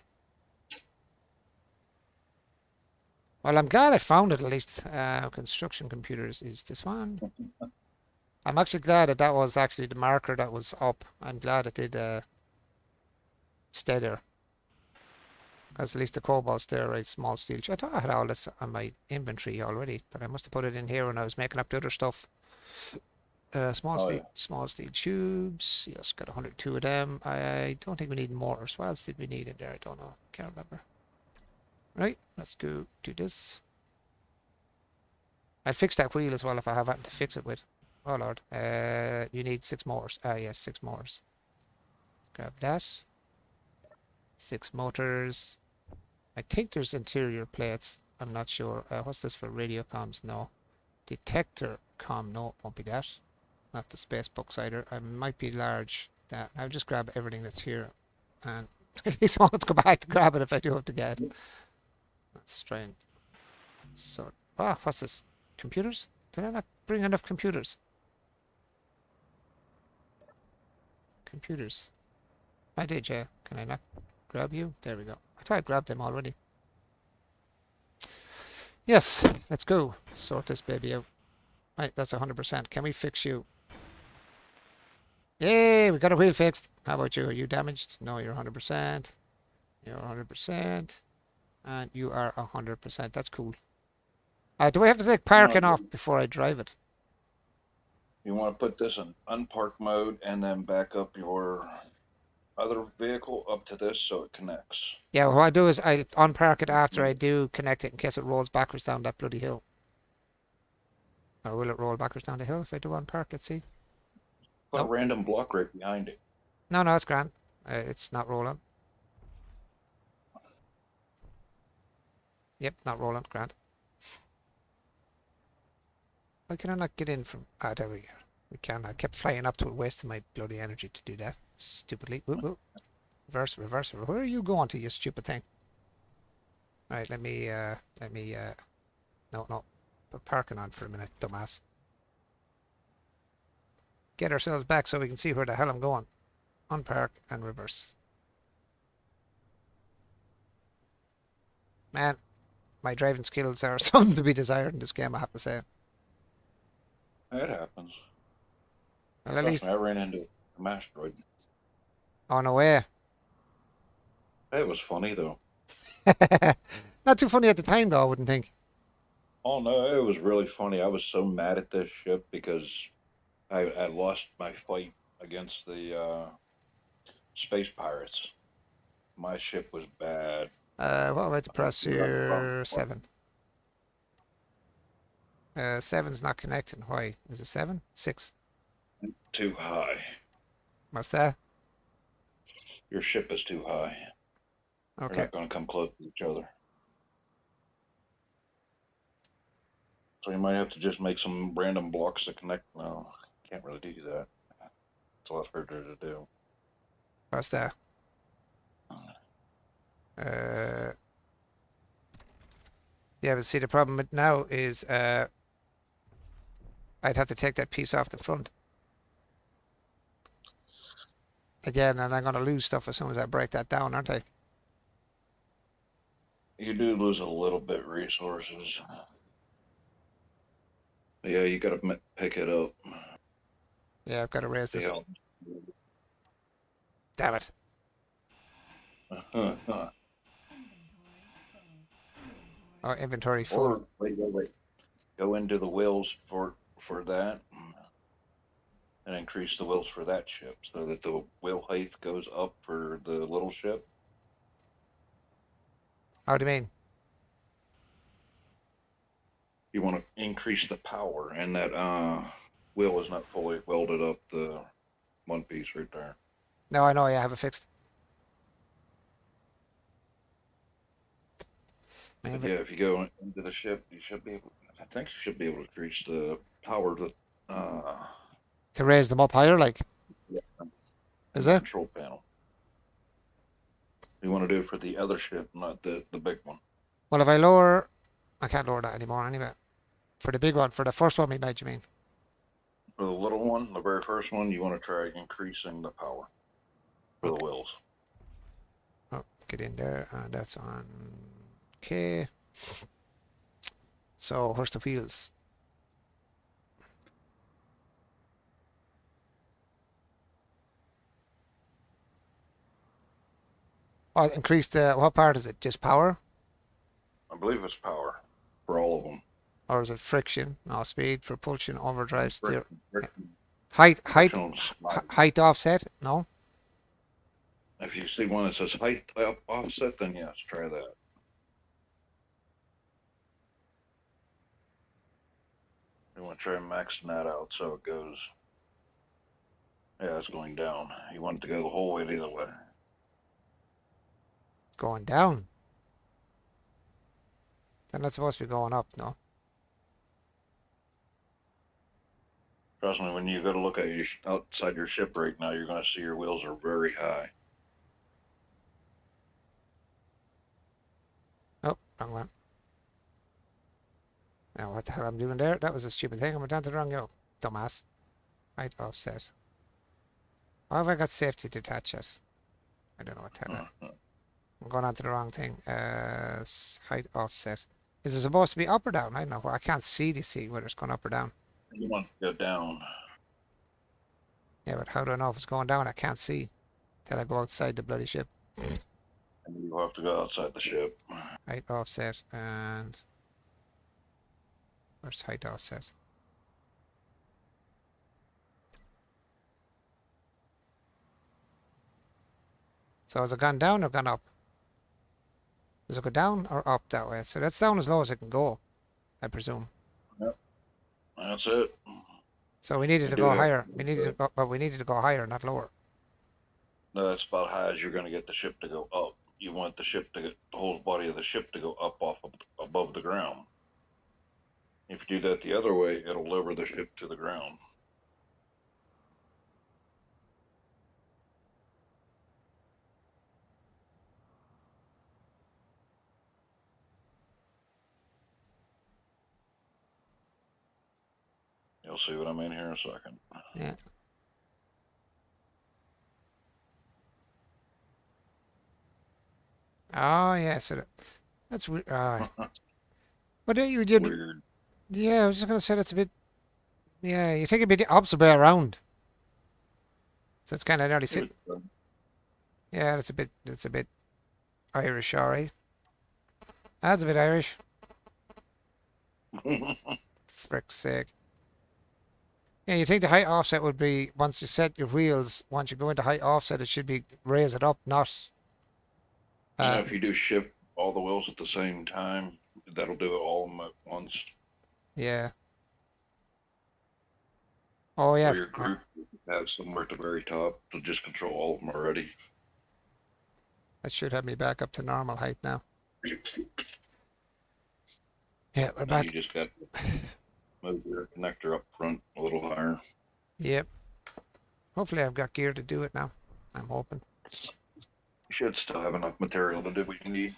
Well, I'm glad I found it at least. Construction computers is this one. I'm actually glad that was actually the marker that was up. I'm glad it did stay there. Because at least the cobalt's there, right? Small steel. I thought I had all this on my inventory already, but I must have put it in here when I was making up the other stuff. Small steel tubes. Yes, got 102 of them. I don't think we need more. So what else did we need in there? I don't know. Can't remember. Right, let's go do this. I'd fix that wheel as well if I have anything to fix it with. Oh lord. You need 6 motors. Yes, 6 motors. Grab that. 6 motors. I think there's interior plates. I'm not sure. What's this for? Radio comms? No. Detector comm? No, won't be that. Not the space box either. I might be large. That I'll just grab everything that's here, and at least I won't go back to grab it if I do have to get it. Let's try and sort. Ah, what's this? Computers? Did I not bring enough computers? Computers. I did, yeah. Can I not grab you? There we go. I thought I grabbed them already. Yes, let's go. Sort this baby out. Right, that's 100%. Can we fix you? Yay, we got a wheel fixed. How about you? Are you damaged? No, you're 100%. You're 100%. And you are 100%. That's cool. Do I have to take parking off before I drive it? You want to put this in unpark mode and then back up your other vehicle up to this so it connects. Yeah, what I do is I unpark it after I do connect it in case it rolls backwards down that bloody hill. Or will it roll backwards down the hill if I do unpark? Let's see. Put Nope. a random block right behind it. No, it's grand. It's not rolling. Yep, not rolling. Grand. Why can I not get in from... Ah, there we go. We can. I kept flying up to it, wasting my bloody energy to do that. Stupidly. Whoop, whoop. Reverse, reverse, reverse. Where are you going to, you stupid thing? Right, let me, no. Put parking on for a minute, dumbass. Get ourselves back so we can see where the hell I'm going. Unpark and reverse. Man, my driving skills are something to be desired in this game, I have to say. That happens. Well, at Trust least... me, I ran into a asteroid. Oh, no way. It was funny though. Not too funny at the time, though, I wouldn't think. Oh no, it was really funny. I was so mad at this ship because I lost my fight against the space pirates. My ship was bad. What about to press here? 7. 7's not connecting. Why? Is it 7? 6. Too high. What's that? Your ship is too high. They're Okay. not going to come close to each other. So you might have to just make some random blocks to connect. No, can't really do that. It's a lot harder to do. What's that? Yeah, but see, the problem with now is I'd have to take that piece off the front. Again, and I'm going to lose stuff as soon as I break that down, aren't I? You do lose a little bit resources. Yeah, you got to pick it up. Yeah, I've got to raise this. Yeah. Damn it. Oh, inventory full. Or wait. Go into the wheels for that, and increase the wheels for that ship so that the wheel height goes up for the little ship. How do you mean? You want to increase the power, and that wheel is not fully welded up. The one piece right there. No, I know. I have it fixed. But yeah, if you go into the ship, you should be able. I think you should be able to increase the power of the To raise them up higher, like. yeah, Is it? control panel. You want to do it for the other ship, not the big one. Well, if I lower... I can't lower that anymore anyway. For the big one. For the first one we made, you mean? For the little one, the very first one, you want to try increasing the power for the wheels. Oh, get in there. And that's on... Okay. So, where's the wheels? Oh, increase the... What part is it? Just power? I believe it's power for all of them. Or is it friction? No, speed, propulsion, overdrive, steer... Friction, Height frictional slide. height offset? No? If you see one that says height offset, then yes, try that. You want to try maxing that out so it goes. Yeah, it's going down. You want it to go the whole way the other way. Going down. Then it's supposed to be going up, no? Trust me, when you go to look at your outside your ship right now, you're going to see your wheels are very high. Oh, wrong one. Now what the hell I'm doing there? That was a stupid thing. I went down to the wrong yoke. Dumbass. Height offset. Why have I got safety detached? I don't know what the hell. I'm going on to the wrong thing. Height offset. Is it supposed to be up or down? I don't know. I can't see to see whether it's going up or down. You want to go down. Yeah, but how do I know if it's going down? I can't see till I go outside the bloody ship. And you have to go outside the ship. Height offset and where's height offset? So has it gone down or gone up? Does it go down or up that way? So that's down as low as it can go, I presume. That's it. So we needed I to do go have- higher. We needed to go, but we needed to go higher, not lower. That's about high as you're going to get the ship to go up. You want the ship to get the whole body of the ship to go up off of, above the ground. If you do that the other way, it'll lower the ship to the ground. You'll see what I mean here in a second. Yeah. Oh yeah, so that's weird. But then you did. Weird. Yeah, I was just gonna say that's a bit. Yeah, you take a bit the opposite way around. So it's kind of nearly sit. Yeah, that's a bit. It's a bit Irish, alright. That's a bit Irish. Frick's sake. Yeah, you think the height offset would be once you set your wheels. Once you go into height offset, it should be raise it up, not. If you do shift all the wheels at the same time, that'll do it all at once. Yeah. Oh yeah. Or your group have somewhere at the very top to just control all of them already. That should have me back up to normal height now. Yeah, we're Now back. you just got to move your connector up front a little higher. Yep. Hopefully I've got gear to do it now. I'm hoping. You should still have enough material to do what you need.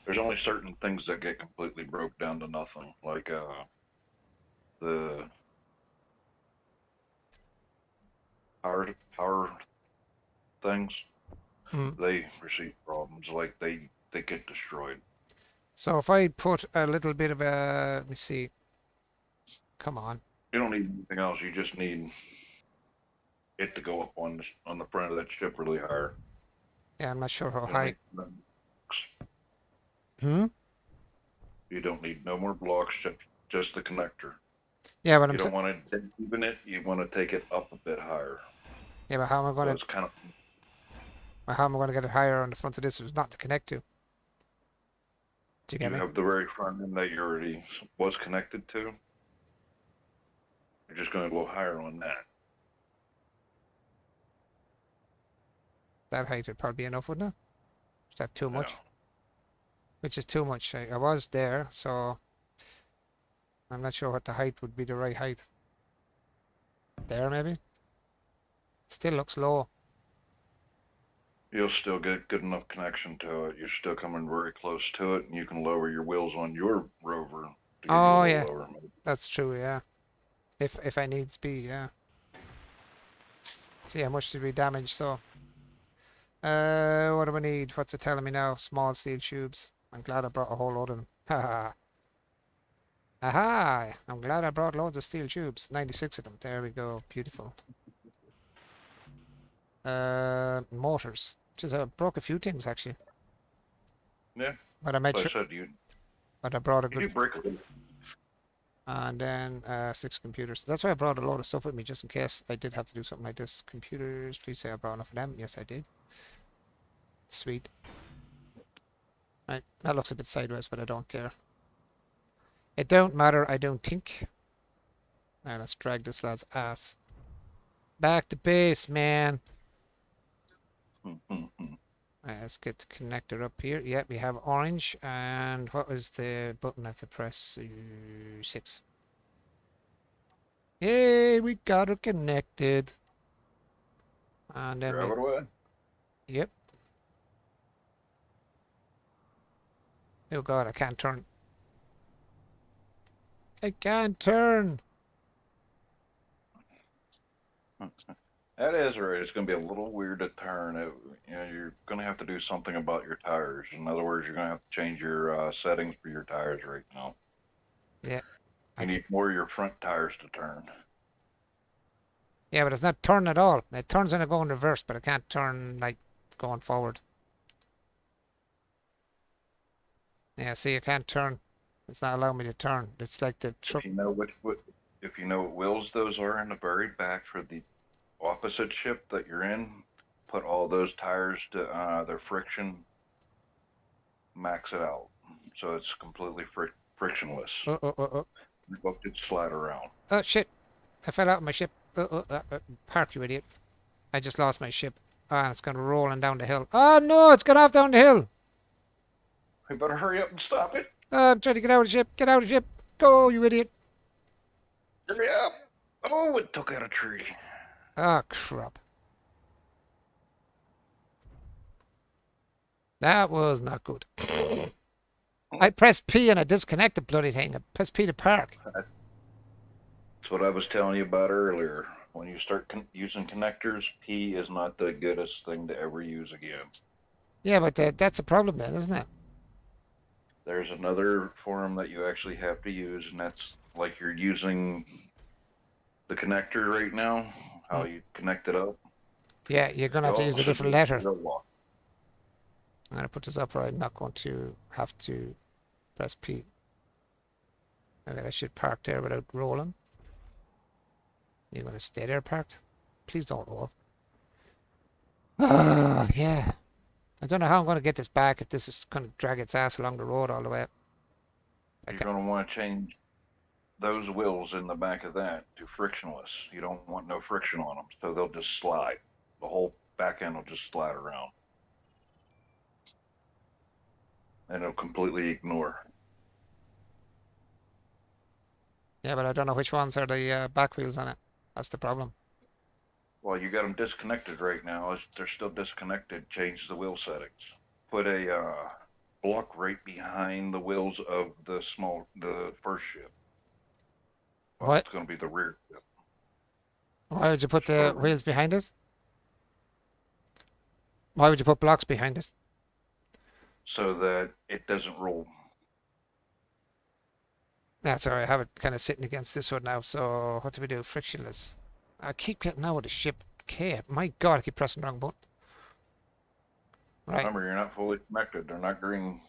There's only certain things that get completely broke down to nothing, like the power things. They receive problems, like they get destroyed. So if I put a little bit of a, let me see. Come on. You don't need anything else. You just need it to go up on the front of that ship really higher. Yeah, I'm not sure how You don't high. need- You don't need no more blocks, just the connector. Yeah, but I'm You don't saying. want to even it. You want to take it up a bit higher. Yeah, but how am I So going it's kind of to get it higher on the front of this? It's not to connect to. Do you get you me? have the very front end that you already was connected to. You're just going to go higher on that. That height would probably be enough, wouldn't it? Is that too much? Yeah. Which is too much. I was there, so I'm not sure what the height would be the right height. There, maybe? Still looks low. You'll still get good enough connection to it. You're still coming very close to it, and you can lower your wheels on your rover. To get Oh, you a yeah. little lower. That's true, yeah. If I need speed, yeah. See how much did we damage, so. What do we need? What's it telling me now? Small steel tubes. I'm glad I brought a whole load of them. Haha. Aha! I'm glad I brought loads of steel tubes. 96 of them. There we go. Beautiful. Motors. Just I broke a few things actually. Yeah. But I made Like I sure. said, you But I brought a do good. break it. And then 6 computers. That's why I brought a load of stuff with me just in case I did have to do something like this. Computers. Please say I brought enough of them. Yes, I did. Sweet. Right. That looks a bit sideways, but I don't care. It don't matter, I don't think. Now let's drag this lad's ass. Back to base, man. Mhm. Right, let's get the connector up here. Yeah, we have orange. And what was the button I have to press? 6. Yay, we got her connected. And then Drive we, it away. yep. Oh god, I can't turn. I can't turn. That is right. It's going to be a little weird to turn. You're going to have to do something about your tires. In other words, you're going to have to change your settings for your tires right now. Yeah. You need more of your front tires to turn. Yeah, but it's not turning at all. It turns when I go in reverse, but I can't turn like going forward. Yeah, see, I can't turn. It's not allowing me to turn. It's like the truck. If you know if you know what wheels those are in the very back for the opposite ship that you're in, put all those tires to their friction, max it out, so it's completely frictionless. Oh. You both could slide around. Oh, shit. I fell out of my ship. Park, you idiot. I just lost my ship. Ah, it's going rolling down the hill. Oh, no, it's gone off down the hill. We better hurry up and stop it. I'm trying to get out of the ship. Get out of the ship. Go, you idiot. Hurry up. Oh, it took out a tree. Ah, crap. That was not good. I pressed P and I disconnected the bloody thing. I pressed P to park. That's what I was telling you about earlier. When you start using connectors, P is not the goodest thing to ever use again. Yeah, but that's a problem then, isn't it? There's another form that you actually have to use, and that's like you're using the connector right now, how you connect it up. Yeah, you're going to have to You use a also different need letter. to lock. I'm going to put this up right. I'm not going to have to press P. Okay, I should park there without rolling. You're going to stay there parked? Please don't roll. Ah, yeah. I don't know how I'm going to get this back if this is going to drag its ass along the road all the way. You're going to want to change those wheels in the back of that to frictionless. You don't want no friction on them, so they'll just slide. The whole back end will just slide around. And it'll completely ignore. Yeah, but I don't know which ones are the back wheels on it. That's the problem. Well, you got them disconnected right now. They're still disconnected. Change the wheel settings. Put a block right behind the wheels of the first ship. Well, What? it's going to be the rear ship. Why would you put the Sure. wheels behind it? Why would you put blocks behind it? So that it doesn't roll. That's alright. I have it kind of sitting against this one now. So what do we do? Frictionless. I keep getting out of the ship. Okay, my God, I keep pressing the wrong button. Right. Remember, you're not fully connected. They're not green.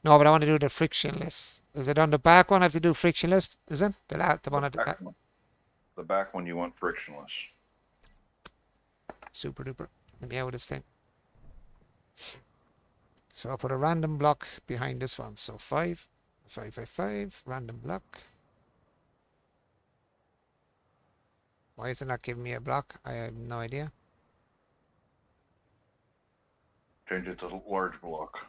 No, but I want to do the frictionless. Is it on the back one? I have to do frictionless. Is it the one at the back? The back one you want frictionless. Super duper. Let me out of this thing. So I'll put a random block behind this one. So 5, 5, 5, 5, random block. Why is it not giving me a block? I have no idea. Change it to a large block.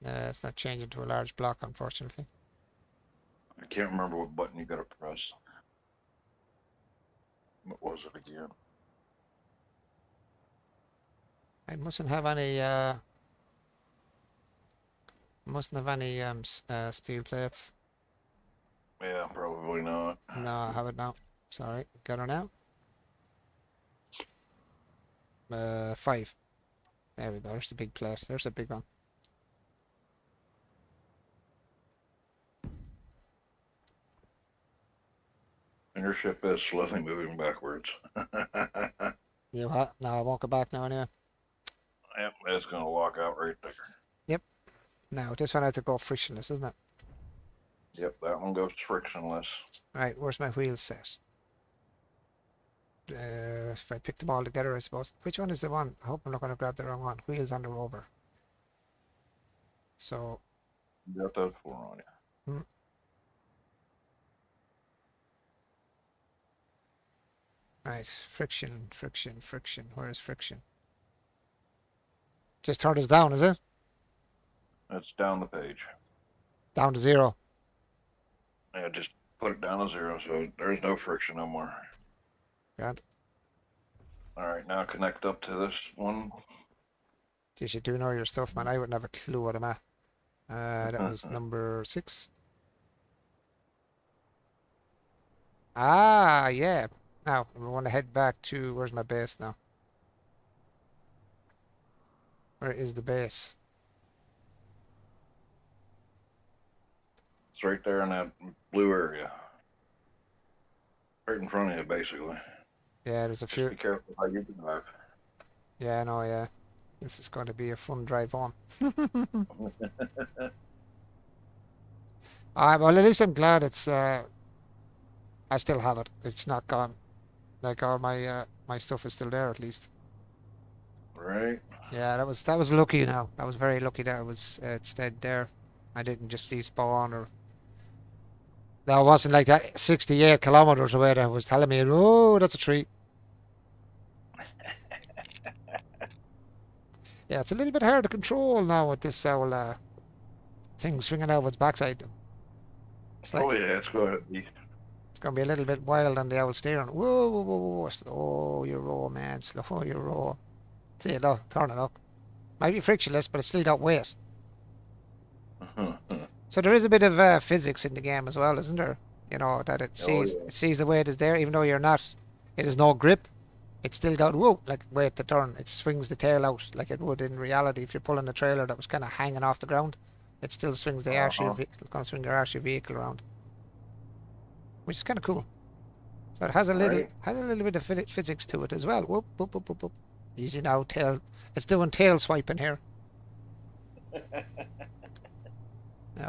It's not changing to a large block, unfortunately. I can't remember what button you got to press. What was it again? I mustn't have any steel plates. Yeah, probably not. No, I have it now. Sorry, got her now. 5. There we go. There's the big plate. There's a big one. And your ship is slowly moving backwards. You what? No, I won't go back now anyway. Yep, it's going to lock out right there. Now, this one I have to go frictionless, isn't it? Yep, that one goes frictionless. Right, where's my wheel set? If I pick them all together, I suppose. Which one is the one? I hope I'm not going to grab the wrong one. Wheels on the rover. So, You got those 4 on you. Right, friction, friction, friction. Where is friction? Just turn us down, is it? That's down the page. Down to 0. Yeah, just put it down to 0, so there's no friction no more. Grand. All right, now connect up to this one. You should do know your stuff, man. I wouldn't have a clue what I'm at. That was number 6. Ah, yeah. Now, we want to head back to... Where's my base now? Where is the base? It's right there in that blue area. Right in front of you, basically. Yeah, there's a Just few... be careful how you drive. Yeah, I know, yeah. This is going to be a fun drive home. Well, at least I'm glad it's... I still have it. It's not gone. Like, all my my stuff is still there, at least. Right? Yeah, that was lucky now. I was very lucky that it stayed there. I didn't just despawn or... That wasn't like that 68 kilometers away that was telling me, oh, that's a tree. Yeah, it's a little bit hard to control now with this whole thing swinging out of its backside. It's like, Oh, yeah, it's going to be. it's going to be a little bit wild on the old steering. Whoa, whoa, whoa, whoa. Slow your roll, man. Slow your roll. See it, look, turn it up. Might be frictionless, but it's still got weight. So there is a bit of physics in the game as well, isn't there? You know, that it sees yeah. it sees the weight is there, even though you're not. It has no grip. It's still got like weight to turn. It swings the tail out like it would in reality if you're pulling a trailer that was kind of hanging off the ground. It still swings the arse of your going to swing your arse of your vehicle around, which is kind of cool. So it has a little bit of physics to it as well. Whoop, whoop, whoop, whoop, whoop. Easy now, tail. It's doing tail swiping here.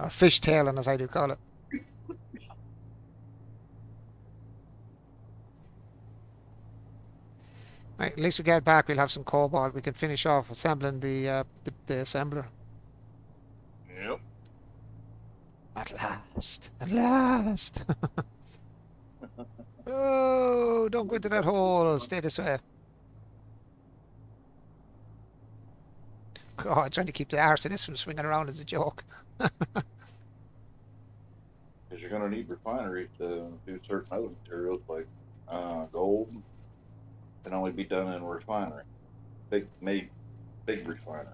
Or fish tailing, as I do call it. Right, at least we get back, we'll have some cobalt. We can finish off assembling the assembler. Yep. At last. At last. Oh, don't go into that hole. Stay this way. God, trying to keep the arse of this from swinging around as a joke. Because you're going to need refineries to do certain other materials like gold. Can only be done in a refinery. Big refinery.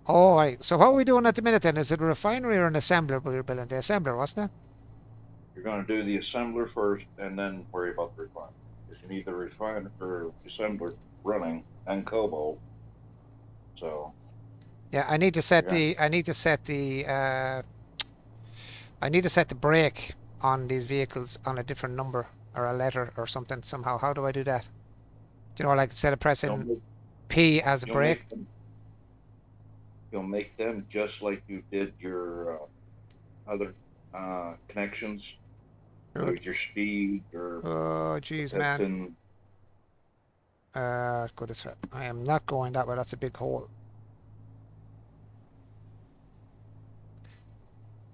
Oh, right. So what are we doing at the minute then? Is it a refinery or an assembler we were building? The assembler, wasn't it? You're going to do the assembler first and then worry about the refinery. Because you need the refiner or assembler running and cobalt. So Yeah, I need to set Yeah. the brake on these vehicles on a different number or a letter or something somehow. How do I do that? Do you know, like instead of pressing you'll make, P as a you'll brake? make them, you'll make them just like you did your other connections. Good. With your speed or Oh, jeez, man. testing. Go this way. I am not going that way. That's a big hole.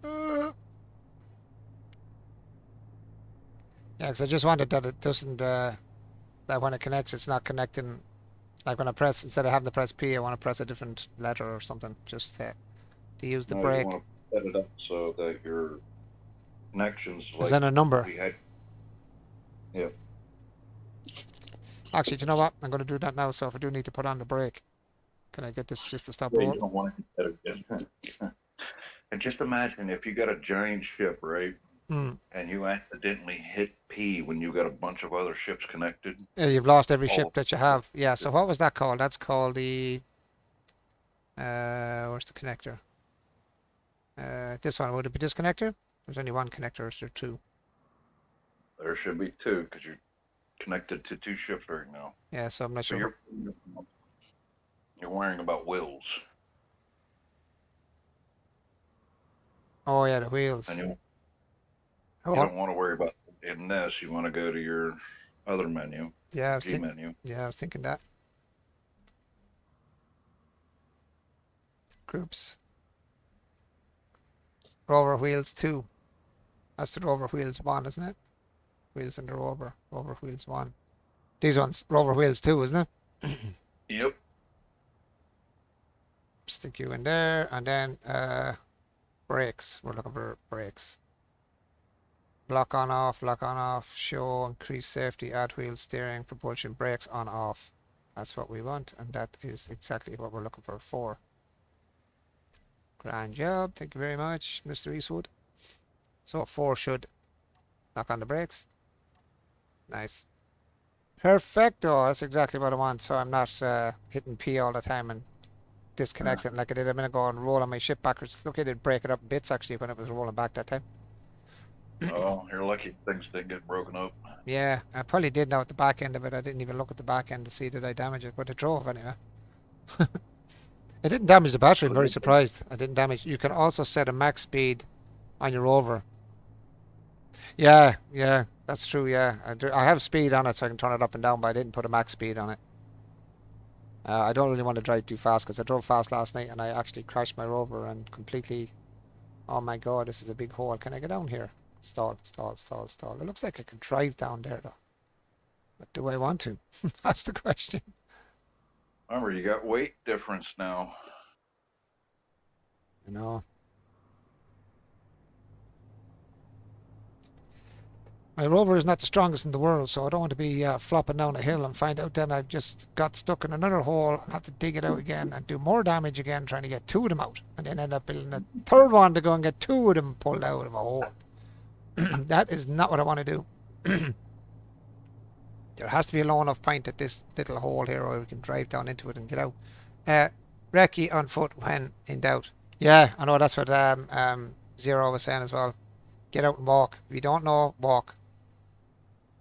Yeah, because I just wanted that it doesn't, that when it connects, it's not connecting. Like when I press, instead of having to press P, I want to press a different letter or something, just to use the No, brake. You want to set it up so that your connections Is in a number. we had. Yep. Actually, do you know what? I'm going to do that now, so if I do need to put on the brake, can I get this just to stop Well, you rolling? don't want to and just imagine if you got a giant ship, right? Hmm. And you accidentally hit P when you got a bunch of other ships connected. Yeah, you've lost every Oh. ship that you have. Yeah, so what was that called? That's called the... where's the connector? This one, would it be this connector? There's only one connector, or is there two? There should be two because you're connected to two ships right now. Yeah, so I'm not So sure. you're worrying about wheels. Oh, yeah, the wheels. And you Oh, don't want to worry about in this. You want to go to your other menu, yeah, G menu. I was thinking that. Groups. Rover wheels 2. That's the rover wheels 1, isn't it? Wheels under rover. Rover wheels 1. These ones, Rover wheels too, isn't it? Yep. Stick you in there, and then brakes. We're looking for brakes. Lock on off, show, increase safety, add wheel steering, propulsion, brakes on off. That's what we want, and that is exactly what we're looking for. Grand job, thank you very much, Mr. Eastwood. So 4 should lock on the brakes. Nice. Perfecto, that's exactly what I want, so I'm not hitting P all the time and disconnecting like I did a minute ago and rolling my ship backwards. Look, I did break it up in bits actually when it was rolling back that time. Oh, you're lucky things didn't get broken up. Yeah, I probably did now at the back end of it. I didn't even look at the back end to see did I damage it, but it drove anyway. It didn't damage the battery, I'm very surprised. I didn't damage. You can also set a max speed on your Rover. Yeah, that's true, yeah. I have speed on it so I can turn it up and down, but I didn't put a max speed on it. I don't really want to drive too fast because I drove fast last night and I actually crashed my Rover and completely... Oh my god, this is a big hole. Can I get down here? Stall. It looks like I can drive down there though. But do I want to? That's the question. Remember, you got weight difference now. You know. My Rover is not the strongest in the world, so I don't want to be flopping down a hill and find out then I've just got stuck in another hole and have to dig it out again and do more damage again trying to get 2 of them out. And then end up building a third one to go and get 2 of them pulled out of a hole. That is not what I want to do. There has to be a low enough point at this little hole here where we can drive down into it and get out. Recce on foot when in doubt. Yeah, I know that's what Zero was saying as well. Get out and walk. If you don't know, walk.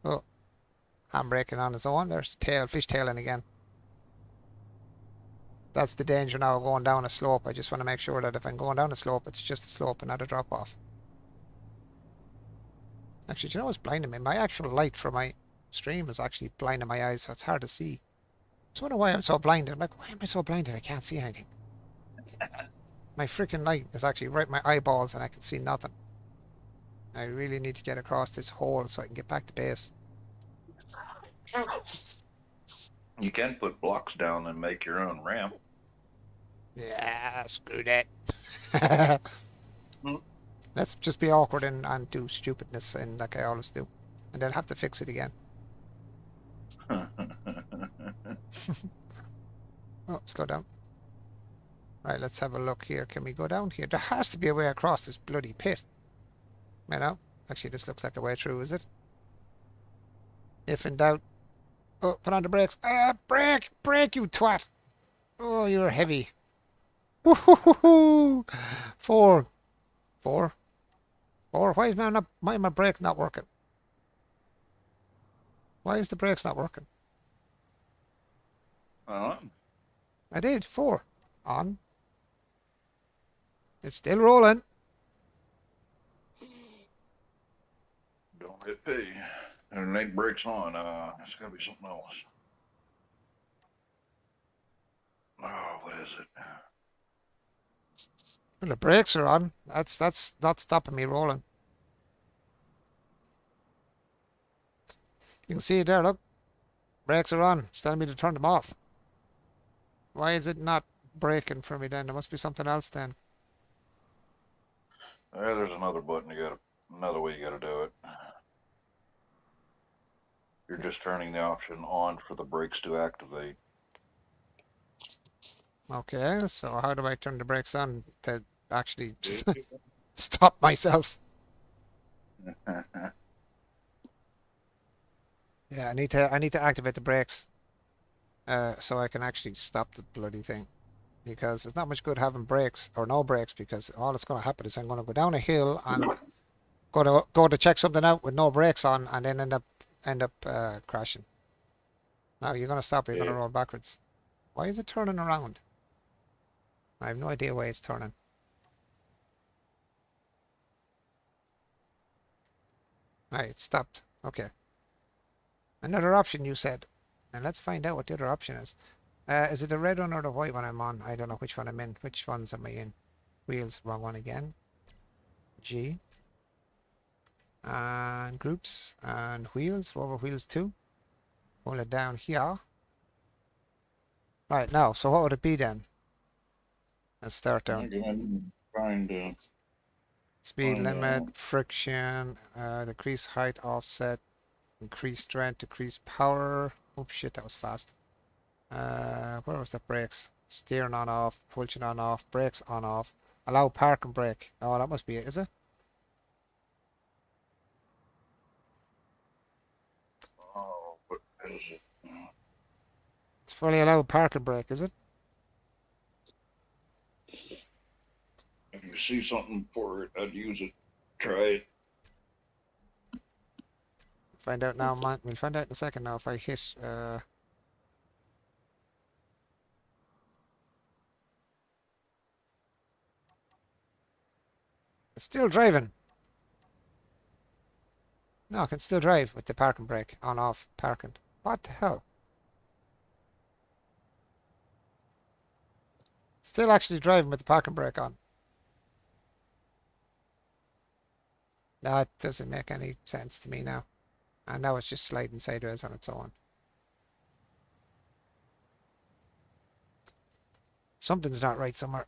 Oh, handbraking on its own. There's fishtailing again. That's the danger now of going down a slope. I just want to make sure that if I'm going down a slope, it's just a slope and not a drop off. Actually, do you know what's blinding me? My actual light for my stream is actually blinding my eyes, so it's hard to see. So I wonder why I'm so blinded. I'm like, why am I so blinded? I can't see anything. My freaking light is actually right in my eyeballs and I can see nothing. I really need to get across this hole so I can get back to base. You can put blocks down and make your own ramp. Yeah, screw that. Let's just be awkward and do stupidness and like I always do. And then have to fix it again. Oh, slow down. Right, let's have a look here. Can we go down here? There has to be a way across this bloody pit. You know? Actually, this looks like a way through, is it? If in doubt. Oh, put on the brakes. Brake, you twat. Oh, you're heavy. Woohoo! 4. Why is my brake not working? Why is the brakes not working? I did. 4. On. It's still rolling. Don't hit P. And it ain't brakes on. It's gotta be something else. Oh, what is it? Well, the brakes are on. That's not stopping me rolling. You can see it there, look. Brakes are on. It's telling me to turn them off. Why is it not braking for me then? There must be something else then. There's another button. Another way you gotta do it. You're just turning the option on for the brakes to activate. Okay, so how do I turn the brakes on to actually stop myself? Yeah, I need to activate the brakes so I can actually stop the bloody thing. Because it's not much good having brakes or no brakes because all that's going to happen is I'm going to go down a hill and go to check something out with no brakes on and then end up crashing. Now you're going to stop or you're going to roll backwards. Why is it turning around? I have no idea why it's turning. Right, it stopped. Okay. Another option you said. And let's find out what the other option is. Is it the red one or the white one I'm on? I don't know which one I'm in. Which ones am I in? Wheels, wrong one again. G. And groups and wheels. Rover wheels 2. Pull it down here. Right, now, so what would it be then? Let's start I'm down. gonna find Speed find limit, out. friction, decrease height, offset, increase strength, decrease power. Oh shit, that was fast. Where was the brakes? Steering on off, propulsion on off, brakes on off. Allow park and brake. Oh, that must be it, is it? Oh, what is it? It's fully allow park and brake, is it? If you see something for it, I'd use it. Try it. Find out now, man. We'll find out in a second now if I hit. It's still driving. No, I can still drive with the parking brake on off parking. What the hell? Still actually driving with the parking brake on. That doesn't make any sense to me now. And now it's just sliding sideways on its own. Something's not right somewhere.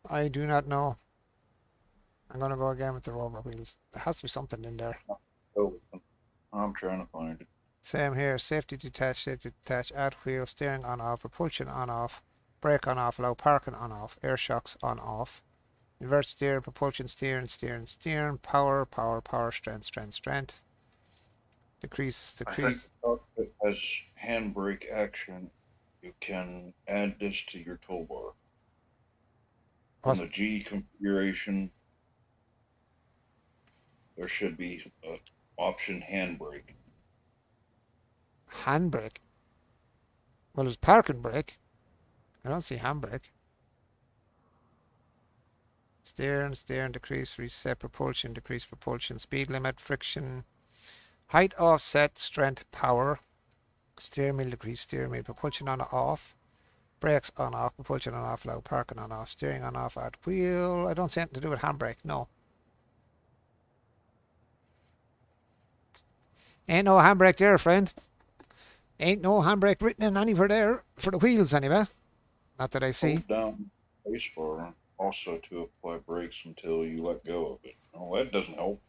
I do not know. I'm gonna go again with the rover wheels. There has to be something in there. Oh, I'm trying to find it. Same here. Safety detach, add wheel, steering on off, propulsion on off, brake on off, allow parking on off, air shocks on off, invert steer, propulsion steering, power, strength. Decrease. I think the cockpit has handbrake action. You can add this to your toolbar. On What's- the G configuration, there should be an option handbrake. Handbrake. Well, there's parking brake. I don't see handbrake. Steering, decrease, reset, propulsion, decrease propulsion, speed limit, friction, height, offset, strength, power, steering wheel, decrease steering wheel, propulsion on off, brakes on off, propulsion on off, allow parking on off, steering on off, add wheel. I don't see anything to do with handbrake, no. Ain't no handbrake there, friend. Ain't no handbrake written in anywhere there, for the wheels anyway. Not that I see. Hold down spacebar also to apply brakes until you let go of it. Oh, that doesn't help.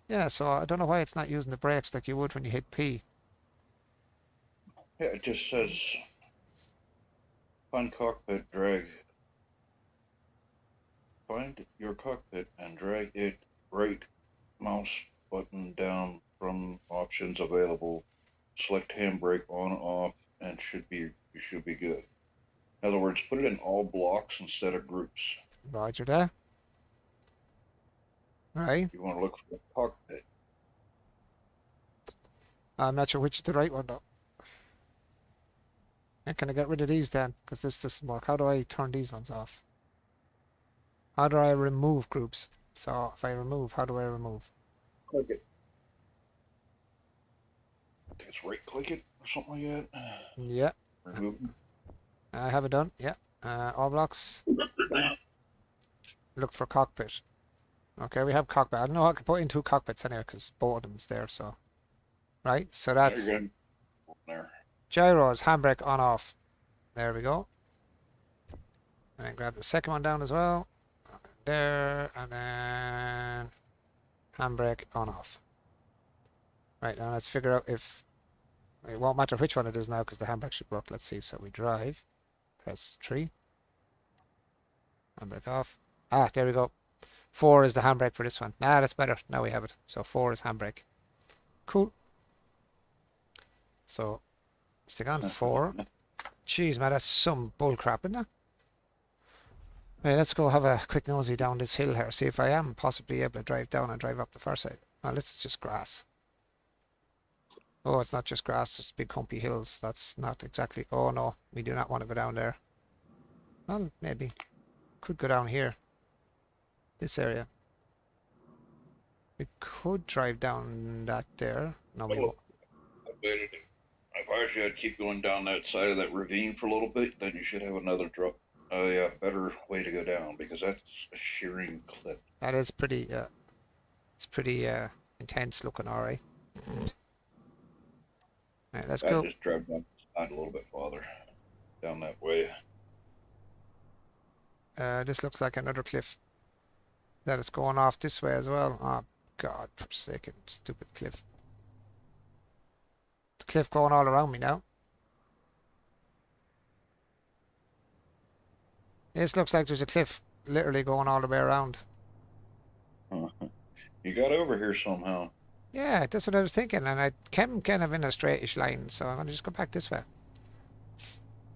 Yeah, so I don't know why it's not using the brakes like you would when you hit P. Yeah, it just says find cockpit, drag. Find your cockpit and drag it right mouse button down from options available. Select handbrake on, off, and you should be good. In other words, put it in all blocks instead of groups. Roger that. Right. You want to look for the cockpit. I'm not sure which is the right one though. And can I get rid of these then? Because this doesn't work. How do I turn these ones off? How do I remove groups? So if I remove, how do I remove? Click it. I think it's right click it or something like that. Yeah, Remove. I have it done. Yeah. All blocks. Look for cockpit. Okay, we have cockpit. I don't know how I can put in two cockpits anyway because both of them's there. So, right. So that's There you go. There. gyros, handbrake on off. There we go. And then grab the second one down as well. There, and then handbrake on off. Right, now let's figure out if it won't matter which one it is now because the handbrake should work. Let's see. So we drive, press 3, handbrake off. Ah, there we go. 4 is the handbrake for this one. Ah, that's better. Now we have it. So 4 is handbrake. Cool. So stick on 4. Jeez, man, that's some bullcrap, isn't it? Right, let's go have a quick nosy down this hill here. See if I am possibly able to drive down and drive up the far side. Well, this is just grass. Oh, it's not just grass, it's big humpy hills. That's not exactly... Oh, no, we do not want to go down there. Well, maybe. Could go down here. This area. We could drive down that there. No, we won't. If I was you, I'd keep going down that side of that ravine for a little bit, then you should have another drop Oh yeah, better way to go down because that's a shearing cliff. That is pretty, it's pretty intense looking, alright. Alright, let's I go. just drive down the side a little bit farther down that way. This looks like another cliff. That is going off this way as well. Oh, God, forsaken, stupid cliff. The cliff going all around me now. This looks like there's a cliff literally going all the way around. You got over here somehow. Yeah, that's what I was thinking, and I came kind of in a straightish line, so I'm going to just go back this way.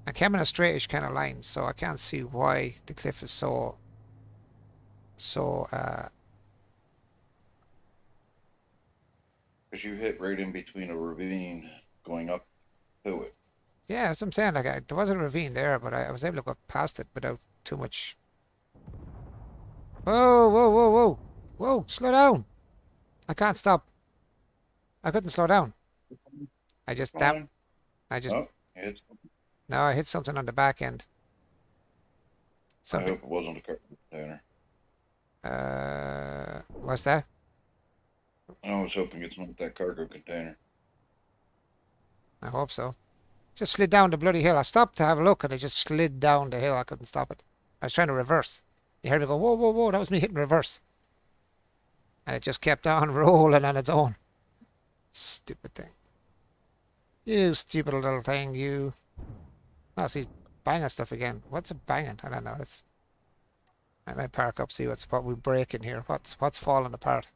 I came in a straightish kind of line, so I can't see why the cliff is so Because you hit right in between a ravine going up to it. yeah, that's what I'm saying. Like, there was a ravine there, but I was able to go past it without too much. Whoa, whoa, whoa, whoa. Whoa, slow down. I can't stop. I couldn't slow down. I just Fine. I just, Oh, it's, no, I hit something on the back end. I Something, hope it wasn't a cargo container. what's that? I was hoping it's not that cargo container. I hope so. Just slid down the bloody hill. I stopped to have a look and it just slid down the hill. I couldn't stop it. I was trying to reverse. You heard me go, whoa, whoa, whoa. That was me hitting reverse. And it just kept on rolling on its own. Stupid thing. You stupid little thing, you. Oh, see, banging stuff again. What's it banging? I don't know. I might park up, see what we break in here. What's falling apart?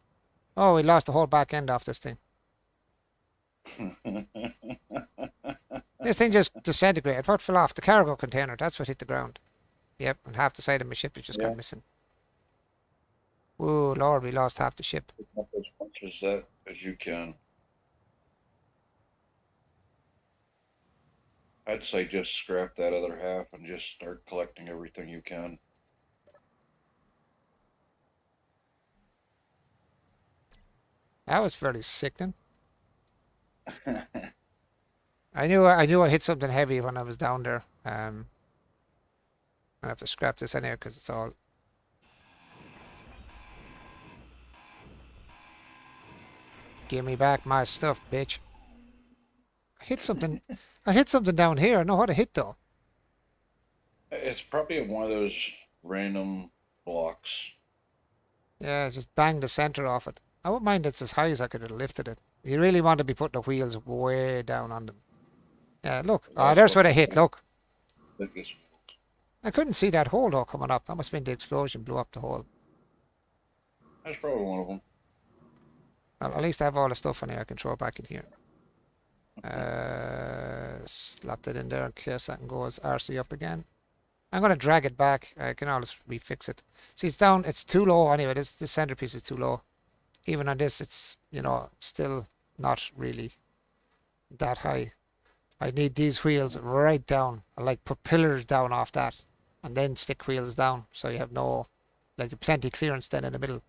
Oh, we lost the whole back end off this thing. This thing just disintegrated. What fell off? The cargo container. That's what hit the ground. Yep, and half the side of my ship is just gone missing. Whoa, Lord, we lost half the ship. Up as much as that as you can. I'd say just scrap that other half and just start collecting everything you can. That was fairly sickening. I knew I hit something heavy when I was down there. I have to scrap this anyway because it's all. Give me back my stuff, bitch. I hit something. I hit something down here. I know what I hit though. It's probably one of those random blocks. Yeah, just banged the center off it. I wouldn't mind it's as high as I could have lifted it. You really want to be putting the wheels way down on them. Yeah, look. Oh, there's what I hit. Look. I couldn't see that hole though coming up. That must have been the explosion blew up the hole. That's probably one of them. Well, at least I have all the stuff in here. I can throw it back in here. Slapped it in there in case that can go as RC up again. I'm going to drag it back. I can always refix it. See, it's down. It's too low anyway. This centerpiece is too low. Even on this, it's, you know, still not really that high. I need these wheels right down. I like put pillars down off that and then stick wheels down so you have no, like, plenty clearance then in the middle.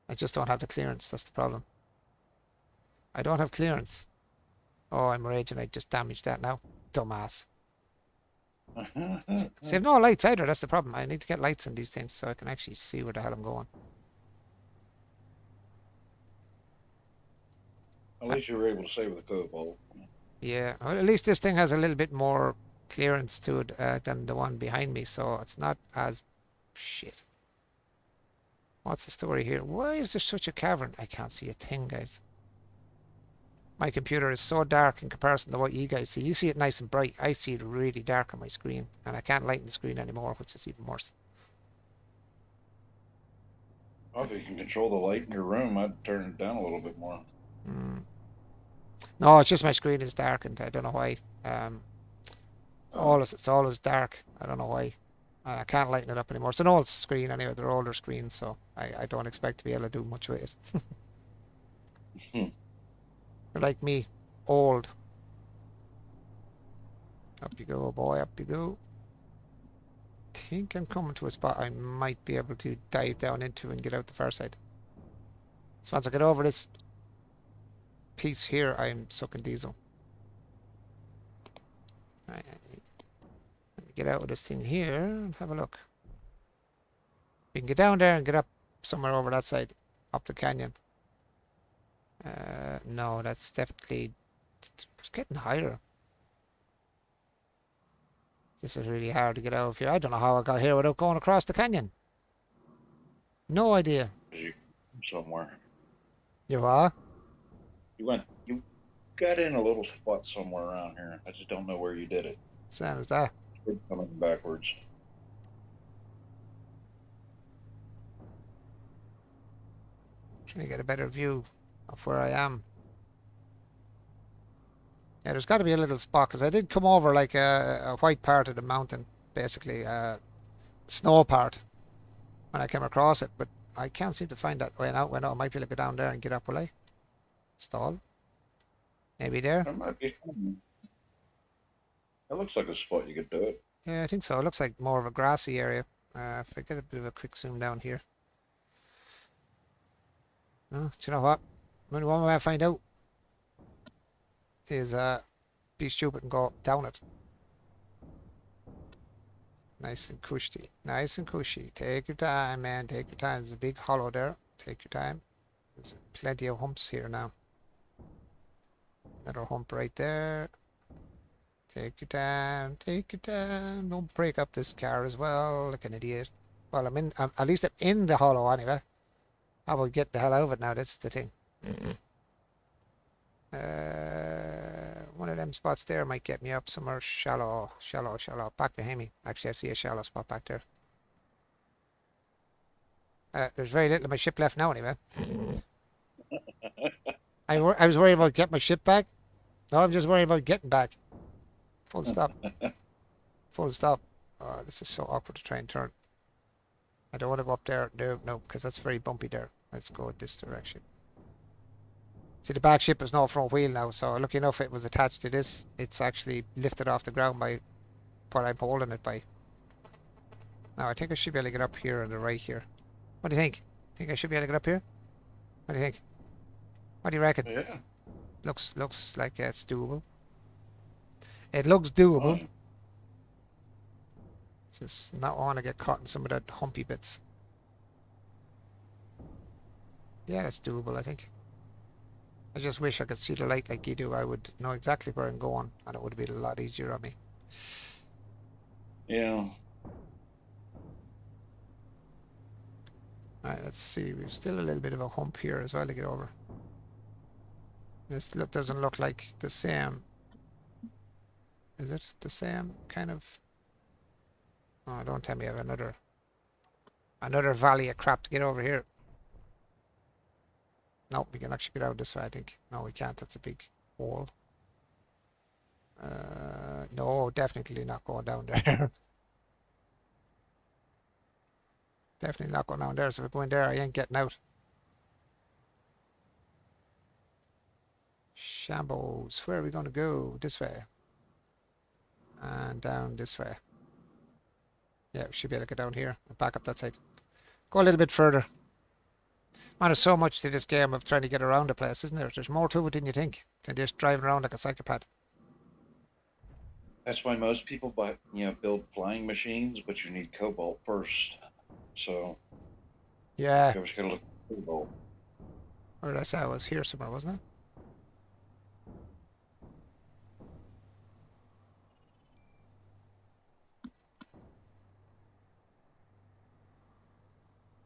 I just don't have the clearance. That's the problem. I don't have clearance. Oh, I'm raging. I just damaged that now. Dumbass. See, I've no lights either. That's the problem. I need to get lights on these things so I can actually see where the hell I'm going. At least you were able to save the cobalt. Yeah, well, at least this thing has a little bit more clearance to it than the one behind me, so it's not as... Shit. What's the story here? Why is there such a cavern? I can't see a thing, guys. My computer is so dark in comparison to what you guys see. You see it nice and bright. I see it really dark on my screen, and I can't lighten the screen anymore, which is even worse. Well, if you can control the light in your room, I'd turn it down a little bit more. No, it's just my screen is darkened. I don't know why. It's always dark. I don't know why. I can't lighten it up anymore. It's an old screen anyway. They're older screens, so I don't expect to be able to do much with it. You're like me, old. Up you go, boy, up you go. Think I'm coming to a spot I might be able to dive down into and get out the far side. So once I get over this piece here, I'm sucking diesel. Let me Get out of this thing here and have a look. We can get down there and get up somewhere over that side, up the canyon. No, that's definitely... It's getting higher. This is really hard to get out of here. I don't know how I got here without going across the canyon. No idea. You somewhere. You are? You got in a little spot somewhere around here. I just don't know where you did it. Same as that. We're coming backwards. Trying to get a better view of where I am. Yeah, there's got to be a little spot, because I did come over like a white part of the mountain, basically, snow part, when I came across it, but I can't seem to find that way out. Well, I might be able to go down there and get up, will I? Stall? Maybe there? There might be something. That looks like a spot you could do it. Yeah, I think so. It looks like more of a grassy area. If I get a bit of a quick zoom down here. Oh, do you know what? Only one way I find out is be stupid and go down it. Nice and cushy. Nice and cushy. Take your time, man. Take your time. There's a big hollow there. Take your time. There's plenty of humps here now. Another hump right there. Take your time. Take your time. Don't break up this car as well, like an idiot. Well, at least I'm in the hollow anyway. How about get the hell out of it now? That's the thing. One of them spots there might get me up somewhere shallow. Back behind me. Actually, I see a shallow spot back there. There's very little of my ship left now anyway. I was worried about getting my ship back. No, I'm just worried about getting back. Full stop. Full stop. Oh, this is so awkward to try and turn. I don't want to go up there. No, because that's very bumpy there. Let's go this direction. See, the back ship has no front wheel now, so lucky enough it was attached to this. It's actually lifted off the ground by what I'm holding it by. Now, I think I should be able to get up here on the right here. What do you think? Think I should be able to get up here? What do you think? What do you reckon? Yeah. Looks like it's doable. It looks doable. Just not want to get caught in some of that humpy bits. Yeah, that's doable, I think. I just wish I could see the light like you do. I would know exactly where I'm going, and it would be a lot easier on me. Yeah. Alright, let's see. We've still a little bit of a hump here as well to get over. This doesn't look like the same. Is it the same kind of... Oh, don't tell me I have another valley of crap to get over here. No, we can actually get out this way, I think. No, we can't. That's a big hole. No, definitely not going down there. Definitely not going down there. So if we're going there, I ain't getting out. Shambos. Where are we going to go? This way. And down this way. Yeah, we should be able to get down here and back up that side. Go a little bit further. Man, there's so much to this game of trying to get around the place, isn't there? There's more to it than you think than just driving around like a psychopath. That's why most people build flying machines, but you need cobalt first. So Yeah. you always gotta look for cobalt. Or did I say I was here somewhere, wasn't it?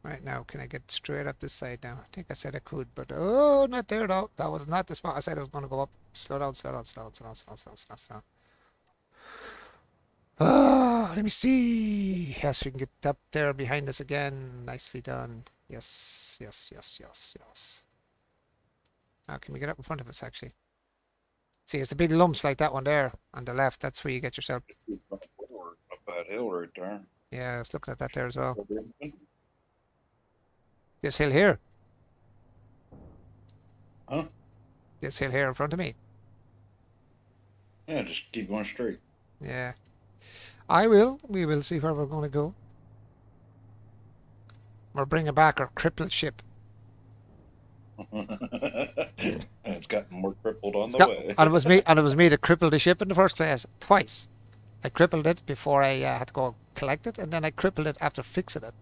Right now, can I get straight up this side now? I think I said I could, but oh, not there though. That was not the spot I said I was going to go up. Slow down, slow down, slow down, slow down, slow down, slow down, slow down. Ah, let me see. Yes, we can get up there behind us again. Nicely done. Yes, yes, yes, yes, yes. Now, can we get up in front of us, actually? See, it's the big lumps like that one there on the left. That's where you get yourself. Up that hill right there. Yeah, I was looking at that there as well. This hill here. Huh? This hill here in front of me. Yeah, just keep going straight. Yeah. I will. We will see where we're going to go. We're bringing back our crippled ship. It's gotten more crippled on It's the got- way. and it was me that crippled the ship in the first place. Twice. I crippled it before I had to go collect it, and then I crippled it after fixing it.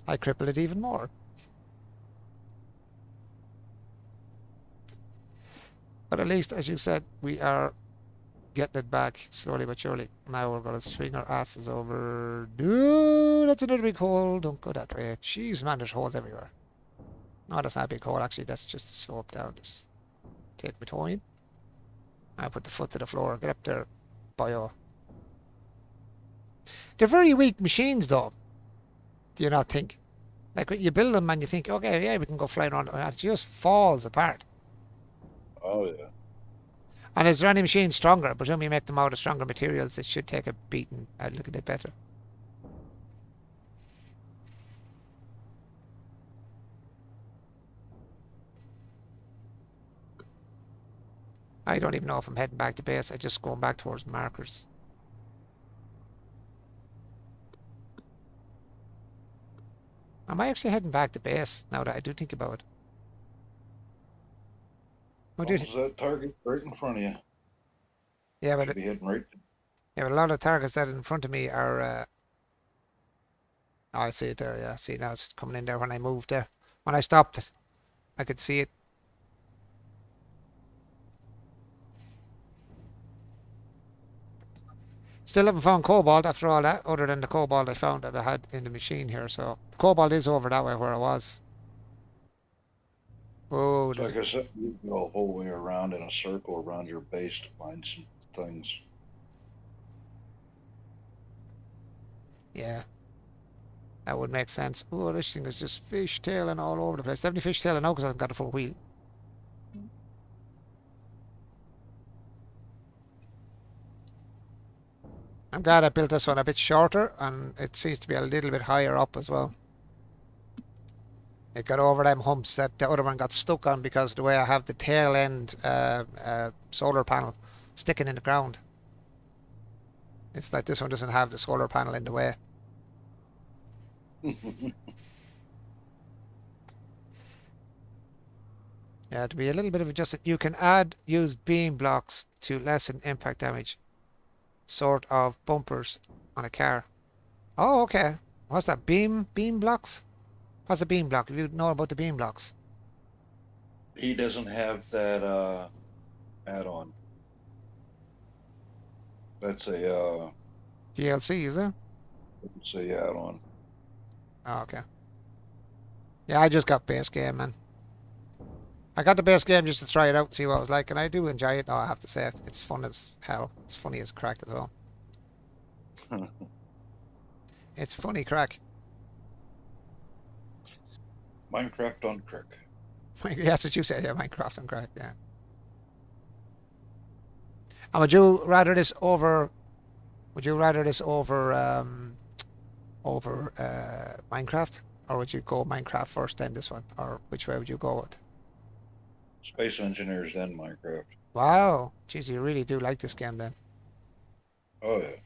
I crippled it even more. But at least, as you said, we are getting it back slowly but surely. Now we're going to swing our asses over. Dude, that's another big hole. Don't go that way. Jeez, man, there's holes everywhere. No, that's not a big hole, actually. That's just a slope down. Just take my time. I put the foot to the floor. Get up there, boyo. They're very weak machines, though. Do you not think? Like, you build them and you think, okay, yeah, we can go flying around. And it just falls apart. Oh yeah. And is there any machine stronger? I presume you make them out of stronger materials. It should take a beating a little bit better. I don't even know if I'm heading back to base. I'm just going back towards markers. Am I actually heading back to base now that I do think about it? What do you Almost that target right in front of you. Yeah, but Should be heading right. yeah, but a lot of targets that are in front of me are. Oh, I see it there. Yeah, see now it's coming in there when I moved there. When I stopped it, I could see it. Still haven't found cobalt after all that, other than the cobalt I found that I had in the machine here. So the cobalt is over that way where I was. Oh, Like I said, you go a whole way around in a circle around your base to find some things. yeah, that would make sense. Oh, this thing is just fishtailing all over the place. 70 fishtailing now because I haven't got a full wheel. I'm glad I built this one a bit shorter, and it seems to be a little bit higher up as well. It got over them humps that the other one got stuck on because of the way I have the tail end solar panel sticking in the ground. It's like this one doesn't have the solar panel in the way. Yeah, to be a little bit of adjustment. You can use beam blocks to lessen impact damage. Sort of bumpers on a car. Oh, okay. What's that? Beam blocks? What's a beam block? If you know about the beam blocks. He doesn't have that add-on. That's a DLC, is it? it's a add-on. Oh, okay. Yeah, I just got base game, man. I got the base game just to try it out, see what it was like, and I do enjoy it. No, I have to say it. It's fun as hell. It's funny as crack as well. It's funny crack. Minecraft on crack. That's what you said, yeah, Minecraft on crack, yeah. And would you rather this over Minecraft? Or would you go Minecraft first, then this one? Or which way would you go with? Space Engineers, then Minecraft. Wow. Jeez, you really do like this game then. Oh yeah.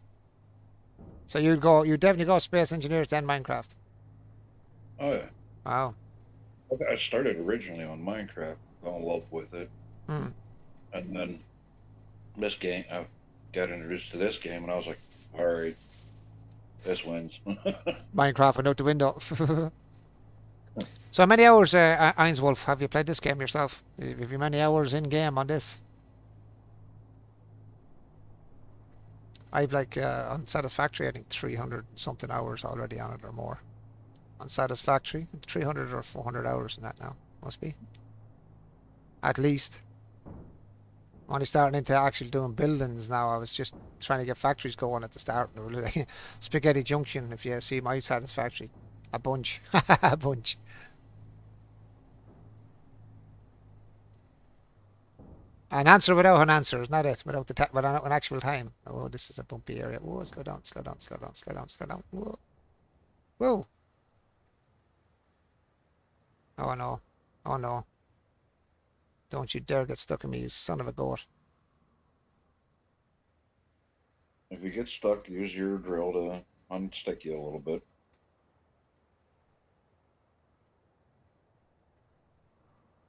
So you'd definitely go Space Engineers, then Minecraft. Oh yeah. Wow. I started originally on Minecraft, fell in love with it, Hmm. and then this game, I got introduced to this game, and I was like, all right, this wins. Minecraft went out the window. So how many hours, Ainswolf, have you played this game yourself? Have you many hours in game on this? I've like on Satisfactory, I think 300 something hours already on it or more. On Satisfactory, 300 or 400 hours in that now, must be. At least. I'm only starting into actually doing buildings now. I was just trying to get factories going at the start. Spaghetti Junction, if you see my Satisfactory. A bunch. A bunch. An answer without an answer, isn't that it? Without an actual time. Oh, this is a bumpy area. Whoa, slow down, slow down, slow down, slow down, slow down. Whoa. Whoa. Oh no. Oh no. Don't you dare get stuck in me, you son of a goat. If you get stuck, use your drill to unstick you a little bit.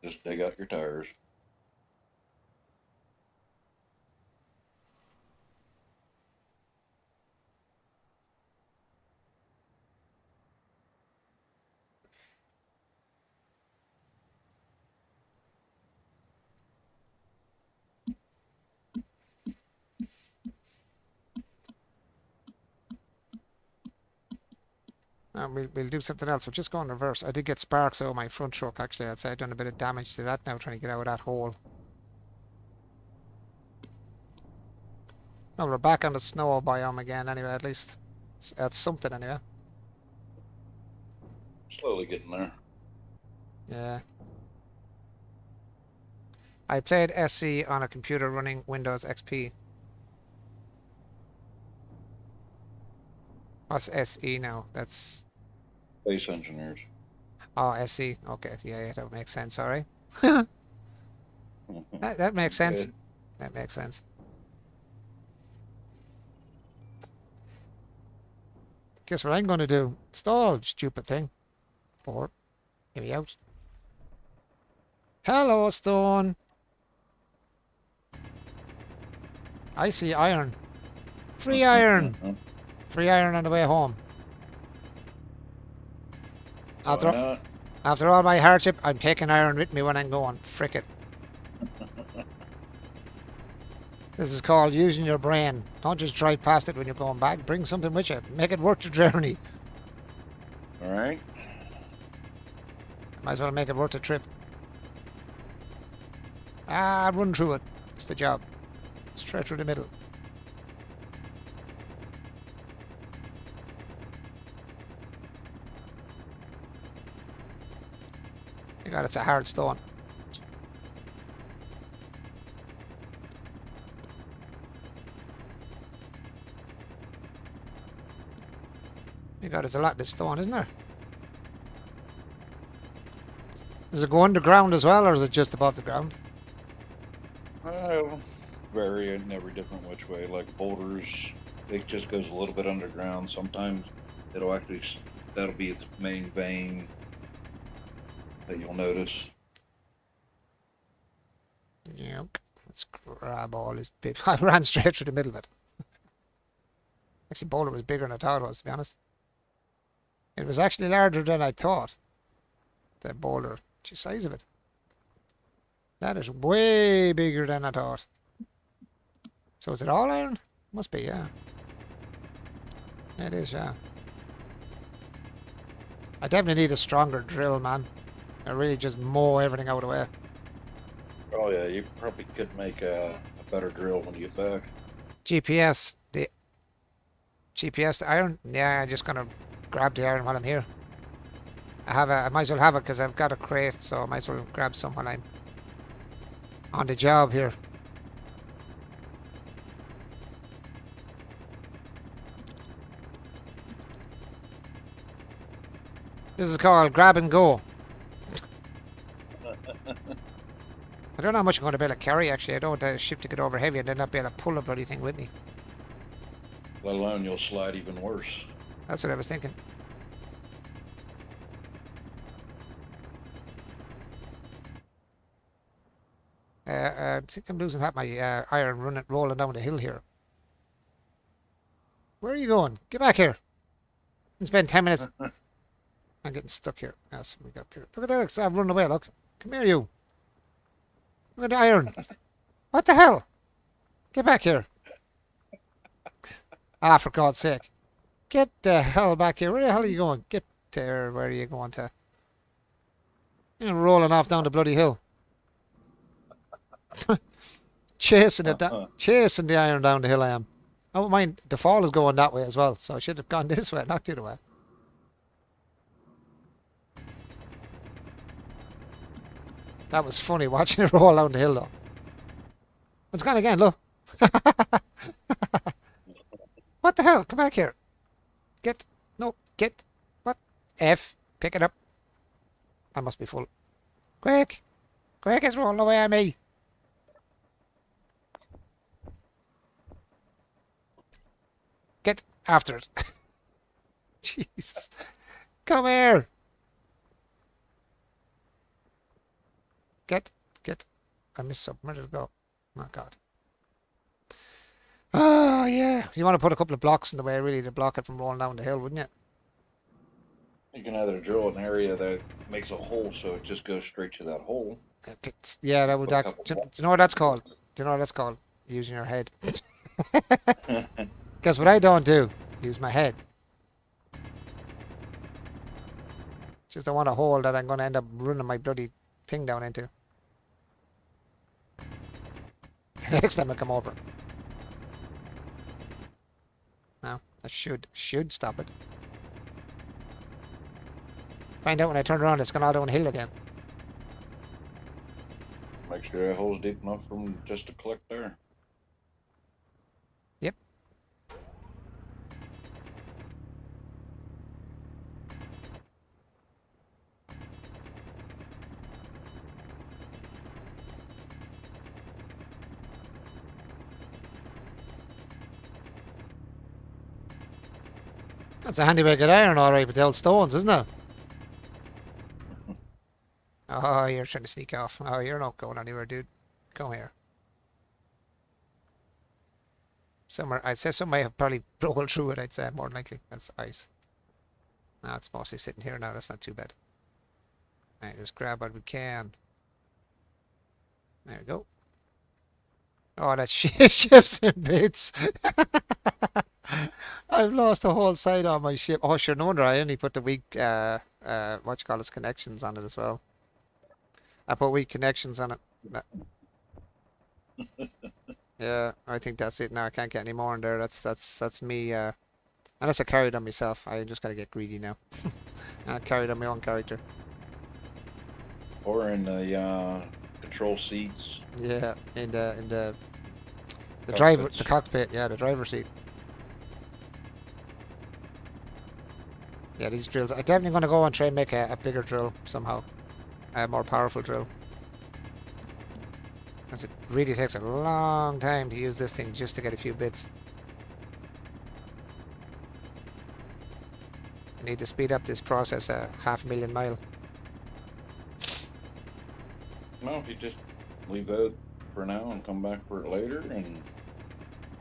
Just dig out your tires. We'll do something else. We'll just go in reverse. I did get sparks over my front truck, actually. I'd say I've done a bit of damage to that now, trying to get out of that hole. No, we're back on the snow biome again, anyway, at least. That's something, anyway. Slowly getting there. Yeah. I played SE on a computer running Windows XP. What's SE now? That's... Space engineers. Oh, SE. Okay, yeah, that makes sense, alright. that makes sense. Good. That makes sense. Guess what I'm going to do? Stall, stupid thing. Or, get me out. Hello, Stone. I see iron. Free iron. Free iron on the way home. After all my hardship, I'm taking iron with me when I'm going. Frick it. This is called using your brain. Don't just drive past it when you're going back. Bring something with you. Make it worth the journey. Alright. Might as well make it worth the trip. Run through it. It's the job. Straight through the middle. You got it's a hard stone. You got it's a lot of this stone, isn't there? Does it go underground as well, or is it just above the ground? Vary in every different which way. Like boulders, it just goes a little bit underground. Sometimes it'll actually, that'll be its main vein that you'll notice. Yep. Let's grab all this bit. I ran straight through the middle of it. Actually, boulder was bigger than I thought it was, to be honest. It was actually larger than I thought. The boulder. The size of it. That is way bigger than I thought. So is it all iron? Must be, yeah. It is, yeah. I definitely need a stronger drill, man. I really just mow everything out of the way. Oh yeah, you probably could make a better drill when you get back. GPS, the iron? Yeah, I'm just gonna grab the iron while I'm here. I might as well have it because I've got a crate, so I might as well grab some while I'm on the job here. This is called grab and go. I don't know how much I'm going to be able to carry, actually. I don't want the ship to get over heavy and then not be able to pull the bloody thing with me. Let alone you'll slide even worse. That's what I was thinking. I think I'm losing half my iron rolling down the hill here. Where are you going? Get back here. And spend 10 minutes. I'm getting stuck here. Yes, we got here. Look at that. I've run away, look. Come here, you. Look at the iron. What the hell? Get back here. Ah, for God's sake. Get the hell back here. Where the hell are you going? Get there. Where are you going to? You're rolling off down the bloody hill. Chasing it down. Chasing the iron down the hill I am. I don't mind. The fall is going that way as well. So I should have gone this way, not the other way. That was funny watching it roll down the hill though. It's gone again, look. What the hell? Come back here. Get. No, get. What? F. Pick it up. I must be full. Quick. Quick, it's rolling away at me. Get after it. Jesus. Come here. Get. I missed something. Where did it go? Oh, God. Oh, yeah. You want to put a couple of blocks in the way, really, to block it from rolling down the hill, wouldn't you? You can either drill an area that makes a hole so it just goes straight to that hole. Yeah, that would. Do you know what that's called? Do you know what that's called? Using your head. Because what I don't do, use my head. Just don't want a hole that I'm going to end up running my bloody thing down into. The next time I come over. No, that should stop it. Find out when I turn around, it's gone all downhill again. Make sure that hole's deep enough for them just to collect there. Yep. That's a handy way to get iron, alright, with the old stones, isn't it? Oh, you're trying to sneak off. Oh, you're not going anywhere, dude. Come here. Somewhere, I'd say somebody have probably rolled through it, I'd say, more than likely. That's ice. No, it's mostly sitting here now, that's not too bad. Alright, just grab what we can. There we go. Oh, that ship's in bits. I've lost the whole side on my ship. Oh, sure, no wonder I only put the weak, connections on it as well. I put weak connections on it. Yeah, I think that's it now. I can't get any more in there. That's me. Unless I carried on myself, I just gotta get greedy now. And I carried on my own character. Or in the control seats. Yeah, in the driver, Cockpits. the cockpit. Yeah, the driver's seat. Yeah, these drills. I'm definitely gonna go and try and make a bigger drill somehow, a more powerful drill. Because it really takes a long time to use this thing just to get a few bits. I need to speed up this process a 500,000 mile. No, if you just leave that for now and come back for it later and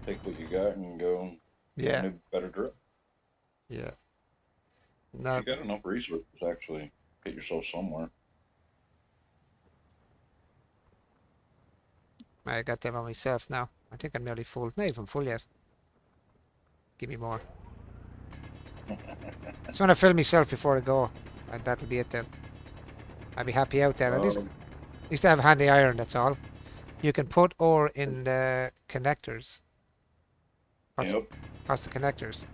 take what you got and go Yeah, new, better drill. yeah. No, You got enough resources to actually get yourself somewhere. I got them on myself now. I think I'm nearly full. Not even full yet. Give me more. Just want to fill myself before I go, and that'll be it then. I'll be happy out there. At least I have handy iron, that's all. You can put ore in the connectors. Yep, What's the connectors?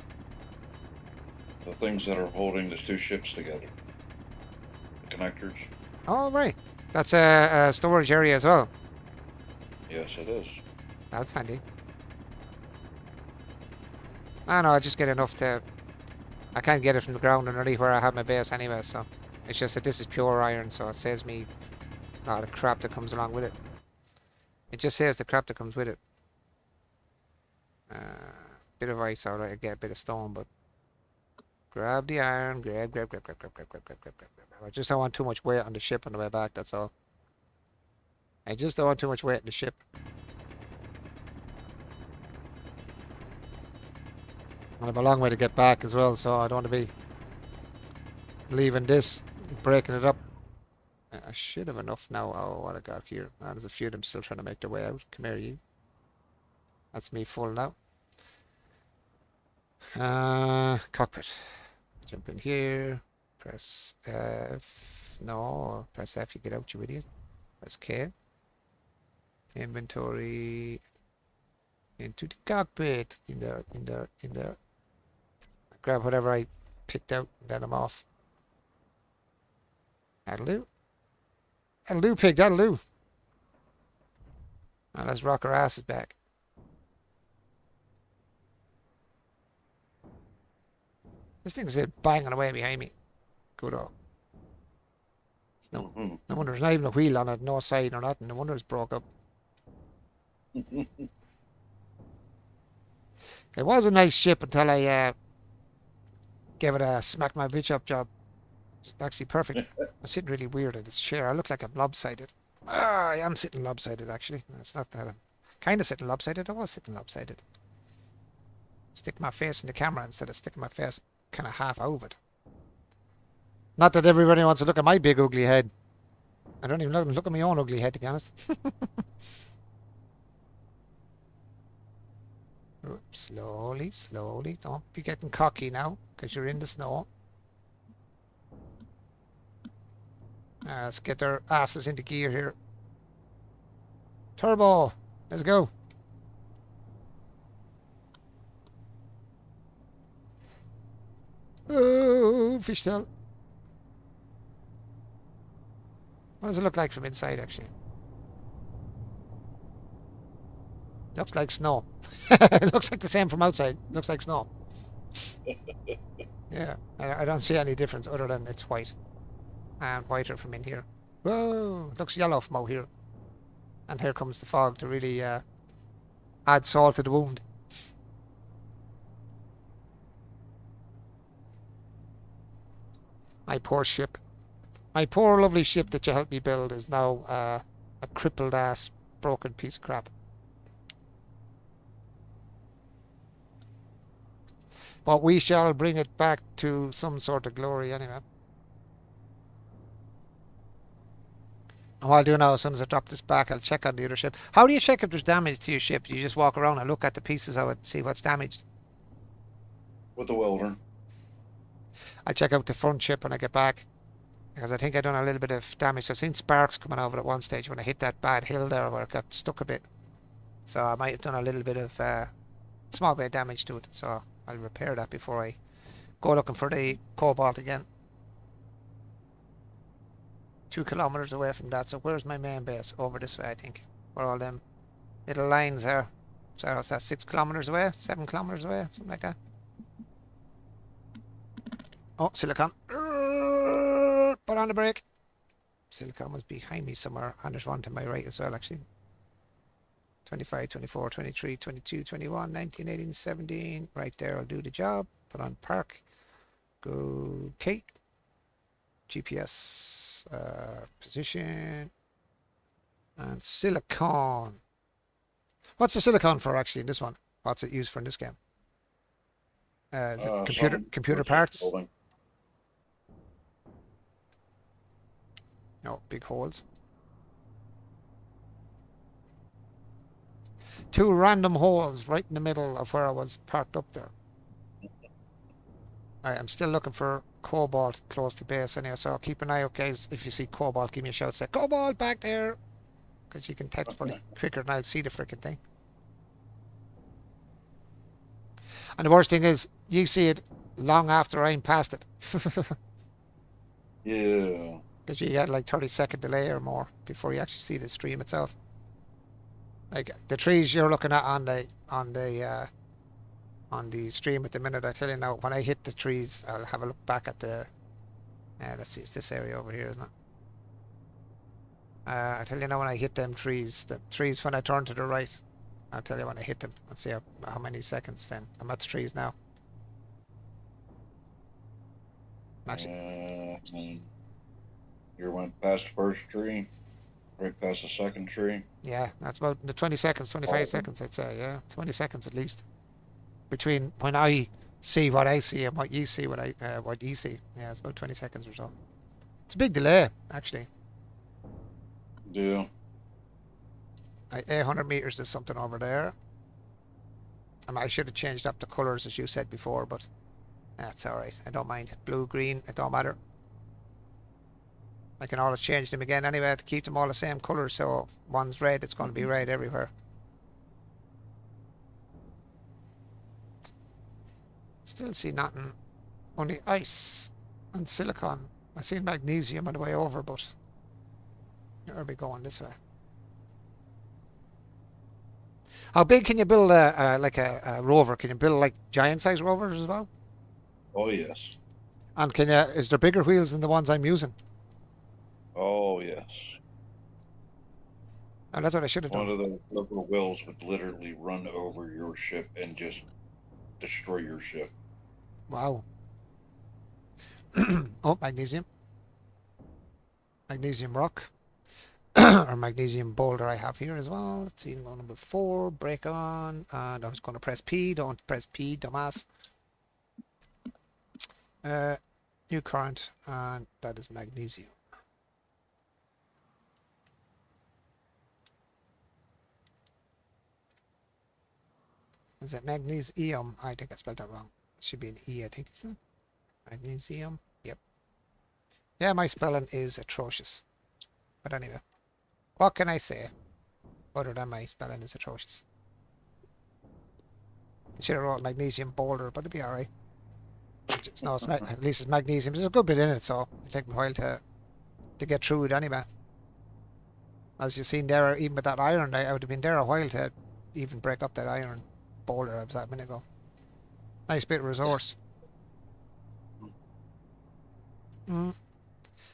the things that are holding the two ships together. The connectors. Oh, right. That's a storage area as well. Yes, it is. That's handy. I know, I just get enough to... I can't get it from the ground underneath where I have my base anyway, so... It's just that this is pure iron, so it saves me a lot of crap that comes along with it. It just saves the crap that comes with it. Bit of ice, alright, I get a bit of stone, but... Grab the iron, grab. I just don't want too much weight on the ship on the way back, that's all. I just don't want too much weight on the ship. I have a long way to get back as well, so I don't want to be leaving this, breaking it up. I should have enough now. Oh, what I got here. Oh, there's a few of them still trying to make their way out. Come here, you. That's me full now. Cockpit. Jump in here. Press F. No, press F. You get out, you idiot. Press K. Inventory. Into the cockpit. In there. Grab whatever I picked out, then I'm off. That'll do. That'll do, pig, that'll do. Now let's rock our asses back. This thing is banging away behind me. Good old. No wonder there's not even a wheel on it, no side or nothing. No wonder it's broke up. It was a nice ship until I gave it a smack my bitch up job. It's actually perfect. I'm sitting really weird in this chair. I look like I'm lopsided. I am sitting lopsided actually. It's not that I'm kind of sitting lopsided. I was sitting lopsided. Stick my face in the camera instead of sticking my face kind of half out of it. Not that everybody wants to look at my big ugly head. I don't even let them look at my own ugly head, to be honest. Oops, slowly, slowly. Don't be getting cocky now, because you're in the snow. Let's get their asses into gear here. Turbo. Let's go. Oh, fishtail. What does it look like from inside, actually? Looks like snow. It looks like the same from outside. Looks like snow. Yeah, I don't see any difference other than it's white. And whiter from in here. Whoa, looks yellow from out here. And here comes the fog to really add salt to the wound. My poor ship. My poor lovely ship that you helped me build is now a crippled ass broken piece of crap. But we shall bring it back to some sort of glory anyway. And what I'll do now, as soon as I drop this back, I'll check on the other ship. How do you check if there's damage to your ship? You just walk around and look at the pieces of it, see what's damaged. With the welder. I'll check out the front ship when I get back. Because I think I done a little bit of damage. I've seen sparks coming over at one stage when I hit that bad hill there where it got stuck a bit. So I might have done a little bit of small bit of damage to it. So I'll repair that before I go looking for the cobalt again. 2 kilometers away from that. So where's my main base? Over this way, I think. Where all them little lines are. So what's that, 6 kilometers away? 7 kilometers away? Something like that. Oh, Silicon. Put on the brake. Silicon was behind me somewhere. And there's one to my right as well, actually. 25, 24, 23, 22, 21, 19, 18, 17. Right there, I'll do the job. Put on park. Go Kate. GPS position. And silicon. What's the silicon for, actually, in this one? What's it used for in this game? Is it computer parts? Building. No, big holes. 2 random holes right in the middle of where I was parked up there. I'm still looking for cobalt close to base anyway, so keep an eye out, guys. If you see cobalt, give me a shout. Say, cobalt back there! Because you can text probably quicker than I'll see the freaking thing. And the worst thing is, you see it long after I'm past it. Yeah. Because you get like 30-second delay or more before you actually see the stream itself. Like the trees you're looking at on the stream at the minute, I tell you now, when I hit the trees, I'll have a look back at the. Let's see, it's this area over here, isn't it? I tell you now, when I hit them trees, the trees when I turn to the right, I'll tell you when I hit them. Let's see how many seconds. Then I'm at the trees now. Actually, You went past the first tree, right past the second tree. yeah, that's about the 20 seconds, 25 seconds, I'd say. Yeah, 20 seconds at least. Between when I see what I see and what you see, what you see. Yeah, it's about 20 seconds or so. It's a big delay, actually. Yeah. 800 meters, there's something over there. I should have changed up the colours as you said before, but that's alright. I don't mind. Blue, green, it don't matter. I can always change them again anyway to keep them all the same colour, so if one's red, it's going to be red everywhere. Still see nothing. Only ice and silicon. I seen magnesium on the way over, but you'll be going this way. How big can you build a rover? Can you build like giant size rovers as well? Oh yes. And is there bigger wheels than the ones I'm using? Oh yes. And that's what I should have One done. of those little wheels would literally run over your ship and just destroy your ship. Wow. Oh, magnesium. Magnesium rock. Or magnesium boulder I have here as well. Let's see, number 4, break on. And I was going to press P. Don't press P, dumbass. New current. And that is magnesium. Is it magnesium? I think I spelled that wrong. It should be an E, I think, isn't it? Magnesium. Yep. Yeah, my spelling is atrocious. But anyway, what can I say? Other than my spelling is atrocious. I should have wrote magnesium boulder, but it'd be alright. At least it's magnesium. There's a good bit in it, so it'll take me a while to get through it anyway. As you've seen there, even with that iron, I would have been there a while to even break up that iron boulder I was at a minute ago. Nice bit of resource.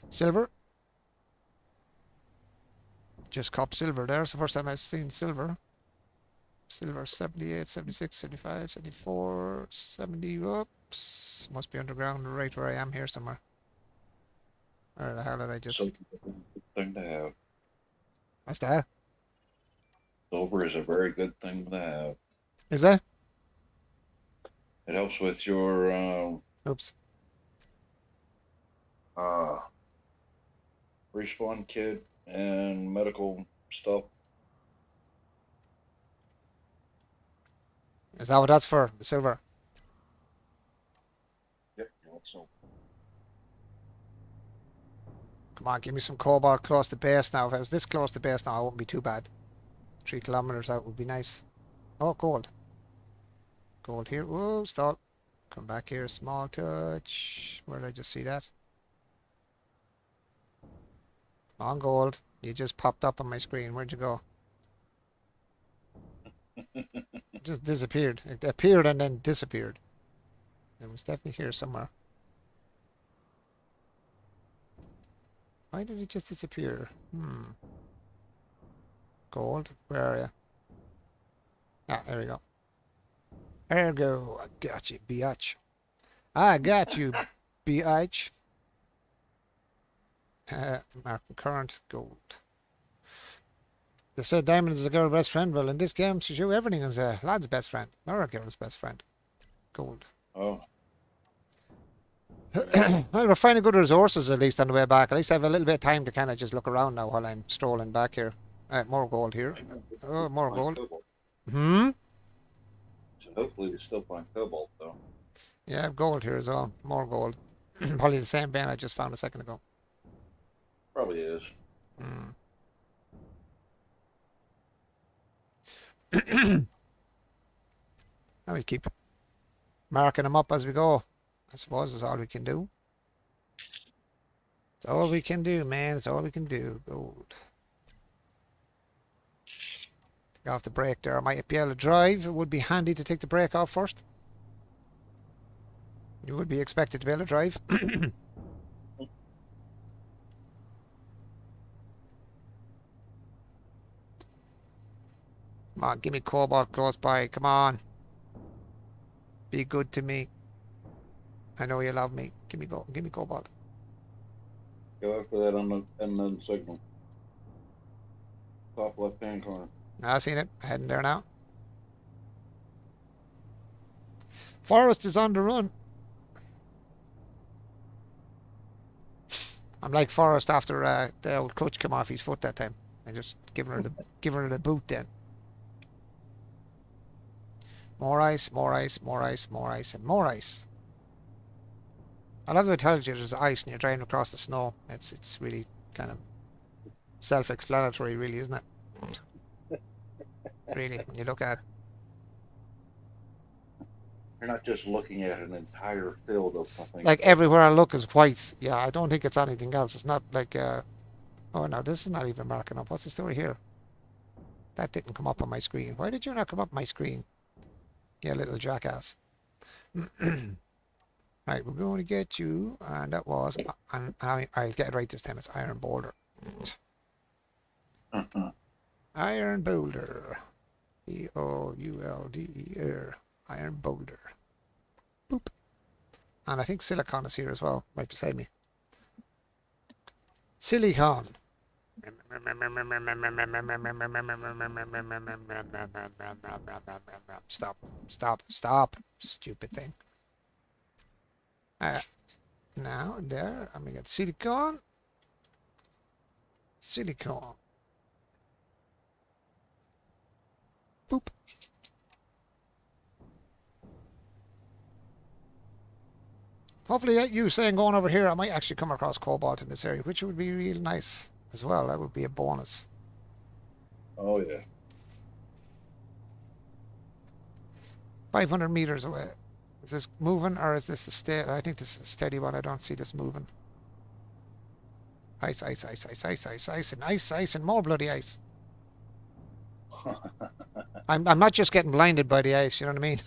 Silver. Just cop silver there. It's the first time I've seen silver. Silver 78, 76, 75, 74, 70. Oops. Must be underground right where I am here somewhere. Where the hell did I just... Silver is a good thing to have. What's that? Silver is a very good thing to have. Is that? It helps with your Oops. respawn kit and medical stuff. Is that what that's for? The silver? Yep. So Come on, give me some cobalt close to base now. If I was this close to base now, it wouldn't be too bad. 3 kilometers out would be nice. Oh, gold. Gold here. Whoa, stop. Come back here. Small touch. Where did I just see that? Come on, gold. You just popped up on my screen. Where'd you go? It just disappeared. It appeared and then disappeared. It was definitely here somewhere. Why did it just disappear? Gold, where are you? Ah, there we go. There we go. I got you, biatch. I got you, biatch. Marking current, gold. They said diamond is a girl's best friend. Well, in this game, everything is a lad's best friend, or a girl's best friend. Gold. oh, Well, we're finding good resources at least on the way back. At least I have a little bit of time to kind of just look around now while I'm strolling back here. More gold here. Oh, more gold. So hopefully we still find cobalt though. Yeah, I have gold here as well. More gold. Probably the same vein I just found a second ago. Probably is. Now we keep marking them up as we go. I suppose that's all we can do. It's all we can do, man. It's all we can do. Gold. Take off the brake there. I might be able to drive. It would be handy to take the brake off first. You would be expected to be able to drive. Come on, give me cobalt close by. Come on. Be good to me. I know you love me. Give me cobalt. Go after that unknown signal. Top left hand corner. Now I seen it. Heading there now. Forrest is on the run. I'm like Forrest after the old crutch came off his foot that time. I just giving her the boot then. More ice, more ice, more ice, more ice, and more ice. I love how it tells you there's ice and you're driving across the snow. It's really kind of self-explanatory, really, isn't it? Really, when you look at it. You're not just looking at an entire field of something. Like everywhere I look is white. Yeah, I don't think it's anything else. It's not like, oh no, this is not even marking up. What's the story here? That didn't come up on my screen. Why did you not come up on my screen? You little jackass. Right, we're going to get you, and that was, and I'll get it right this time. It's Iron Boulder. Iron Boulder. B-O-U-L-D-E-R. Iron Boulder. Boop. And I think silicon is here as well, right beside me. Silicon. Stop. Stupid thing. Now, there, I'm going to get silicon. Boop. Hopefully, you saying going over here, I might actually come across cobalt in this area, which would be real nice as well. That would be a bonus. Oh yeah. 500 meters away. Is this moving or is this the steady? I think this is a steady one. I don't see this moving. Ice, ice, ice, ice, ice, ice, ice, and ice, ice, and more bloody ice. I'm not just getting blinded by the ice, you know what I mean?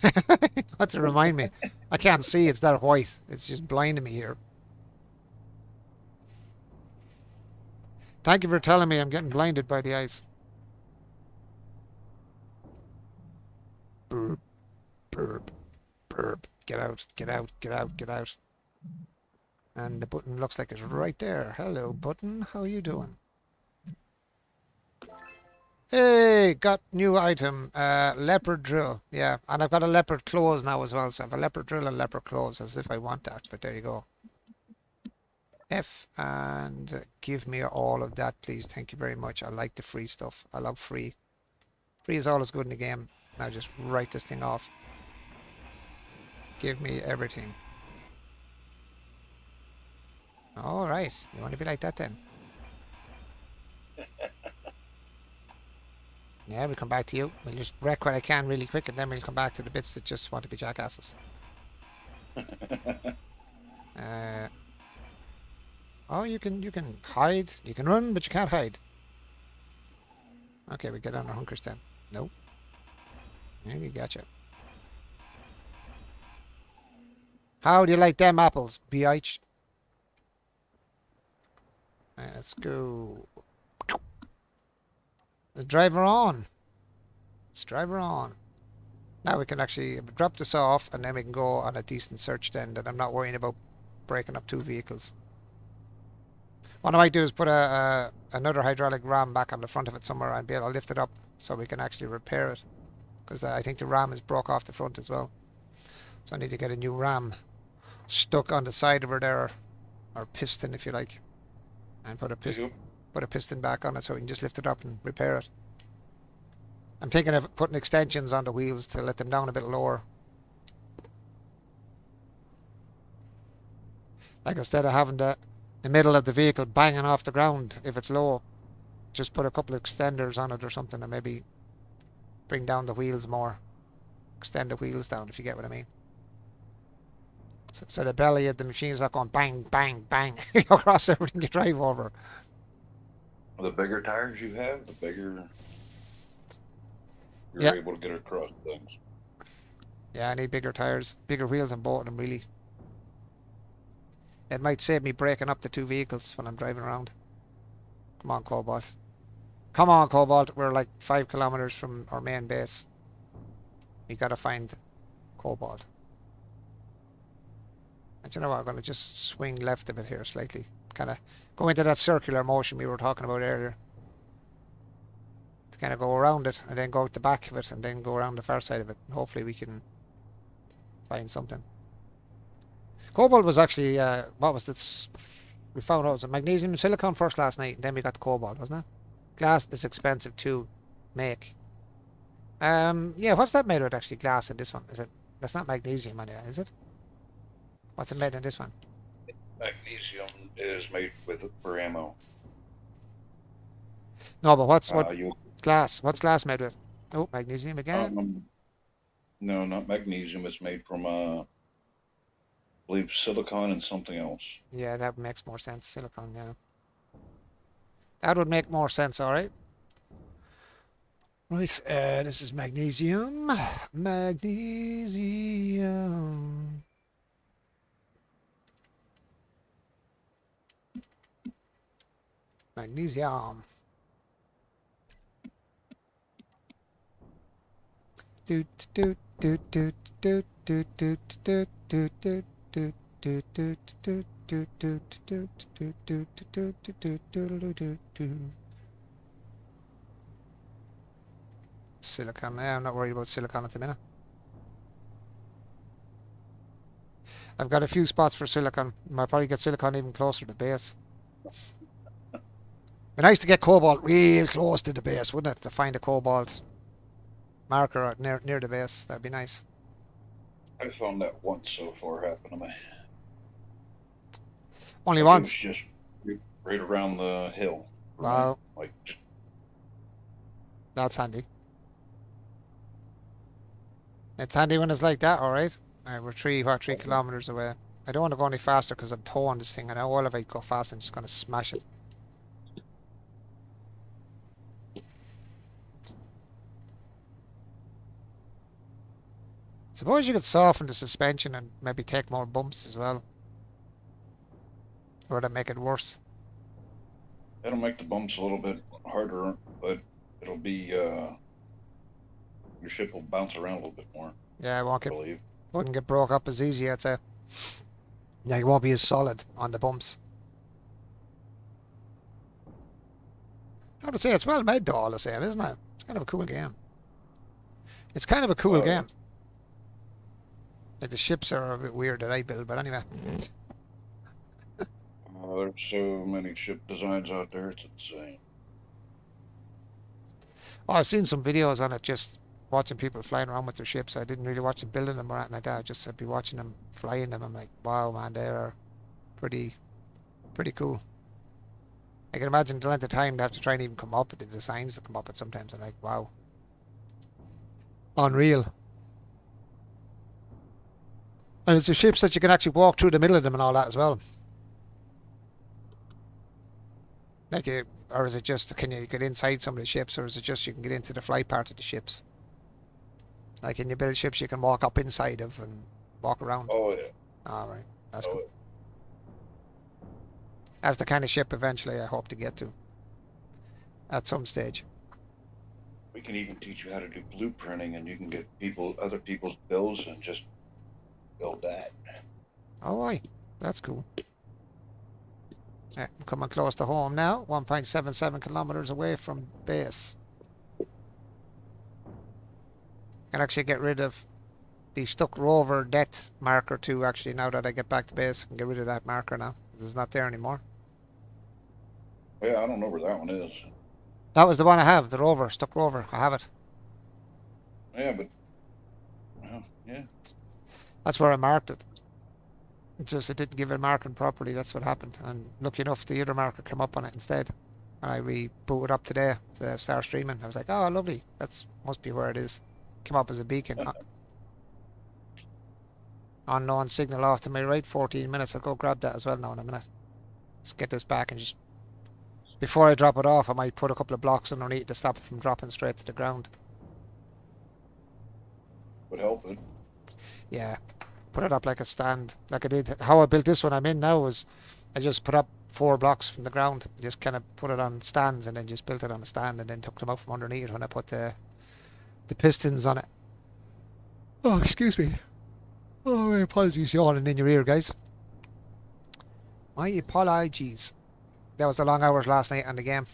You have to remind me. I can't see, it's that white. It's just blinding me here. Thank you for telling me I'm getting blinded by the ice. Burp, burp, burp. Get out, get out, get out, get out. And the button looks like it's right there. Hello, button. How are you doing? Hey, got new item. Leopard drill. Yeah, and I've got a leopard claws now as well. So I have a leopard drill and leopard claws as if I want that. But there you go. F and give me all of that, please. Thank you very much. I like the free stuff. I love free. Free is always good in the game. Now just write this thing off. Give me everything. All right. You want to be like that then? Yeah, we'll come back to you. We'll just wreck what I can really quick, and then we'll come back to the bits that just want to be jackasses. Oh, you can hide. You can run, but you can't hide. Okay, we get on our hunkers then. Nope. Maybe gotcha. How do you like them apples, BH? Let's go. The driver on. Let's drive her on. Now we can actually drop this off, and then we can go on a decent search then, that I'm not worrying about breaking up two vehicles. What I might do is put another hydraulic ram back on the front of it somewhere and be able to lift it up so we can actually repair it. Because I think the ram is broke off the front as well. So I need to get a new ram stuck on the side of her there, or piston if you like, and put a piston back on it so we can just lift it up and repair it. I'm thinking of putting extensions on the wheels to let them down a bit lower. Like instead of having the middle of the vehicle banging off the ground if it's low, just put a couple of extenders on it or something and maybe bring down the wheels more. Extend the wheels down, if you get what I mean. So the belly of the machine is not going bang, bang, bang across everything you drive over. The bigger tires you have, the bigger you're able to get across things. Yeah, I need bigger tires, bigger wheels on both of them, really. It might save me breaking up the two vehicles when I'm driving around. Come on, Cobalt. Come on, Cobalt. We're like 5 kilometers from our main base. We gotta find Cobalt. And you know what? I'm gonna just swing left a bit here slightly. Kind of go into that circular motion we were talking about earlier. To kind of go around it and then go out the back of it and then go around the far side of it. And hopefully we can find something. Cobalt was actually, what was this? We found out it was a magnesium and silicon first last night, and then we got the cobalt, wasn't it? Glass is expensive to make. Yeah, what's that made of actually, glass in this one? Is it? That's not magnesium anyway, is it? What's it made in this one? Magnesium is made for ammo. No, but what glass? What's glass made with? Oh, magnesium again? No, not magnesium. It's made from I believe silicon and something else. Yeah, that makes more sense. Silicon, yeah. That would make more sense, alright. Right, this is magnesium. Magnesium. Magnesium. Do do do do do do do do do do. Silicon. Yeah, I'm not worried about silicon at the minute. I've got a few spots for silicon. I'll probably get silicon even closer to the base. Be nice to get cobalt real close to the base, wouldn't it? To find a cobalt marker near the base. That'd be nice. I found that once so far happen to me. Only It once. was just right around the hill. Wow, Like, just, that's handy. It's handy when it's like that, alright? We're 3 kilometers away. I don't want to go any faster because I'm towing this thing. I know all if I go fast, I'm just going to smash it. Suppose you could soften the suspension and maybe take more bumps as well. Or would that make it worse? it'll make the bumps a little bit harder, but it'll be, your ship will bounce around a little bit more, Yeah, I believe. wouldn't get broke up as easy, I'd say. Yeah, it won't be as solid on the bumps. I would say it's well made though, all the same, isn't it? It's kind of a cool game. It's kind of a cool Oh, game. Like the ships are a bit weird that I build, but anyway. There's so many ship designs out there, it's insane. Oh, I've seen some videos on it, just watching people flying around with their ships. I didn't really watch them building them or anything like that. I'd be watching them flying them. I'm like, wow, man, they are pretty cool. I can imagine the length of time they have to try and even come up with the designs that come up with sometimes. I'm like, wow. Unreal. And it's the ships that you can actually walk through the middle of them and all that as well. Like, or is it just, can you get inside some of the ships, or is it just you can get into the fly part of the ships? Like, can you build ships you can walk up inside of and walk around? Oh, yeah. Alright, that's Oh, cool. That's the kind of ship eventually I hope to get to. At some stage. We can even teach you how to do blueprinting, and you can get other people's bills and just build that. Oh, aye. That's cool. Yeah, I'm coming close to home now. 1.77 kilometers away from base. Can actually get rid of the stuck rover death marker too, actually, now that I get back to base. I can get rid of that marker now. It's not there anymore. Yeah, I don't know where that one is. That was the one I have, the rover, stuck rover. I have it. Yeah, but, well, yeah. That's where I marked it. It's just I didn't give it marking properly, that's what happened. And lucky enough, the other marker came up on it instead. And I rebooted up today to start streaming. I was like, oh, lovely. That's must be where it is. Came up as a beacon. Unknown signal off to my right, 14 minutes. I'll go grab that as well now in a minute. Let's get this back and just... Before I drop it off, I might put a couple of blocks underneath to stop it from dropping straight to the ground. Would help it. Yeah. Put it up like a stand, like I did. How I built this one I'm in now was I just put up 4 blocks from the ground, just kind of put it on stands and then just built it on a stand and then took them out from underneath it when I put the pistons on it. Oh, excuse me. Oh, my apologies yawning in your ear, guys. My apologies. That was the long hours last night on the game.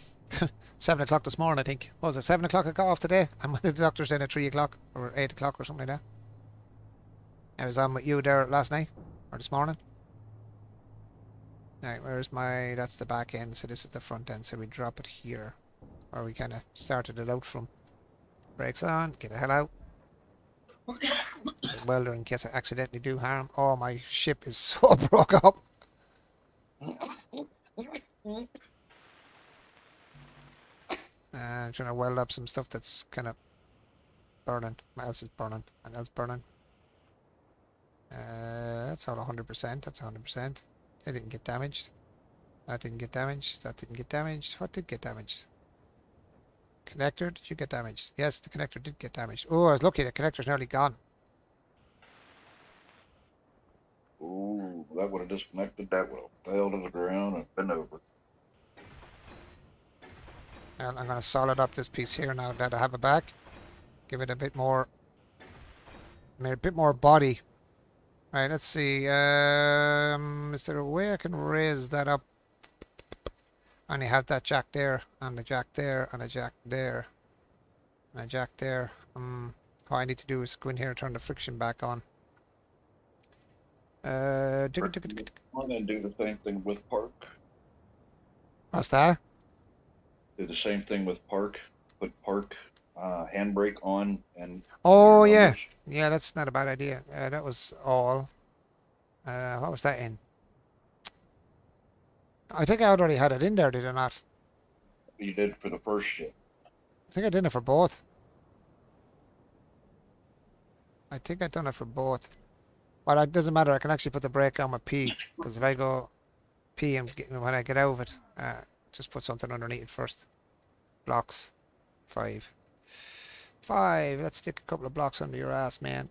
7 o'clock this morning, I think. What was it, 7 o'clock I got off today? And the doctor's in at 3 o'clock or 8 o'clock or something like that. I was on with you there last night, or this morning. Alright, where's my... That's the back end, so this is the front end, so we drop it here. Or we kind of started it out from. Brakes on, get the hell out. Welder in case I accidentally do harm. Oh, my ship is so broke up. I'm trying to weld up some stuff that's kind of burning. What else is burning? What else burning? That's all 100%. That's 100%. They didn't get damaged. That didn't get damaged. That didn't get damaged. What did get damaged? Connector, did you get damaged? Yes, the connector did get damaged. Oh, I was lucky. The connector's nearly gone. Ooh, that would have disconnected. That would have fell to the ground and been over. Well, I'm going to solid up this piece here now that I have it back. Give it a bit more... a bit more body. Right, let's see. Is there a way I can raise that up? I only have that jack there, and a jack there, and a jack there, and a jack there. All I need to do is go in here and turn the friction back on. I'm going to do the same thing with park. What's that? Do the same thing with park. Put park handbrake on and... Oh, your yeah. numbers. Yeah, that's not a bad idea. That was all. What was that in? I think I already had it in there, did I not? You did for the first ship. I think I did it for both. I think I done it for both. Well, it doesn't matter. I can actually put the brake on with P, because if I go P and when I get out of it, just put something underneath it first. Blocks. 5. 5. Let's stick a couple of blocks under your ass, man.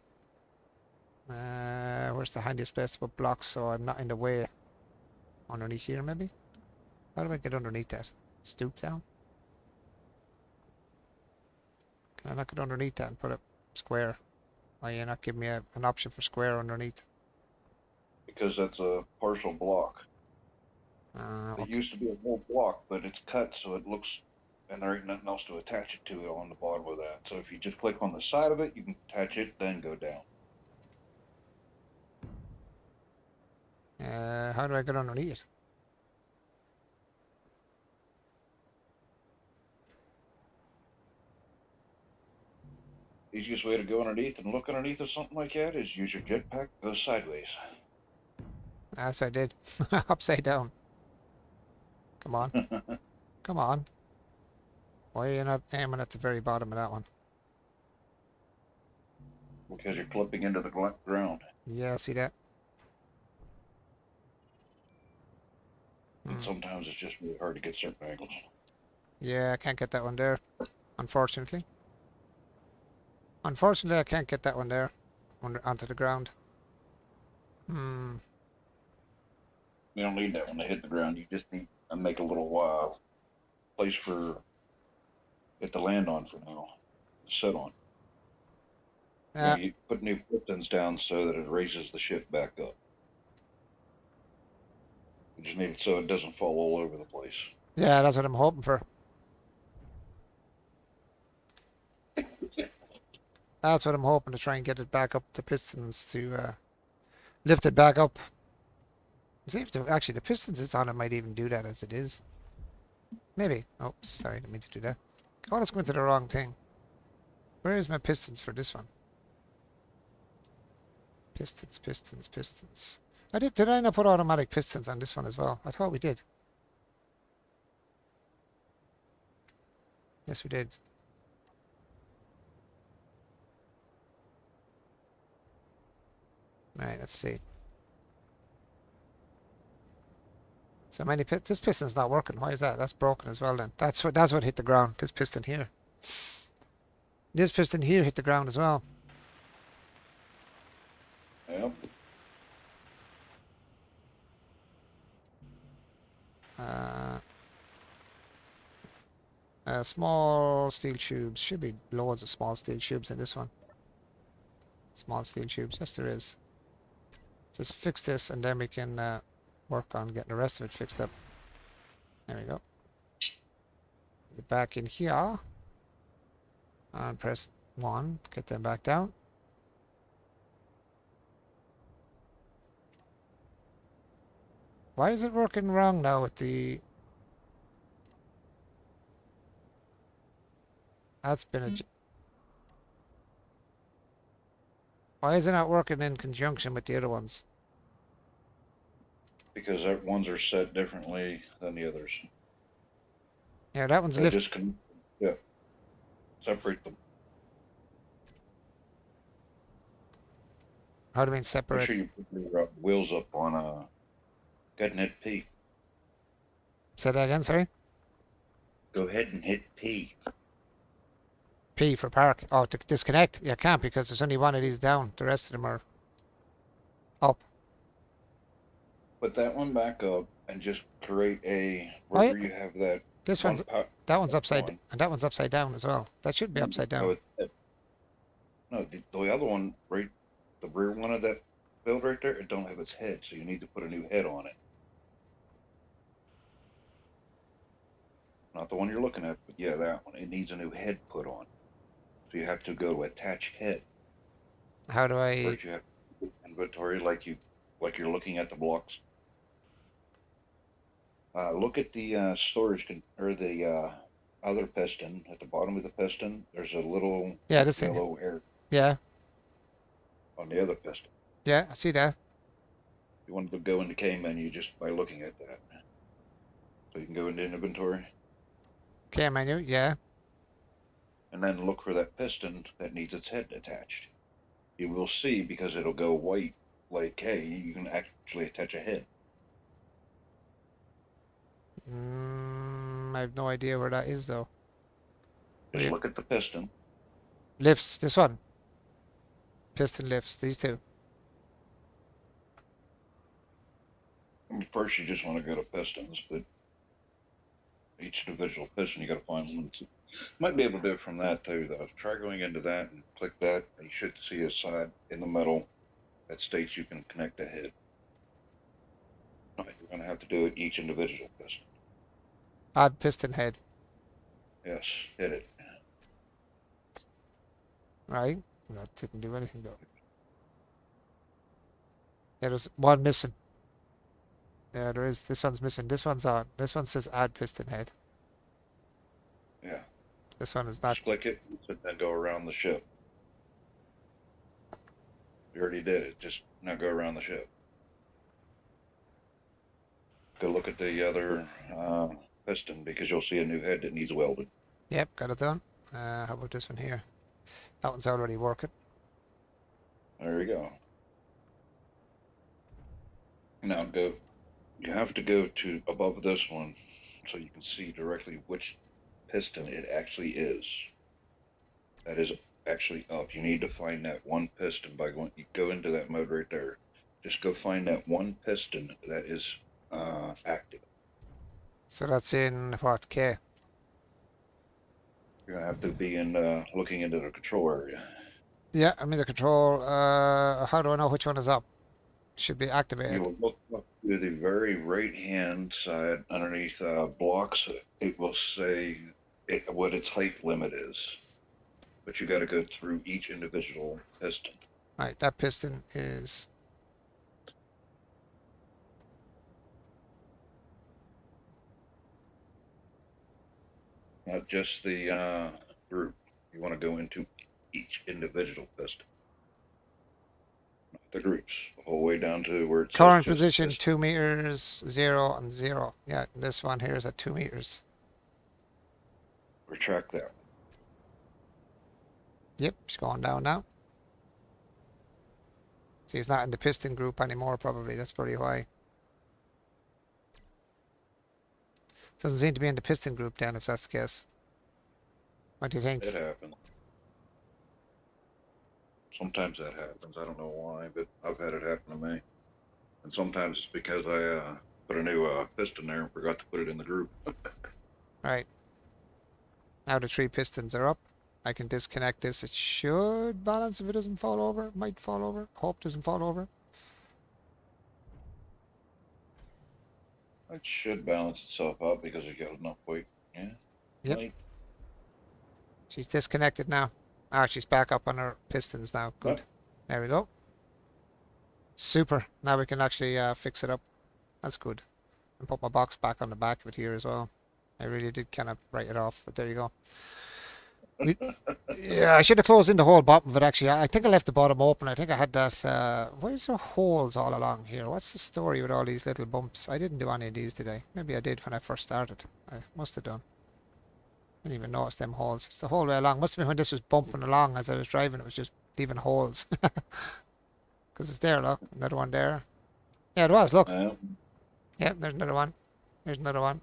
Where's the handiest place to put blocks so I'm not in the way? Underneath here, maybe? How do I get underneath that? Stoop down? Can I not get underneath that and put a square? Why are you not giving me an option for square underneath? Because that's a partial block. It Okay. used to be a whole block, but it's cut so it looks, and there ain't nothing else to attach it to on the bottom of that. So if you just click on the side of it, you can attach it, then go down. How do I get underneath it? Easiest way to go underneath and look underneath of something like that is use your jetpack, go sideways. Yes, I did. Upside down. Come on. Come on. Why are you not aiming at the very bottom of that one? Because you're clipping into the ground. Yeah, see that? And sometimes it's just really hard to get certain angles. Yeah, I can't get that one there, unfortunately. Unfortunately, I can't get that one there onto the ground. You don't need that one to hit the ground. You just need to make a little place for it to land on for now, to sit on. Yeah, You put new pistons down so that it raises the ship back up. You just need it so it doesn't fall all over the place. yeah, that's what I'm hoping for. That's what I'm hoping to try and get it back up, the pistons to lift it back up. See if actually the pistons it's on it might even do that as it is. Maybe. Oh, sorry, didn't mean to do that. Oh, let's go into the wrong thing. Where is my pistons for this one? Pistons, pistons, pistons. Did I not put automatic pistons on this one as well? I thought we did. Yes, we did. Right, let's see. So many this piston's not working. Why is that? That's broken as well then. That's what hit the ground. This piston here. This piston here hit the ground as well. Yep. Small steel tubes. Should be loads of small steel tubes in this one. Small steel tubes. Yes, there is. Just fix this and then we can work on getting the rest of it fixed up. There we go. Get back in here. And press 1. Get them back down. Why is it working wrong now with the... That's been a... Why is it not working in conjunction with the other ones? Because that ones are set differently than the others. Yeah, that one's They lifted. just can, yeah, separate them. How do you mean Make separate? sure you put your wheels up on a go ahead and hit P. Say that again, sorry? Go ahead and hit P. P for park. Oh, to disconnect. You can't because there's only one of these down. The rest of them are up. Put that one back up and just create a Oh, yeah. wherever you have that. This one one's pa- that one's upside one. and that one's upside down as well. That should be upside down. No, the other one, right, the rear one of that build right there, it don't have its head, so you need to put a new head on it. Not the one you're looking at, but yeah, that one. It needs a new head put on. So you have to go to attach head. How do I... First you have inventory like you're looking at the blocks. Look at the storage or the other piston. At the bottom of the piston, there's a little Yeah, this thing. yellow hair Yeah, on the other piston. yeah, I see that. You want to go into K menu just by looking at that. So you can go into inventory Okay, menu. Yeah. and then look for that piston that needs its head attached. You will see, because it'll go white, like, hey, you can actually attach a head. I have no idea where that is though. Just Yeah. look at the piston. Lifts. This one. Piston lifts. These two. First, you just want to go to pistons, but each individual piston, you got to find one. Might be able to do it from that too, though. Try going into that and click that. You should see a side in the middle that states you can connect a head. You're going to have to do it each individual piston. Add piston head. Yes, hit it. Right. That didn't do anything though. Yeah, there's one missing. Yeah, there is. This one's missing. This one's on. This one says add piston head. Yeah. This one is not. Just click it and then go around the ship. You already did it. Just now go around the ship. Go look at the other piston, because you'll see a new head that needs welded. Yep, got it done. How about this one here? That one's already working. There we go. Now go. You have to go to above this one so you can see directly which piston it actually is. That is actually up. You need to find that one piston by going. You go into that mode right there. Just go find that one piston that is active. So that's in what, K? You're gonna have to be in looking into the control area. Yeah, I'm in the control. How do I know which one is up? Should be You activated. will look up to the very right hand side underneath blocks. It will say what its height limit is, but you got to go through each individual piston. Right, that piston is. Not just the group. You want to go into each individual piston. Not the groups. The whole way down to where it's Current position 2 meters, 0 and 0. Yeah, this one here is at 2 meters. Retract that. Yep, she's going down now. So he's not in the piston group anymore, probably. That's probably why. Doesn't seem to be in the piston group then, if that's the case. What do you think? It happens. Sometimes that happens. I don't know why, but I've had it happen to me. And sometimes it's because I put a new piston there and forgot to put it in the group. Right. Now the 3 pistons are up. I can disconnect this. It should balance if it doesn't fall over. It might fall over. Hope it doesn't fall over. It should balance itself out because you got enough weight. Yeah. Yep. Right. She's disconnected now. Ah, she's back up on her pistons now. Good. Yep. There we go. Super. Now we can actually fix it up. That's good. And put my box back on the back of it here as well. I really did kind of write it off, but there you go. Yeah, I should have closed in the whole bottom of it actually. I think I left the bottom open. I think I had that. Why is there holes all along here? What's the story with all these little bumps? I didn't do any of these today. Maybe I did when I first started. I must have done. Didn't even notice them holes. It's the whole way along. Must have been when this was bumping along as I was driving. It was just leaving holes. Because it's there, look. Another one there. Yeah, it was. Look. Yeah, there's another one. There's another one.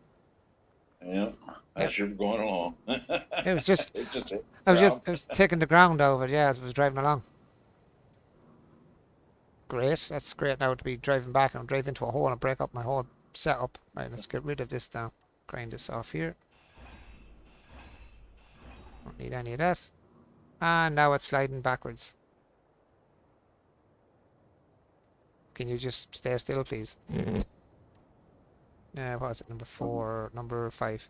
Yeah. As you're going along. It was just. It just hit I the ground. was taking the ground over, yeah, as I was driving along. Great. That's great now to be driving back and drive into a hole and break up my whole setup. Right, let's get rid of this now. Grind this off here. Don't need any of that. And now it's sliding backwards. Can you just stay still, please? What was it? Number 4, number 5.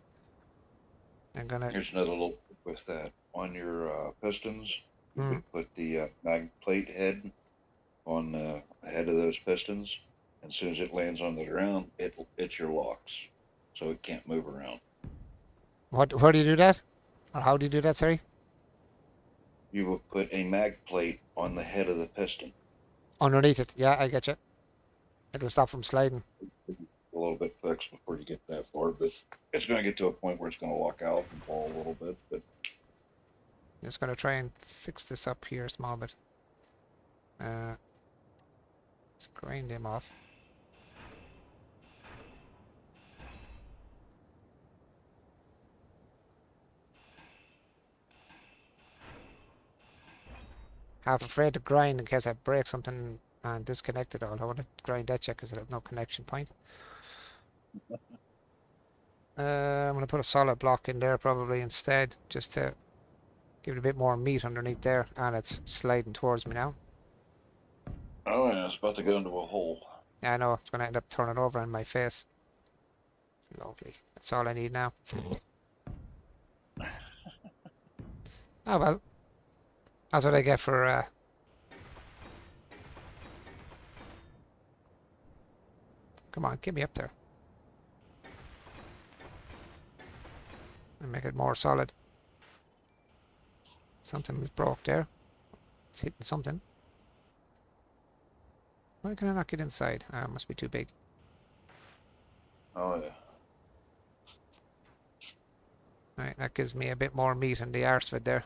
I'm gonna. Here's another little with that. On your pistons, you Hmm. could put the mag plate head on the head of those pistons. And as soon as it lands on the ground, it's your locks. So it can't move around. Where do you do that? Or how do you do that, sorry? You will put a mag plate on the head of the piston. Underneath it. Yeah, I get you. It'll stop from sliding. The little bit fixed before you get that far, but it's going to get to a point where it's going to lock out and fall a little bit. But Just gonna try and fix this up here a small bit. Let's grind him off. Half afraid to grind in case I break something and disconnect it all. I want to grind that check because I have no connection point. I'm going to put a solid block in there probably instead, just to give it a bit more meat underneath there. And it's sliding towards me now. oh yeah, it's about to go into a hole. Yeah, I know, it's going to end up turning over in my face. Lovely. That's all I need now. Oh well. That's what I get for come on, get me up there. And make it more solid. Something was broke there. It's hitting something. Why can I not get inside? Ah, it must be too big. Oh yeah. Right, that gives me a bit more meat in the arse of it there.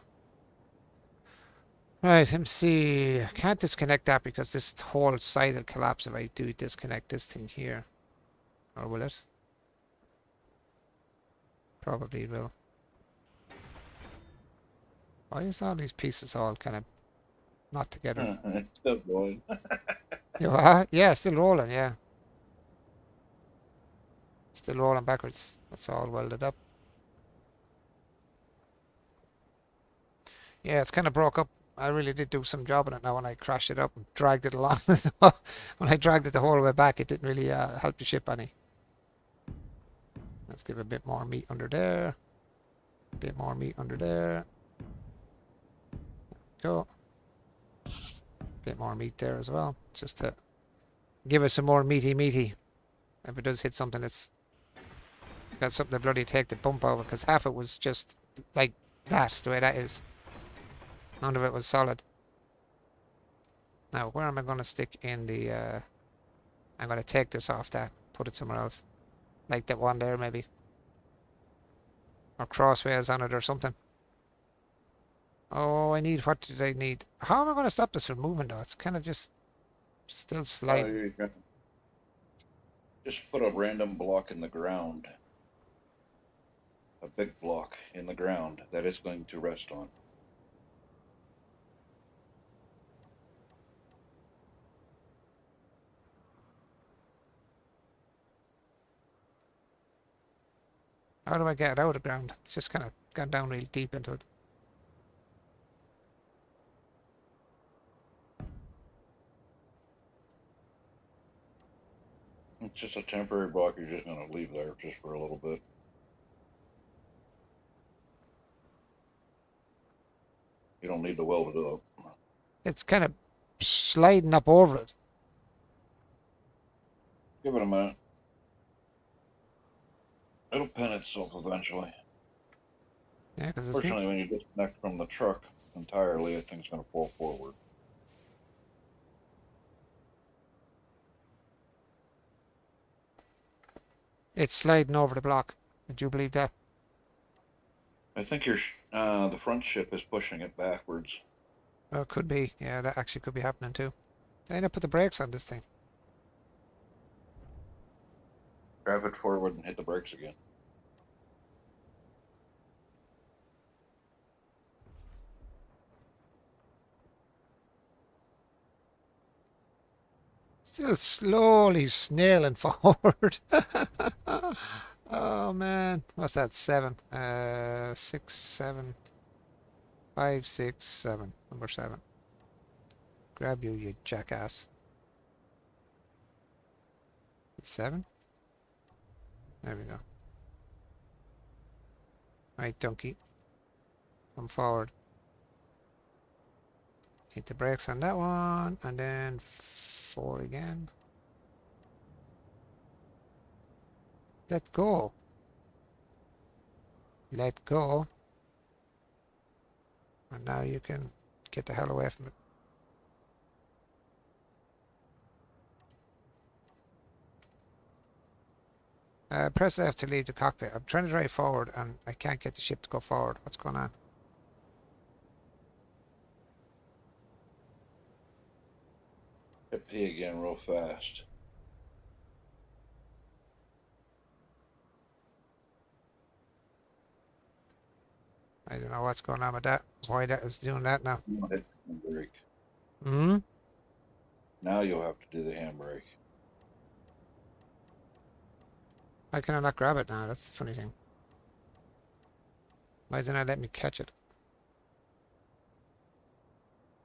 Right, MC. I can't disconnect that because this whole side will collapse if I do disconnect this thing here. Or will it? Probably will. Why is all these pieces all kind of not together? It's still going. Yeah, still rolling, yeah. Still rolling backwards. That's all welded up. Yeah, it's kind of broke up. I really did do some job on it now when I crashed it up and dragged it along. When I dragged it the whole way back, it didn't really help the ship any. Let's give a bit more meat under there. A bit more meat under there. Go. Bit more meat there as well, just to give it some more meaty. If it does hit something, it's got something to bloody take the bump over, because half it was just like that, the way that is. None of it was solid. Now, where am I going to stick in the... I'm going to take this off that, put it somewhere else. Like that one there, maybe. Or crossways on it or something. Oh, what did I need? How am I going to stop this from moving, though? It's kind of just still sliding. You can just put a random block in the ground. A big block in the ground that it's going to rest on. How do I get it out of the ground? It's just kind of gone down really deep into it. It's just a temporary block you're just going to leave there just for a little bit. You don't need to weld it up. It's kind of sliding up over it. Give it a minute. It'll pin itself eventually. Yeah, because it's Fortunately, when you disconnect from the truck entirely, that thing's going to fall forward. it's sliding over the block. Would you believe that? I think the front ship is pushing it backwards. Oh, it could be. Yeah, that actually could be happening too. I need to put the brakes on this thing. Grab it forward and hit the brakes again. Still slowly snailing forward. Oh man, what's that? 7, 6, 7, 5, 6, 7. Number 7. Grab you, you jackass. 7. There we go. Right, donkey. Come forward. Hit the brakes on that one, and then 4 again. Let go. Let go. And now you can get the hell away from it. Press F to leave the cockpit. I'm trying to drive forward and I can't get the ship to go forward. What's going on? Hit P again real fast. I don't know what's going on with that. Why that was doing that now. You hit the handbrake. Hmm? Now you'll have to do the handbrake. Why can I not grab it now? That's the funny thing. Why doesn't it let me catch it?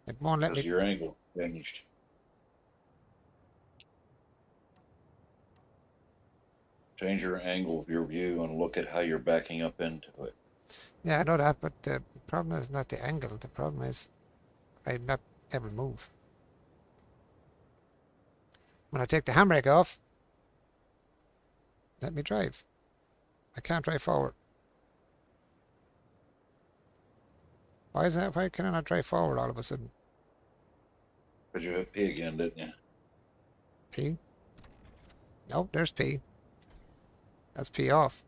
It won't let Because me. your angle changed. Change your angle of your view and look at how you're backing up into it. Yeah, I know that, but the problem is not the angle. The problem is I'm not able to move. When I take the handbrake off, let me drive. I can't drive forward. Why is that? Why can I not drive forward all of a sudden? Because you hit P again, didn't you? P? Nope, there's P. That's P off.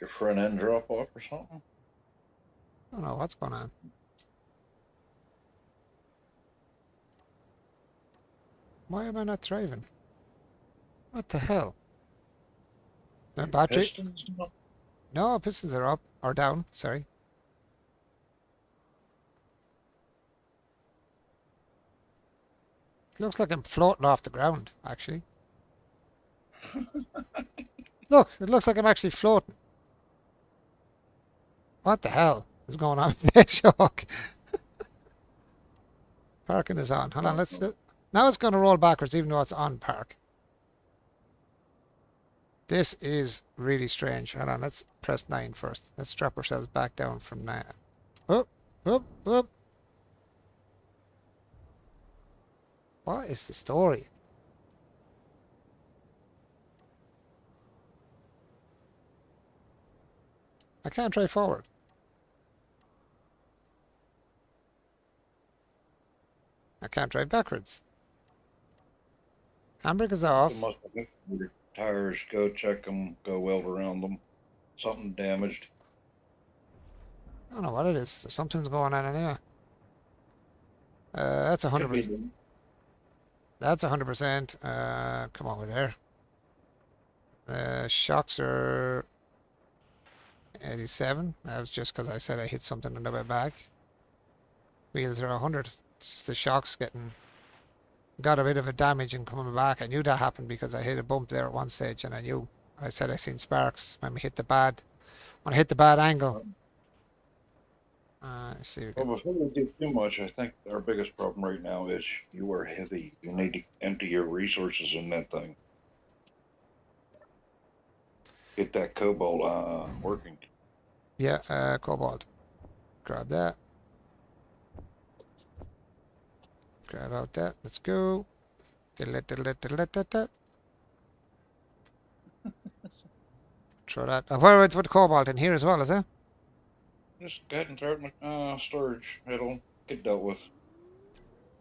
Your front end drop off or something? I don't know what's going on. Why am I not driving? What the hell? My battery? Pistons? No, pistons are up or down. Sorry. Looks like I'm floating off the ground, actually. Look, it looks like I'm actually floating. What the hell is going on with this shock? Parking is on. Hold on, let's. Now it's going to roll backwards, even though it's on park. This is really strange. Hold on, let's press 9 first. Let's strap ourselves back down from 9. Up, up, up. What is the story? I can't drive forward. I can't drive backwards. Handbrake is off. You must have hit your tires. Go check them. Go weld around them. Something damaged. I don't know what it is. Something's going on anyway. That's 100%. That's 100%. Come on, we're there. Shocks are 87. That was just because I said I hit something on the way back. Wheels are 100. It's just the shocks got a bit of a damage and coming back. I knew that happened because I hit a bump there at one stage, and I knew. I said I seen sparks when I hit the bad angle. Let's see. Well, before we do too much, I think our biggest problem right now is you are heavy. You need to empty your resources in that thing. Get that cobalt working. Yeah, cobalt. Grab that. Grab out that. Let's go. Diddle-it. Throw that. Where with the cobalt in here as well, is it? Just go ahead and throw it in the storage. It'll get dealt with.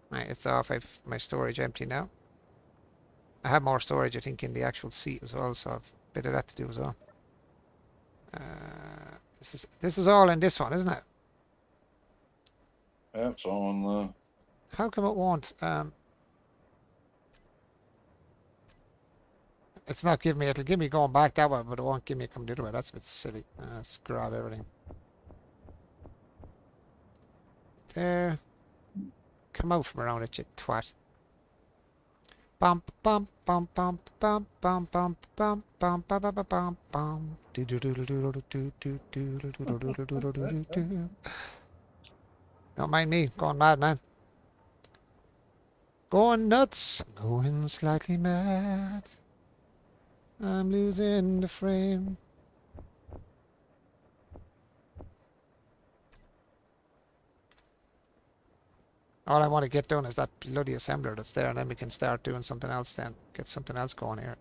Right, it's off. I've my storage empty now. I have more storage, I think, in the actual seat as well, so I've a bit of that to do as well. This is all in this one, isn't it? Yeah, it's on the. How come it won't? It's not giving me. It'll give me going back that way, but it won't give me coming the other way. That's a bit silly. Let's grab everything. There. Come out from around it, you twat. Bump bump bump bump bump bump bump bump bump bump bump bump bump. Do do do do do do do do do do do do do do. Don't mind me, going mad, man. Going nuts, going slightly mad. I'm losing the frame. All I want to get done is that bloody assembler that's there, and then we can start doing something else then. Get something else going here.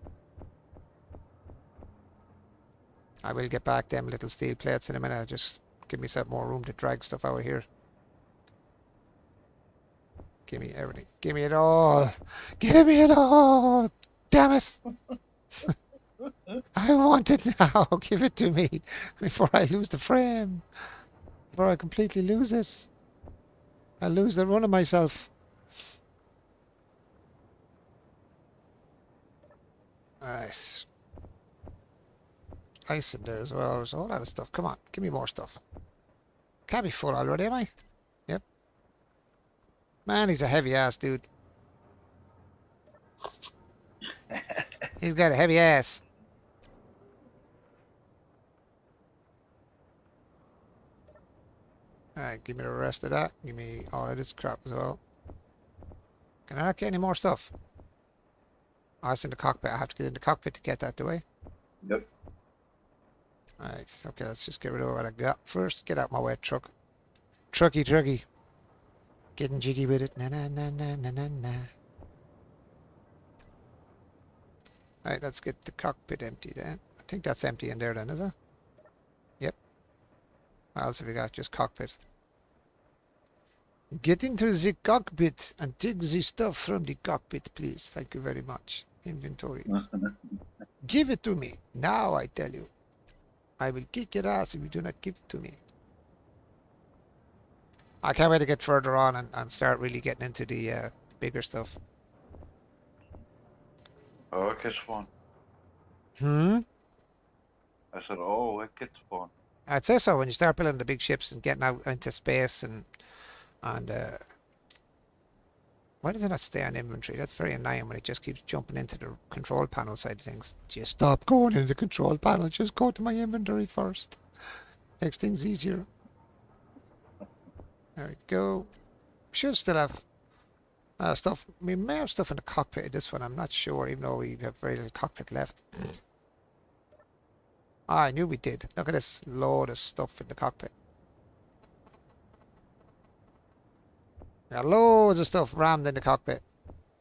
I will get back them little steel plates in a minute. Just give myself more room to drag stuff out of here. Give me everything. Give me it all. Give me it all. Damn it. I want it now. Give it to me before I lose the frame. Before I completely lose it. I lose the run of myself. Alright. Ice in there as well. There's a whole lot of stuff. Come on, give me more stuff. Can't be full already, am I? Yep. Man, he's a heavy ass dude. He's got a heavy ass. Alright, give me the rest of that. Give me all of this crap as well. Can I not get any more stuff? Oh, it's in the cockpit. I have to get in the cockpit to get that, do I? Yep. Alright, okay, let's just get rid of what I got first. Get out my way, truck. Trucky. Getting jiggy with it. Na na na na na na na. Alright, let's get the cockpit empty then. I think that's empty in there then, is it? Yep. What else have we got? Just cockpit. Get into the cockpit and take the stuff from the cockpit, please. Thank you very much. Inventory. Give it to me. Now I tell you. I will kick your ass if you do not give it to me. I can't wait to get further on and start really getting into the bigger stuff. Oh, it gets fun. Hmm? I said, oh, it gets fun. I'd say so. When you start building the big ships and getting out into space and why does it not stay on inventory? That's very annoying when it just keeps jumping into the control panel side of things. Just stop going into the control panel. Just go to my inventory first. Makes things easier. There we go. Should still have stuff. We may have stuff in the cockpit of this one. I'm not sure, even though we have very little cockpit left. I knew we did. Look at this load of stuff in the cockpit. Got loads of stuff rammed in the cockpit.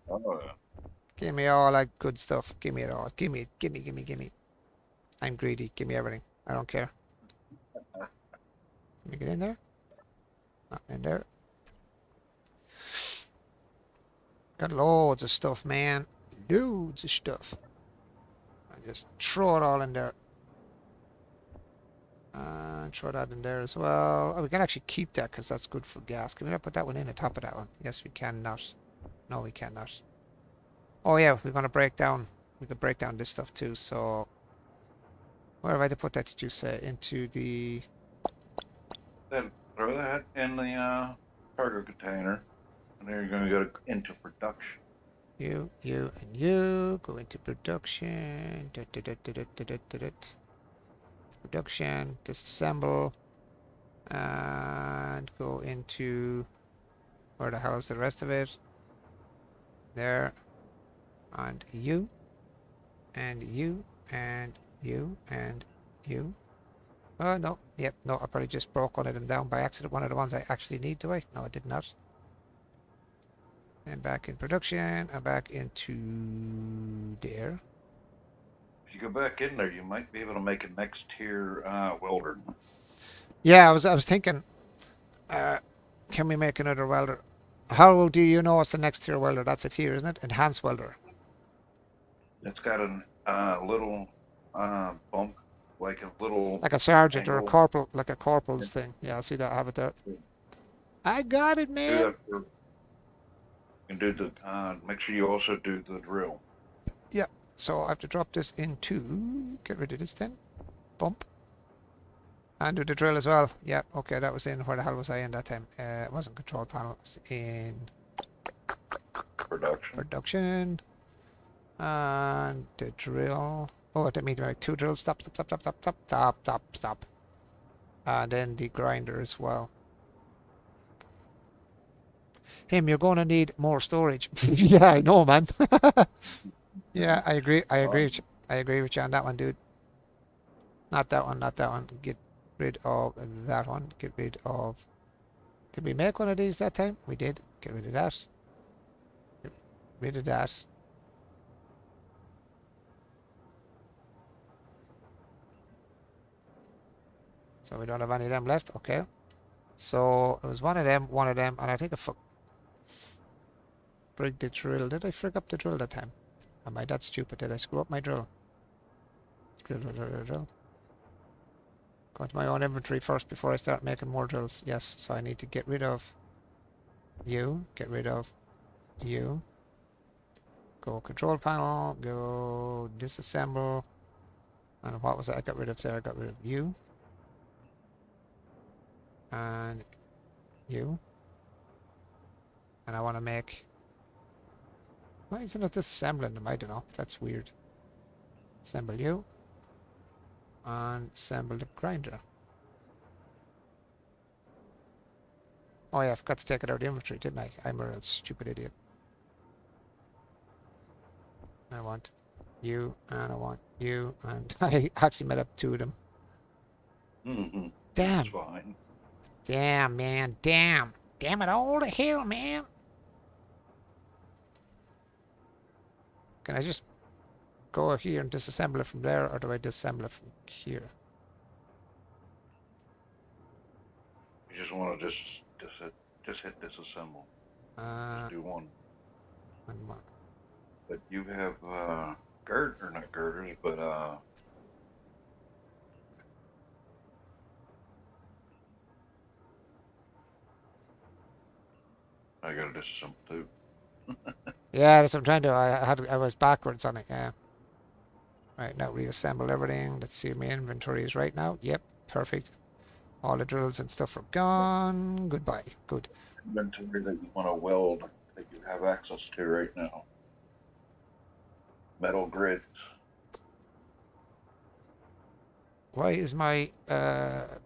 Oh, yeah. Give me all that good stuff. Give me it all. Give me. I'm greedy. Give me everything. I don't care. Can we get in there? Not in there. Got loads of stuff, man. Loads of stuff. I just throw it all in there. Throw that in there as well. Oh, we can actually keep that because that's good for gas. Can we not put that one in the top of that one? Yes, we cannot. No, we cannot. Oh yeah, we're gonna break down. We could break down this stuff too. So where have I to put that? Did you say into the? Then throw that in the cargo container, and then you're going to go into production. You, and you go into production. Production, disassemble, and go into where the hell is the rest of it? There, and you, and you, and you, and you. Oh no, yep, no, I probably just broke one of them down by accident. One of the ones I actually need, do I? No, I did not. And back in production, and back into there. If you go back in there, you might be able to make a next tier welder. Yeah, I was thinking, can we make another welder? How do you know what's the next tier welder? That's it here, isn't it? Enhanced welder. It's got a little bump, like a little. Like a sergeant or a angle. corporal, like a corporal's thing. Yeah, I see that. I have it there. I got it, Do man. that for, you can do the. Make sure you also do the drill. Yeah. So I have to drop this into. Get rid of this then. Bump. And do the drill as well. Yeah. Okay, that was in. Where the hell was I in that time? It wasn't control panel. It was in Production. production. And the drill. Oh, I didn't mean to make two drills. Stop. And then the grinder as well. You're going to need more storage. Yeah, I know, man. Yeah, I agree. I agree with you on that one, dude. Not that one. Get rid of that one. Get rid of. Did we make one of these that time? We did. Get rid of that. Get rid of that. So we don't have any of them left. Okay. So it was one of them, and I think bring the drill. Did I frig up the drill that time? Am I that stupid? Did I screw up my drill? Drill, drill, drill, drill, drill. Go into my own inventory first before I start making more drills. Yes, so I need to get rid of you. Get rid of you. Go control panel. Go disassemble. And what was it I got rid of there? I got rid of you. And you. And I want to make... Why isn't it disassembling them? I don't know. That's weird. Assemble you. And assemble the grinder. Oh yeah, I forgot to take it out of the inventory, didn't I? I'm a stupid idiot. I want you, and I want you, and I actually made up 2 of them. Mm-hmm. Damn. That's fine. Damn, man. Damn. Damn it all to hell, man. Can I just go here and disassemble it from there, or do I disassemble it from here? You just want to just hit disassemble. Just do one. One more. But you have or not girders, but I got to disassemble too. Yeah, that's what I'm trying to do. I was backwards on it, yeah. Right, now reassemble everything. Let's see my inventory is right now. Yep, perfect. All the drills and stuff are gone. Goodbye. Good. Inventory that you want to weld that you have access to right now. Metal grids. Why is my where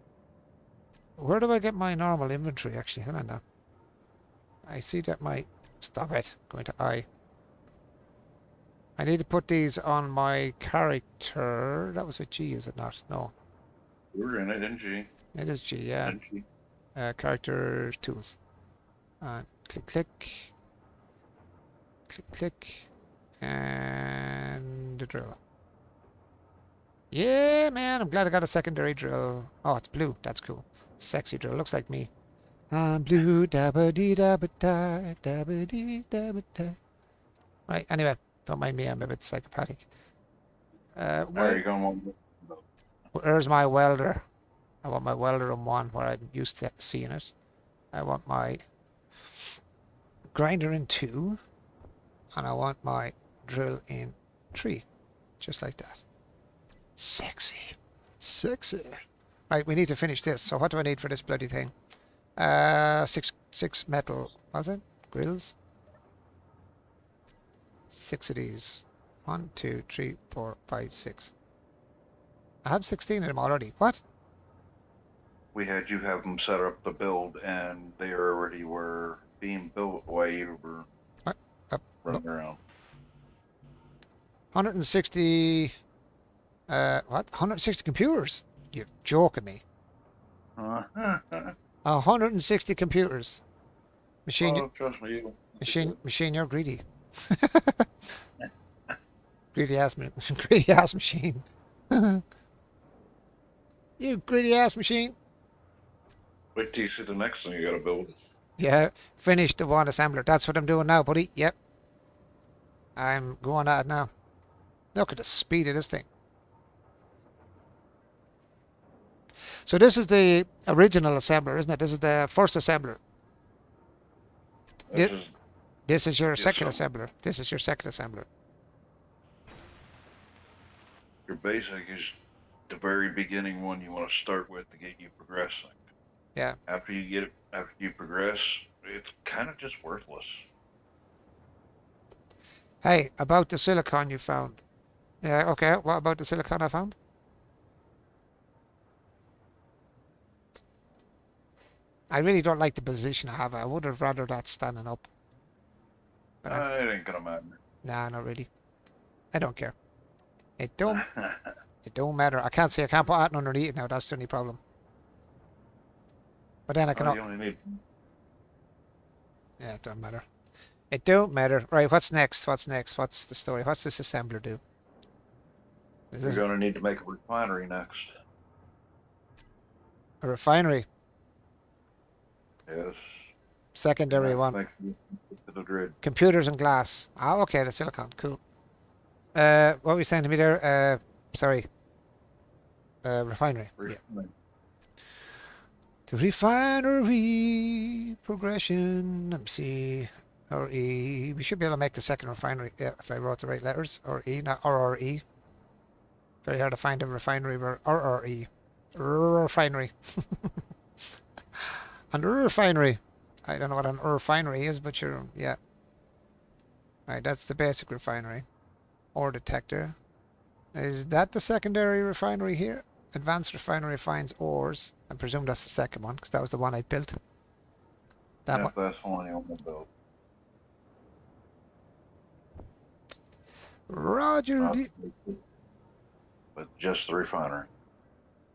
do I get my normal inventory actually? Hang on now. I see that my stop it. Going to I need to put these on my character. That was with G, is it not? No. We're in it, in G. It is G, yeah. In G. Character tools. And click, click. Click, click. And the drill. Yeah, man, I'm glad I got a secondary drill. Oh, it's blue. That's cool. Sexy drill. Looks like me. I'm blue, dabba dee dabba da, dabba dee dabba da. Right, anyway, don't mind me, I'm a bit psychopathic. There you go. Where's my welder? I want my welder in 1 where I'm used to seeing it. I want my grinder in 2. And I want my drill in 3. Just like that. Sexy. Sexy. Right, we need to finish this. So what do I need for this bloody thing? 6 metal, was it? Grills? 6 of these. 1, 2, 3, 4, 5, 6. I have 16 of them already. What? We had you have them set up the build, and they already were being built while you were running around. 160... what? 160 computers? You're joking me. 160 computers. Machine, Oh, trust me. machine, you're greedy. Greedy ass machine. You greedy ass machine. Wait till you see the next thing you gotta build. Yeah, finish the one assembler. That's what I'm doing now, buddy. Yep. I'm going at it now. Look at the speed of this thing. So this is the original assembler, isn't it? This is the first assembler. This is This is your Yes, second sir. assembler. This is your second assembler. your basic is the very beginning one you want to start with to get you progressing. Yeah. After you progress, it's kind of just worthless. Hey, about the silicon you found. Yeah, okay. What about the silicon I found? I really don't like the position I have. I would have rather that standing up. But It ain't gonna matter. nah, not really. I don't care. It don't matter. I can't say I can't put that underneath it now. That's the only problem. But then I can. You only need. Yeah, it don't matter. It don't matter. Right, what's next? What's next? What's the story? What's this assembler do? Is You're this gonna need to make a refinery next. a refinery? Yes. Secondary one. Make to the grid. Computers and glass. Oh, okay, the silicon. Cool. What were you saying to me there? Sorry. Refinery. Yeah. The refinery progression. Let me see. Or E. We should be able to make the second refinery. Yeah, if I wrote the right letters. Or E, not R E. Very hard to find a refinery where R E. Refinery. And refinery. I don't know what an refinery is, but you're, yeah. Alright, that's the basic refinery. Ore detector. Is that the secondary refinery here? Advanced refinery finds ores. I presume that's the second one, because that was the one I built. That Yeah, one. that's one you want to build. Roger. But just the refinery.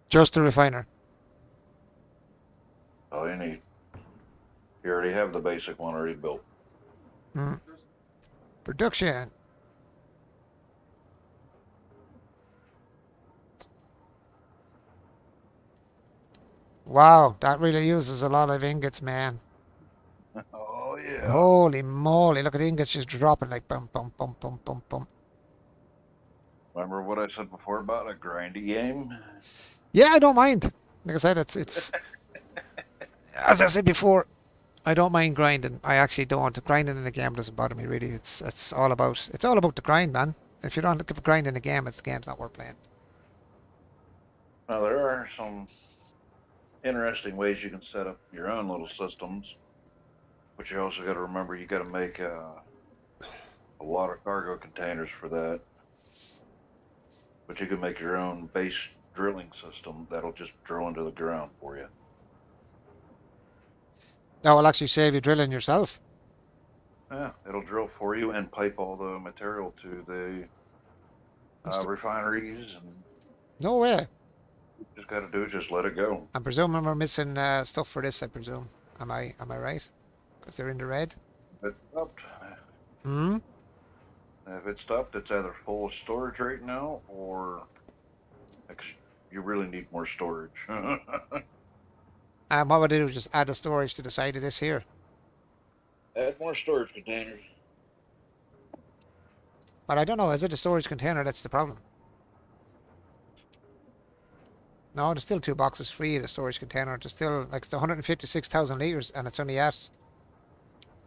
Just the refiner. All you need. You already have the basic one already built. Mm. Production. Wow, that really uses a lot of ingots, man. Oh yeah. Holy moly, look at the ingots just dropping like bum, bum, bum, bum, bum, bum. Remember what I said before about a grindy game? Yeah, I don't mind. Like I said, it's as I said before, I don't mind grinding. I actually don't. Grinding in a game doesn't bother me really. It's all about the grind, man. If you don't give a grind in a game, the game's not worth playing. Now there are some interesting ways you can set up your own little systems, but you also got to remember you got to make a lot of cargo containers for that. But you can make your own base drilling system that'll just drill into the ground for you. That will actually save you drilling yourself. Yeah, it'll drill for you and pipe all the material to the refineries, and No way. you just got to do is just let it go. I'm presuming we're missing stuff for this. I presume. Am I right? Because they're in the red. If it stopped, Hmm. if it stopped, it's either full of storage right now, or you really need more storage. And what would I do? Just add the storage to the side of this here. Add more storage containers. But I don't know. Is it a storage container that's the problem? No, there's still 2 boxes free in a storage container. There's still, like, it's 156,000 liters, and it's only at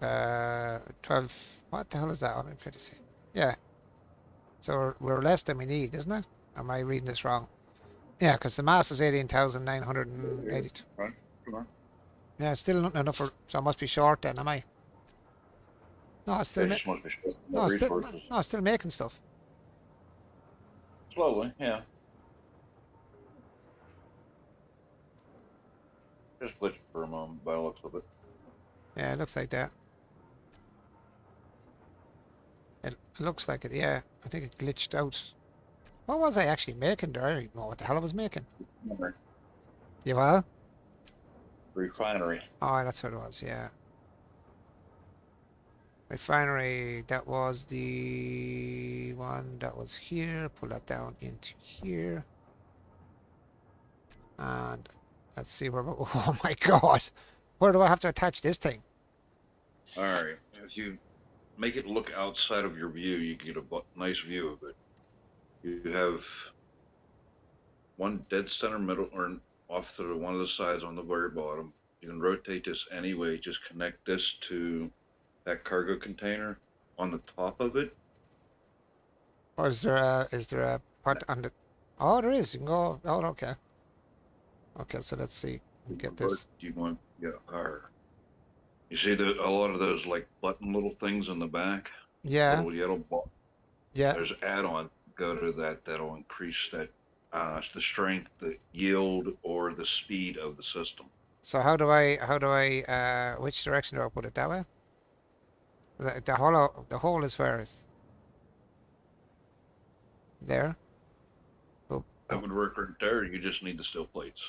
12. What the hell is that? 156. Yeah. So we're less than we need, isn't it? Am I reading this wrong? Yeah, because the mass is 18,982. Right. Come on. Yeah, it's still not enough for. So I must be short then, am I? No, it's still. They just must be short No, it's still. resources. No, it's still making stuff. Slowly, yeah. Just glitched for a moment by the looks of it. Yeah, it looks like that. It looks like it, yeah. I think it glitched out. What was I actually making there? I don't even know what the hell I was making. You what? Refinery. Oh, that's what it was, yeah. Refinery, that was the one that was here. Pull that down into here. And let's see where, oh my god. Where do I have to attach this thing? All right. If you make it look outside of your view, you can get a nice view of it. You have one dead center middle, or off to one of the sides on the very bottom. You can rotate this anyway. Just connect this to that cargo container on the top of it. Or is there a part on the, oh, there is. You can go, oh, okay. Okay, so let's see. Get this. You want higher. You see a lot of those like button little things in the back. Yeah, Little yellow button. yeah. There's add-on go to that that'll increase that the strength, the yield, or the speed of the system. So how do I which direction do I put it? That way? The hole is where is there? Oh, That would work right there. You just need the steel plates.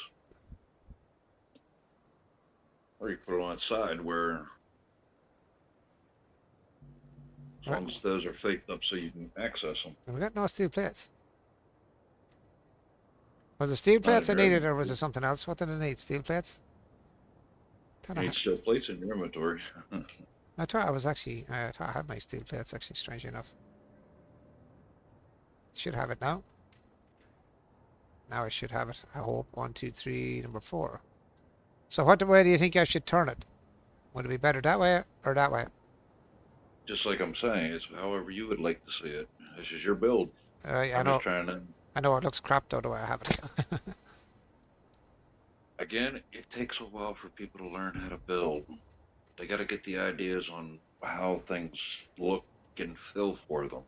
Or you put it on its side where, as long as those are faked up so you can access them. we got no steel plates. Was it steel plates I needed, or was it something else? What did I need? Steel plates? You need steel plates in your inventory. I thought I was actually, I thought I had my steel plates actually, strange enough. Should have it now. Now I should have it. I hope. 1, 2, 3, number 4. So what way do you think I should turn it? Would it be better that way or that way? Just like I'm saying, it's however you would like to see it. This is your build. I I'm know. just trying to. I know it looks crap though the way I have it. Again, it takes a while for people to learn how to build. They got to get the ideas on how things look and feel for them.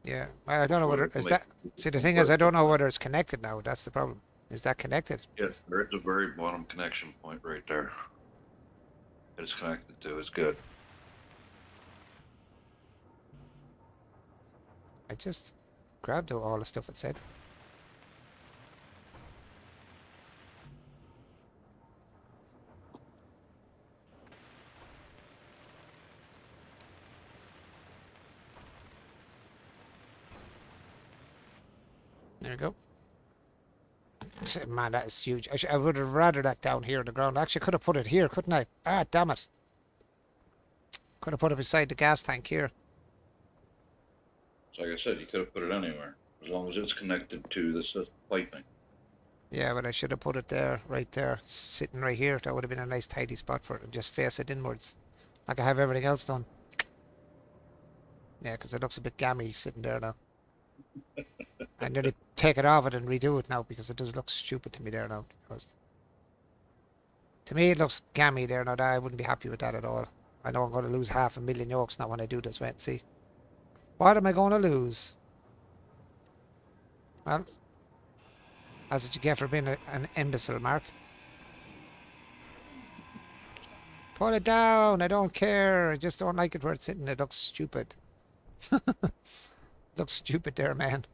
Yeah. Well, I don't know whether Before is they that. make See, the thing is, I don't know whether it's connected now. That's the problem. Is that connected? Yes, there is a very bottom connection point right there. It's connected to. It's good. I just grabbed all the stuff it said. There we go. Man, that is huge. I would have rather that down here on the ground. Actually, I could have put it here, couldn't I? Ah, damn it. Could have put it beside the gas tank here. So like I said, you could have put it anywhere as long as it's connected to this piping. Yeah, but I should have put it there, right there, sitting right here. That would have been a nice tidy spot for it and just face it inwards. Like I have everything else done. Yeah, because it looks a bit gammy sitting there now. I nearly take it off it and redo it now because it does look stupid to me there now. To me, it looks gammy there now. I wouldn't be happy with that at all. I know I'm going to lose 500,000 yolks now when I do this. Wait and see. What am I going to lose? Well, that's what you get for being an imbecile, Mark. Put it down. I don't care. I just don't like it where it's sitting. It looks stupid. Looks stupid there, man.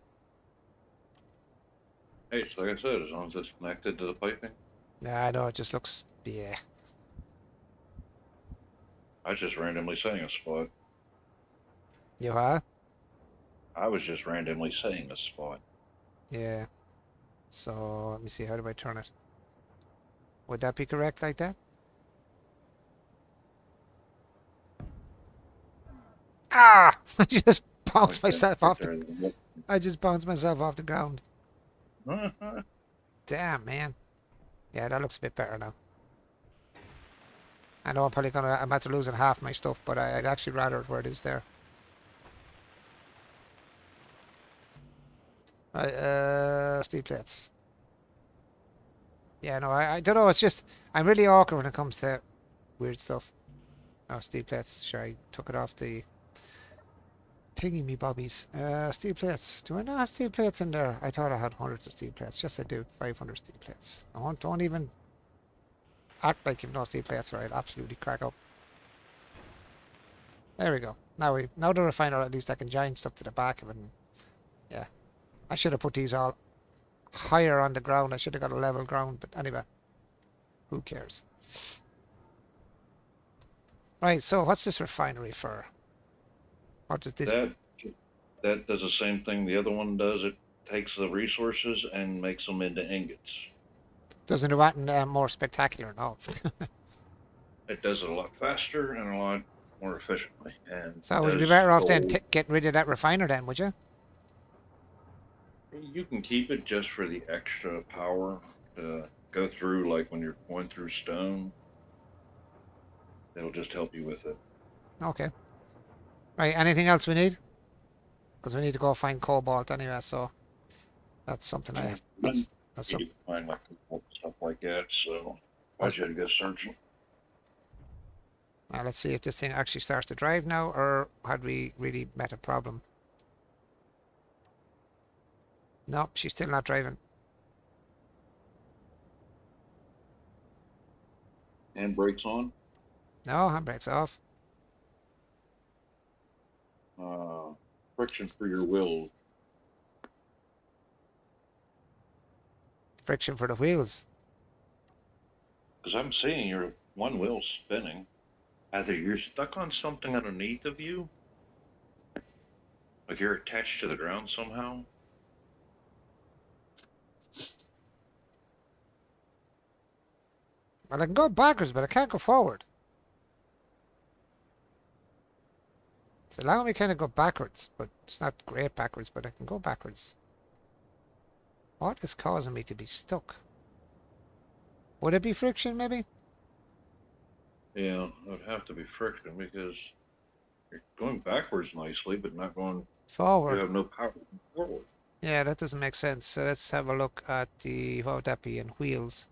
Hey, so like I said, as long as it's connected to the piping. Nah, I know. It just looks... Yeah. I was just randomly saying a spot. You are? I was just randomly saying a spot. Yeah. So, let me see. How do I turn it? Would that be correct like that? Ah! I just bounced myself off the... I just bounced myself off the ground. Damn, man. Yeah, that looks a bit better now. I know I'm probably gonna... I'm after losing half my stuff, but I'd actually rather it where it is there. Right, steel plates. Yeah, no, I don't know. It's just... I'm really awkward when it comes to weird stuff. Oh, steel plates. Sure, I took it off the... Thingy me bobbies. Steel plates. Do I not have steel plates in there? I thought I had hundreds of steel plates. Yes, I do. 500 steel plates. Don't even act like you've no steel plates, or I'd absolutely crack up. There we go. Now the refiner, at least I can join stuff to the back of it. And, yeah. I should have put these all higher on the ground. I should have got a level ground, but anyway. Who cares? Right, so what's this refinery for? What does this... That does the same thing the other one does. It takes the resources and makes them into ingots. Doesn't do that more spectacular, no. It does it a lot faster and a lot more efficiently. And So would you be better off then getting rid of that refiner then, would you? You can keep it just for the extra power to go through, like when you're going through stone. It'll just help you with it. Okay. Right, anything else we need? Because we need to go find cobalt anyway, so that's something that's You something. can find like stuff like that, so I That's- should go searching. Now let's see if this thing actually starts to drive now, or had we really met a problem? Nope, she's still not driving. Handbrakes on. No, handbrake's off. Friction for your wheels. Friction for the wheels. Because I'm seeing your one wheel spinning. Either you're stuck on something underneath of you, like you're attached to the ground somehow. Well, I can go backwards, but I can't go forward. allowing me kind of go backwards, but it's not great backwards, but I can go backwards. What is causing me to be stuck? Would it be friction, maybe? Yeah, it would have to be friction because you're going backwards nicely, but not going. You Forward. have no power forward. Yeah, that doesn't make sense. So let's have a look at the, what would that be in wheels?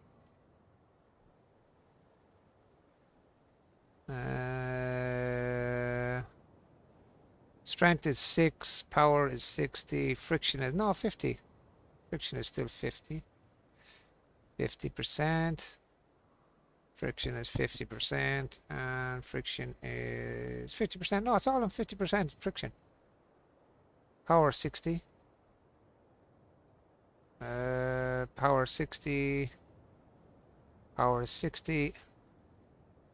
Strength is 6, power is 60, friction is, no, 50. Friction is still 50. 50%. Friction is 50%, and friction is 50%. No, it's all on 50% friction. Power 60. Power 60. Power 60.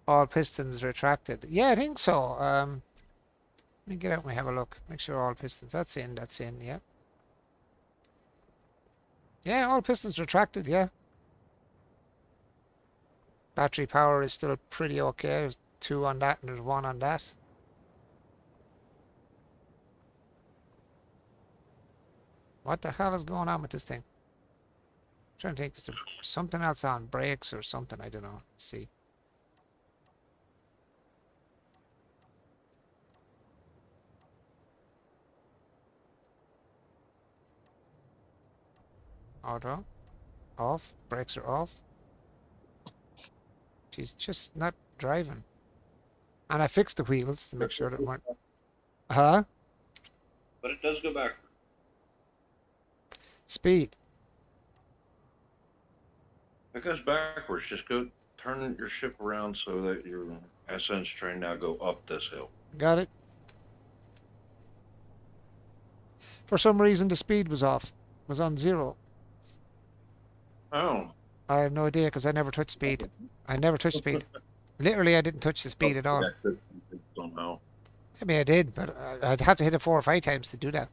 All pistons retracted. Yeah, I think so. Let me get out and have a look. Make sure all pistons. That's in, yeah. Yeah, all pistons retracted, yeah. Battery power is still pretty okay. There's 2 on that and there's 1 on that. What the hell is going on with this thing? I'm trying to think, is there something else on? Brakes or something? I don't know. Let's see. Auto. Off. Brakes are off. She's just not driving. And I fixed the wheels to make sure that weren't... Huh? But it does go back. Speed. It goes backwards. Just go turn your ship around so that your SN's train now go up this hill. Got it. For some reason the speed was off. Was on 0. Oh. I have no idea because I never touched speed. I never touched speed. Literally, I didn't touch the speed at all. Somehow. I mean, I did, but I'd have to hit it 4 or 5 times to do that.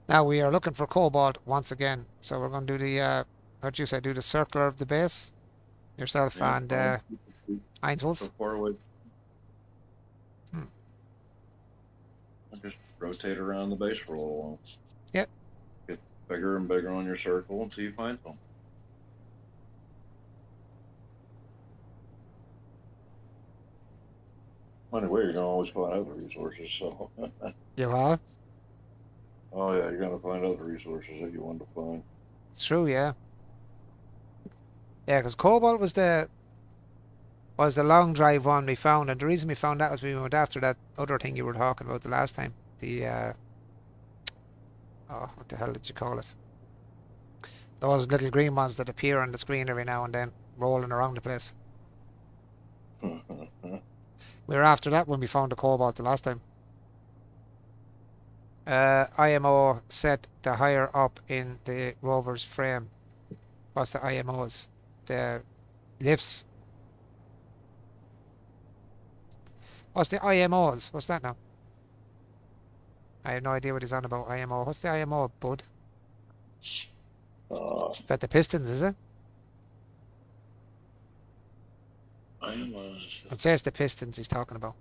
Now we are looking for cobalt once again. So we're going to do the, what you say, do the circular of the base. Yourself Yeah, and Heinz Wolf. So far away. Just rotate around the base for a little while. Yep. Get bigger and bigger on your circle until you find some. Anyway, you're gonna always find other resources, so. You are? Oh yeah, you're gonna find other resources that you want to find. It's true, yeah. Yeah, because cobalt was the long drive one we found, and the reason we found that was we went after that other thing you were talking about the last time. The oh, what the hell did you call it? Those little green ones that appear on the screen every now and then, rolling around the place. We were after that when we found the cobalt the last time. IMO set the higher up in the rover's frame. What's the IMOs? The lifts. What's the IMOs? What's that now? I have no idea what he's on about. IMO. What's the IMO, bud? Is that the pistons, is it? It says the pistons he's talking about.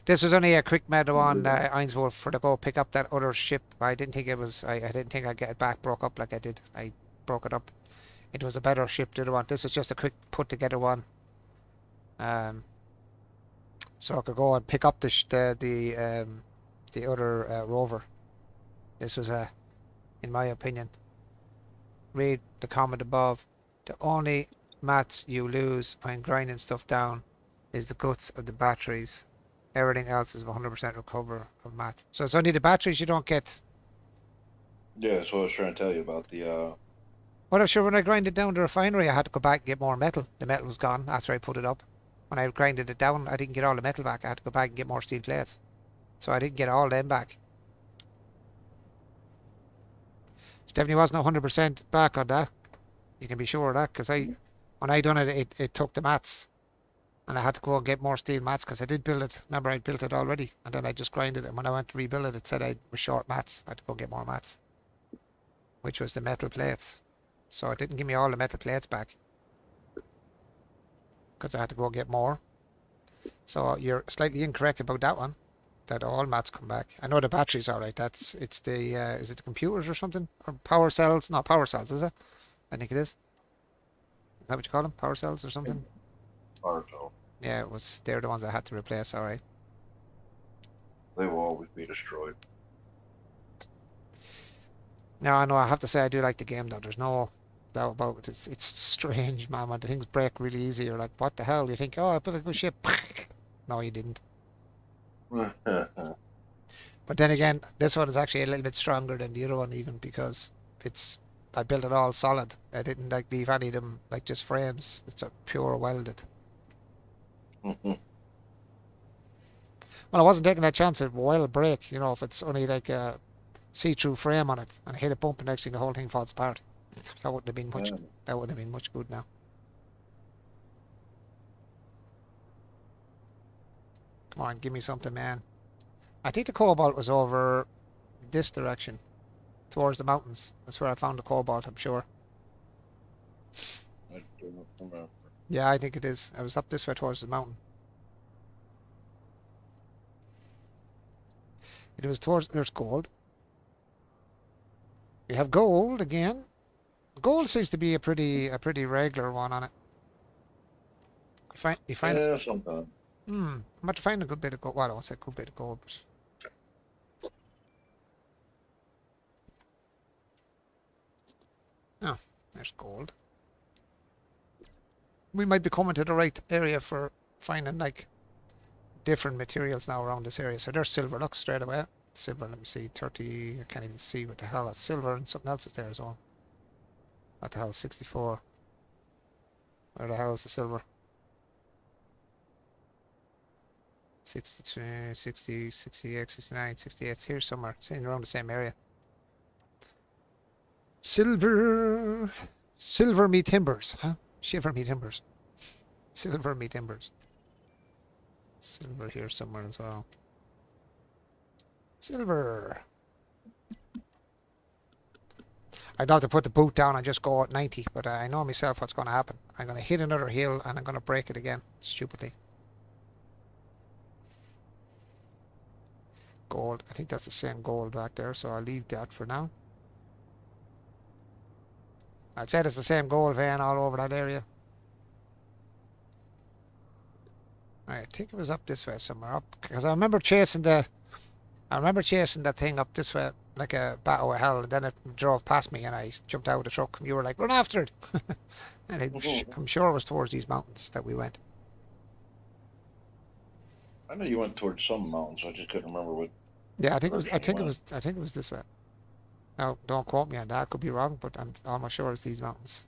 This was only a quick medal on Ainsworth for to go pick up that other ship. I didn't think it was. I didn't think I'd get it back broke up like I did. I broke it up. It was a better ship the other one. This was just a quick put together one. So I could go and pick up the other rover. This was in my opinion. Read the comment above. The only mats you lose when grinding stuff down is the guts of the batteries. Everything else is 100% recover of mats. So it's only the batteries you don't get. Yeah, that's what I was trying to tell you about the Well, I'm sure when I grinded down the refinery, I had to go back and get more metal. The metal was gone after I put it up. When I grinded it down, I didn't get all the metal back. I had to go back and get more steel plates. So I didn't get all them back. It definitely wasn't 100% back on that. You can be sure of that, because when I done it, it took the mats. And I had to go and get more steel mats, because I did build it. Remember, I built it already. And then I just grinded it. And when I went to rebuild it, it said I was short mats. I had to go get more mats. Which was the metal plates. So it didn't give me all the metal plates back. because I had to go get more. So you're slightly incorrect about that one. That all mats come back. I know the battery's all right. It's the is it the computers or something or power cells? No, power cells, is it? I think it is. Is that what you call them? Power cells or something? Arto. Yeah, it was. They're the ones I had to replace. All right. They will always be destroyed. Now I know I have to say I do like the game though. There's no doubt about it. It's strange, man. When the things break really easy, you're like, what the hell? You think, oh, I put a good ship. No, you didn't. But then again, this one is actually a little bit stronger than the other one, even because I built it all solid. I didn't like leave any of them like just frames. It's a pure welded. Well, I wasn't taking that chance of a weld break. You know, if it's only like a see-through frame on it and I hit a bump and next thing the whole thing falls apart. That wouldn't have been much. Yeah. That wouldn't have been much good now. Come on, give me something, man. I think the cobalt was over this direction, towards the mountains. That's where I found the cobalt, I'm sure. I don't remember. Yeah, I think it is. I was up this way towards the mountain. It was towards, there's gold. We have gold again. Gold seems to be a pretty regular one on it. You find Yeah, sometimes. I'm about to find a good bit of gold. Well, I won't say a good bit of gold, but oh, there's gold. We might be coming to the right area for finding like different materials now around this area. So there's silver. Look straight away. Silver. Let me see. 30. I can't even see what the hell is silver, and something else is there as well. What the hell? 64. Where the hell is the silver? 63, 60, 68, 69, 68. It's here somewhere. It's in around the same area. Silver. Silver me timbers, huh? Shiver me timbers. Silver me timbers. Silver here somewhere as well. Silver. I'd love to put the boot down and just go at 90, but I know myself what's going to happen. I'm going to hit another hill and I'm going to break it again, stupidly. Gold. I think that's the same gold back there, so I'll leave that for now. I'd say it's the same gold vein all over that area. I think it was up this way somewhere up, because I remember chasing that thing up this way like a bat out of hell, and then it drove past me and I jumped out of the truck and you were like, run after it. And I'm sure it was towards these mountains that we went. I know you went towards some mountains. I just couldn't remember what. Yeah, I think it was this way. Now, don't quote me on that. I could be wrong, but I'm almost sure it's these mountains.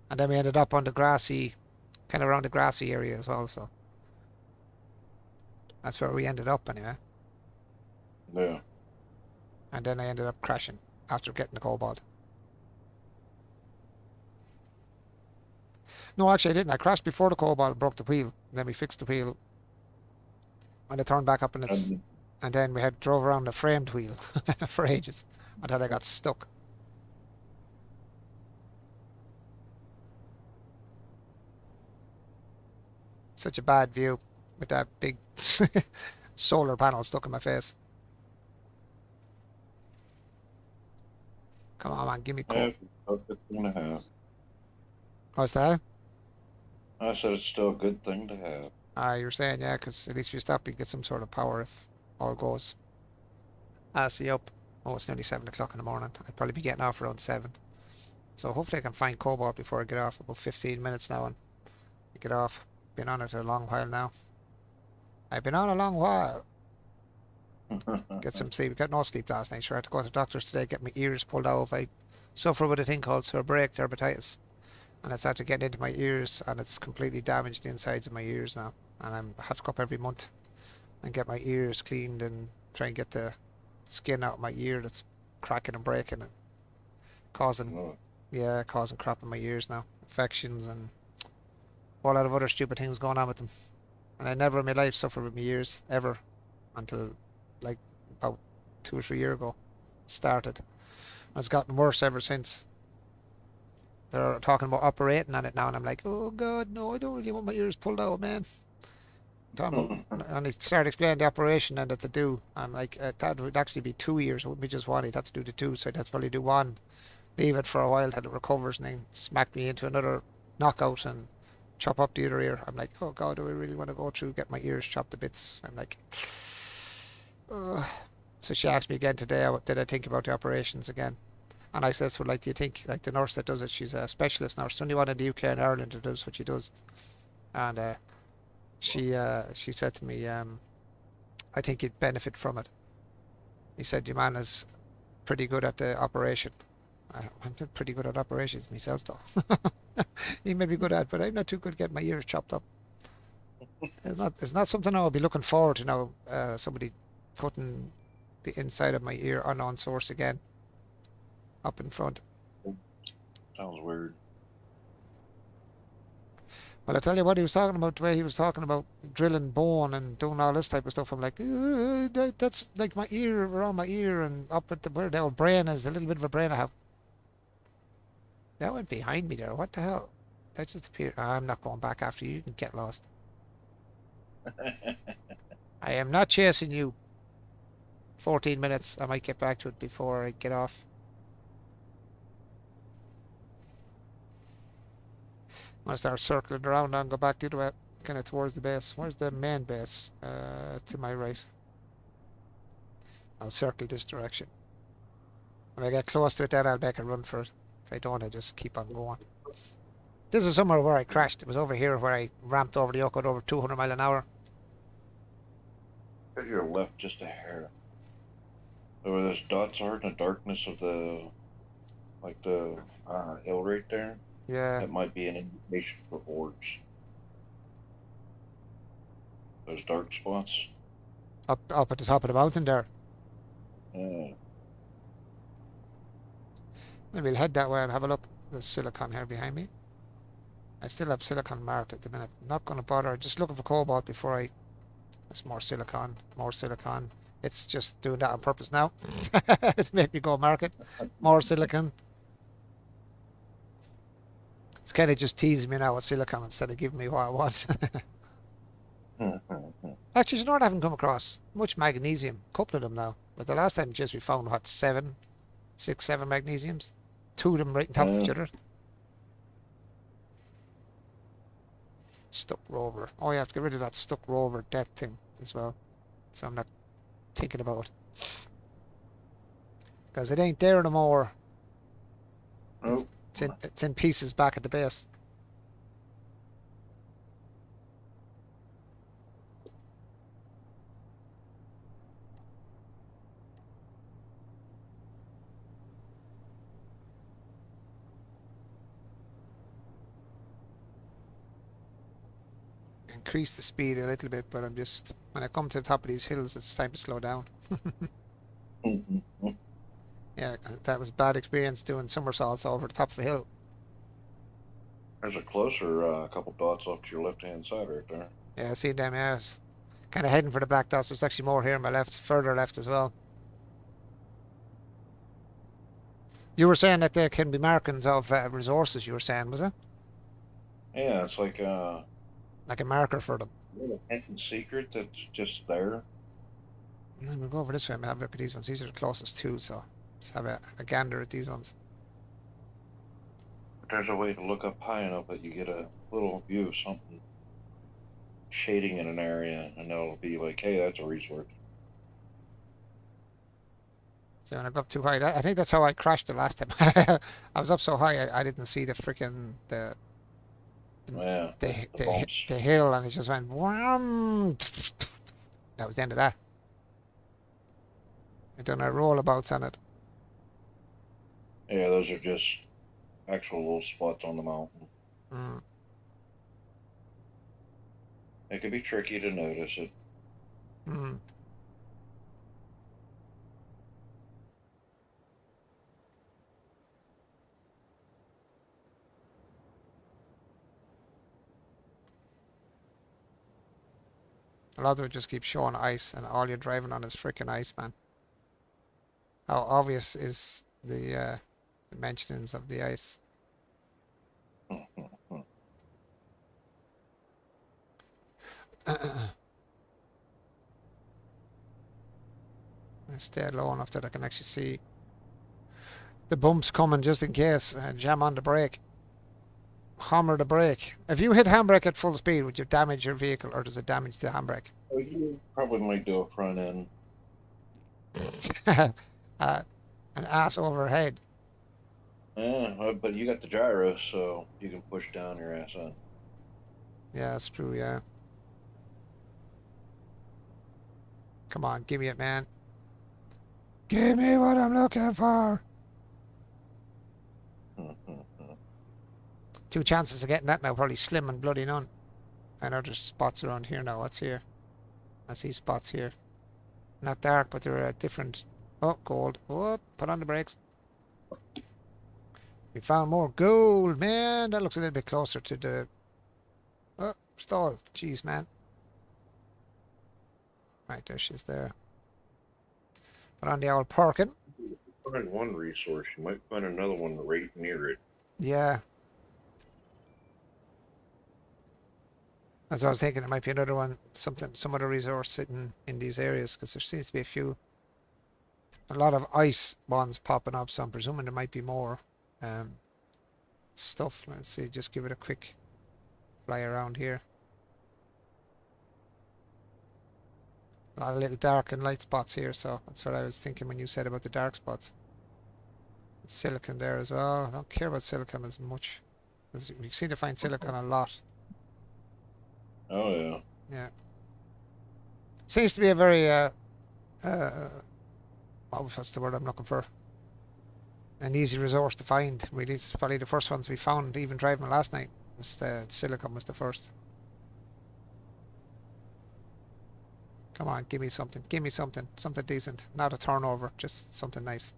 And then we ended up on the grassy, kind of around the grassy area as well. So that's where we ended up anyway. Yeah. And then I ended up crashing after getting the cobalt. No, actually I didn't. I crashed before the cobalt broke the wheel. Then we fixed the wheel. And it turned back up and it's... And then we had drove around the framed wheel for ages until I got stuck. Such a bad view with that big solar panel stuck in my face. Come on, man, give me Yeah, coal. it's a good thing to have. What's that? I said it's still a good thing to have. You were saying, yeah, because at least if you stop, you get some sort of power if all goes. See up. Oh, it's nearly 7 o'clock in the morning. I'd probably be getting off around 7. So hopefully I can find cobalt before I get off. About 15 minutes now and get off. Been on it a long while now. I've been on a long while. Get some sleep. Got no sleep last night. Sure, I had to go to the doctor's today, get my ears pulled out. I suffer with a thing called seborrheic dermatitis. And it's after getting into my ears and it's completely damaged the insides of my ears now. And I have to go up every month and get my ears cleaned and try and get the skin out of my ear that's cracking and breaking and causing crap in my ears now. Infections and a whole lot of other stupid things going on with them. And I never in my life suffered with my ears, ever, until like about 2 or 3 years ago started. And it's gotten worse ever since. they're talking about operating on it now, and I'm like, oh God, no, I don't really want my ears pulled out, man. Talking about, and they start explaining the operation and that to do. I'm like, that would actually be 2 years. It wouldn't be just one. He'd have to do the two, so I'd have to probably do one, leave it for a while till it recovers, and then smack me into another knockout and chop up the other ear. I'm like, oh God, do I really want to go through get my ears chopped to bits? I'm like, ugh. So she asked me again today, did I think about the operations again? And I said, well, like, do you think, like, the nurse that does it, she's a specialist nurse, only one in the UK and Ireland that does what she does. And she said to me, I think you'd benefit from it. He said, your man is pretty good at the operation. I'm not pretty good at operations myself, though. He may be good at, but I'm not too good at getting my ears chopped up. It's not something I would be looking forward to now. Somebody putting the inside of my ear unknown source again up in front. Sounds weird. Well, I tell you what, he was talking about the way he was talking about drilling bone and doing all this type of stuff. I'm like, that's like my ear, around my ear and up at where the old brain is, the little bit of a brain I have. That went behind me there. What the hell? That just appeared. I'm not going back after you. You can get lost. I am not chasing you. 14 minutes. I might get back to it before I get off. I'm going to start circling around now and go back the other way, kind of towards the base. Where's the main base? To my right. I'll circle this direction. When I get close to it, then I'll make a run for it. If I don't, I just keep on going. This is somewhere where I crashed. It was over here where I ramped over the oak at over 200 miles an hour. Got your left just a hair. Where those dots are in the darkness of the, like the hill right there. Yeah. That might be an indication for orbs. Those dark spots. Up at the top of the mountain there. Yeah. Maybe we'll head that way and have a look. There's silicon here behind me. I still have silicon marked at the minute. Not going to bother. Just looking for cobalt before I... There's more silicon. More silicon. It's just doing that on purpose now. To make me go mark it. More silicon. It's kind of just teasing me now with silicon instead of giving me what I want. Actually, you know what I haven't come across? Much magnesium. A couple of them now. But the last time just we found, what, 7 magnesiums? 2 of them right on top of each other. Stuck rover. Oh, you have to get rid of that stuck rover death thing as well. So I'm not thinking about it. Because it ain't there no more. Nope. It's in pieces back at the base. Increase the speed a little bit, but I'm just, when I come to the top of these hills, it's time to slow down. Yeah, that was bad experience doing somersaults over the top of a hill. There's a closer couple dots off to your left-hand side right there. Yeah, I see them. Yeah, I was kind of heading for the black dots. There's actually more here on my left, further left as well. You were saying that there can be markings of resources. You were saying, was it? Yeah, it's like a Like a marker for them. little hidden secret that's just there. We'll go over this way and have a look at these ones. These are the closest two, so let's have a gander at these ones. But there's a way to look up high enough that you get a little view of something shading in an area, and it'll be like, hey, that's a resource. So when I go up too high, I think that's how I crashed the last time. I was up so high, I didn't see the freaking Yeah, the bumps. the hill, and it just went wham. That was the end of that. I done a rollabouts on it. Yeah, those are just actual little spots on the mountain. Mm. It can be tricky to notice it. Mm. A lot of it just keeps showing ice, and all you're driving on is freaking ice, man. How obvious is the dimensions of the ice? I stay low enough that I can actually see the bumps coming just in case. Jam on the brake. Hammer the brake. If you hit handbrake at full speed, would you damage your vehicle or does it damage the handbrake? Well, you probably might do a front end. An ass overhead. Yeah, but you got the gyro, so you can push down your ass on. Yeah, that's true, yeah. Come on, give me it, man. Give me what I'm looking for. Two chances of getting that now, probably slim and bloody none. I know there's spots around here now. What's here? I see spots here. Not dark, but they're different. Oh, gold. Oh, put on the brakes. We found more gold, man. That looks a little bit closer to the... Oh, stall. Jeez, man. Right, there she's there. Put on the old parking. Find one resource, you might find another one right near it. Yeah. That's what I was thinking. It might be another one, some other resource sitting in these areas, because there seems to be a lot of ice ones popping up, so I'm presuming there might be more stuff. Let's see, just give it a quick fly around here. A lot of little dark and light spots here, so that's what I was thinking when you said about the dark spots. Silicon there as well. I don't care about silicon as much. You seem to find silicon a lot. Oh yeah. Yeah. Seems to be a very what's the word I'm looking for? An easy resource to find. Really, it's probably the first ones we found, even driving last night. Was the silicon was the first. Come on, give me something. Give me something. Something decent. Not a turnover, just something nice.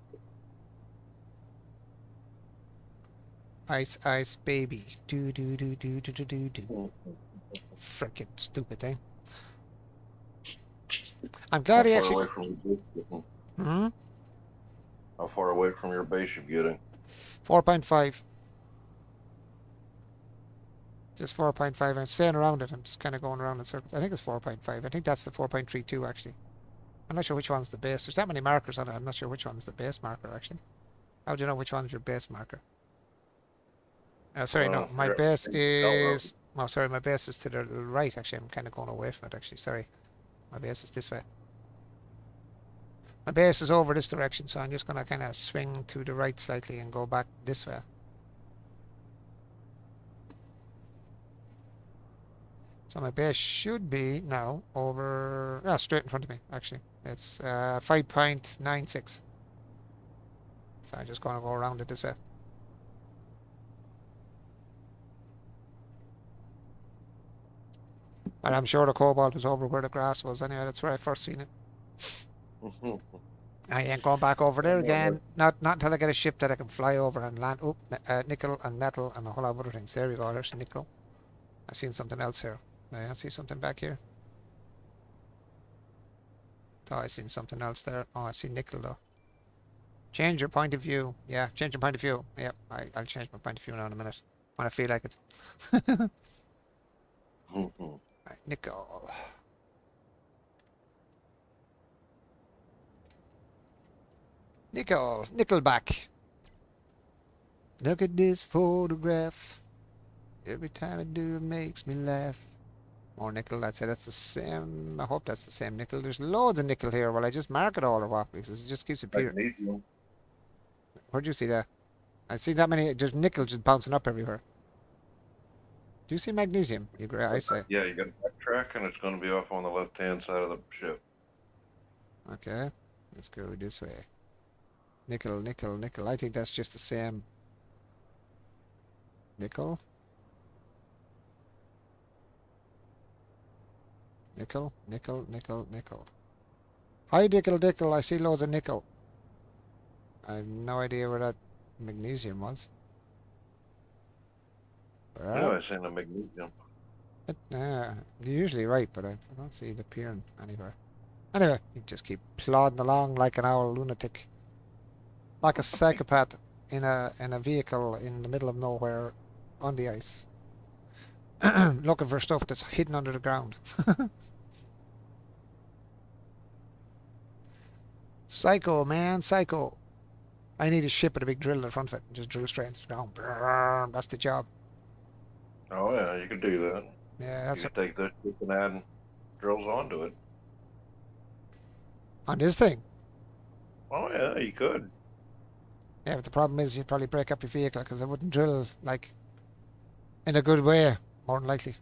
Ice, ice, baby. Do do do do do do do do. Frickin' stupid thing. I'm glad he How far actually. away from your base you getting? Hmm? How far away from your base you getting? 4.5. Just 4.5. I'm staying around it. I'm just kind of going around in circles. I think it's 4.5. I think that's the 4.32 actually. I'm not sure which one's the base. There's that many markers on it. I'm not sure which one's the base marker actually. How do you know which one's your base marker? Sorry, no. My base is... Oh, sorry. My base is to the right actually. I'm kind of going away from it actually. Sorry. My base is this way. My base is over this direction, so I'm just going to kind of swing to the right slightly and go back this way. So my base should be now over... Yeah, straight in front of me, actually. It's 5.96. So I'm just going to go around it this way. And I'm sure the cobalt was over where the grass was anyway. That's where I first seen it. I ain't going back over there again. Not until I get a ship that I can fly over and land. Oh, nickel and metal and a whole lot of other things. There we go. There's nickel. I've seen something else here. I see something back here. Oh, I seen something else there. Oh, I see nickel though. Change your point of view. Yeah, change your point of view. Yep, I'll change my point of view now in a minute when I feel like it. Right, nickel. Nickelback. Look at this photograph. Every time I do, it makes me laugh. More nickel, that's it. That's the same. I hope that's the same nickel. There's loads of nickel here. Will I just mark it all or what? Because it just keeps appearing. Magnesium. Where'd you see that? I see that many. There's nickel just bouncing up everywhere. Do you see magnesium? I say. Yeah, you got a backtrack and it's going to be off on the left-hand side of the ship. Okay, let's go this way. Nickel, nickel, nickel. I think that's just the same. Nickel. Nickel, nickel, nickel, nickel. Hi, Dickle, Dickle. I see loads of nickel. I have no idea where that magnesium was. Yeah, I seen the magnesium. You're usually right, but I don't see it appearing anywhere. Anyway, you just keep plodding along like an owl lunatic. Like a psychopath in a vehicle in the middle of nowhere on the ice. Looking for stuff that's hidden under the ground. Psycho, man, psycho. I need a ship with a big drill in the front of it and just drill straight into the ground. Brrr, that's the job. Oh yeah, you could do that. Yeah, that's You what, could take this ship and add drills onto it. on this thing. Oh yeah, you could. Yeah, but the problem is you'd probably break up your vehicle because it wouldn't drill, like, in a good way, more than likely.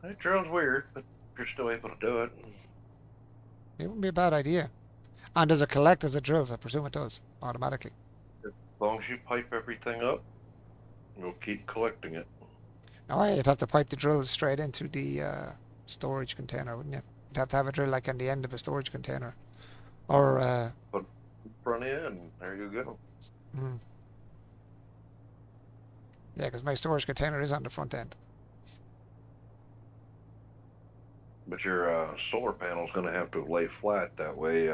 It drills weird, but you're still able to do it. It wouldn't be a bad idea. And does it collect as it drills? I presume it does, automatically. As long as you pipe everything up, you'll keep collecting it. Oh, yeah, you'd have to pipe the drills straight into the storage container, wouldn't you? You'd have to have a drill, like, on the end of a storage container. Or, Front end, there you go. yeah, because my storage container is on the front end. But your solar panel's going to have to lay flat. That way,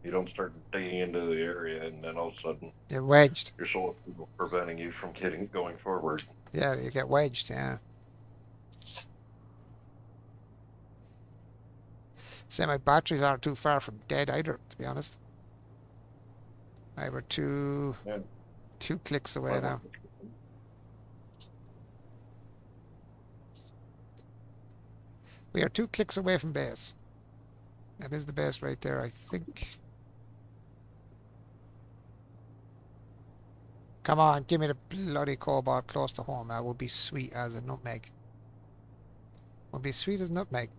you don't start digging into the area, and then all of a sudden, You're wedged. your solar panel preventing you from going forward. Yeah, you get wedged, yeah. Say my batteries aren't too far from dead either, to be honest. I were two Yeah. clicks away now. We are 2 clicks away from base. That is the base right there, I think. Come on, give me the bloody cobalt close to home. That would be sweet as a nutmeg. Would be sweet as nutmeg.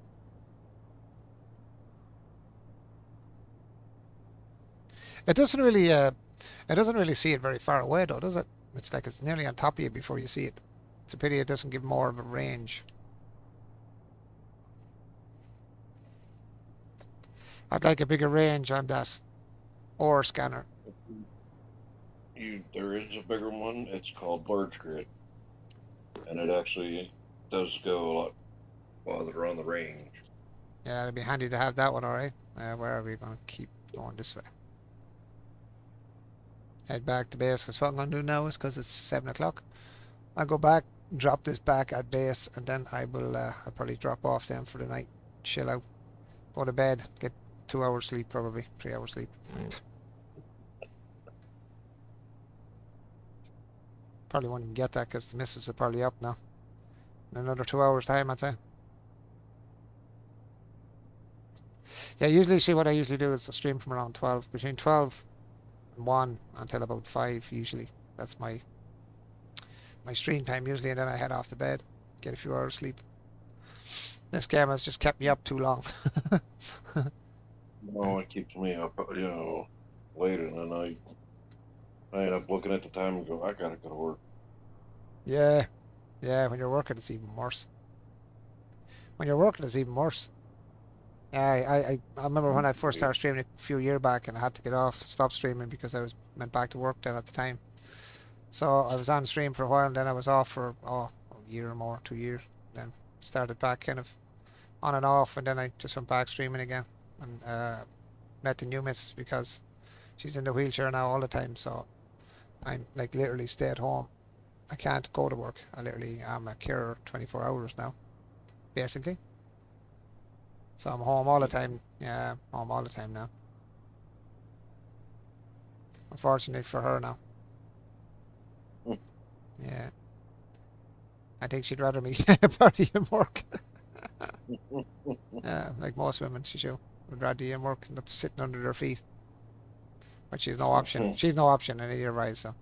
It doesn't really see it very far away though, does it? It's like it's nearly on top of you before you see it. It's a pity it doesn't give more of a range. I'd like a bigger range on that ore scanner. There is a bigger one. It's called Large Grid, and it actually does go a lot farther on the range. Yeah, it'd be handy to have that one, alright. Where are we going to keep going this way? Head back to base, because what I'm going to do now is, because it's 7 o'clock, I'll go back, drop this back at base, and then I will, I'll probably drop off them for the night, chill out, go to bed, get 2 hours sleep probably, 3 hours sleep. Probably won't even get that because the missus are probably up now. In another 2 hours time, I'd say. Yeah, usually see what I usually do is I stream from around 12, between 12 and 1 until about 5 usually. That's my stream time usually, and then I head off to bed, get a few hours sleep. This game has just kept me up too long. No, it keeps me up, late in the night. I end up looking at the time and go, I gotta go to work. Yeah, when you're working it's even worse. When you're working it's even worse. I remember when I first started streaming a few years back and I had to stop streaming because I went back to work then at the time. So I was on stream for a while and then I was off for a year or more, 2 years. Then started back kind of on and off, and then I just went back streaming again and met the new miss because she's in the wheelchair now all the time, so I'm like literally stay at home. I can't go to work. I literally am a carer 24 hours now, basically. So I'm home all the time. Yeah, home all the time now. Unfortunately for her now. Yeah. I think she'd rather me party and work. Yeah, like most women, she would rather you and work and not sitting under their feet. But she's no option. She's no option in either way, so.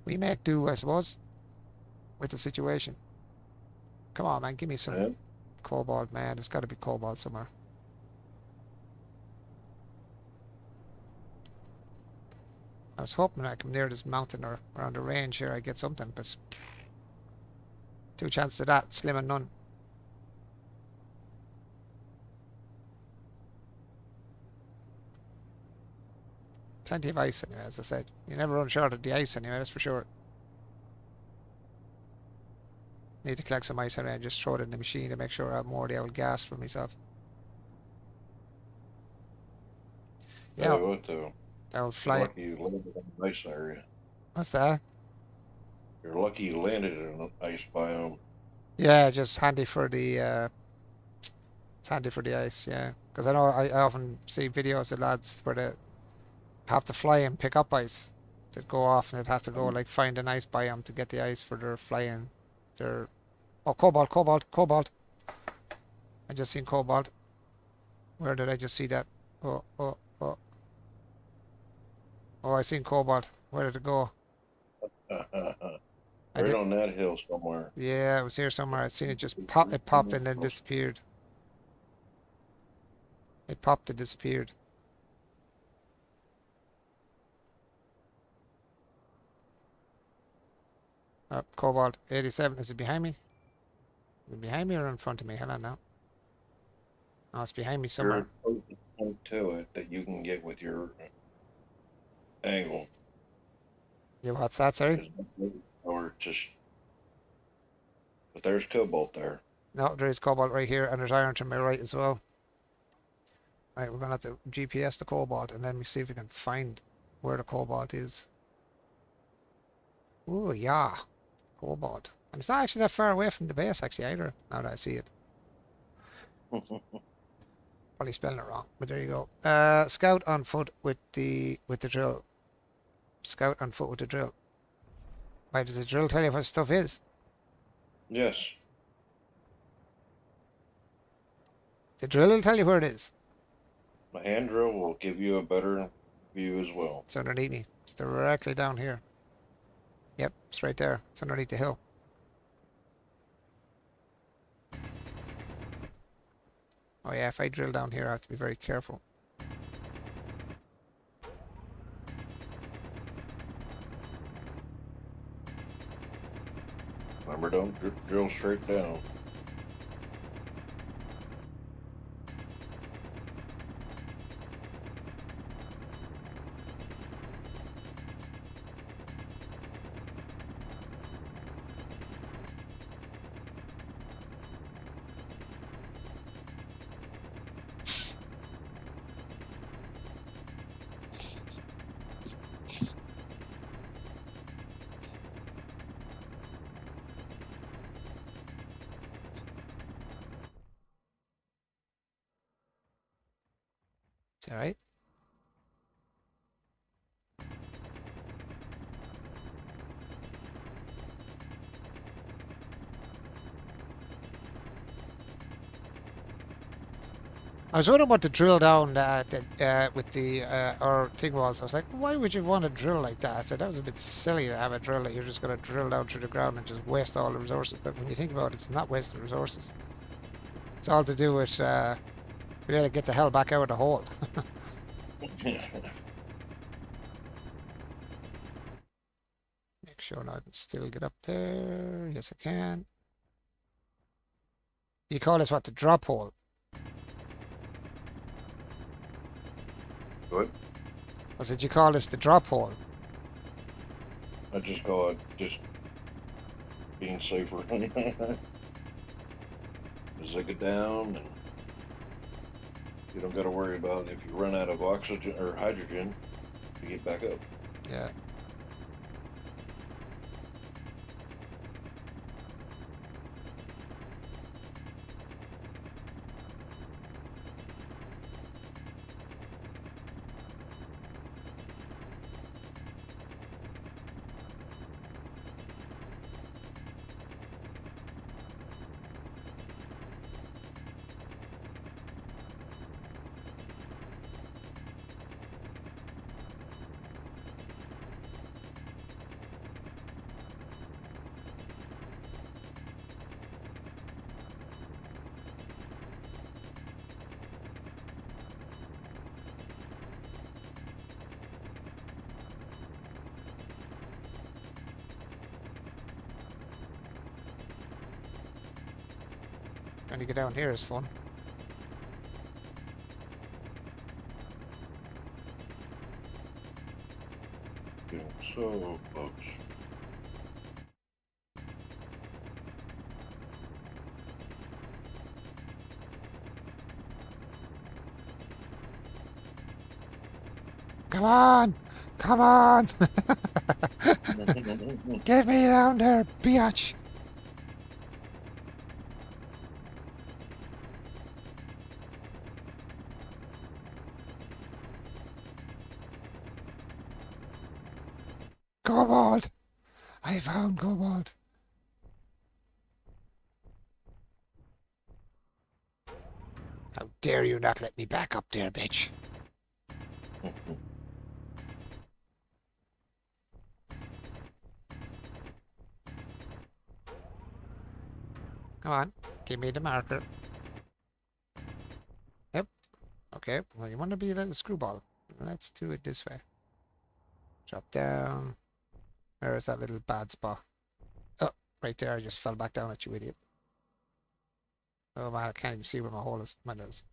We make do, I suppose, with the situation. Come on, man, give me some cobalt, man. There's got to be cobalt somewhere. I was hoping I come near this mountain or around the range here, I get something, but 2 chances of that, slim and none. Plenty of ice anyway, as I said. You never run short of the ice anyway, that's for sure. Need to collect some ice anyway and just throw it in the machine to make sure I have more of the old gas for myself. Yeah. What though? I'll You're fly. lucky you landed in an ice area. What's that? You're lucky you landed in an ice biome. Yeah, just handy for the it's handy for the ice, yeah. Because I know I often see videos of lads where they have to fly and pick up ice. They'd go off and they'd have to go like find an ice biome to get the ice for their flying. Their cobalt. I just seen cobalt. Where did I just see that? Oh. Oh, I seen cobalt. Where did it go? Right did- on that hill somewhere. Yeah, it was here somewhere. I seen it just pop. It popped and then disappeared. It popped and disappeared. Oh, cobalt 87. Is it behind me? Is it behind me or in front of me? Hold on now. Oh, it's behind me somewhere. There's a point to it that you can get with your angle. Yeah, what's that? Sorry. Or just. But there's cobalt there. No, there is cobalt right here, and there's iron to my right as well. Right, we're gonna have to GPS the cobalt, and then we see if we can find where the cobalt is. Ooh, yeah, cobalt, and it's not actually that far away from the base, actually, either. Now that I see it, probably spelling it wrong, but there you go. Scout on foot with the drill. Scout on foot with the drill. Why does the drill tell you what stuff is? Yes. The drill will tell you where it is. The hand drill will give you a better view as well. It's underneath me. It's directly down here. Yep, it's right there. It's underneath the hill. Oh yeah, if I drill down here, I have to be very careful. Remember, don't drill straight down. It's alright. I was wondering what the drill down with the our thing was. I was like, why would you want to drill like that? I said that was a bit silly to have a drill that you're just going to drill down through the ground and just waste all the resources. But when you think about it, it's not wasting resources. It's all to do with we gotta get the hell back out of the hole. Make sure I can still get up there. Yes, I can. You call this what, the drop hole? Good. I said you call this the drop hole. I just call it just being safer. Zig it down, and you don't got to worry about if you run out of oxygen or hydrogen to get back up. Yeah. Trying to get down here is fun. Getting so close. Come on! Come on! Get me down there, biatch! Cobalt! I found cobalt! How dare you not let me back up there, bitch? Come on, give me the marker. Yep. Okay, well, you want to be a little screwball. Let's do it this way. Drop down. Where's that little bad spot? Oh, right there. I just fell back down at you, idiot. Oh man, I can't even see where my hole is. My nose.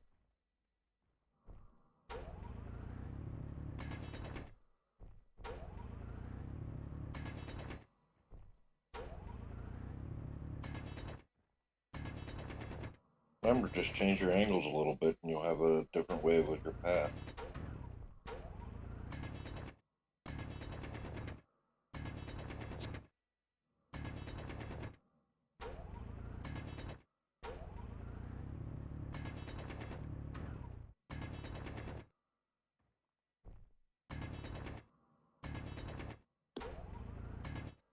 Remember, just change your angles a little bit and you'll have a different way with your path.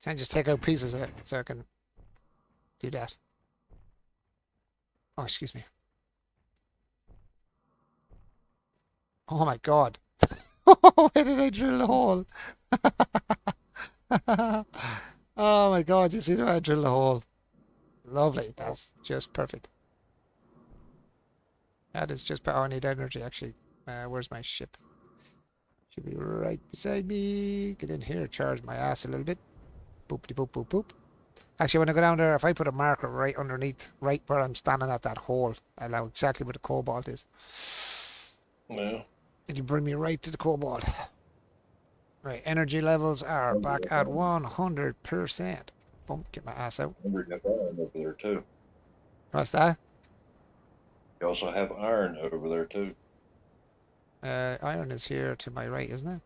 Can I just take out pieces of it so I can do that? Oh, excuse me. Oh my god. Where did I drill the hole? Oh my god, you see where I drilled the hole? Lovely. That's just perfect. That is just power. I need energy, actually. Where's my ship? Should be right beside me. Get in here, charge my ass a little bit. Boop de boop boop boop. Actually, when I go down there, if I put a marker right underneath, right where I'm standing at that hole, I know exactly where the cobalt is. Yeah. It'll bring me right to the cobalt. Right, energy levels are back at 100%. Boom, get my ass out. Remember, you have iron over there too. What's that? You also have iron over there too. Iron is here to my right, isn't it?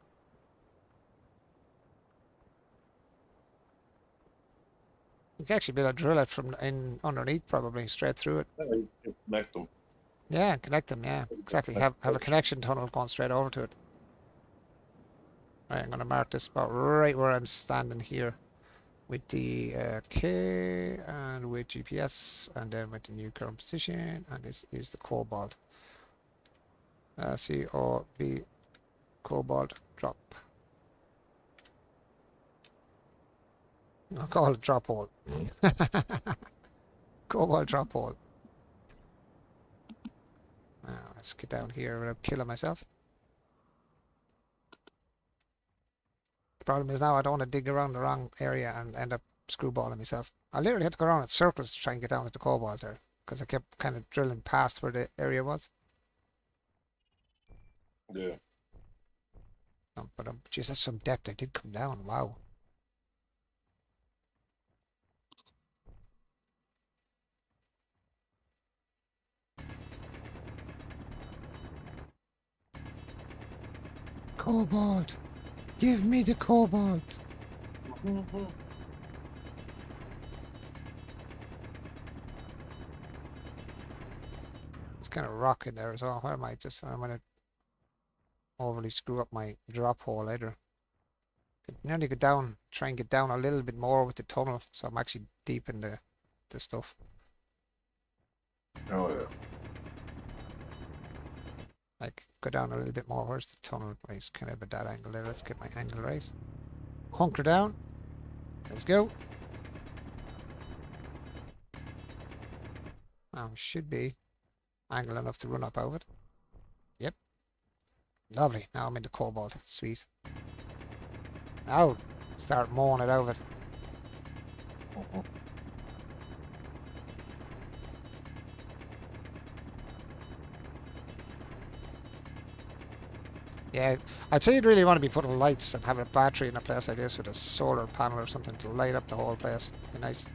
You can actually be able to drill it from in underneath, probably straight through it. Yeah, you can connect them. Yeah, connect them. Yeah, exactly. Have a connection tunnel going straight over to it. Right, I'm gonna mark this spot right where I'm standing here, with the K and with GPS, and then with the new current position, and this is the cobalt. COB cobalt drop. I'll call it drop hole. Cobalt drop hole. Now, let's get down here without killing myself. The problem is now I don't want to dig around the wrong area and end up screwballing myself. I literally had to go around in circles to try and get down to the cobalt there, because I kept kind of drilling past where the area was. Yeah. But geez, that's some depth. I did come down. Wow. Cobalt. Give me the cobalt. It's kind of rock in there as well. Where am I? I'm going to overly screw up my drop hole later. Could nearly go down, try and get down a little bit more with the tunnel, so I'm actually deep in the stuff. Oh yeah. Like, go down a little bit more. Where's the tunnel? It's kind of at that angle there. Let's get my angle right. Hunker down. Let's go. Now, should be angle enough to run up over it. Yep. Lovely. Now I'm into cobalt. Sweet. Now, start mowing it over it. Yeah, I'd say you'd really want to be putting lights and having a battery in a place like this with a solar panel or something to light up the whole place. Be nice.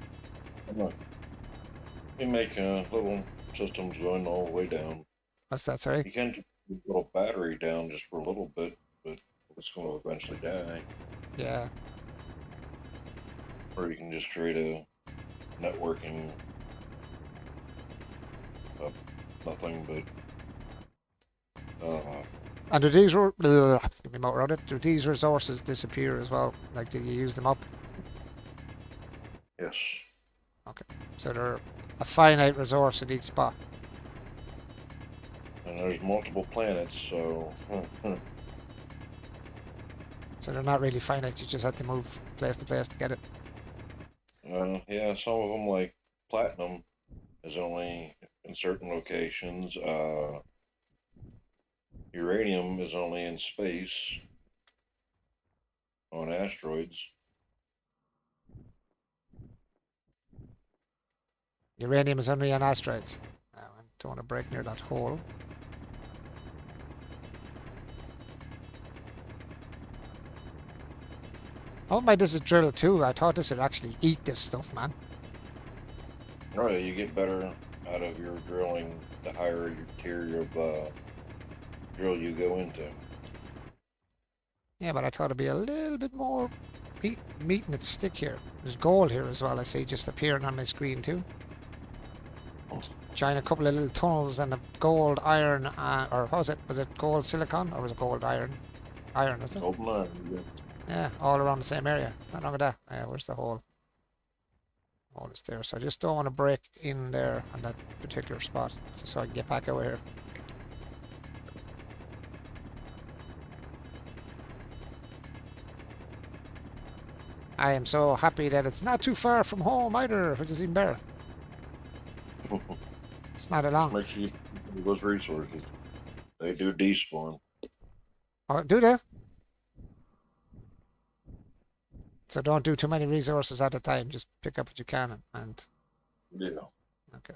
You make little systems going all the way down. What's that, sorry? You can just put a little battery down just for a little bit, but it's going to eventually die. Yeah. Or you can just create a networking of nothing but And do these resources disappear as well? Like, do you use them up? yes. So they're a finite resource at each spot. And there's multiple planets, so So they're not really finite. You just have to move place to place to get it. yeah, some of them like platinum is only in certain locations. Uranium is only in space on asteroids. Uranium is only on asteroids. I don't want to break near that hole. Oh my, this is drill too. I thought this would actually eat this stuff, man. Oh, yeah, you get better out of your drilling the higher your tier of drill you go into. Yeah, but I thought it'd be a little bit more meat in its stick here. There's gold here as well, I see, just appearing on my screen too. Join a couple of little tunnels and a gold iron, or what was it? Was it gold silicon or was it gold iron? Iron, was it? Gold and iron. Yeah, all around the same area. Not wrong with that. Yeah, where's the hole? Hole is there. So I just don't want to break in there on that particular spot, so I can get back over here. I am so happy that it's not too far from home either, which is even better. It's not a long. Make sure you use those resources. They do despawn. Oh, do they? So don't do too many resources at a time. Just pick up what you can and Yeah. okay.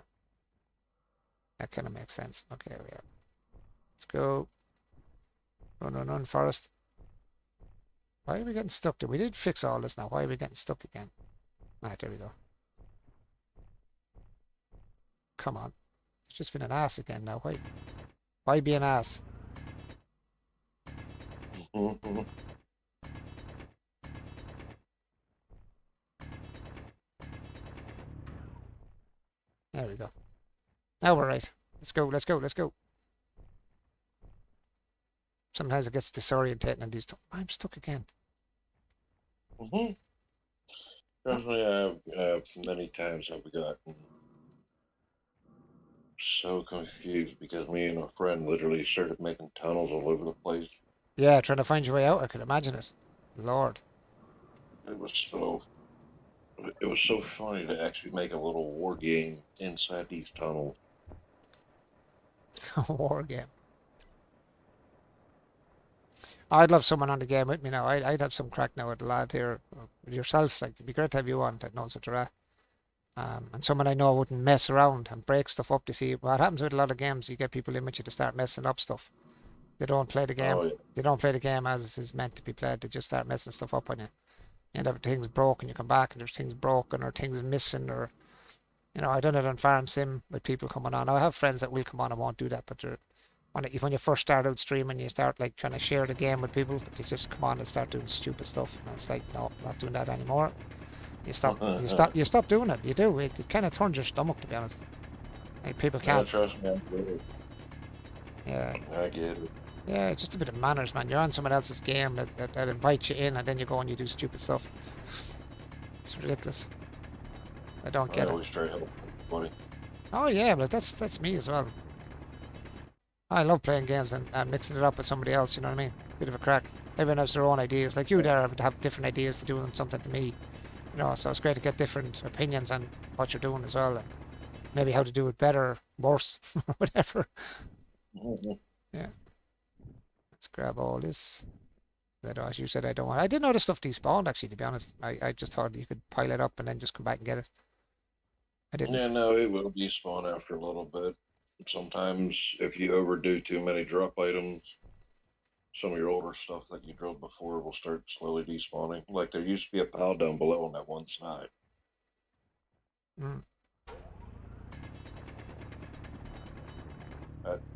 That kind of makes sense. Okay, we are. Let's go. Run, forest. Why are we getting stuck? We did fix all this now. Why are we getting stuck again? Alright, there we go. Come on. It's just been an ass again now. Why be an ass? There we go. Now we're right. Let's go. Sometimes it gets disorientating and these. I'm stuck again. Definitely, I've many times I've gotten so confused because me and a friend literally started making tunnels all over the place. Yeah, trying to find your way out. I could imagine it. Lord. It was so funny to actually make a little war game inside these tunnels. War game. I'd love someone on the game with me now. I'd have some crack now with the lad here, with yourself. Like, it'd be great to have you on that knows what you're at. And someone I know wouldn't mess around and break stuff up. To see what happens with a lot of games, you get people in with you to start messing up stuff. They don't play the game. Oh, yeah. They don't play the game as is meant to be played. They just start messing stuff up on you. You end up with things broken. You come back and there's things broken or things missing or, you know, I done it on Farm Sim with people coming on. I have friends that will come on and won't do that, but when you first start out streaming, you start like trying to share the game with people. They just come on and start doing stupid stuff, and it's like, no, I'm not doing that anymore. You stop doing it. You do. It kind of turns your stomach, to be honest. Like, people can't. Trust me, I get it. Yeah. I get it. Yeah, just a bit of manners, man. You're on someone else's game that invites you in, and then you go and you do stupid stuff. It's ridiculous. I don't get I it. always try to help everybody. Oh yeah, but that's me as well. I love playing games and mixing it up with somebody else, you know what I mean? Bit of a crack. Everyone has their own ideas. Like you there would have different ideas to do something to me. You know, so it's great to get different opinions on what you're doing as well, and maybe how to do it better, worse, whatever. Yeah. Let's grab all this. As you said, I don't want. I didn't know the stuff despawned, actually, to be honest. I just thought you could pile it up and then just come back and get it. I didn't. Yeah, no, it will despawn after a little bit. Sometimes if you overdo too many drop items, some of your older stuff that you drilled before will start slowly despawning. Like there used to be a pile down below on that one side. Mm.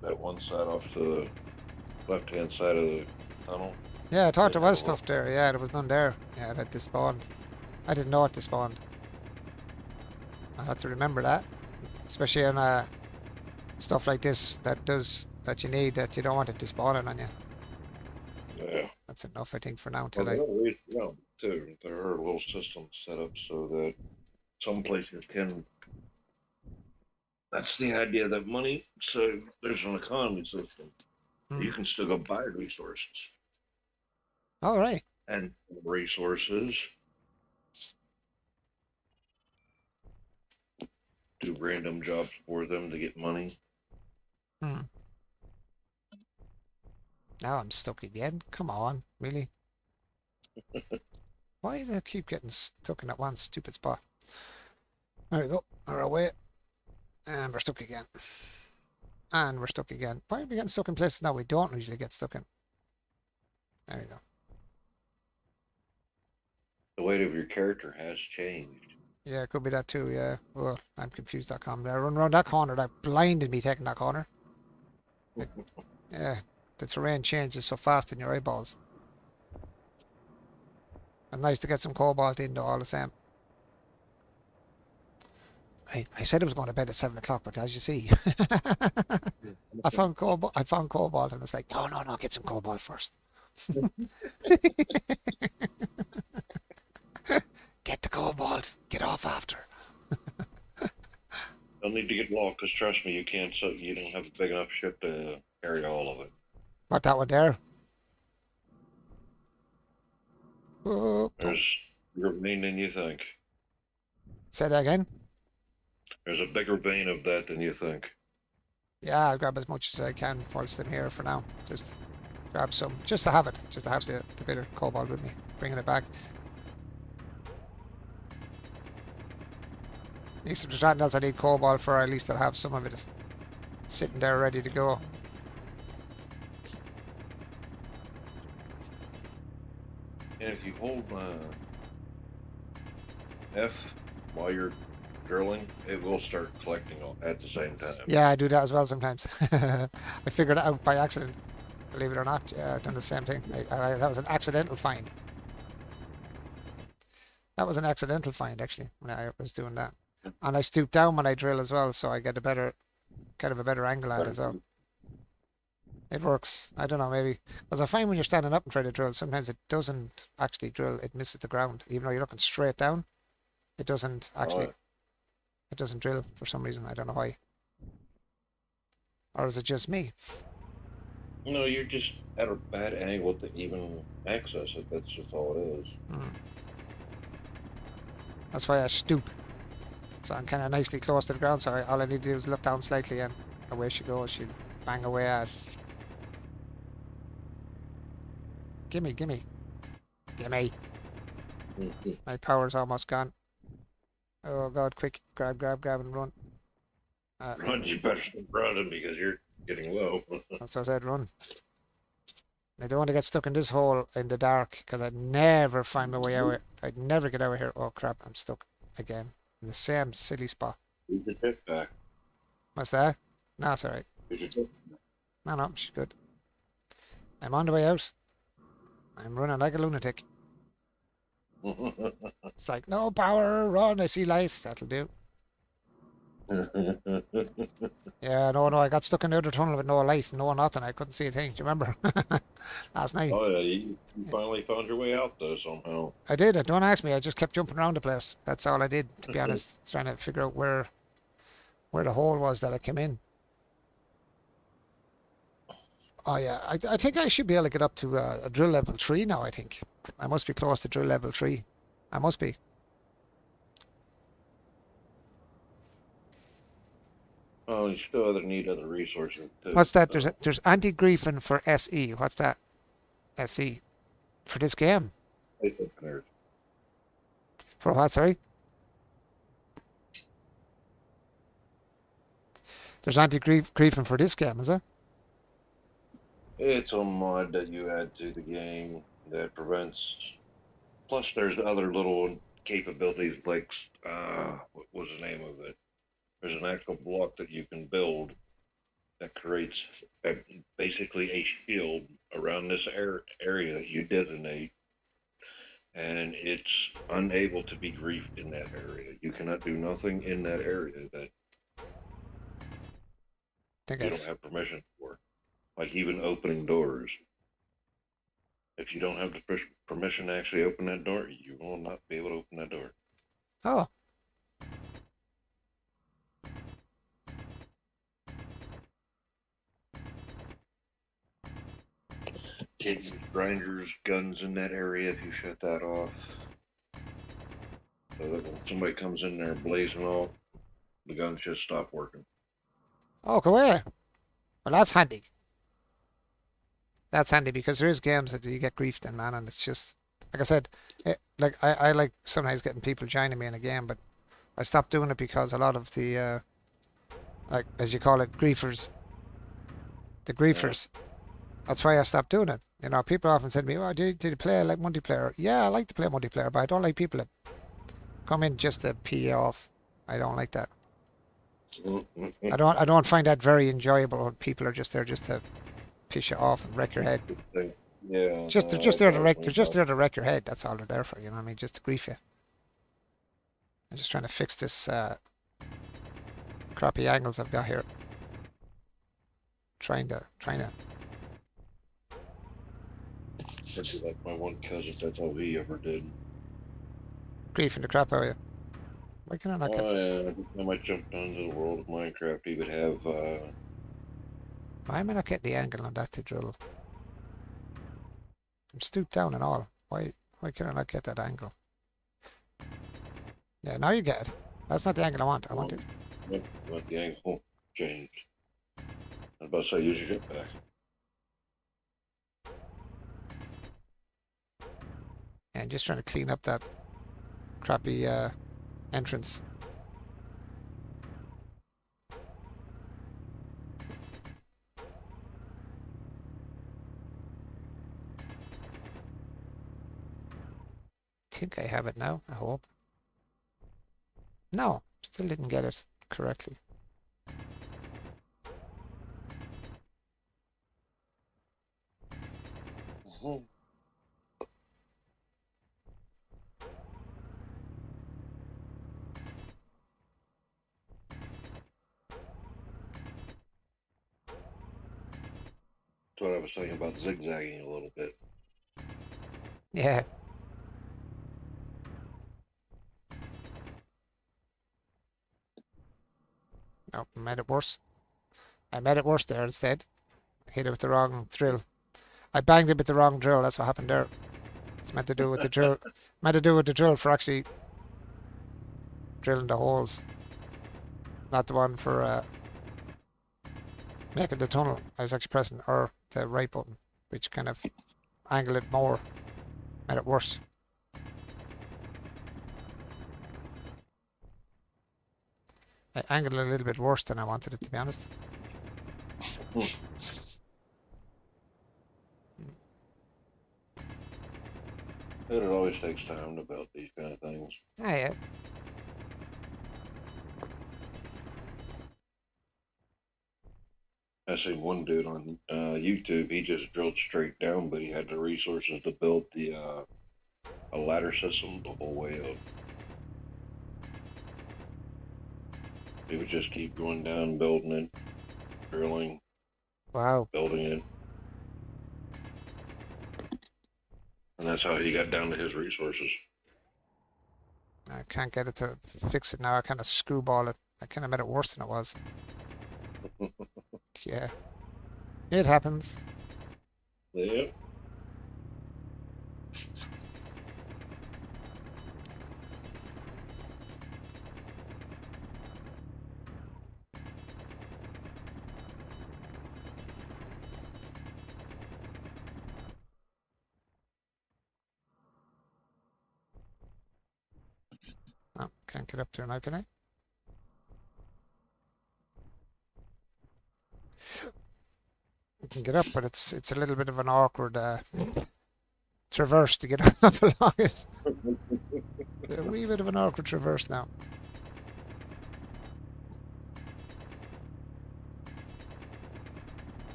That one side off the left-hand side of the tunnel. Yeah, I thought there Didn't was have a lot. stuff there. Yeah, there was none there. Yeah, that despawned. I didn't know it despawned. I had to remember that, especially on stuff like this that you need that you don't want it despawning on you. Yeah. That's enough, I think, for now Well, until there I. are ways around too. There are little systems set up so that some places can. That's the idea that money. So there's an economy system. You can still go buy resources All right. and resources. Do random jobs for them to get money. Now I'm stuck again. Come on, really? Why does it keep getting stuck in that one stupid spot? There we go. We're away. And we're stuck again. And we're stuck again. Why are we getting stuck in places now we don't usually get stuck in? There we go. The weight of your character has changed. Yeah, it could be that too, yeah. Well, I'm confused.com. I run around that corner. That blinded me taking that corner. Yeah, the terrain changes so fast in your eyeballs. And nice to get some cobalt in though, all the same. I said I was going to bed at 7 o'clock, but as you see, I found cobalt, and it's like, no, get some cobalt first. Get the cobalt. Get off after. You'll need to get locked because trust me, you can't. So you don't have a big enough ship to carry all of it. What, that one there? Oh, There's bigger vein than you think. say that again. There's a bigger vein of that than you think. Yeah, I'll grab as much as I can whilst I'm here for now. Just grab some, just to have it, just to have the bit of cobalt with me, bringing it back. At least if there's nothing else I need cobalt for, at least I'll have some of it sitting there ready to go. And if you hold F while you're drilling, it will start collecting at the same time. Yeah, I do that as well sometimes. I figured it out by accident. Believe it or not, yeah, I've done the same thing. That was an accidental find. That was an accidental find, actually, when I was doing that. And I stoop down when I drill as well, so I get a better, kind of a better angle at it as well. It works. I don't know, maybe. Because I find when you're standing up and trying to drill, sometimes it doesn't actually drill. It misses the ground. Even though you're looking straight down, it doesn't actually, it doesn't drill for some reason. I don't know why. Or is it just me? No, you're just at a bad angle to even access it. That's just all it is. That's why I stoop. So I'm kind of nicely close to the ground, so all I need to do is look down slightly and away she goes. She'll bang away at. Gimme, gimme. Gimme. My power's almost gone. Oh god, quick. Grab and run. Run, you better stop running because you're getting low. That's what I said, run. I don't want to get stuck in this hole in the dark, because I'd never find my way out. I'd never get out of here. Oh crap, I'm stuck again. In the same silly spot. Leave the tip back. What's that? No, it's alright. Leave your tip No, she's good. I'm on the way out. I'm running like a lunatic. back. It's like, no power, run, I see light. That'll do. Yeah, no, I got stuck in the other tunnel with no light, no nothing. I couldn't see a thing. Do you remember? Last night. Oh yeah, you finally found your way out though somehow. I did. Don't ask me. I just kept jumping around the place. That's all I did, to be honest. Trying to figure out where the hole was that I came in. Oh yeah, I think I should be able to get up to a drill level 3 now, I think. I must be close to drill level 3. I must be. Oh, you still need other resources too. What's that? There's anti-griefing for SE. What's that? SE. For this game? For what, sorry? There's anti-griefing for this game, is it? It's a mod that you add to the game that prevents. Plus, there's other little capabilities like what was the name of it? There's an actual block that you can build that creates basically a shield around this area that you designate, and it's unable to be griefed in that area. You cannot do nothing in that area that think you I've, don't have permission for, like even opening doors. If you don't have the permission to actually open that door, you will not be able to open that door. oh, Can't use grinders, guns in that area if you shut that off. So that when somebody comes in there blazing off, the guns just stop working. oh, go away. Well, that's handy. That's handy because there is games that you get griefed in, man, and it's just like I said. Like I like sometimes getting people joining me in a game, but I stopped doing it because a lot of the like as you call it, griefers. The griefers. That's why I stopped doing it. You know, people often said to me, "Oh, did you play like multiplayer?" Yeah, I like to play multiplayer, but I don't like people that come in just to pee you off. I don't like that. I don't find that very enjoyable when people are just there just to piss you off and wreck your head. Yeah. They're just there to wreck. They're just there to wreck your head. That's all they're there for. You know what I mean? Just to grief you. I'm just trying to fix this crappy angles I've got here. Trying to. That'd be like my one cousin. That's all he ever did. Griefing the crap out of you. Why can I not get? Oh yeah, every time I jumped onto the world of Minecraft, he would have. Why am I not getting the angle on that to drill? I'm stooped down and all. Why can I not get that angle? Yeah, now you get it. That's not the angle I want. I want it. What the angle changed. I was about to say, use your jetpack. And just trying to clean up that crappy entrance. I think I have it now, I hope. No, still didn't get it correctly. That's what I was thinking about zigzagging a little bit. Yeah. No, I made it worse. I made it worse there instead. Hit it with the wrong drill. I banged it with the wrong drill. That's what happened there. It's meant to do with the drill. Meant to do with the drill for actually drilling the holes. Not the one for making the tunnel. I was actually pressing the right button, which kind of angled it more. Made it worse. I angled it a little bit worse than I wanted it, to be honest. It always takes time to build these kind of things. Ah, yeah. I seen one dude on YouTube. He just drilled straight down, but he had the resources to build the a ladder system the whole way up. He would just keep going down, building it, drilling, Wow. building it, and that's how he got down to his resources. I can't get it to fix it now. I kind of screwball it. I kind of made it worse than it was. Yeah. It happens. Yep. Oh, can't get up there now, can I? I can get up, but it's a little bit of an awkward traverse to get up along it. It's a wee bit of an awkward traverse now.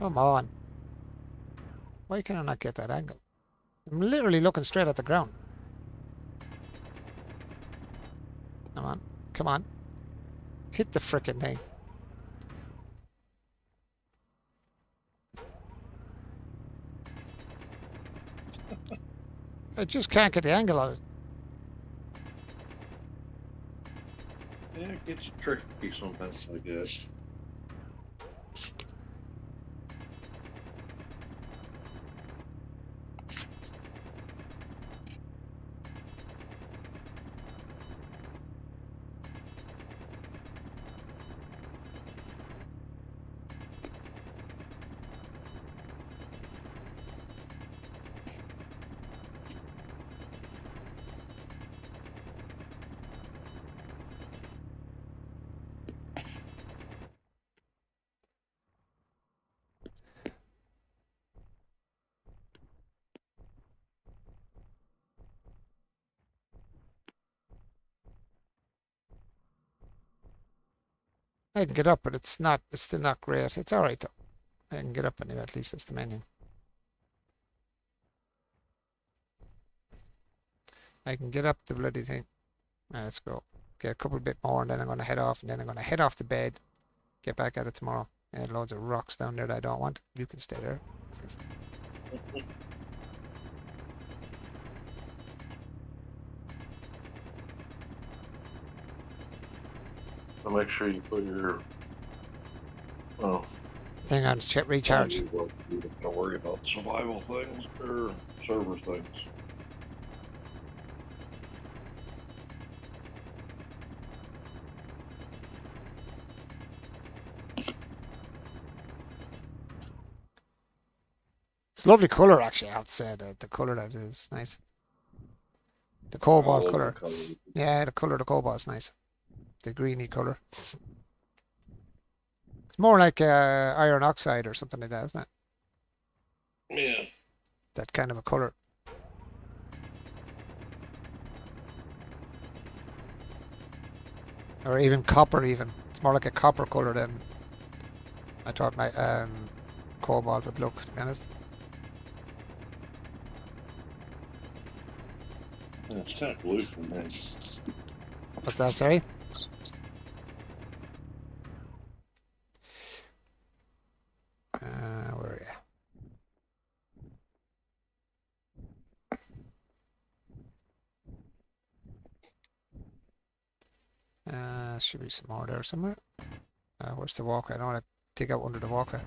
Come on. Why can I not get that angle? I'm literally looking straight at the ground. Come on. Come on. Hit the frickin' thing. I just can't get the angle on it. Yeah, it gets tricky sometimes like that. I can get up, but it's still not great. It's alright though. I can get up anyway, at least that's the main thing. I can get up the bloody thing. Let's go. Get a couple bit more and then I'm going to head off and then I'm going to head off to bed. Get back at it tomorrow. There are loads of rocks down there that I don't want. You can stay there. So make sure you put your Thing on recharge. Don't worry about survival things or server things. It's a lovely colour actually, I have to say. The colour that is nice. The cobalt colour. Yeah, the colour of the cobalt is nice. The greeny colour. It's more like iron oxide or something like that, isn't it? Yeah. That kind of a colour. Or even copper even. It's more like a copper colour than I thought my cobalt would look, to be honest. Yeah, it's kind of blue for me. What's that, sorry? Where are you? Should be some more there somewhere. Where's the walkway? I don't want to dig out under the walkway.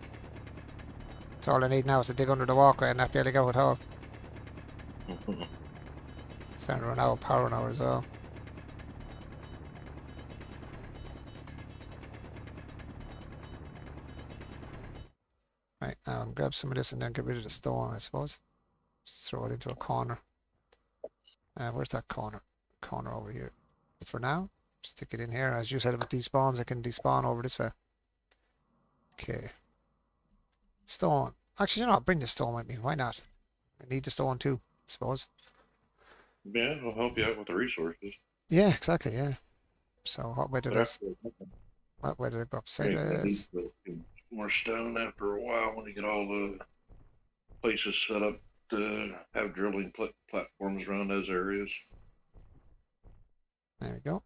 That's all I need now is to dig under the walkway and not be able to go at all. Starting to run out of power now as well. Right, grab some of this and then get rid of the stone, I suppose. Just throw it into a corner. Where's that corner? Corner over here. For now, stick it in here. As you said about despawns, I can despawn over this way. Okay. Stone. Actually, you know, bring the stone with me. Why not? I need the stone too, I suppose. Yeah, it'll help you out with the resources. Yeah, exactly, yeah. So what way did what way did I go up sideways? More stone after a while when you get all the places set up to have drilling platforms around those areas. There we go.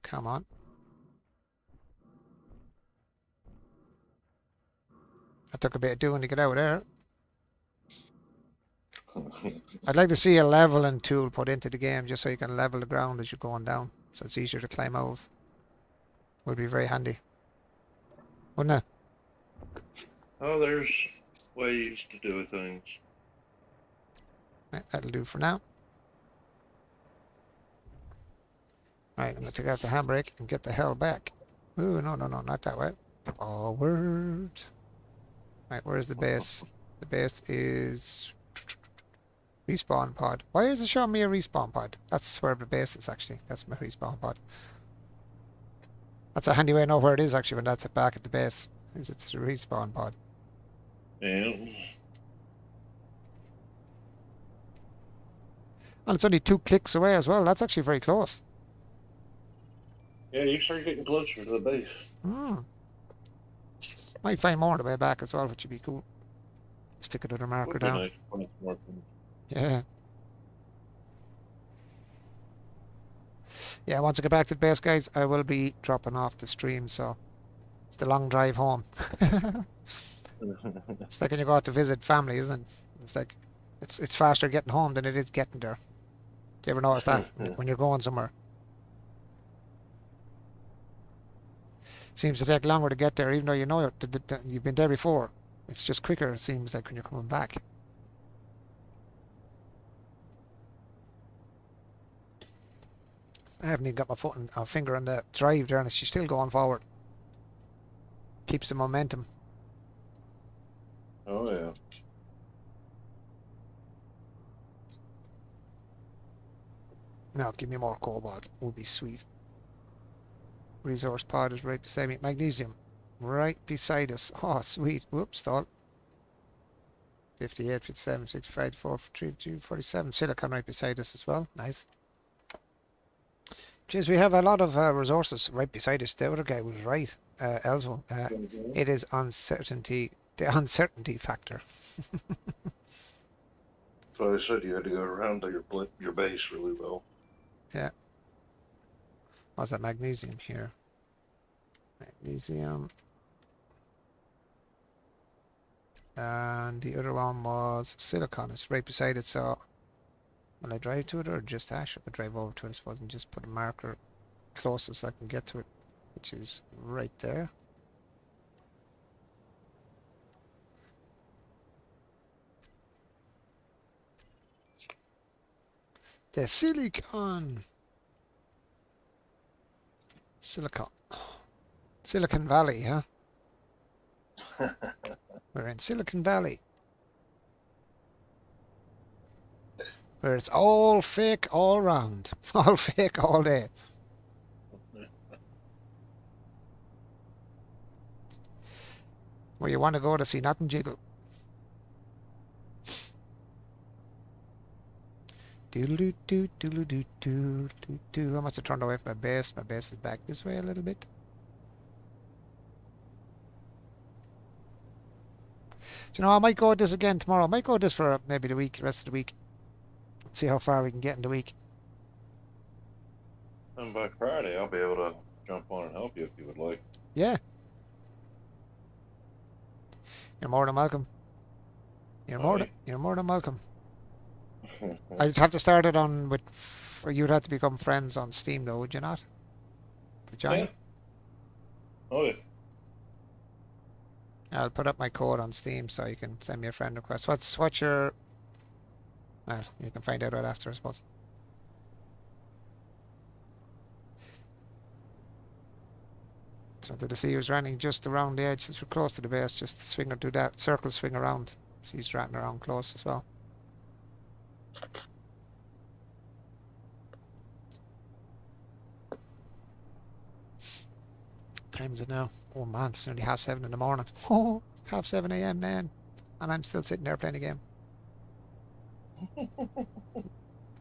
Come on. I took a bit of doing to get out of there. I'd like to see a leveling tool put into the game just so you can level the ground as you're going down. So it's easier to climb out of. Would be very handy. Wouldn't it? Oh, there's ways to do things. Right, that'll do for now. Right, I'm going to take out the handbrake and get the hell back. Ooh, no, not that way. Forward. Right, where's the base? The base is... respawn pod. Why is it showing me a respawn pod? That's where the base is actually. That's my respawn pod. That's a handy way to know where it is actually when that's back at the base. Is it's the respawn pod. Yeah. And it's only 2 clicks away as well. That's actually very close. Yeah, you start getting closer to the base. Hmm. Might find more on the way back as well, which would be cool. Stick another marker Would be down. nice to find some more things. Yeah. Yeah, once I get back to the base, guys, I will be dropping off the stream, so it's the long drive home. It's like when you go out to visit family, isn't it? It's like it's faster getting home than it is getting there. Do you ever notice that when you're going somewhere? Seems to take longer to get there, even though you know you've been there before. It's just quicker, it seems like, when you're coming back. I haven't even got my foot and finger on the drive there, and she's still going forward. Keeps the momentum. Oh yeah. Now, give me more cobalt. Would be sweet. Resource pod is right beside me. Magnesium. Right beside us. Oh, sweet. Whoops, stall. 58, 57, 65, 42, 47. Silicon right beside us as well. Nice. Jeez, we have a lot of resources right beside us. The other guy was right, Elzo. It is uncertainty. The uncertainty factor. So I said you had to go around to your base really well. Yeah. What's that magnesium here? Magnesium. And the other one was silicon. It's right beside it, so will I drive to it or just dash? I could drive over to it, I suppose, and just put a marker closest I can get to it, which is right there. The silicon. Silicon Valley, huh? We're in Silicon Valley. Where it's all fake all round. All fake all day. Where you want to go to see nothing jiggle. Doodle-doo, doodle-doo. I must have turned away from my base. My base is back this way a little bit. Do you know, I might go with this again tomorrow. I might go with this for maybe the rest of the week. See how far we can get in the week. And by Friday, I'll be able to jump on and help you if you would like. Yeah. You're more than welcome. You're more than welcome. I'd have to start it on with. You'd have to become friends on Steam, though, would you not? To join. Yeah. Oh yeah. I'll put up my code on Steam so you can send me a friend request. What's your? Well, you can find out right after, I suppose. So the deceiver is running just around the edge, since we're close to the base. Just swing or do that circle, swing around. So he's running around close as well. Time is it now? Oh man, it's nearly 7:30 in the morning. Oh, 7:30 a.m. man, and I'm still sitting there playing a game.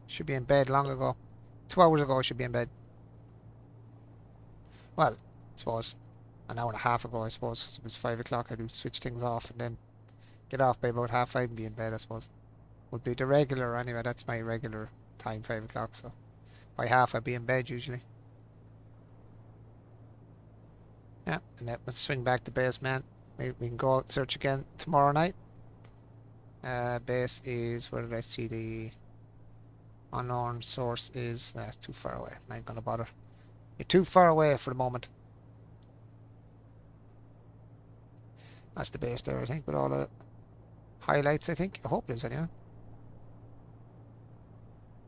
Should be in bed long ago. 2 hours ago I should be in bed. Well, I suppose an hour and a half ago, I suppose. It was 5 o'clock. I do switch things off and then get off by about 5:30 and be in bed, I suppose. Would be the regular anyway. That's my regular time, 5 o'clock. So by half I'd be in bed usually. Yeah, and then let's swing back to base, man. Maybe we can go out search again tomorrow night. Base is, where did I see the unknown source is? That's too far away. I'm not gonna bother. You're too far away for the moment. That's the base there, I think, with all the highlights, I think. I hope it is anyway.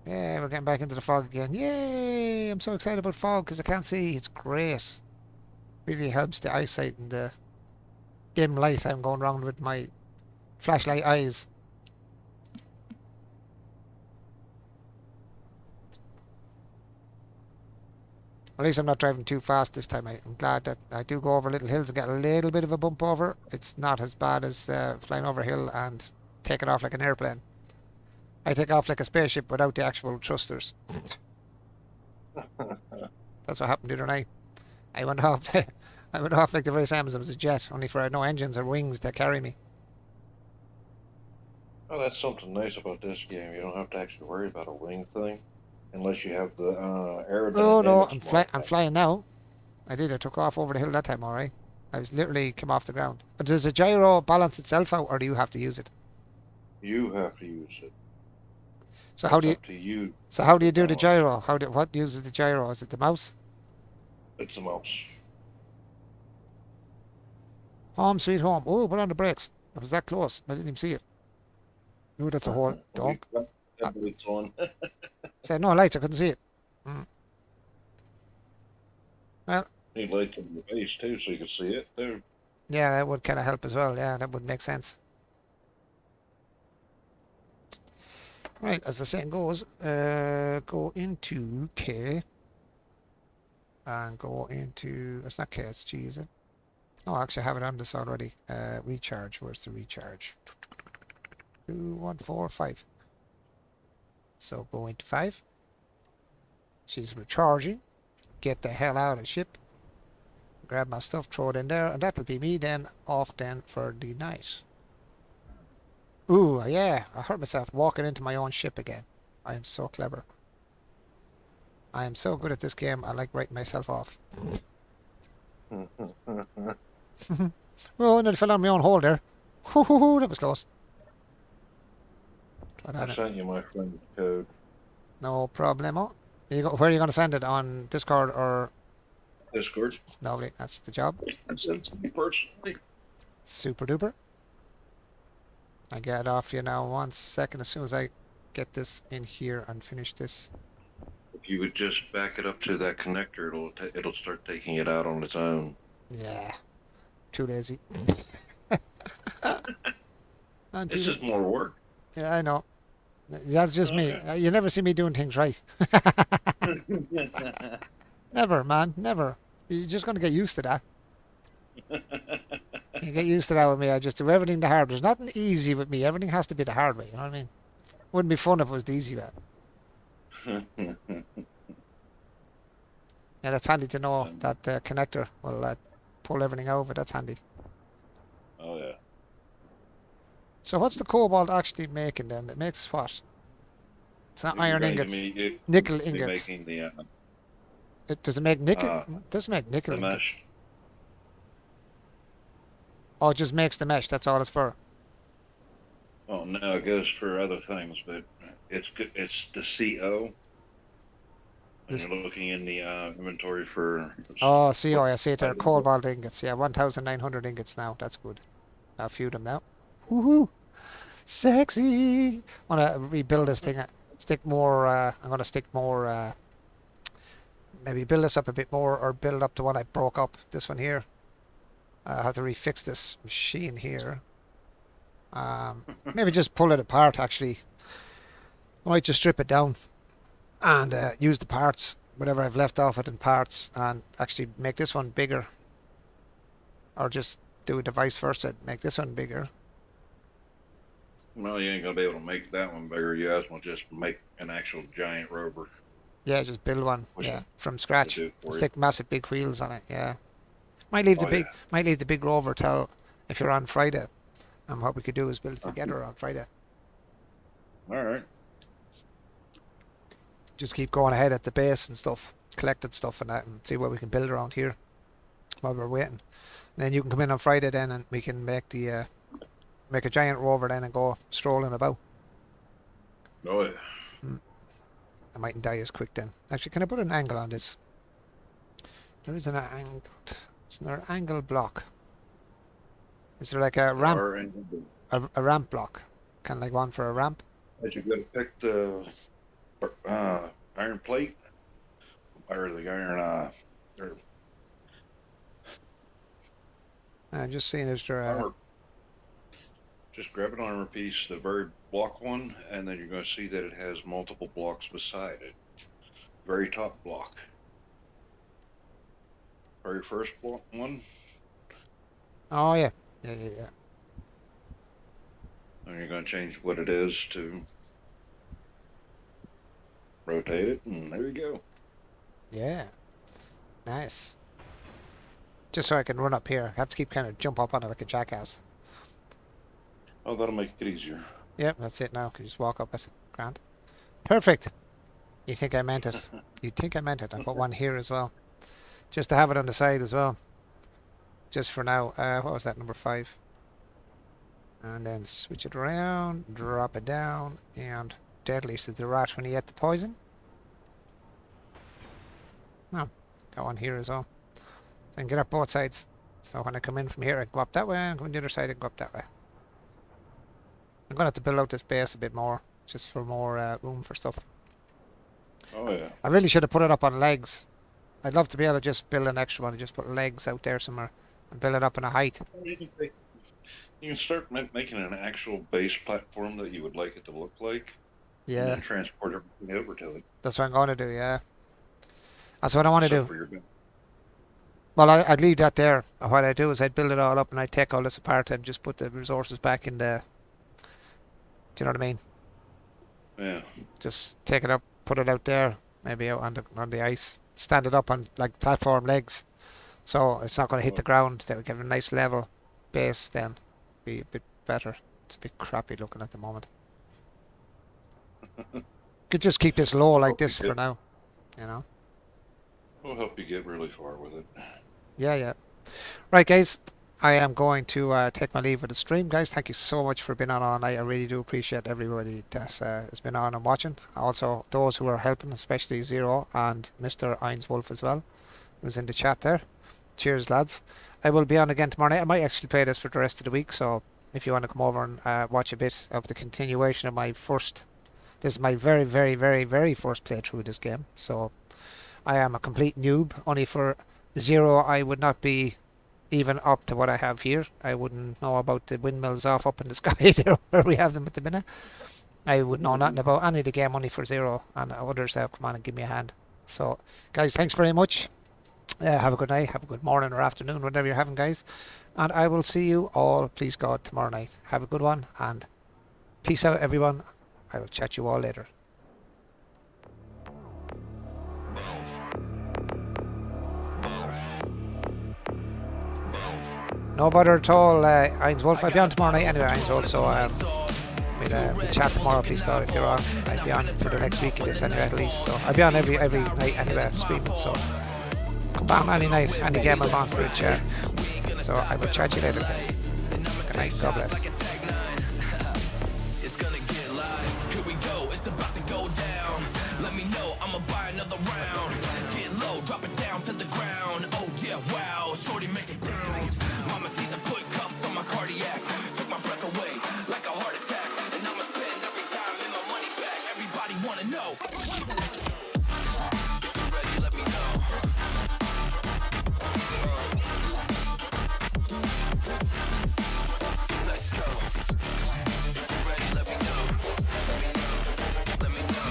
Yeah, we're getting back into the fog again. Yay! I'm so excited about fog because I can't see. It's great. Really helps the eyesight and the dim light I'm going around with my flashlight eyes. At least I'm not driving too fast this time. I'm glad that I do go over little hills and get a little bit of a bump over. It's not as bad as flying over a hill and taking off like an airplane. I take off like a spaceship without the actual thrusters. That's what happened the other night. I went off I went off like the very same as it was a jet, only for no engines or wings to carry me. Oh, that's something nice about this game. You don't have to actually worry about a wing thing, unless you have the aerodynamics. Oh no, I'm mod. flying now. I took off over the hill that time, alright. I was literally came off the ground. But does the gyro balance itself out, or do you have to use it? You have to use it. So how It's do you? up to you. So how do you do the gyro? What uses the gyro? Is it the mouse? It's the mouse. Home sweet home. Oh, put on the brakes. It was that close. I didn't even see it. Oh, that's a whole dog. It's on. Said no lights. I couldn't see it. Need lights on the base too, so you can see it there. Yeah, that would kind of help as well. Yeah, that would make sense. Right, as the saying goes, go into K and go into, it's not K, it's G, is it? Oh, actually I have it on this already. Recharge, where's the recharge? 2, 1, 4, 5. So go into 5. She's recharging. Get the hell out of the ship. Grab my stuff, throw it in there, and that'll be me then off then for the night. Ooh, yeah, I hurt myself walking into my own ship again. I am so clever. I am so good at this game, I like writing myself off. Oh, and then I fell on my own hole there. That was close. I sent you my friend's code. No problemo. Where are you going to send it? On Discord or... Discord. Lovely, that's the job. I sent it to you personally. Super duper. I get off you now 1 second as soon as I get this in here and finish this. If you would just back it up to that connector, it'll start taking it out on its own. Yeah. Too lazy. This is more work. Yeah, I know. That's just me. You never see me doing things right. Never, man. Never. You're just going to get used to that. You get used to that with me. I just do everything the hard way. There's nothing easy with me. Everything has to be the hard way. You know what I mean? Wouldn't be fun if it was the easy way. Yeah, that's handy to know that connector will pull everything over. That's handy. Oh, yeah. So what's the cobalt actually making then? It makes what? It's not iron ingots. Nickel ingots. Making the, Does it make nickel? It does make nickel the ingots. mesh. Oh, it just makes the mesh. That's all it's for. Oh, no, it goes for other things, but it's good. It's the CO. And you're looking in the inventory for... Oh, CO, I see it there. Cobalt ingots. Yeah, 1,900 ingots now. That's good. A few of them now. Woohoo! Sexy! I want to rebuild this thing. Stick more, I'm going to stick more, maybe build this up a bit more, or build up the one I broke up. This one here. I have to refix this machine here. Maybe just pull it apart, actually. I might just strip it down and use the parts, whatever I've left off it in parts, and actually make this one bigger. Or just do it the vice versa, make this one bigger. Well, you ain't gonna be able to make that one bigger. You guys will just make an actual giant rover. Yeah, just build one. Yeah, from scratch. For Stick massive big wheels on it. Yeah. Might leave the big rover till if you're on Friday. And what we could do is build it together on Friday. All right. Just keep going ahead at the base and stuff, collecting stuff and that, and see what we can build around here while we're waiting. And then you can come in on Friday then, and we can make the make a giant rover then and go strolling about. Oh yeah. I mightn't die as quick then. Actually, can I put an angle on this? There is an angle. Isn't there an angle block? Is there like a ramp? A ramp block, kind of like one for a ramp. But you gotta pick the iron plate or the iron. I'm just seeing is there a... Just grab an armor piece, the very block one, and then you're going to see that it has multiple blocks beside it. Very top block. Very first block one. Oh yeah. Yeah. And you're going to change what it is to rotate it, and there you go. Yeah. Nice. Just so I can run up here. I have to keep kind of jump up on it like a jackass. Oh, that'll make it easier. Yep, that's it now. Can you just walk up it? Grand. Perfect. You think I meant it? You think I meant it? I put one here as well. Just to have it on the side as well. Just for now. What was that, number 5? And then switch it around, drop it down, and deadly says the rat when he ate the poison. No, got one here as well. So I can get up both sides. So when I come in from here, I can go up that way, and come in the other side, I can go up that way. I'm going to have to build out this base a bit more, just for more room for stuff. Oh yeah. I really should have put it up on legs. I'd love to be able to just build an extra one and just put legs out there somewhere and build it up in a height. You can start making an actual base platform that you would like it to look like. And Yeah, then transport everything over to it. that's what I'm going to do, yeah. That's what I want to So do. for your- Well, I'd leave that there. What I'd do is I'd build it all up and I'd take all this apart and just put the resources back in the... Do you know what I mean? Yeah. Just take it up, put it out there, maybe out on the ice. Stand it up on like platform legs. So it's not going to hit the ground. That would give it a nice level base then. Be a bit better. It's a bit crappy looking at the moment. Could just keep this low like this for now. You know? We'll help you get really far with it. Yeah, yeah. Right, guys. I am going to take my leave of the stream, guys. Thank you so much for being on all night. I really do appreciate everybody that has been on and watching. Also, those who are helping, especially Zero and Mr. Einswolf as well, who's in the chat there. Cheers, lads. I will be on again tomorrow night. I might actually play this for the rest of the week, so if you want to come over and watch a bit of the continuation of my first... This is my very, very, very, very first playthrough of this game. So, I am a complete noob. Only for Zero, I would not be even up to what I have here. I wouldn't know about the windmills off up in the sky there where we have them at the minute. I would know nothing about any of the game, only for Zero, and others come on and give me a hand. So, guys, thanks very much. Have a good night, have a good morning or afternoon, whatever you're having, guys. And I will see you all, please God, tomorrow night. Have a good one, and peace out, everyone. I will chat you all later. No bother at all, Einswolf. I'll be on tomorrow night anyway, Einswolf, so we'll chat tomorrow, please God, if you're on. I'll be on for the next week of this anyway, at least. So I'll be on every night anyway, streaming, so come on any night, any game I'm on for a chat. So I will chat you later, guys. Good night, God bless. It's gonna get live. Here we go, it's about to go down. Let me know, I'ma buy another round. Get low, drop it down to the ground. Oh yeah, wow, shorty make it bounce. Mama see the put cuffs on my cardiac. Took my breath away like a heart attack. And I'ma spend every dime and my money back. Everybody wanna know. If you're ready, let me know. Let's go. If you're ready, let me know. Let me know.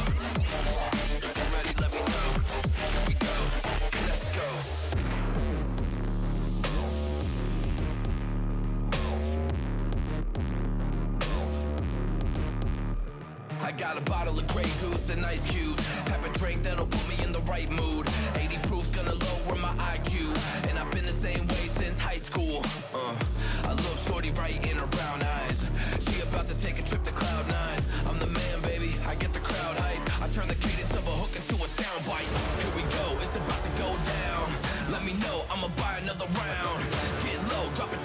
If you're ready, let me know. Here we go. Let's go. I got a bottle of Grey Goose and ice cubes. Have a drink that'll put me in the right mood. 80 proof's gonna lower my IQ. And I've been the same way since high school. I look shorty right in her brown eyes. She about to take a trip to Cloud 9. I'm the man, baby. I get the crowd hype. I turn the cadence of a hook into a soundbite. Here we go, it's about to go down. Let me know, I'ma buy another round. Get low, drop it